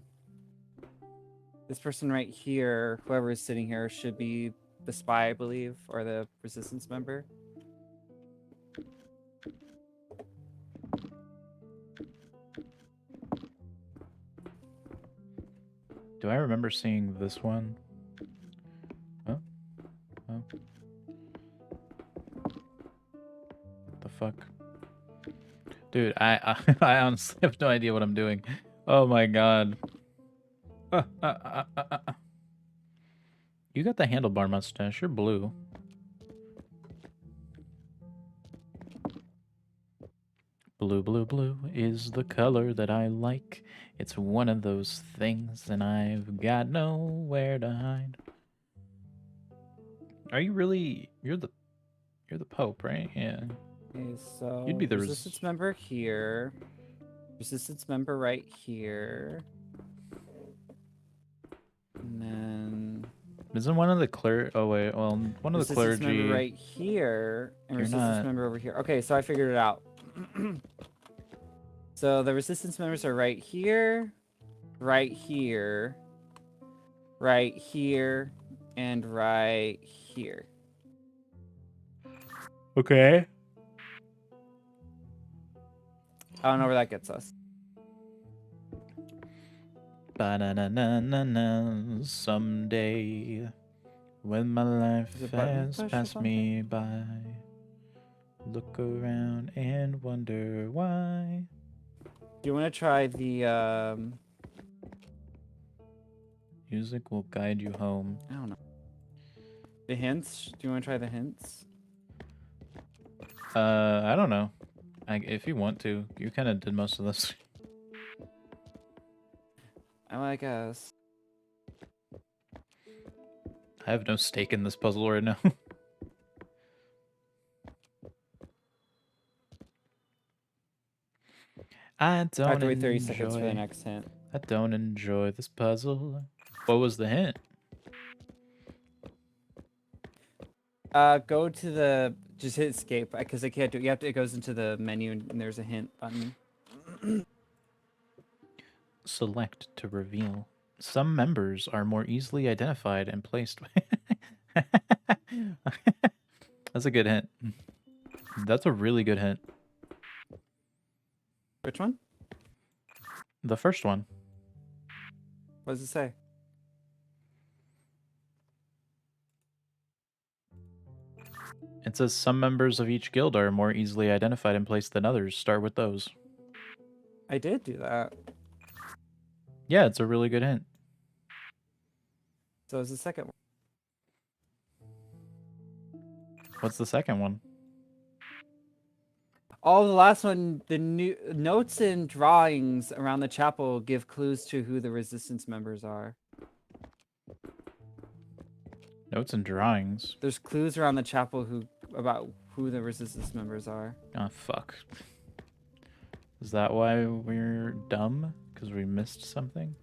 this person right here, whoever is sitting here, should be the spy, I believe, or the resistance member. Do I remember seeing this one? Huh? Oh. What the fuck? Dude, I honestly have no idea what I'm doing. Oh my god. You got the handlebar mustache. You're blue. Blue, blue, blue is the color that I like. It's one of those things, and I've got nowhere to hide. Are you really? You're the Pope, right? Yeah. Okay, so You'd be the resistance member here. Resistance member right here. And then Isn't one of the Oh wait, well, one of the resistance clergy. member right here and You're resistance not- member over here. Okay, so I figured it out. So the resistance members are right here, right here, right here, and right here. Okay. I don't know where that gets us. Ba-na-na-na-na-na, someday, when my life Is it button has push or passed me by, look around and wonder why. Do you want to try the Music will guide you home. I don't know. The hints? Do you want to try the hints? I don't know. If you want to, you kind of did most of this. I guess. I have no stake in this puzzle right now. I don't I have to wait 30 seconds for the enjoy. next hint. I don't enjoy this puzzle. What was the hint? Go to the just hit escape because I can't do it. You have to. It goes into the menu and there's a hint button. Select to reveal. Some members are more easily identified and placed. That's a good hint. That's a really good hint. Which one? The first one. What does it say? It says some members of each guild are more easily identified and placed than others. Start with those. I did do that. Yeah, it's a really good hint. So is the second one. What's the second one? Oh, the last one. The new notes and drawings around the chapel give clues to who the resistance members are. Notes and drawings. There's clues around the chapel about who the resistance members are. Oh, fuck. Is that why we're dumb? Because we missed something?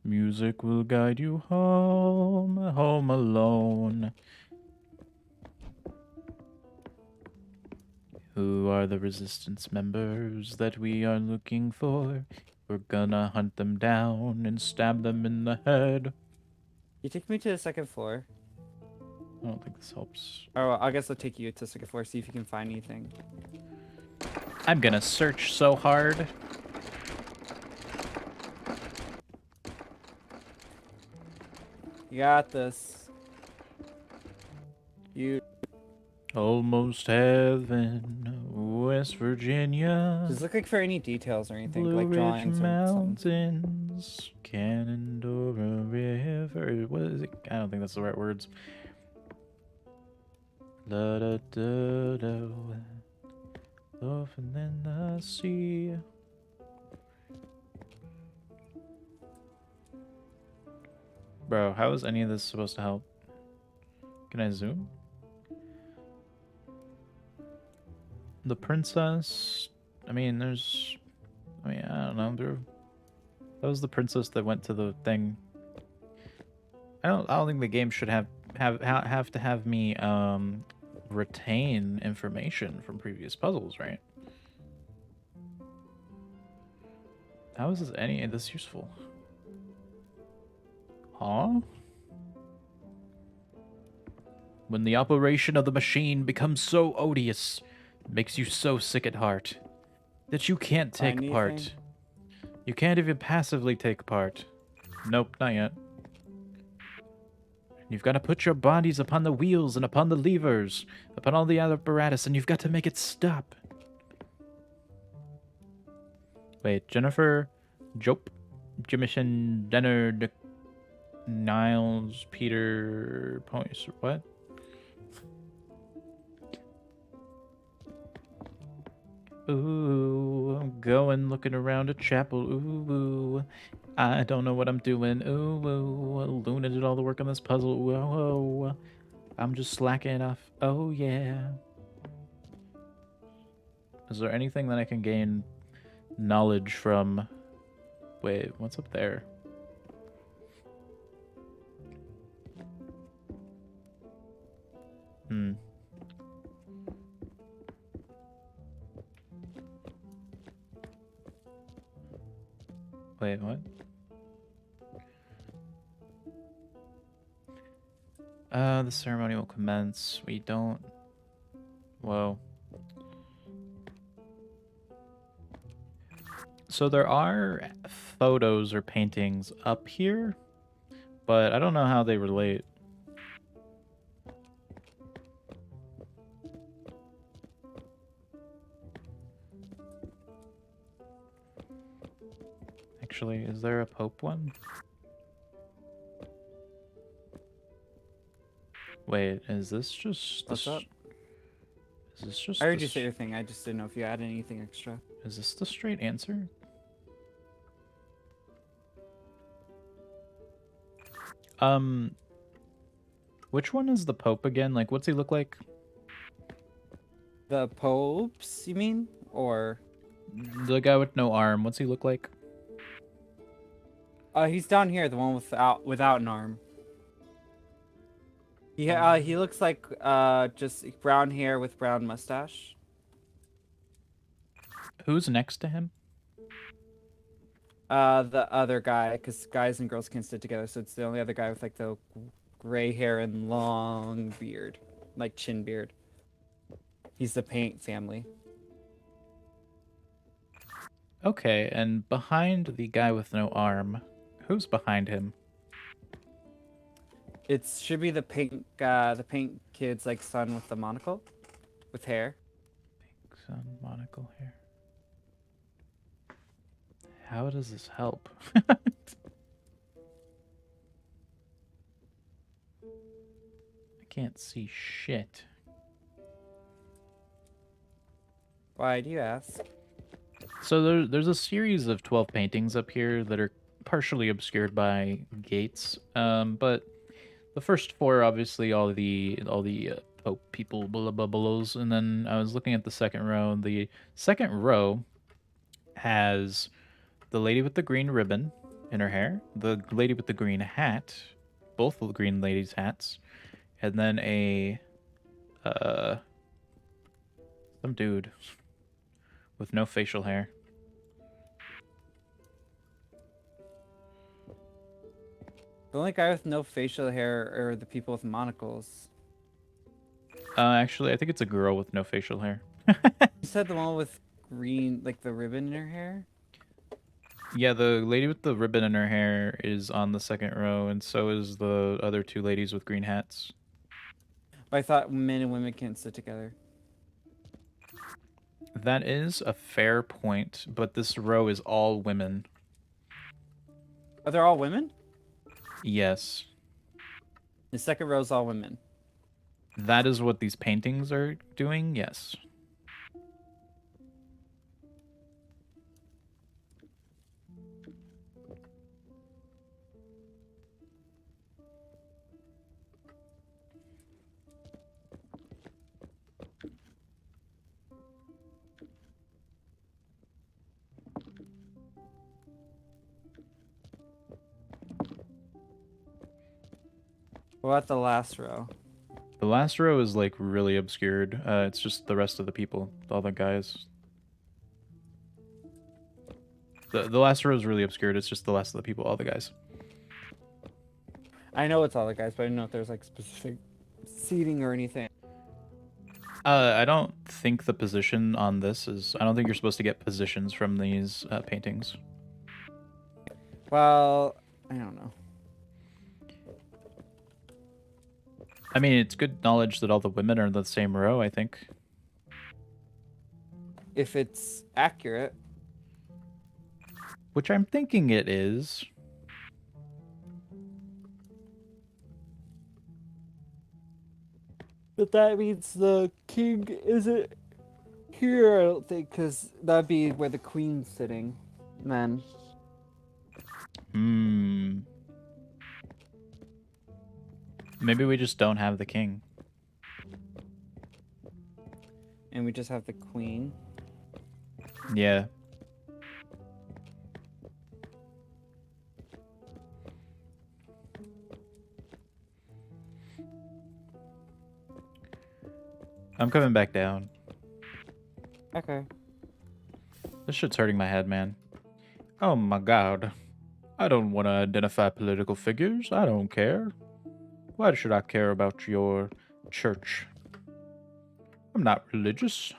Music will guide you home, home alone. Who are the resistance members that we are looking for? We're gonna hunt them down and stab them in the head. You take me to the second floor. I don't think this helps. Oh, well, I guess I'll take you to the second floor, see if you can find anything. I'm gonna search so hard. You got this. You. Almost heaven, West Virginia. Just looking for any details or anything, Blue like Ridge drawings or something. Mountains, Shenandoah River. What is it? I don't think that's the right words. Da da da da. Often in the sea. Bro, how is any of this supposed to help? Can I zoom? The princess. I mean, I don't know, bro. That was the princess that went to the thing. I don't think the game should have to have me retain information from previous puzzles, right? How is any of this useful? Huh? When the operation of the machine becomes so odious, it makes you so sick at heart, that you can't Find take part. anything? You can't even passively take part. Nope, not yet. You've got to put your bodies upon the wheels and upon the levers, upon all the other apparatus, and you've got to make it stop. Wait, Jennifer, Jope, Jimison, Dennard, Niles, Peter, Points, what? Ooh, I'm going looking around a chapel. Ooh, I don't know what I'm doing. Ooh, Luna did all the work on this puzzle. Whoa, I'm just slacking off. Oh yeah. Is there anything that I can gain knowledge from? Wait, what's up there? Hmm. Wait, what? The ceremony will commence. We don't... Whoa. So there are photos or paintings up here, but I don't know how they relate. Actually, is there a Pope one? Wait, is this just... What's up? Is this just... I heard the you say your thing. I just didn't know if you had anything extra. Is this the straight answer? Which one is the Pope again? Like, what's he look like? The popes, you mean? Or The guy with no arm, what's he look like? he's down here, the one without an arm. He looks like just brown hair with brown mustache. Who's next to him? The other guy, because guys and girls can sit together, so it's the only other guy with like the gray hair and long beard, like chin beard. He's the Paint family. Okay, and behind the guy with no arm, who's behind him? It should be the Paint kid's like son with the monocle, with hair. Sun, monocle hair. How does this help? I can't see shit. Why do you ask? So there's a series of 12 paintings up here that are partially obscured by gates. But the first four are obviously all the Pope people, bubbles, and then I was looking at the second row. The second row has the lady with the green ribbon in her hair, the lady with the green hat, both of the green ladies' hats, and then some dude with no facial hair. The only guy with no facial hair are the people with monocles. Actually, I think it's a girl with no facial hair. You said the one with green, like the ribbon in her hair? Yeah, the lady with the ribbon in her hair is on the second row, and so is the other two ladies with green hats. But I thought men and women can't sit together. That is a fair point, but this row is all women. Are they all women? Yes. The second row is all women. That is what these paintings are doing, yes. What about the last row? The last row is like really obscured. It's just the rest of the people, all the guys. The last row is really obscured. It's just the last of the people, all the guys. I know it's all the guys, but I didn't know if there's like specific seating or anything. I don't think the position on this is. I don't think you're supposed to get positions from these paintings. Well, I don't know. I mean, it's good knowledge that all the women are in the same row, I think. If it's accurate. Which I'm thinking it is. But that means the king isn't here, I don't think, because that'd be where the queen's sitting. Then. Hmm. Maybe we just don't have the king. And we just have the queen. Yeah. I'm coming back down. Okay. This shit's hurting my head, man. Oh my god. I don't want to identify political figures. I don't care. Why should I care about your church? I'm not religious.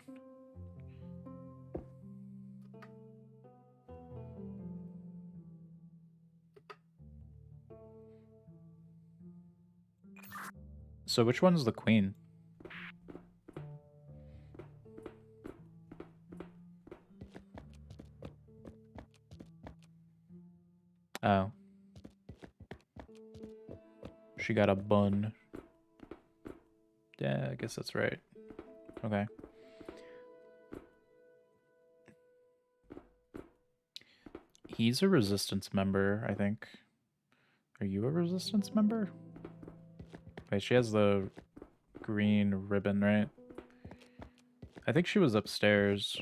So which one's the queen? Oh. She got a bun. Yeah, I guess that's right. Okay. He's a resistance member, I think. Are you a resistance member? Wait, she has the green ribbon, right? I think she was upstairs.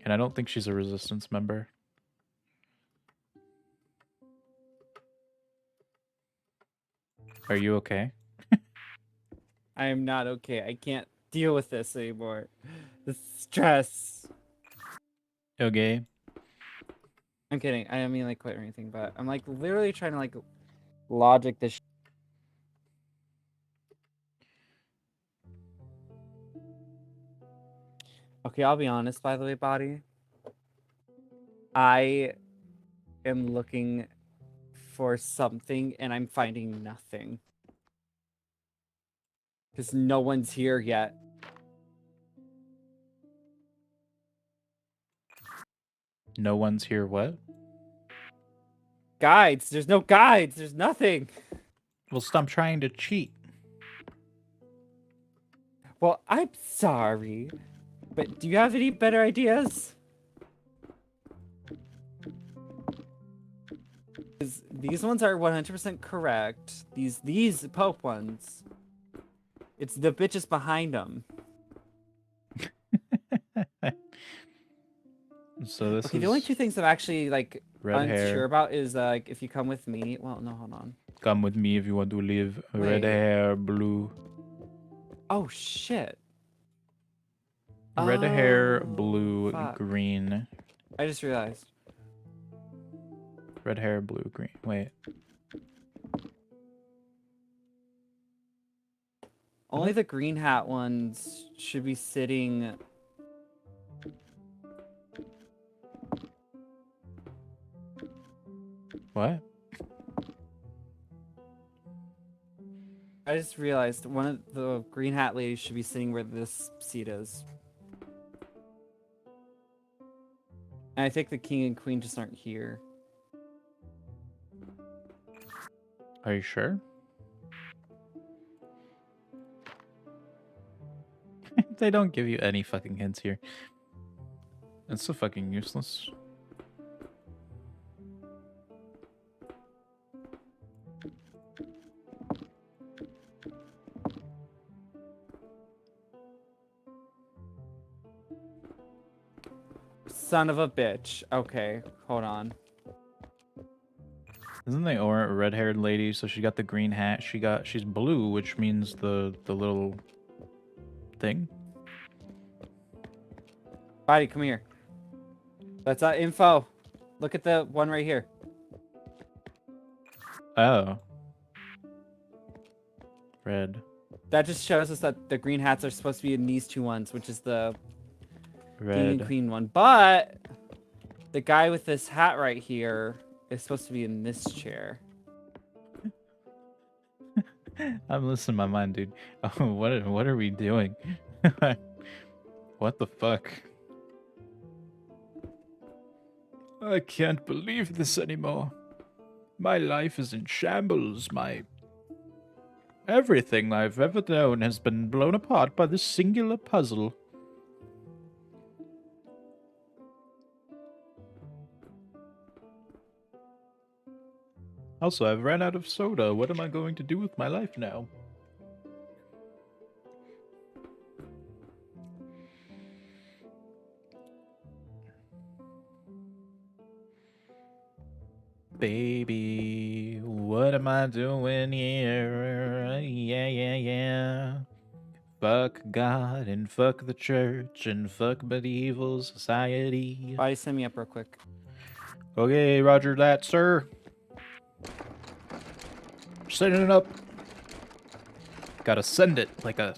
And I don't think she's a resistance member. Are you okay? I am not okay. I can't deal with this anymore. The stress. Okay. I'm kidding. I don't mean like quit or anything, but I'm like literally trying to like logic this. Okay, I'll be honest, by the way, body. I am looking for something and I'm finding nothing. Because no one's here yet. No one's here, what? Guides. There's no guides. There's nothing. Well, stop trying to cheat. Well, I'm sorry. But do you have any better ideas? 'Cause these ones are 100% correct. These Pope ones. It's the bitches behind them. So this Okay, is the only two things I'm actually like red unsure hair. about is like if you come with me. Well, no, hold on. Come with me if you want to live. Red Wait. hair, blue. Oh shit. Red hair, Oh, blue, fuck. green. I just realized. Red hair, blue, green. Wait. Only the green hat ones should be sitting. What? I just realized one of the green hat ladies should be sitting where this seat is. And I think the king and queen just aren't here. Are you sure? They don't give you any fucking hints here. It's so fucking useless. Son of a bitch. Okay, hold on. Isn't the or red-haired lady? So she got the green hat. She's blue, which means the little thing. Body, come here. That's info. Look at the one right here. Oh. Red. That just shows us that the green hats are supposed to be in these two ones, which is the king and Red. queen one. But the guy with this hat right here is supposed to be in this chair. I'm losing my mind, dude. Oh, what are we doing? What the fuck? I can't believe this anymore. My life is in shambles. Everything I've ever known has been blown apart by this singular puzzle. Also, I've ran out of soda. What am I going to do with my life now? Baby, what am I doing here? Yeah. Fuck God and fuck the church and fuck medieval society. Body, send me up real quick. Okay, roger that, sir. Sending it up. Gotta send it like a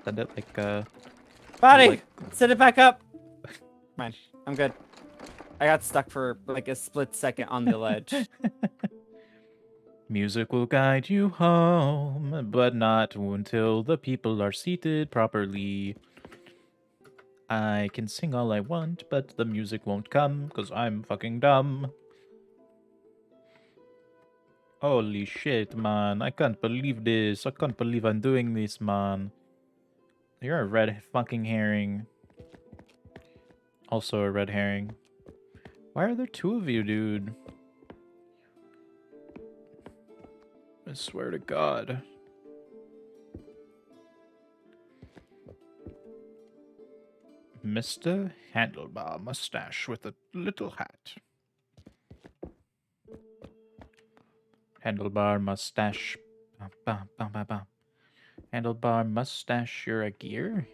send it like Body, like- send it back up. Fine, I'm good. I got stuck for like a split second on the ledge. Music will guide you home, but not until the people are seated properly. I can sing all I want, but the music won't come, cause I'm fucking dumb. Holy shit, man. I can't believe this. I can't believe I'm doing this, man. You're a red fucking herring. Also a red herring. Why are there two of you, dude? I swear to God. Mr. Handlebar Mustache with a little hat. Handlebar Mustache. Bum, bum, bum, bum. Handlebar Mustache, you're a gear?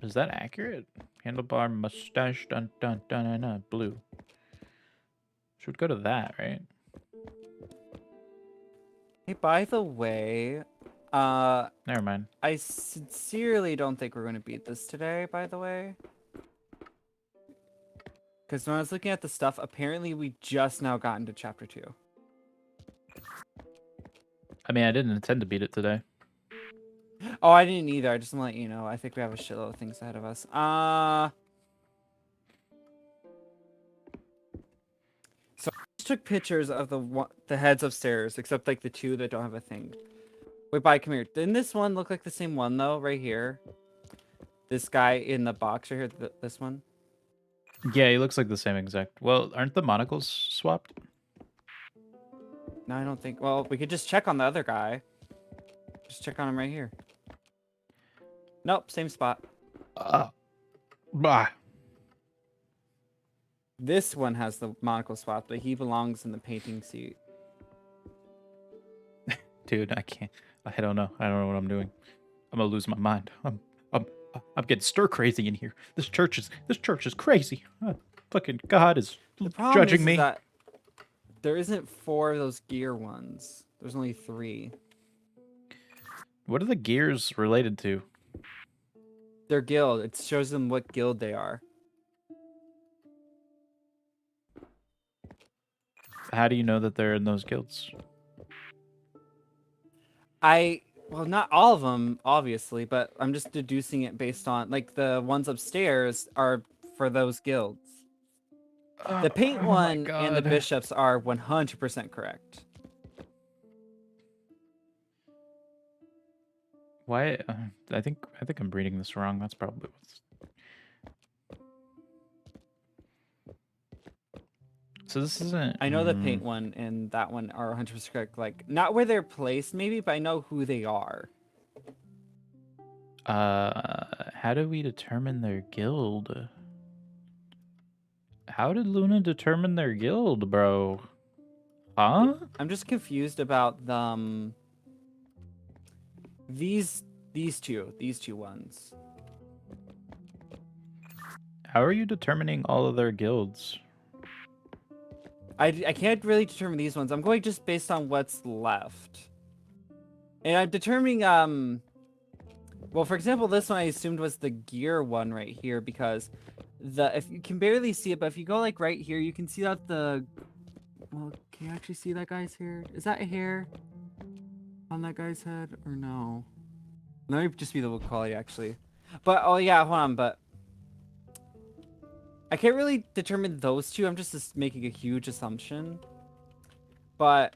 Is that accurate? Handlebar Mustache, dun dun dun dun dun, blue. Should go to that, right? Hey, by the way, Never mind. I sincerely don't think we're going to beat this today, by the way. Because when I was looking at the stuff, apparently we just now got into chapter 2. I mean, I didn't intend to beat it today. Oh, I didn't either. I just want to let you know. I think we have a shitload of things ahead of us. So I just took pictures of the heads upstairs, except like the two that don't have a thing. Wait, bye, come here. Didn't this one look like the same one though, right here? This guy in the box right here, this one? Yeah, he looks like the same exact. Well, aren't the monocles swapped? No, I don't think. Well, we could just check on the other guy. Just check on him right here. Nope, same spot. Bah. This one has the monocle swap, but he belongs in the painting seat. Dude, I can't. I don't know. I don't know what I'm doing. I'm gonna lose my mind. I'm getting stir crazy in here. This church is crazy. Fucking God is The problem judging is me. that there isn't 4 of those gear ones. There's only 3. What are the gears related to? Their guild. It shows them what guild they are. How do you know that they're in those guilds? Well, not all of them, obviously, but I'm just deducing it based on, like, the ones upstairs are for those guilds. The paint Oh my one and the God. bishops are 100% correct. Why? I think I'm reading this wrong. That's probably what's. So this isn't. I know the paint one and that one are 100% correct. Like, not where they're placed, maybe, but I know who they are. How do we determine their guild? How did Luna determine their guild, bro? Huh? I'm just confused about these two ones. How are you determining all of their guilds? I can't really determine these ones. I'm going just based on what's left. And I'm determining, well, for example, this one I assumed was the gear one right here because if you can barely see it, but if you go like right here, you can see that well, can you actually see that guy's hair? Is that a hair on that guy's head or no? That might just be the low quality actually. But, oh yeah, hold on, but I can't really determine those two. I'm just making a huge assumption. But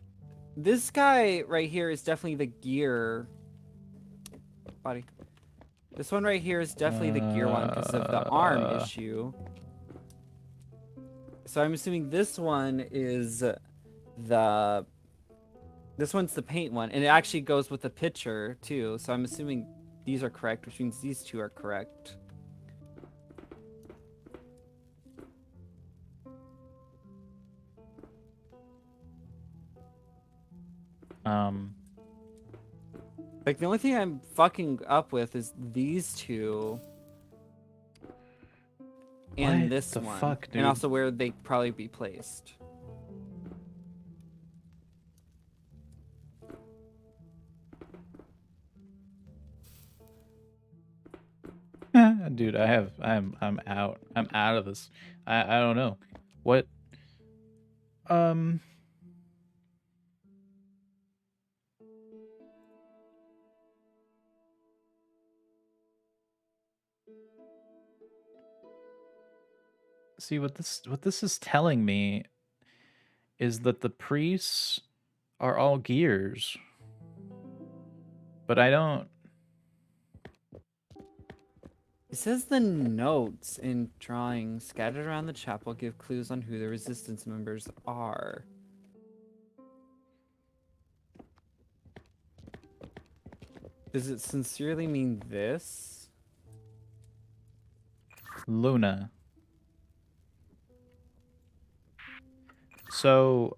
this guy right here is definitely the gear body. This one right here is definitely the gear one because of the arm issue. So I'm assuming this one is this one's the paint one, and it actually goes with the picture too. So I'm assuming these are correct, which means these two are correct. Like, the only thing I'm fucking up with is these two. And What this the one. fuck, dude? And also where they'd probably be placed. Dude, I'm out. I'm out of this. I don't know. What? See, what this is telling me is that the priests are all gears. But I don't. It says the notes and drawings scattered around the chapel give clues on who the resistance members are. Does it sincerely mean this? Luna. So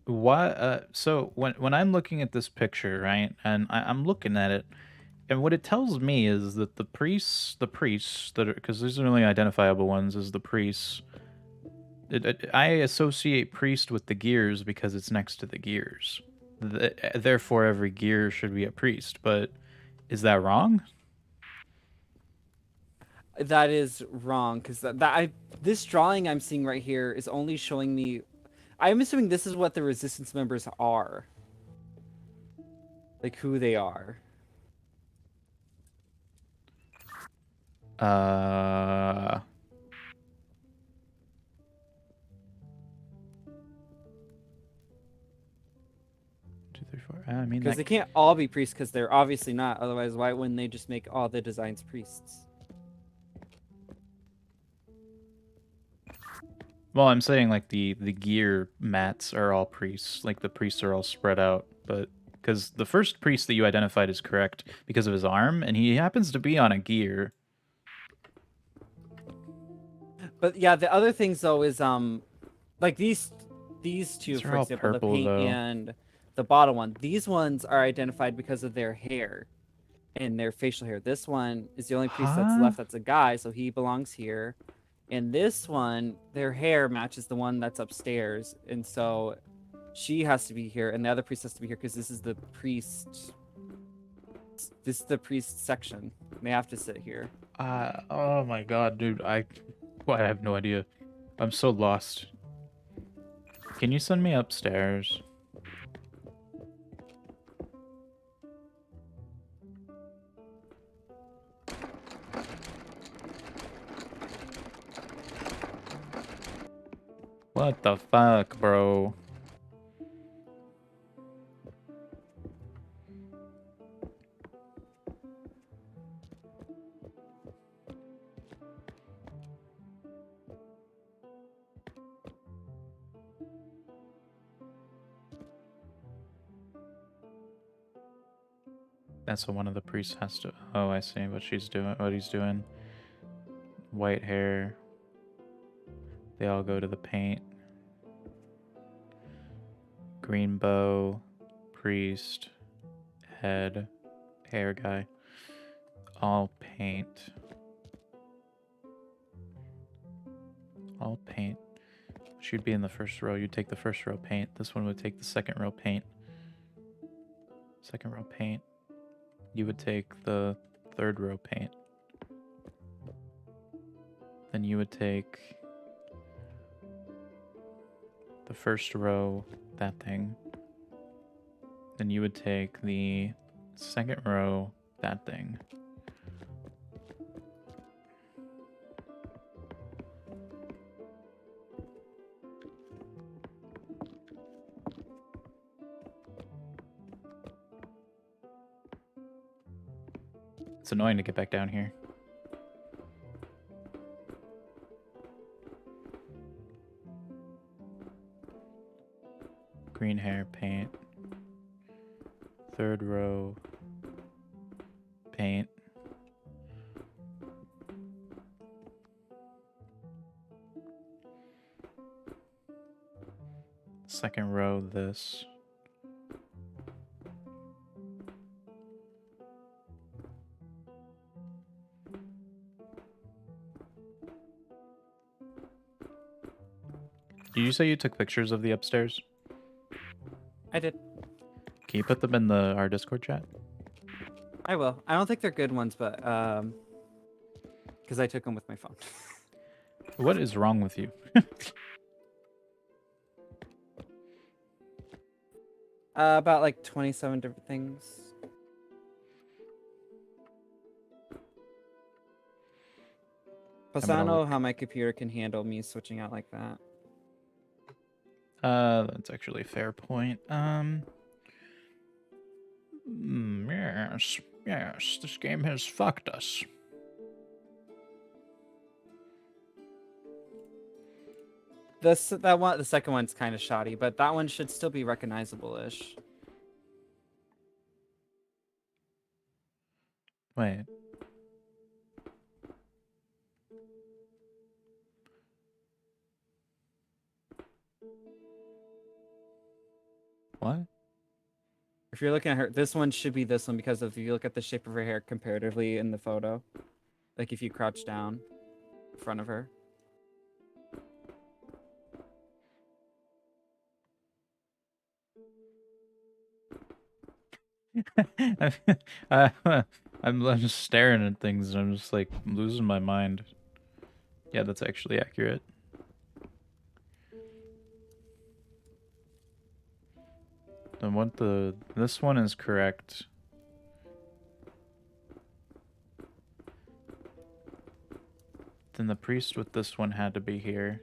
what so when I'm looking at this picture, right, and I'm looking at it, and what it tells me is that the priests that are, because these are only identifiable ones as the priests, I associate priest with the gears because it's next to the gears. Therefore every gear should be a priest, but is that wrong? That is wrong, because this drawing I'm seeing right here is only showing me. I'm assuming this is what the resistance members are. Like, who they are. Two, three, four. I mean, Because they can't all be priests, because they're obviously not. Otherwise, why wouldn't they just make all the designs priests? well, I'm saying like the gear mats are all priests, like the priests are all spread out, but because the first priest that you identified is correct because of his arm, and he happens to be on a gear. But yeah, the other things though is like these two, These are for all example, purple, the paint though. and the bottom one. These ones are identified because of their hair and their facial hair. This one is the only priest that's Huh? left that's a guy, so he belongs here. And this one, their hair matches the one that's upstairs, and so she has to be here, and the other priest has to be here because this is the priest. This is the priest section. They have to sit here. Oh my god, dude, I have no idea. I'm so lost. Can you send me upstairs? What the fuck, bro? That's what one of the priests has to. Oh, I see what she's doing. What he's doing. White hair. They all go to the paint. Green bow, priest, head, hair guy. All paint. All paint. She'd be in the first row. You'd take the first row paint. This one would take the second row paint. Second row paint. You would take the third row paint. Then you would take the first row, that thing. Then you would take the second row, that thing. It's annoying to get back down here. Green hair, paint. Third row, paint. Second row, this. Did you say you took pictures of the upstairs? I did. Can you put them in our Discord chat? I will. I don't think they're good ones, but because I took them with my phone. What is wrong with you? About like 27 different things. Plus, I don't know how my computer can handle me switching out like that. That's actually a fair point. Yes, this game has fucked us. The second one's kind of shoddy, but that one should still be recognizable-ish. Wait. What? If you're looking at her, this one should be this one because if you look at the shape of her hair comparatively in the photo, like if you crouch down in front of her. I'm just staring at things and I'm just like losing my mind. Yeah, that's actually accurate. Then what this one is correct. Then the priest with this one had to be here.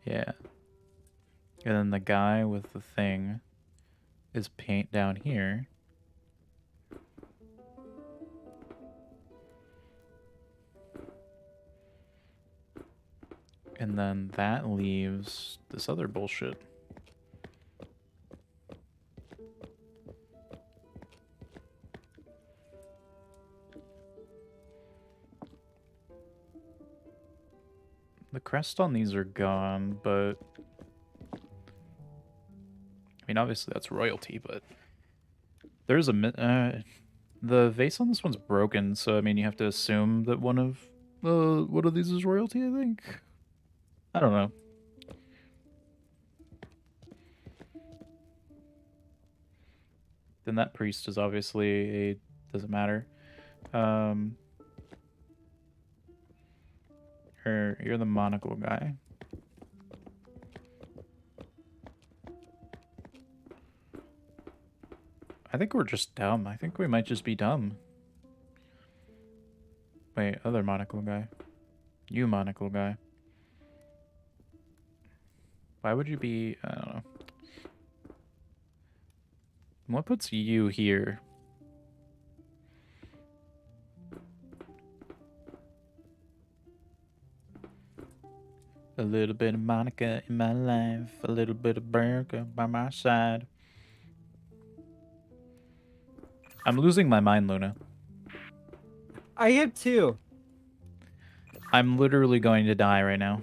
Yeah. And then the guy with the thing is paint down here. And then that leaves this other bullshit. The crest on these are gone, but I mean, obviously that's royalty, but there's a the vase on this one's broken, so I mean, you have to assume that one of these is royalty, I think. I don't know. Then that priest is obviously doesn't matter. Or you're the monocle guy. I think we're just dumb. I think we might just be dumb. Wait, other monocle guy. You monocle guy. Why would you be... I don't know. What puts you here? A little bit of Monica in my life. A little bit of Burger by my side. I'm losing my mind, Luna. I am too. I'm literally going to die right now.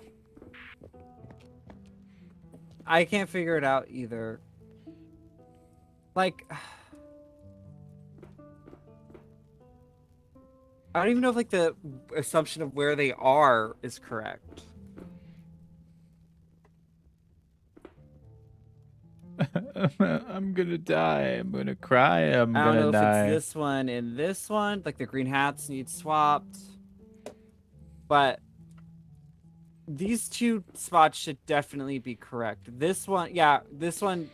I can't figure it out either. Like, I don't even know if like the assumption of where they are is correct. I'm gonna die. I'm gonna cry. I'm I don't gonna know if die. it's this one and this one. Like the green hats need swapped. But these two spots should definitely be correct. This one, yeah, this one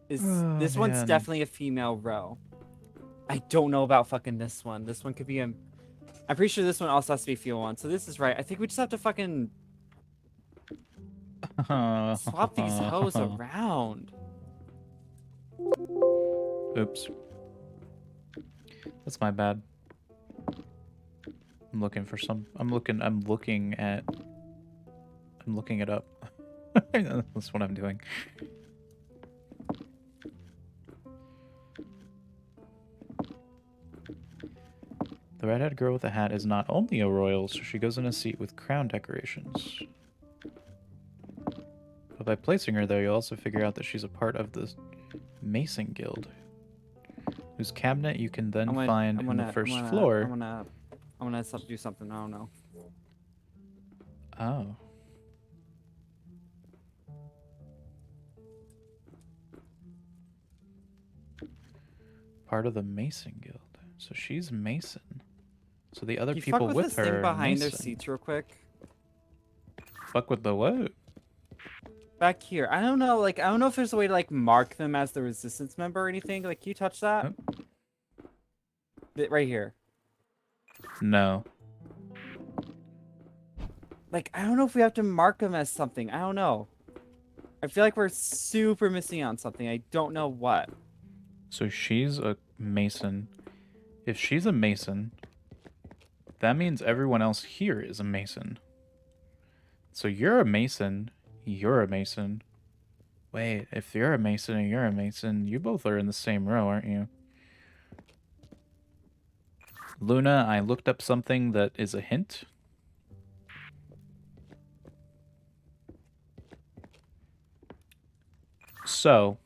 is Oh, this one's man. definitely a female row. I don't know about fucking this one. This one could be a I'm pretty sure this one also has to be a female one. So this is right. I think we just have to fucking swap these hoes around. Oops. That's my bad. I'm looking for some. I'm looking it up. That's what I'm doing. The redhead girl with the hat is not only a royal, so she goes in a seat with crown decorations. But by placing her there, you'll also figure out that she's a part of the Mason Guild, whose cabinet you can then find on the first floor. I'm gonna do something. I don't know. Oh. Part of the Mason Guild. So she's Mason. So the other Can you people fuck with this her thing are behind their Mason. seats real quick? Fuck with the what? Back here. I don't know. Like I don't know if there's a way to like mark them as the resistance member or anything. Like, can you touch that? Right here. No. Like, I don't know if we have to mark them as something. I don't know. I feel like we're super missing on something. I don't know what. So she's a Mason. If she's a Mason, that means everyone else here is a Mason. So you're a Mason. You're a Mason. Wait, if you're a Mason and you're a Mason, you both are in the same row, aren't you? Luna, I looked up something that is a hint. So,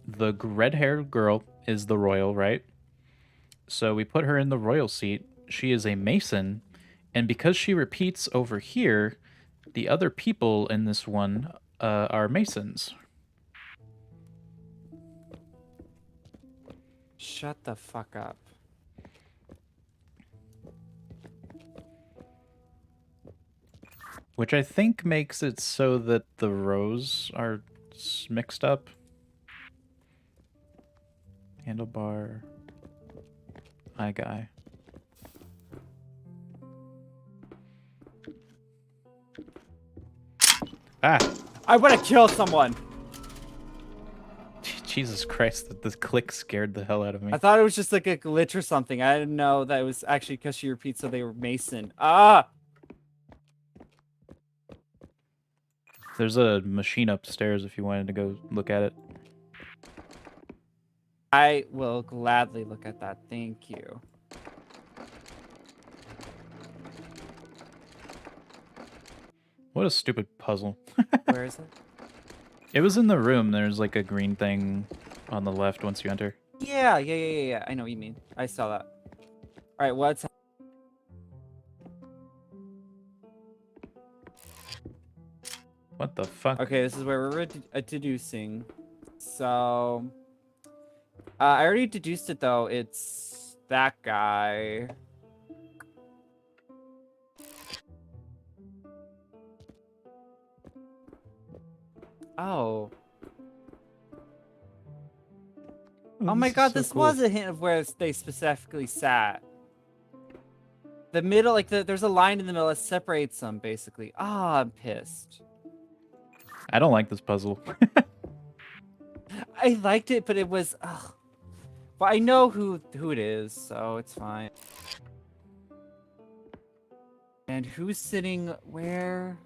the red-haired girl is the royal, right? So we put her in the royal seat. She is a Mason, and because she repeats over here, the other people in this one are Masons. Shut the fuck up. Which I think makes it so that the rows are mixed up. Handlebar. Eye guy. Ah! I want to kill someone. Jesus Christ, the click scared the hell out of me. I thought it was just like a glitch or something. I didn't know that it was actually because she repeats so they were Mason. Ah! There's a machine upstairs if you wanted to go look at it. I will gladly look at that. Thank you. What a stupid puzzle. Where is it? It was in the room. There's like a green thing on the left once you enter. Yeah. I know what you mean. I saw that. All right, what's What the fuck? okay? This is where we're deducing. So, I already deduced it though. It's that guy. Oh. Oh my god, this was a hint of where they specifically sat. The middle, like there's a line in the middle that separates them, basically. Ah, I'm pissed. I don't like this puzzle. I liked it, but it was. Ugh. But I know who it is, so it's fine. And who's sitting where?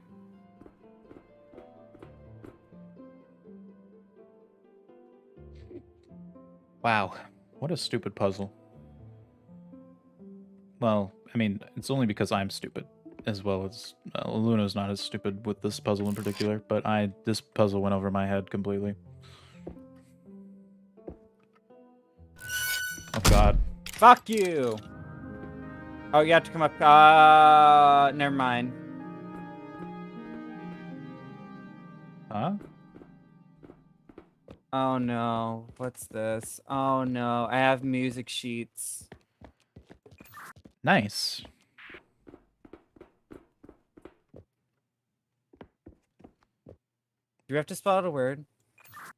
Wow, what a stupid puzzle. Well, I mean, it's only because I'm stupid, as well as Luna's not as stupid with this puzzle in particular, but this puzzle went over my head completely. Oh god. Fuck you! Oh, you have to come up. Never mind. Huh? Oh no, what's this? Oh no, I have music sheets. Nice. Do we have to spell out a word?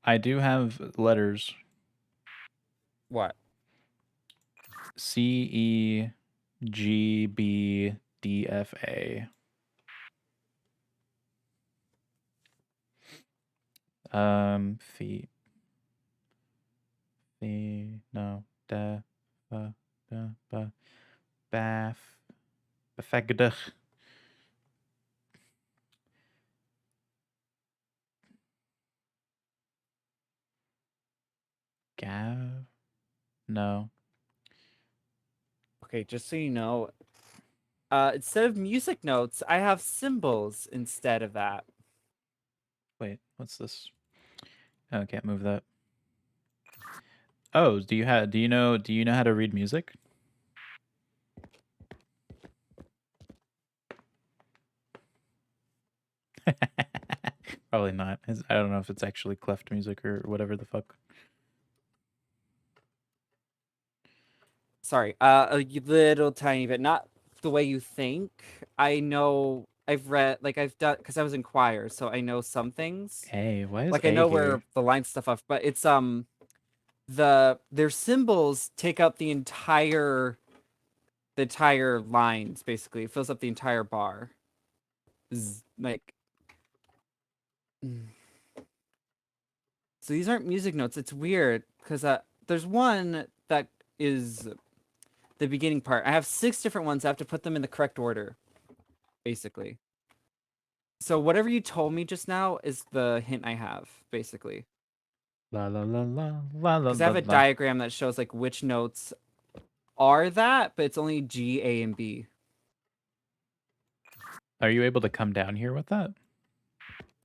I do have letters. What? CEGBDFA. Feet. No. Bath. Befegdich. Gav? No. Okay, just so you know, instead of music notes, I have symbols instead of that. Wait, what's this? Oh, I can't move that. Oh, do you know how to read music? Probably not. I don't know if it's actually cleft music or whatever the fuck. Sorry, a little tiny bit, not the way you think. I know I've read, like I've done, because I was in choir, so I know some things. Hey, why is Like I A know here? where the line stuff off, but it's their symbols take up the entire lines, basically. It fills up the entire bar. Like so these aren't music notes. It's weird because there's one that is the beginning part. I have 6 different ones. I have to put them in the correct order, basically. So whatever you told me just now is the hint I have, basically. La la la la la la. Because I have a diagram that shows like which notes are that, but it's only G, A, and B. Are you able to come down here with that?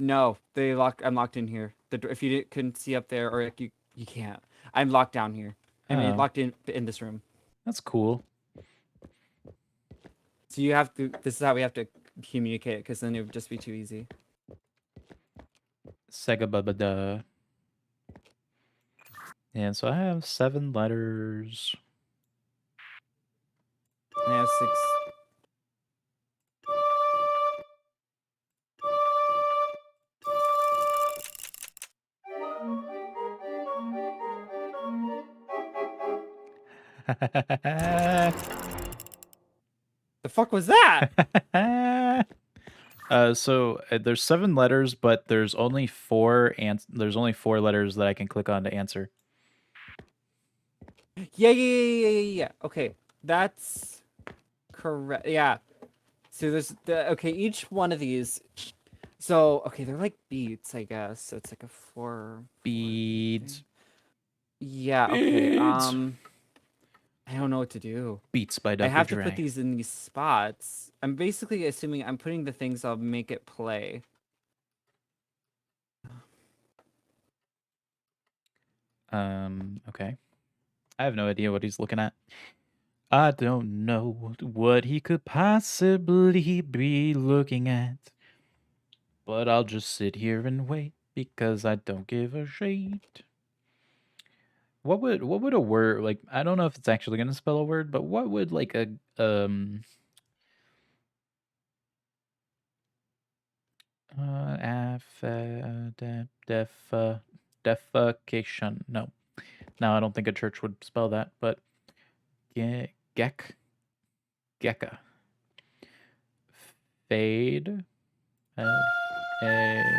No, I'm locked in here. If you couldn't see up there, or like you can't. I'm locked down here. I mean, Oh. locked in this room. That's cool. So you have to. This is how we have to communicate it, because then it would just be too easy. Sega baba da. And so I have 7 letters. And I have 6. The fuck was that? So there's 7 letters, but there's only 4 letters that I can click on to answer. Yeah. Okay, that's correct. Yeah. So there's okay, each one of these. So okay, they're like beats, I guess. So it's like a 4. Beads. Yeah. Okay. Beads. I don't know what to do. Beats by Dr. I have Dre. to put these in these spots. I'm basically assuming I'm putting the things that'll make it play. Okay. I have no idea what he's looking at. I don't know what he could possibly be looking at. But I'll just sit here and wait because I don't give a shit. What would a word, like, I don't know if it's actually gonna spell a word, but what would like Defecation. No. No, I don't think a church would spell that, but Gecka. Fade.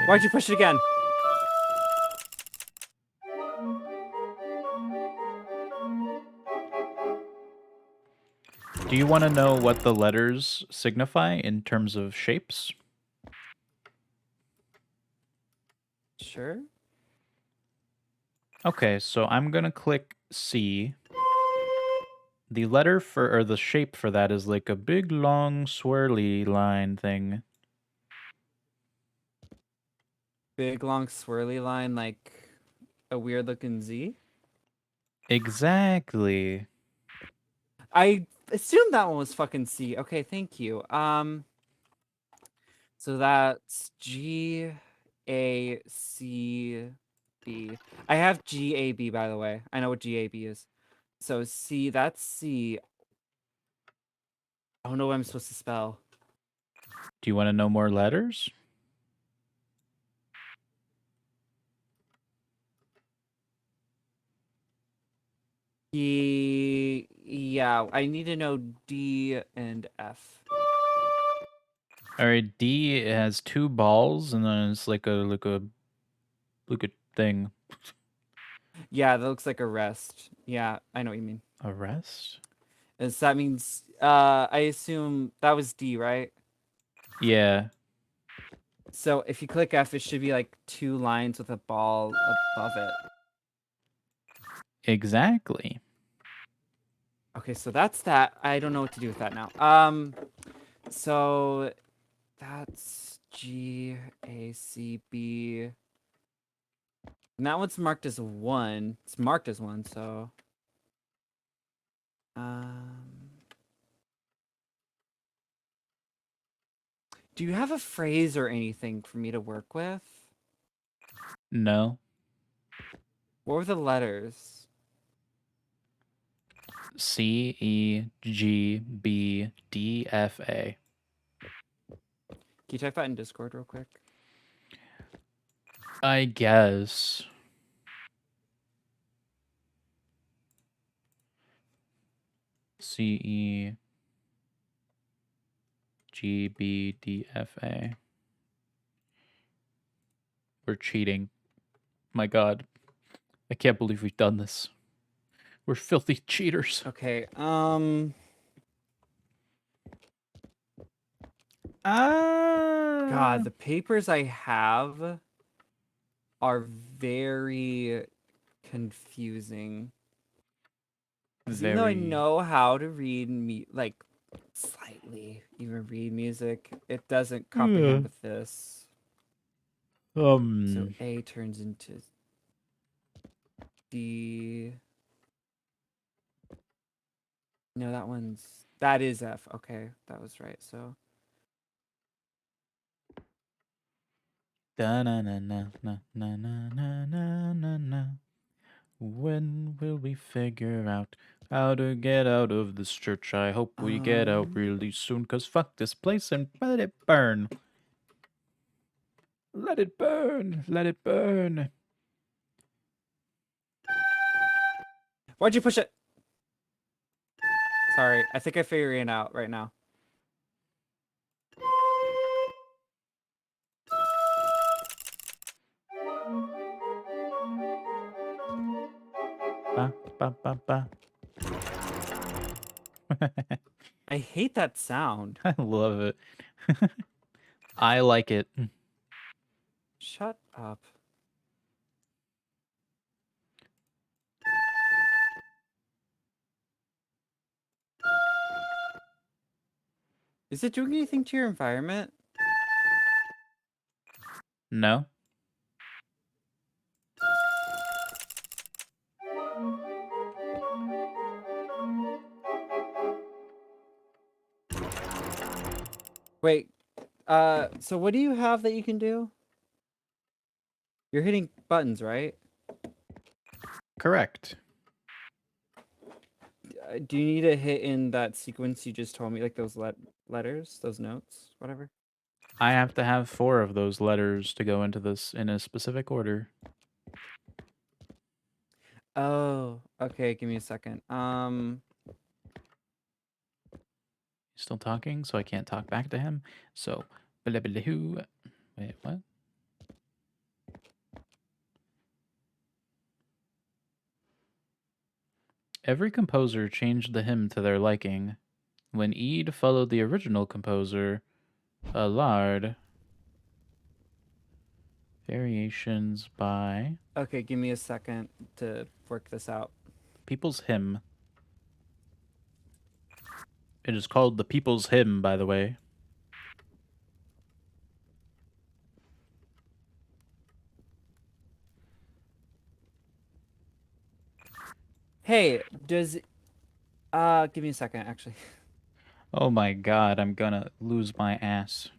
Why'd you push it again? Do you want to know what the letters signify in terms of shapes? Sure. Okay, so I'm gonna click C. The letter for, or the shape for that is like a big, long, swirly line thing. Big, long, swirly line like a weird looking Z. Exactly. I assumed that one was fucking C. Okay, thank you. So that's G A C B. I have G A B, by the way. I know what G A B is. So C, that's C. I don't know what I'm supposed to spell. Do you want to know more letters? Yeah, I need to know D and F. All right, D has two balls, and then it's like a thing. Yeah, that looks like a rest. Yeah, I know what you mean. A rest? So that means I assume that was D, right? Yeah. So if you click F, it should be like 2 lines with a ball above it. Exactly. Okay, so that's that. I don't know what to do with that now. So that's G A C B. And that one's marked as 1. It's marked as 1, so do you have a phrase or anything for me to work with? No. What were the letters? C E G B D F A. Can you type that in Discord real quick? I guess. C E G B D F A. We're cheating. My God. I can't believe we've done this. We're filthy cheaters. Okay, God, the papers I have are very confusing. 'Cause even though I know how to read like slightly even read music, it doesn't comprehend with this. So A turns into D. No, that is F. Okay, that was right. So Da na na na na na na na na na na. When will we figure out how to get out of this church? I hope we get out really soon, 'cause fuck this place and let it burn. Let it burn. Let it burn. why'd you push it? Sorry, I think I figured it out right now. Ba, ba, ba, ba. I hate that sound. I love it. I like it. Shut up. Is it doing anything to your environment? No? Wait, so what do you have that you can do? You're hitting buttons, right? Correct. Do you need to hit in that sequence you just told me, like those letters, those notes, whatever? I have to have 4 of those letters to go into this in a specific order. Oh, okay. Give me a second. Still talking, so I can't talk back to him. So, blah, blah, who? Wait, what? Every composer changed the hymn to their liking. When Eid followed the original composer, Allard, variations by Okay, give me a second to work this out. People's Hymn. It is called the People's Hymn, by the way. Hey, does give me a second actually. Oh my god, I'm gonna lose my ass.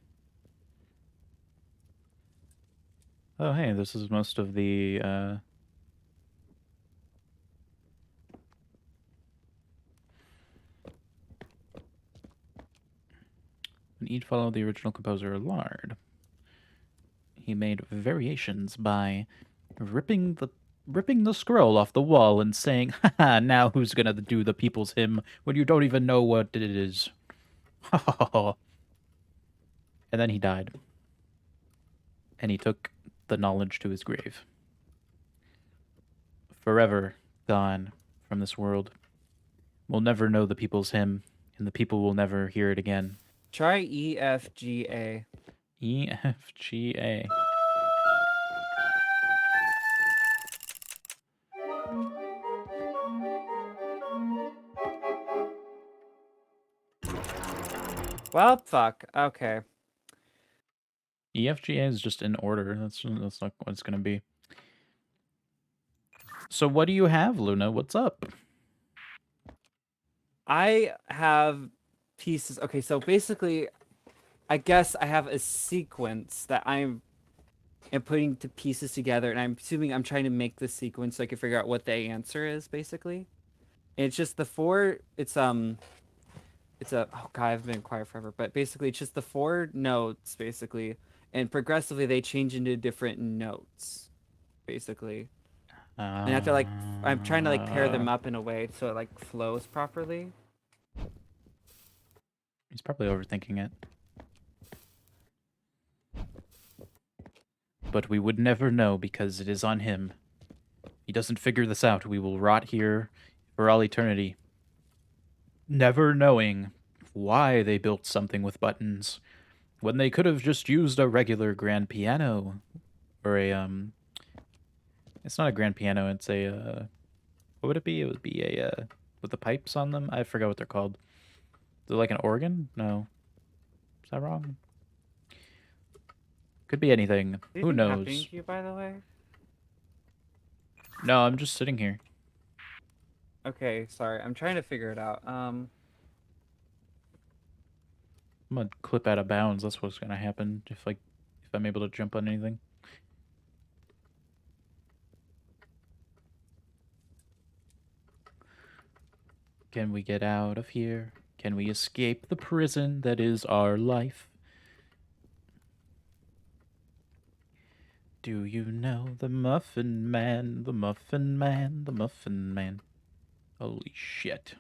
Oh hey, this is most of the when Eid followed the original composer Allard. He made variations by ripping the scroll off the wall and saying, "Haha, now who's gonna do the People's Hymn when you don't even know what it is?" And then he died. And he took the knowledge to his grave. Forever gone from this world. We'll never know the People's Hymn, and the people will never hear it again. Try EFGA. EFGA. Well, fuck. Okay. EFGA is just in order. That's not what it's gonna be. So what do you have, Luna? What's up? I have pieces. Okay, so basically, I guess I have a sequence that I'm putting to pieces together, and I'm assuming I'm trying to make the sequence so I can figure out what the answer is, basically. And it's just the 4. It's a oh god, I've been quiet forever, but basically it's just the 4 notes, basically, and progressively they change into different notes, basically. And I have to like I'm trying to like pair them up in a way so it like flows properly. He's probably overthinking it. But we would never know because it is on him. He doesn't figure this out. We will rot here for all eternity. Never knowing why they built something with buttons when they could have just used a regular grand piano or a it's not a grand piano, it's a what would it be? It would be a with the pipes on them. I forgot what they're called. Is it like an organ? No. Is that wrong? Could be anything. Who Anything happening knows? to you, by the way? No, I'm just sitting here. Okay, sorry. I'm trying to figure it out. I'm gonna clip out of bounds. That's what's gonna happen if I'm able to jump on anything. Can we get out of here? Can we escape the prison that is our life? Do you know the Muffin Man, the Muffin Man, the Muffin Man? Holy shit.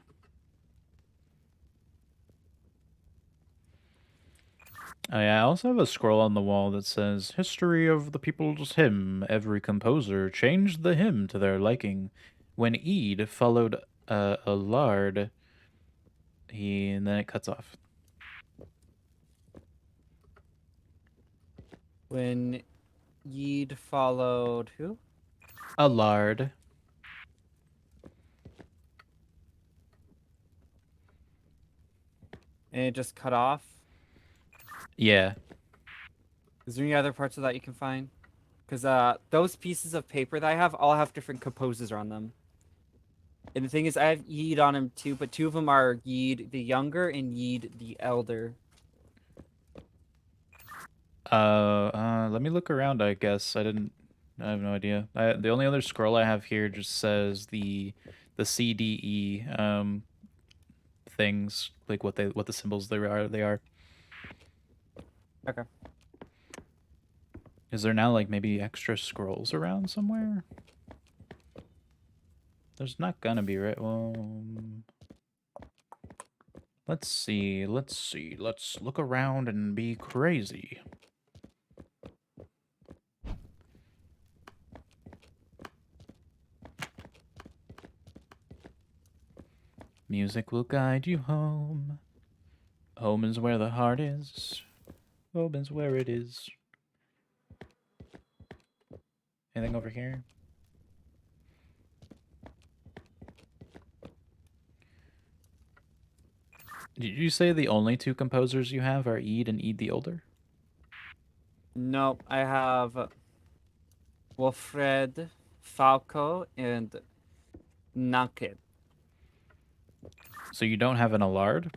Oh yeah, I also have a scroll on the wall that says, History of the People's Hymn. Every composer changed the hymn to their liking. When Eid followed Allard, and then it cuts off. When Yeed followed who? Allard. And it just cut off? Yeah. Is there any other parts of that you can find? Because those pieces of paper that I have all have different composers on them. And the thing is, I have Yeed on them too, but 2 of them are Yeed the younger and Yeed the elder. Let me look around, I guess. I have no idea. The only other scroll I have here just says the CDE things, like what the symbols they are. Okay. Is there now like maybe extra scrolls around somewhere? There's not gonna be, right? Well, let's see. Let's see. Let's look around and be crazy. Music will guide you home. Home is where the heart is. Home is where it is. Anything over here? Did you say the only two composers you have are Eid and Eid the Older? Nope, I have Wilfred, Falco, and Naked. So you don't have an Allard?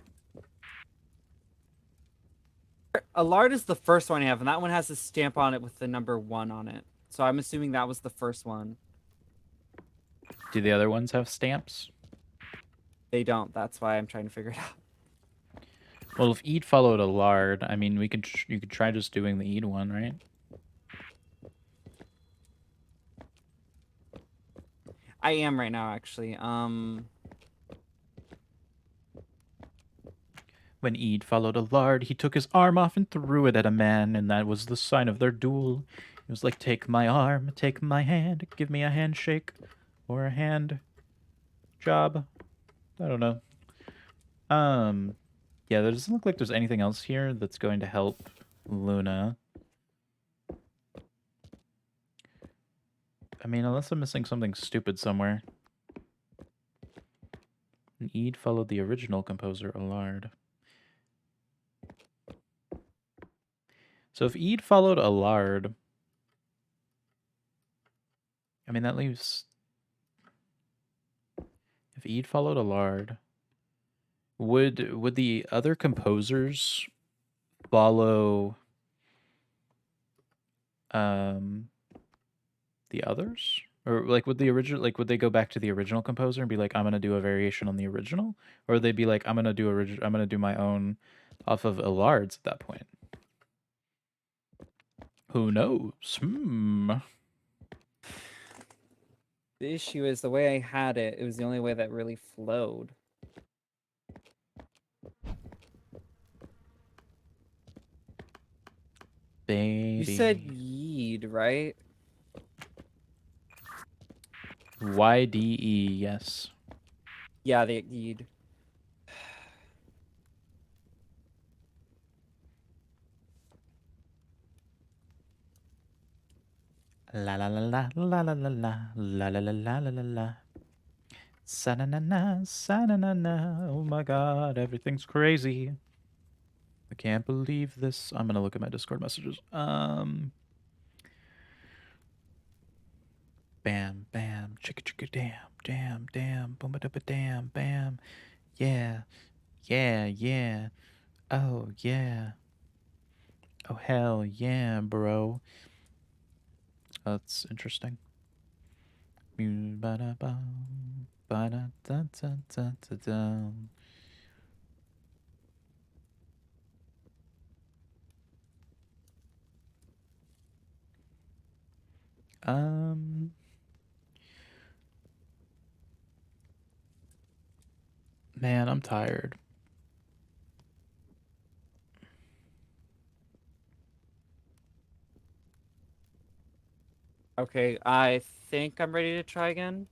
Allard is the first one I have, and that one has a stamp on it with the number 1 on it. So I'm assuming that was the first one. Do the other ones have stamps? They don't. That's why I'm trying to figure it out. Well, if Eid followed Allard, I mean, you could try just doing the Eid one, right? I am right now, actually. When Eid followed Allard, he took his arm off and threw it at a man, and that was the sign of their duel. It was like, take my arm, take my hand, give me a handshake, or a hand job. I don't know. Yeah, there doesn't look like there's anything else here that's going to help Luna. I mean, unless I'm missing something stupid somewhere. And Eid followed the original composer, Allard. So if Eid followed Allard, I mean, that leaves... If Eid followed Allard, would the other composers follow the others? Or like would the original, like would they go back to the original composer and be like, I'm gonna do a variation on the original? Or would they be like, I'm gonna do my own off of Allard's at that point? Who knows? The issue is the way I had it, it was the only way that really flowed. Baby. You said Yeed, right? YDE, yes. Yeah, the Yeed. La la la la la la la la la la la la la la la. Sa-na-na-na, sa-na-na-na. Oh my god, everything's crazy. I can't believe this. I'm gonna look at my Discord messages. Bam, bam, chicka chicka damn, damn, damn, boom ba da ba damn, bam. Yeah, yeah, yeah. Oh yeah. Oh hell yeah, bro. That's interesting. Ba-da-bum, ba-da-da-da-da-da-dum. Man, I'm tired. Okay, I think I'm ready to try again.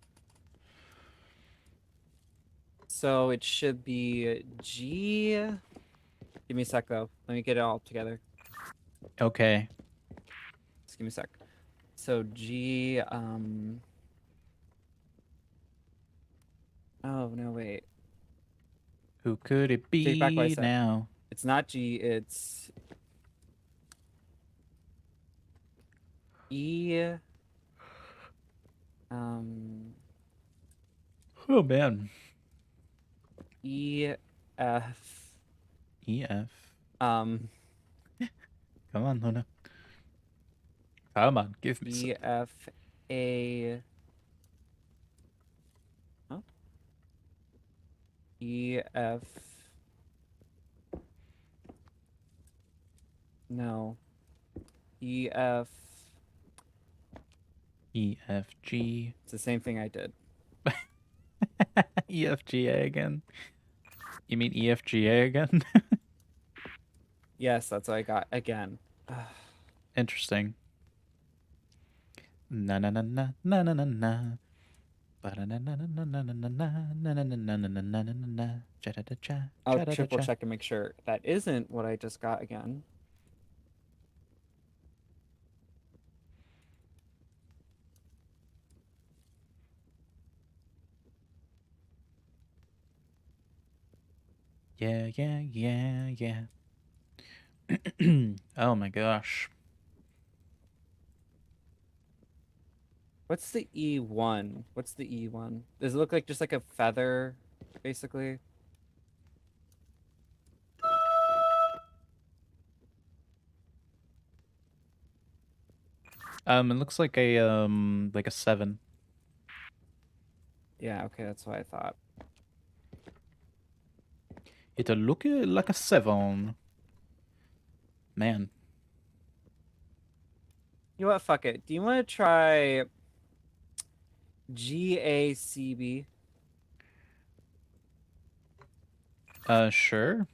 So it should be G. Give me a sec though. Let me get it all together. Okay. Just give me a sec. So G, oh no, wait. Who could it Take back what I be said. now? It's not G, it's E. Oh man. E, F. EF. Um, Come on, Luna. Come on, give me E, some. F, A. Huh? E, F. No. E, F. E F G. It's the same thing I did. EFGA again. You mean EFGA again? Yes, that's what I got again. Interesting. Na na na na na na na na. I'll triple check and make sure that isn't what I just got again. Yeah, yeah, yeah, yeah. Oh my gosh. What's the E1? What's the E1? Does it look like just like a feather, basically? It looks like a 7. Yeah, okay, that's what I thought. It look like a 7. Man. You know what? Fuck it. Do you want to try GACB? Sure.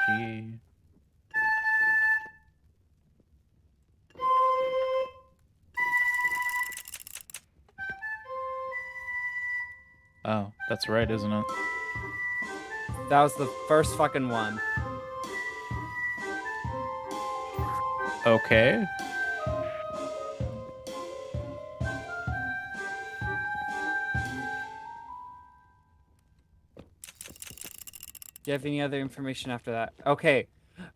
G. Oh, that's right, isn't it? That was the first fucking one. Okay. Do you have any other information after that? Okay.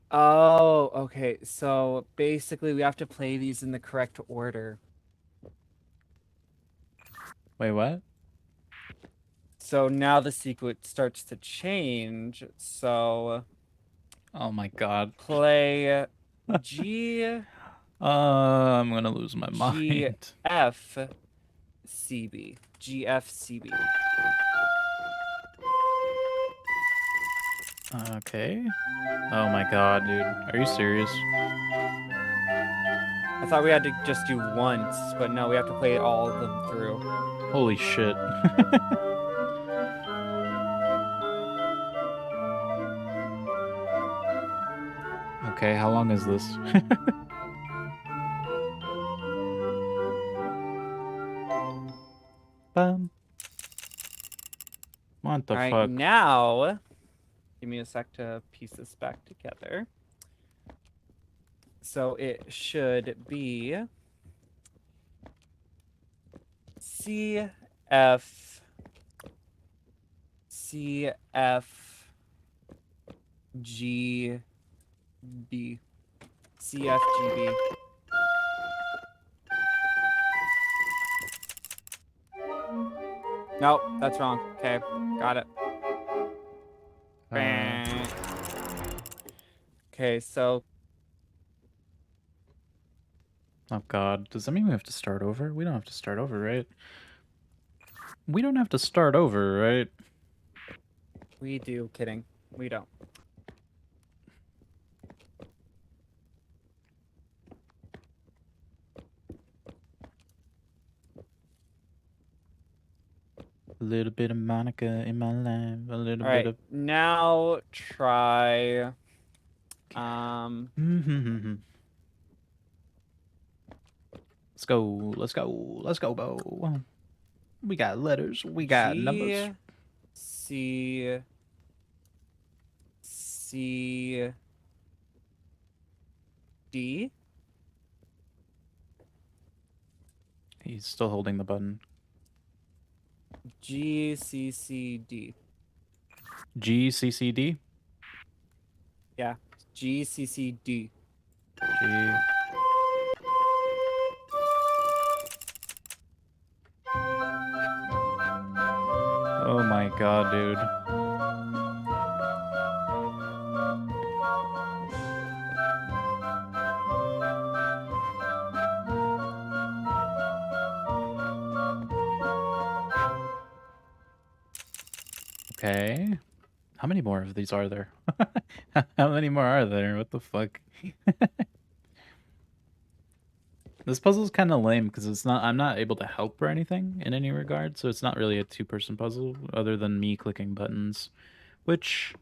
Oh, okay. So basically, we have to play these in the correct order. Wait, what? So now the sequence starts to change. So Oh my god. play G, I'm gonna lose my G, mind. F, CB. GFCB. Okay. Oh my god, dude. Are you serious? I thought we had to just do once, but no, we have to play all of them through. Holy shit. Okay, how long is this? Bum. What the All right, fuck? now, give me a sec to piece this back together. So it should be CF, CF, GB, CFGB. Nope, that's wrong. Okay, got it. Okay, so Oh god, does that mean we have to start over? We don't have to start over, right? We don't have to start over, right? we do. Kidding. We don't. A little bit of Monica in my life, a little All bit right, now try. of. Let's go, let's go, let's go, Bo. We got letters, we got numbers. C C D. He's still holding the button. G C C D. GCCD? Yeah, G C C D. G. Oh my god, dude. Okay. How many more of these are there? How many more are there? What the fuck? This puzzle's kind of lame because it's not. I'm not able to help or anything in any regard, so it's not really a two-person puzzle other than me clicking buttons, which,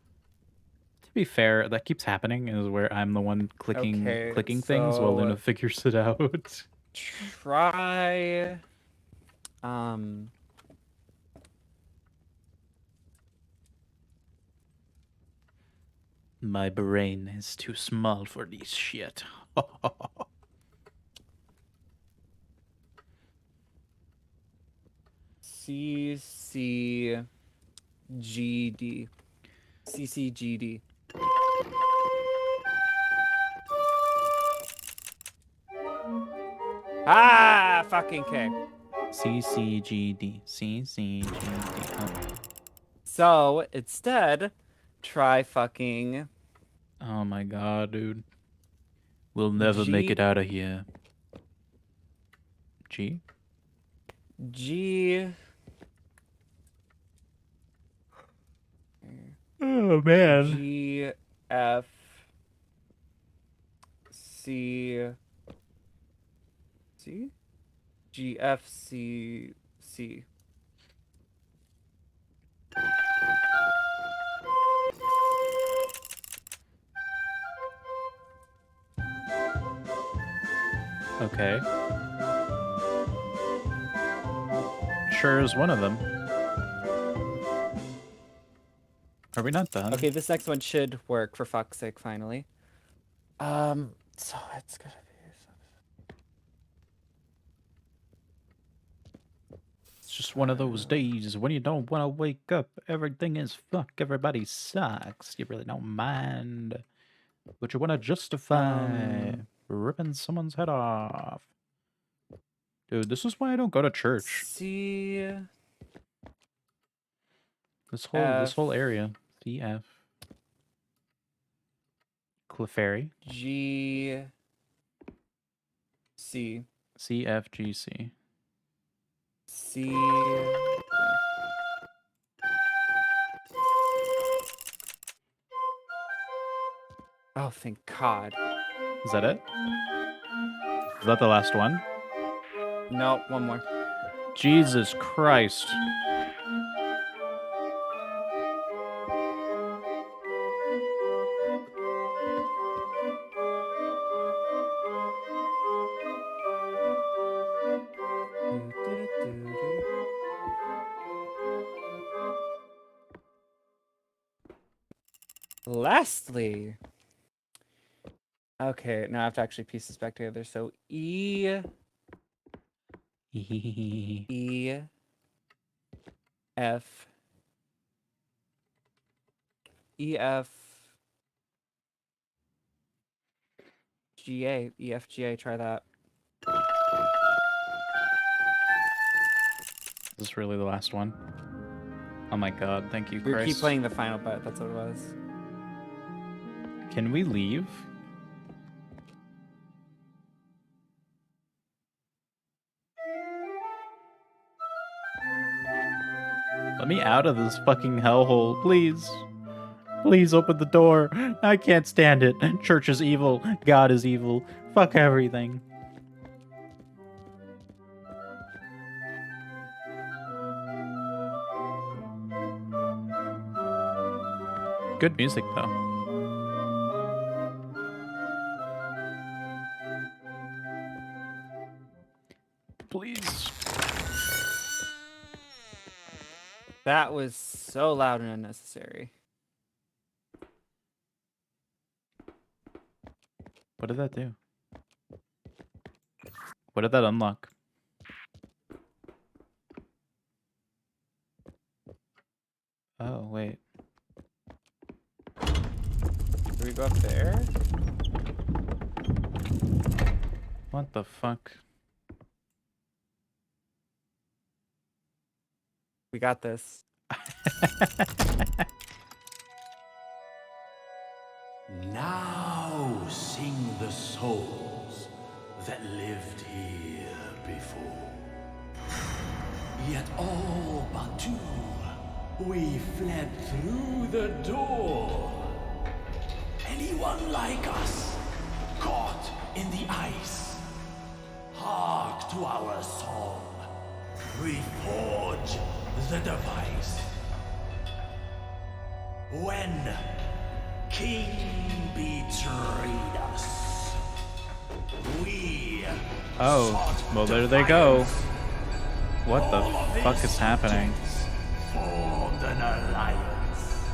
to be fair, that keeps happening. Is where I'm the one clicking Okay, things while Luna so- figures it out. Try. My brain is too small for this shit. CCGD. CCGD. Ah, fucking K. CCGD. CCGD. Oh. So instead, try fucking Oh my god, dude. We'll never make G- it out of here. G? G. Oh man. G F C C G F C C. Okay. Sure is one of them. Are we not done? Okay, this next one should work for fuck's sake, finally. So it's gonna be. It's just one of those days when you don't want to wake up. Everything is fuck. Everybody sucks. You really don't mind. But you want to justify ripping someone's head off. Dude, this is why I don't go to church. C This whole area. CF. Clefairy. G C CFGC. C. Oh, thank God. Is that it? Is that the last one? No, one more. Jesus Christ. Lastly, okay, now I have to actually piece this back together. So E F G A E F G A. Try that. Is this really the last one? Oh my god, thank you, We Christ. keep playing the final bet. That's what it was. Can we leave? Let me out of this fucking hellhole, please. Please open the door. I can't stand it. Church is evil. God is evil. Fuck everything. Good music, though. Please. That was so loud and unnecessary. What did that do? What did that unlock? Oh, wait. Do we go up there? What the fuck? We got this. Now sing the souls that lived here before. Yet all but two, we fled through the door. Anyone like us, caught in the ice, to our song. We forge the device. When King betrayed us, we Oh, sought well, there they go. defiance. What the All of fuck his is happening? subjects formed an alliance.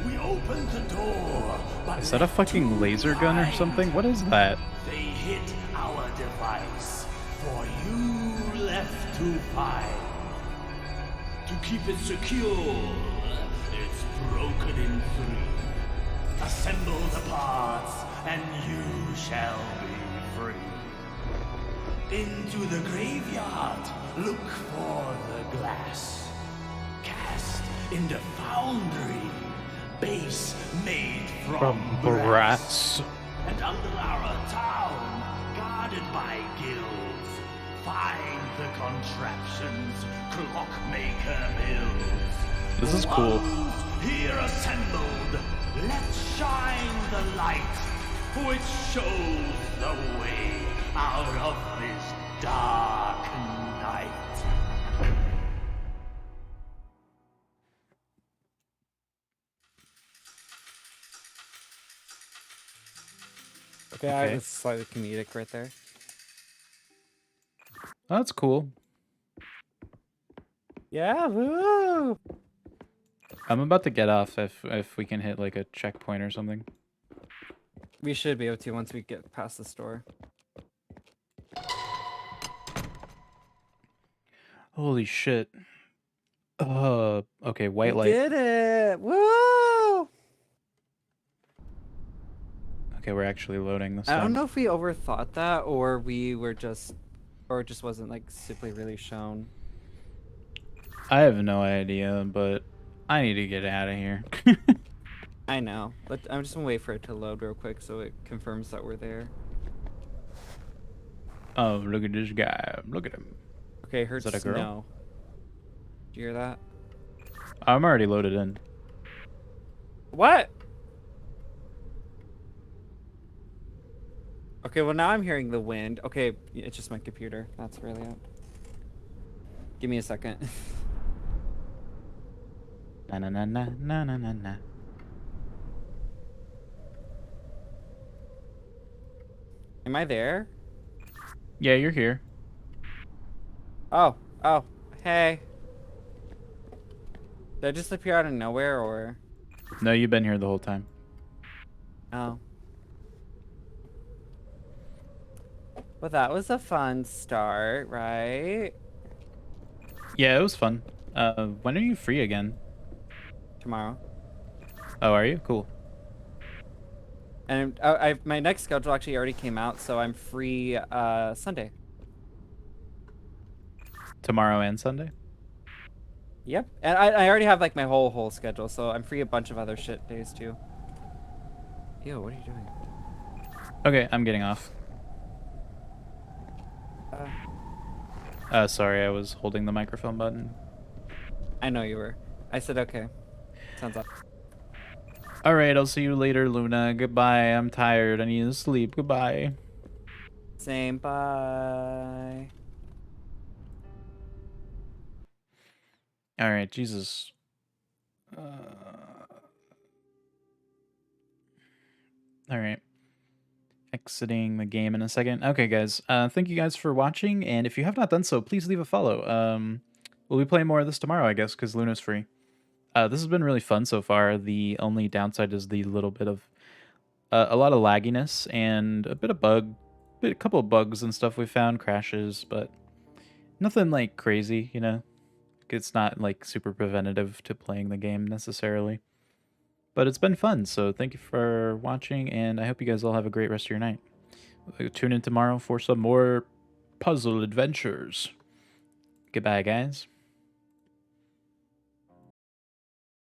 We opened the door, but Is that a left fucking two laser gun or behind. something? What is that? They hit our device, for you left to find. To keep it secure, it's broken in three. Assemble the parts, and you shall be free. Into the graveyard, look for the glass. Cast in the foundry, base made from brass. And under our town, guarded by guilds, find the contraptions Clockmaker builds. This is cool. Ones here assembled, let's shine the light, which shows the way out of this dark night. Okay, I was slightly comedic right there. Oh, that's cool. Yeah, woo! I'm about to get off if we can hit like a checkpoint or something. We should be able to once we get past the store. Holy shit. Okay, white We light. did it! Woo! Okay, we're actually loading this I don't time. know if we overthought that or we were just, or it just wasn't like simply really shown. I have no idea, but I need to get out of here. I know, but I'm just gonna wait for it to load real quick so it confirms that we're there. Oh, look at this guy. Look at him. Okay, heard that a girl? snow. Did you hear that? I'm already loaded in. What? Okay, well now I'm hearing the wind. Okay, it's just my computer. That's really it. Give me a second. Na na na na na na na na. Am I there? Yeah, you're here. Oh, hey. Did I just appear out of nowhere or? No, you've been here the whole time. Oh. Well, that was a fun start, right? Yeah, it was fun. When are you free again? Tomorrow. Oh, are you? Cool. And my next schedule actually already came out, so I'm free Sunday. Tomorrow and Sunday? Yep. And I already have like my whole schedule, so I'm free a bunch of other shit days too. Yo, what are you doing? Okay, I'm getting off. Sorry, I was holding the microphone button. I know you were. I said okay. Sounds like. Alright, I'll see you later, Luna. Goodbye. I'm tired. I need to sleep. Goodbye. Same. Bye. Alright, Jesus. Alright. Exiting the game in a second. Okay, guys. Thank you guys for watching, and if you have not done so, please leave a follow. We'll be playing more of this tomorrow, I guess, because Luna's free. This has been really fun so far. The only downside is the little bit of a lot of lagginess and a bit of a couple of bugs and stuff we found, crashes, but nothing like crazy, you know. It's not like super preventative to playing the game necessarily. But it's been fun, so thank you for watching, and I hope you guys all have a great rest of your night. Tune in tomorrow for some more puzzle adventures. Goodbye, guys.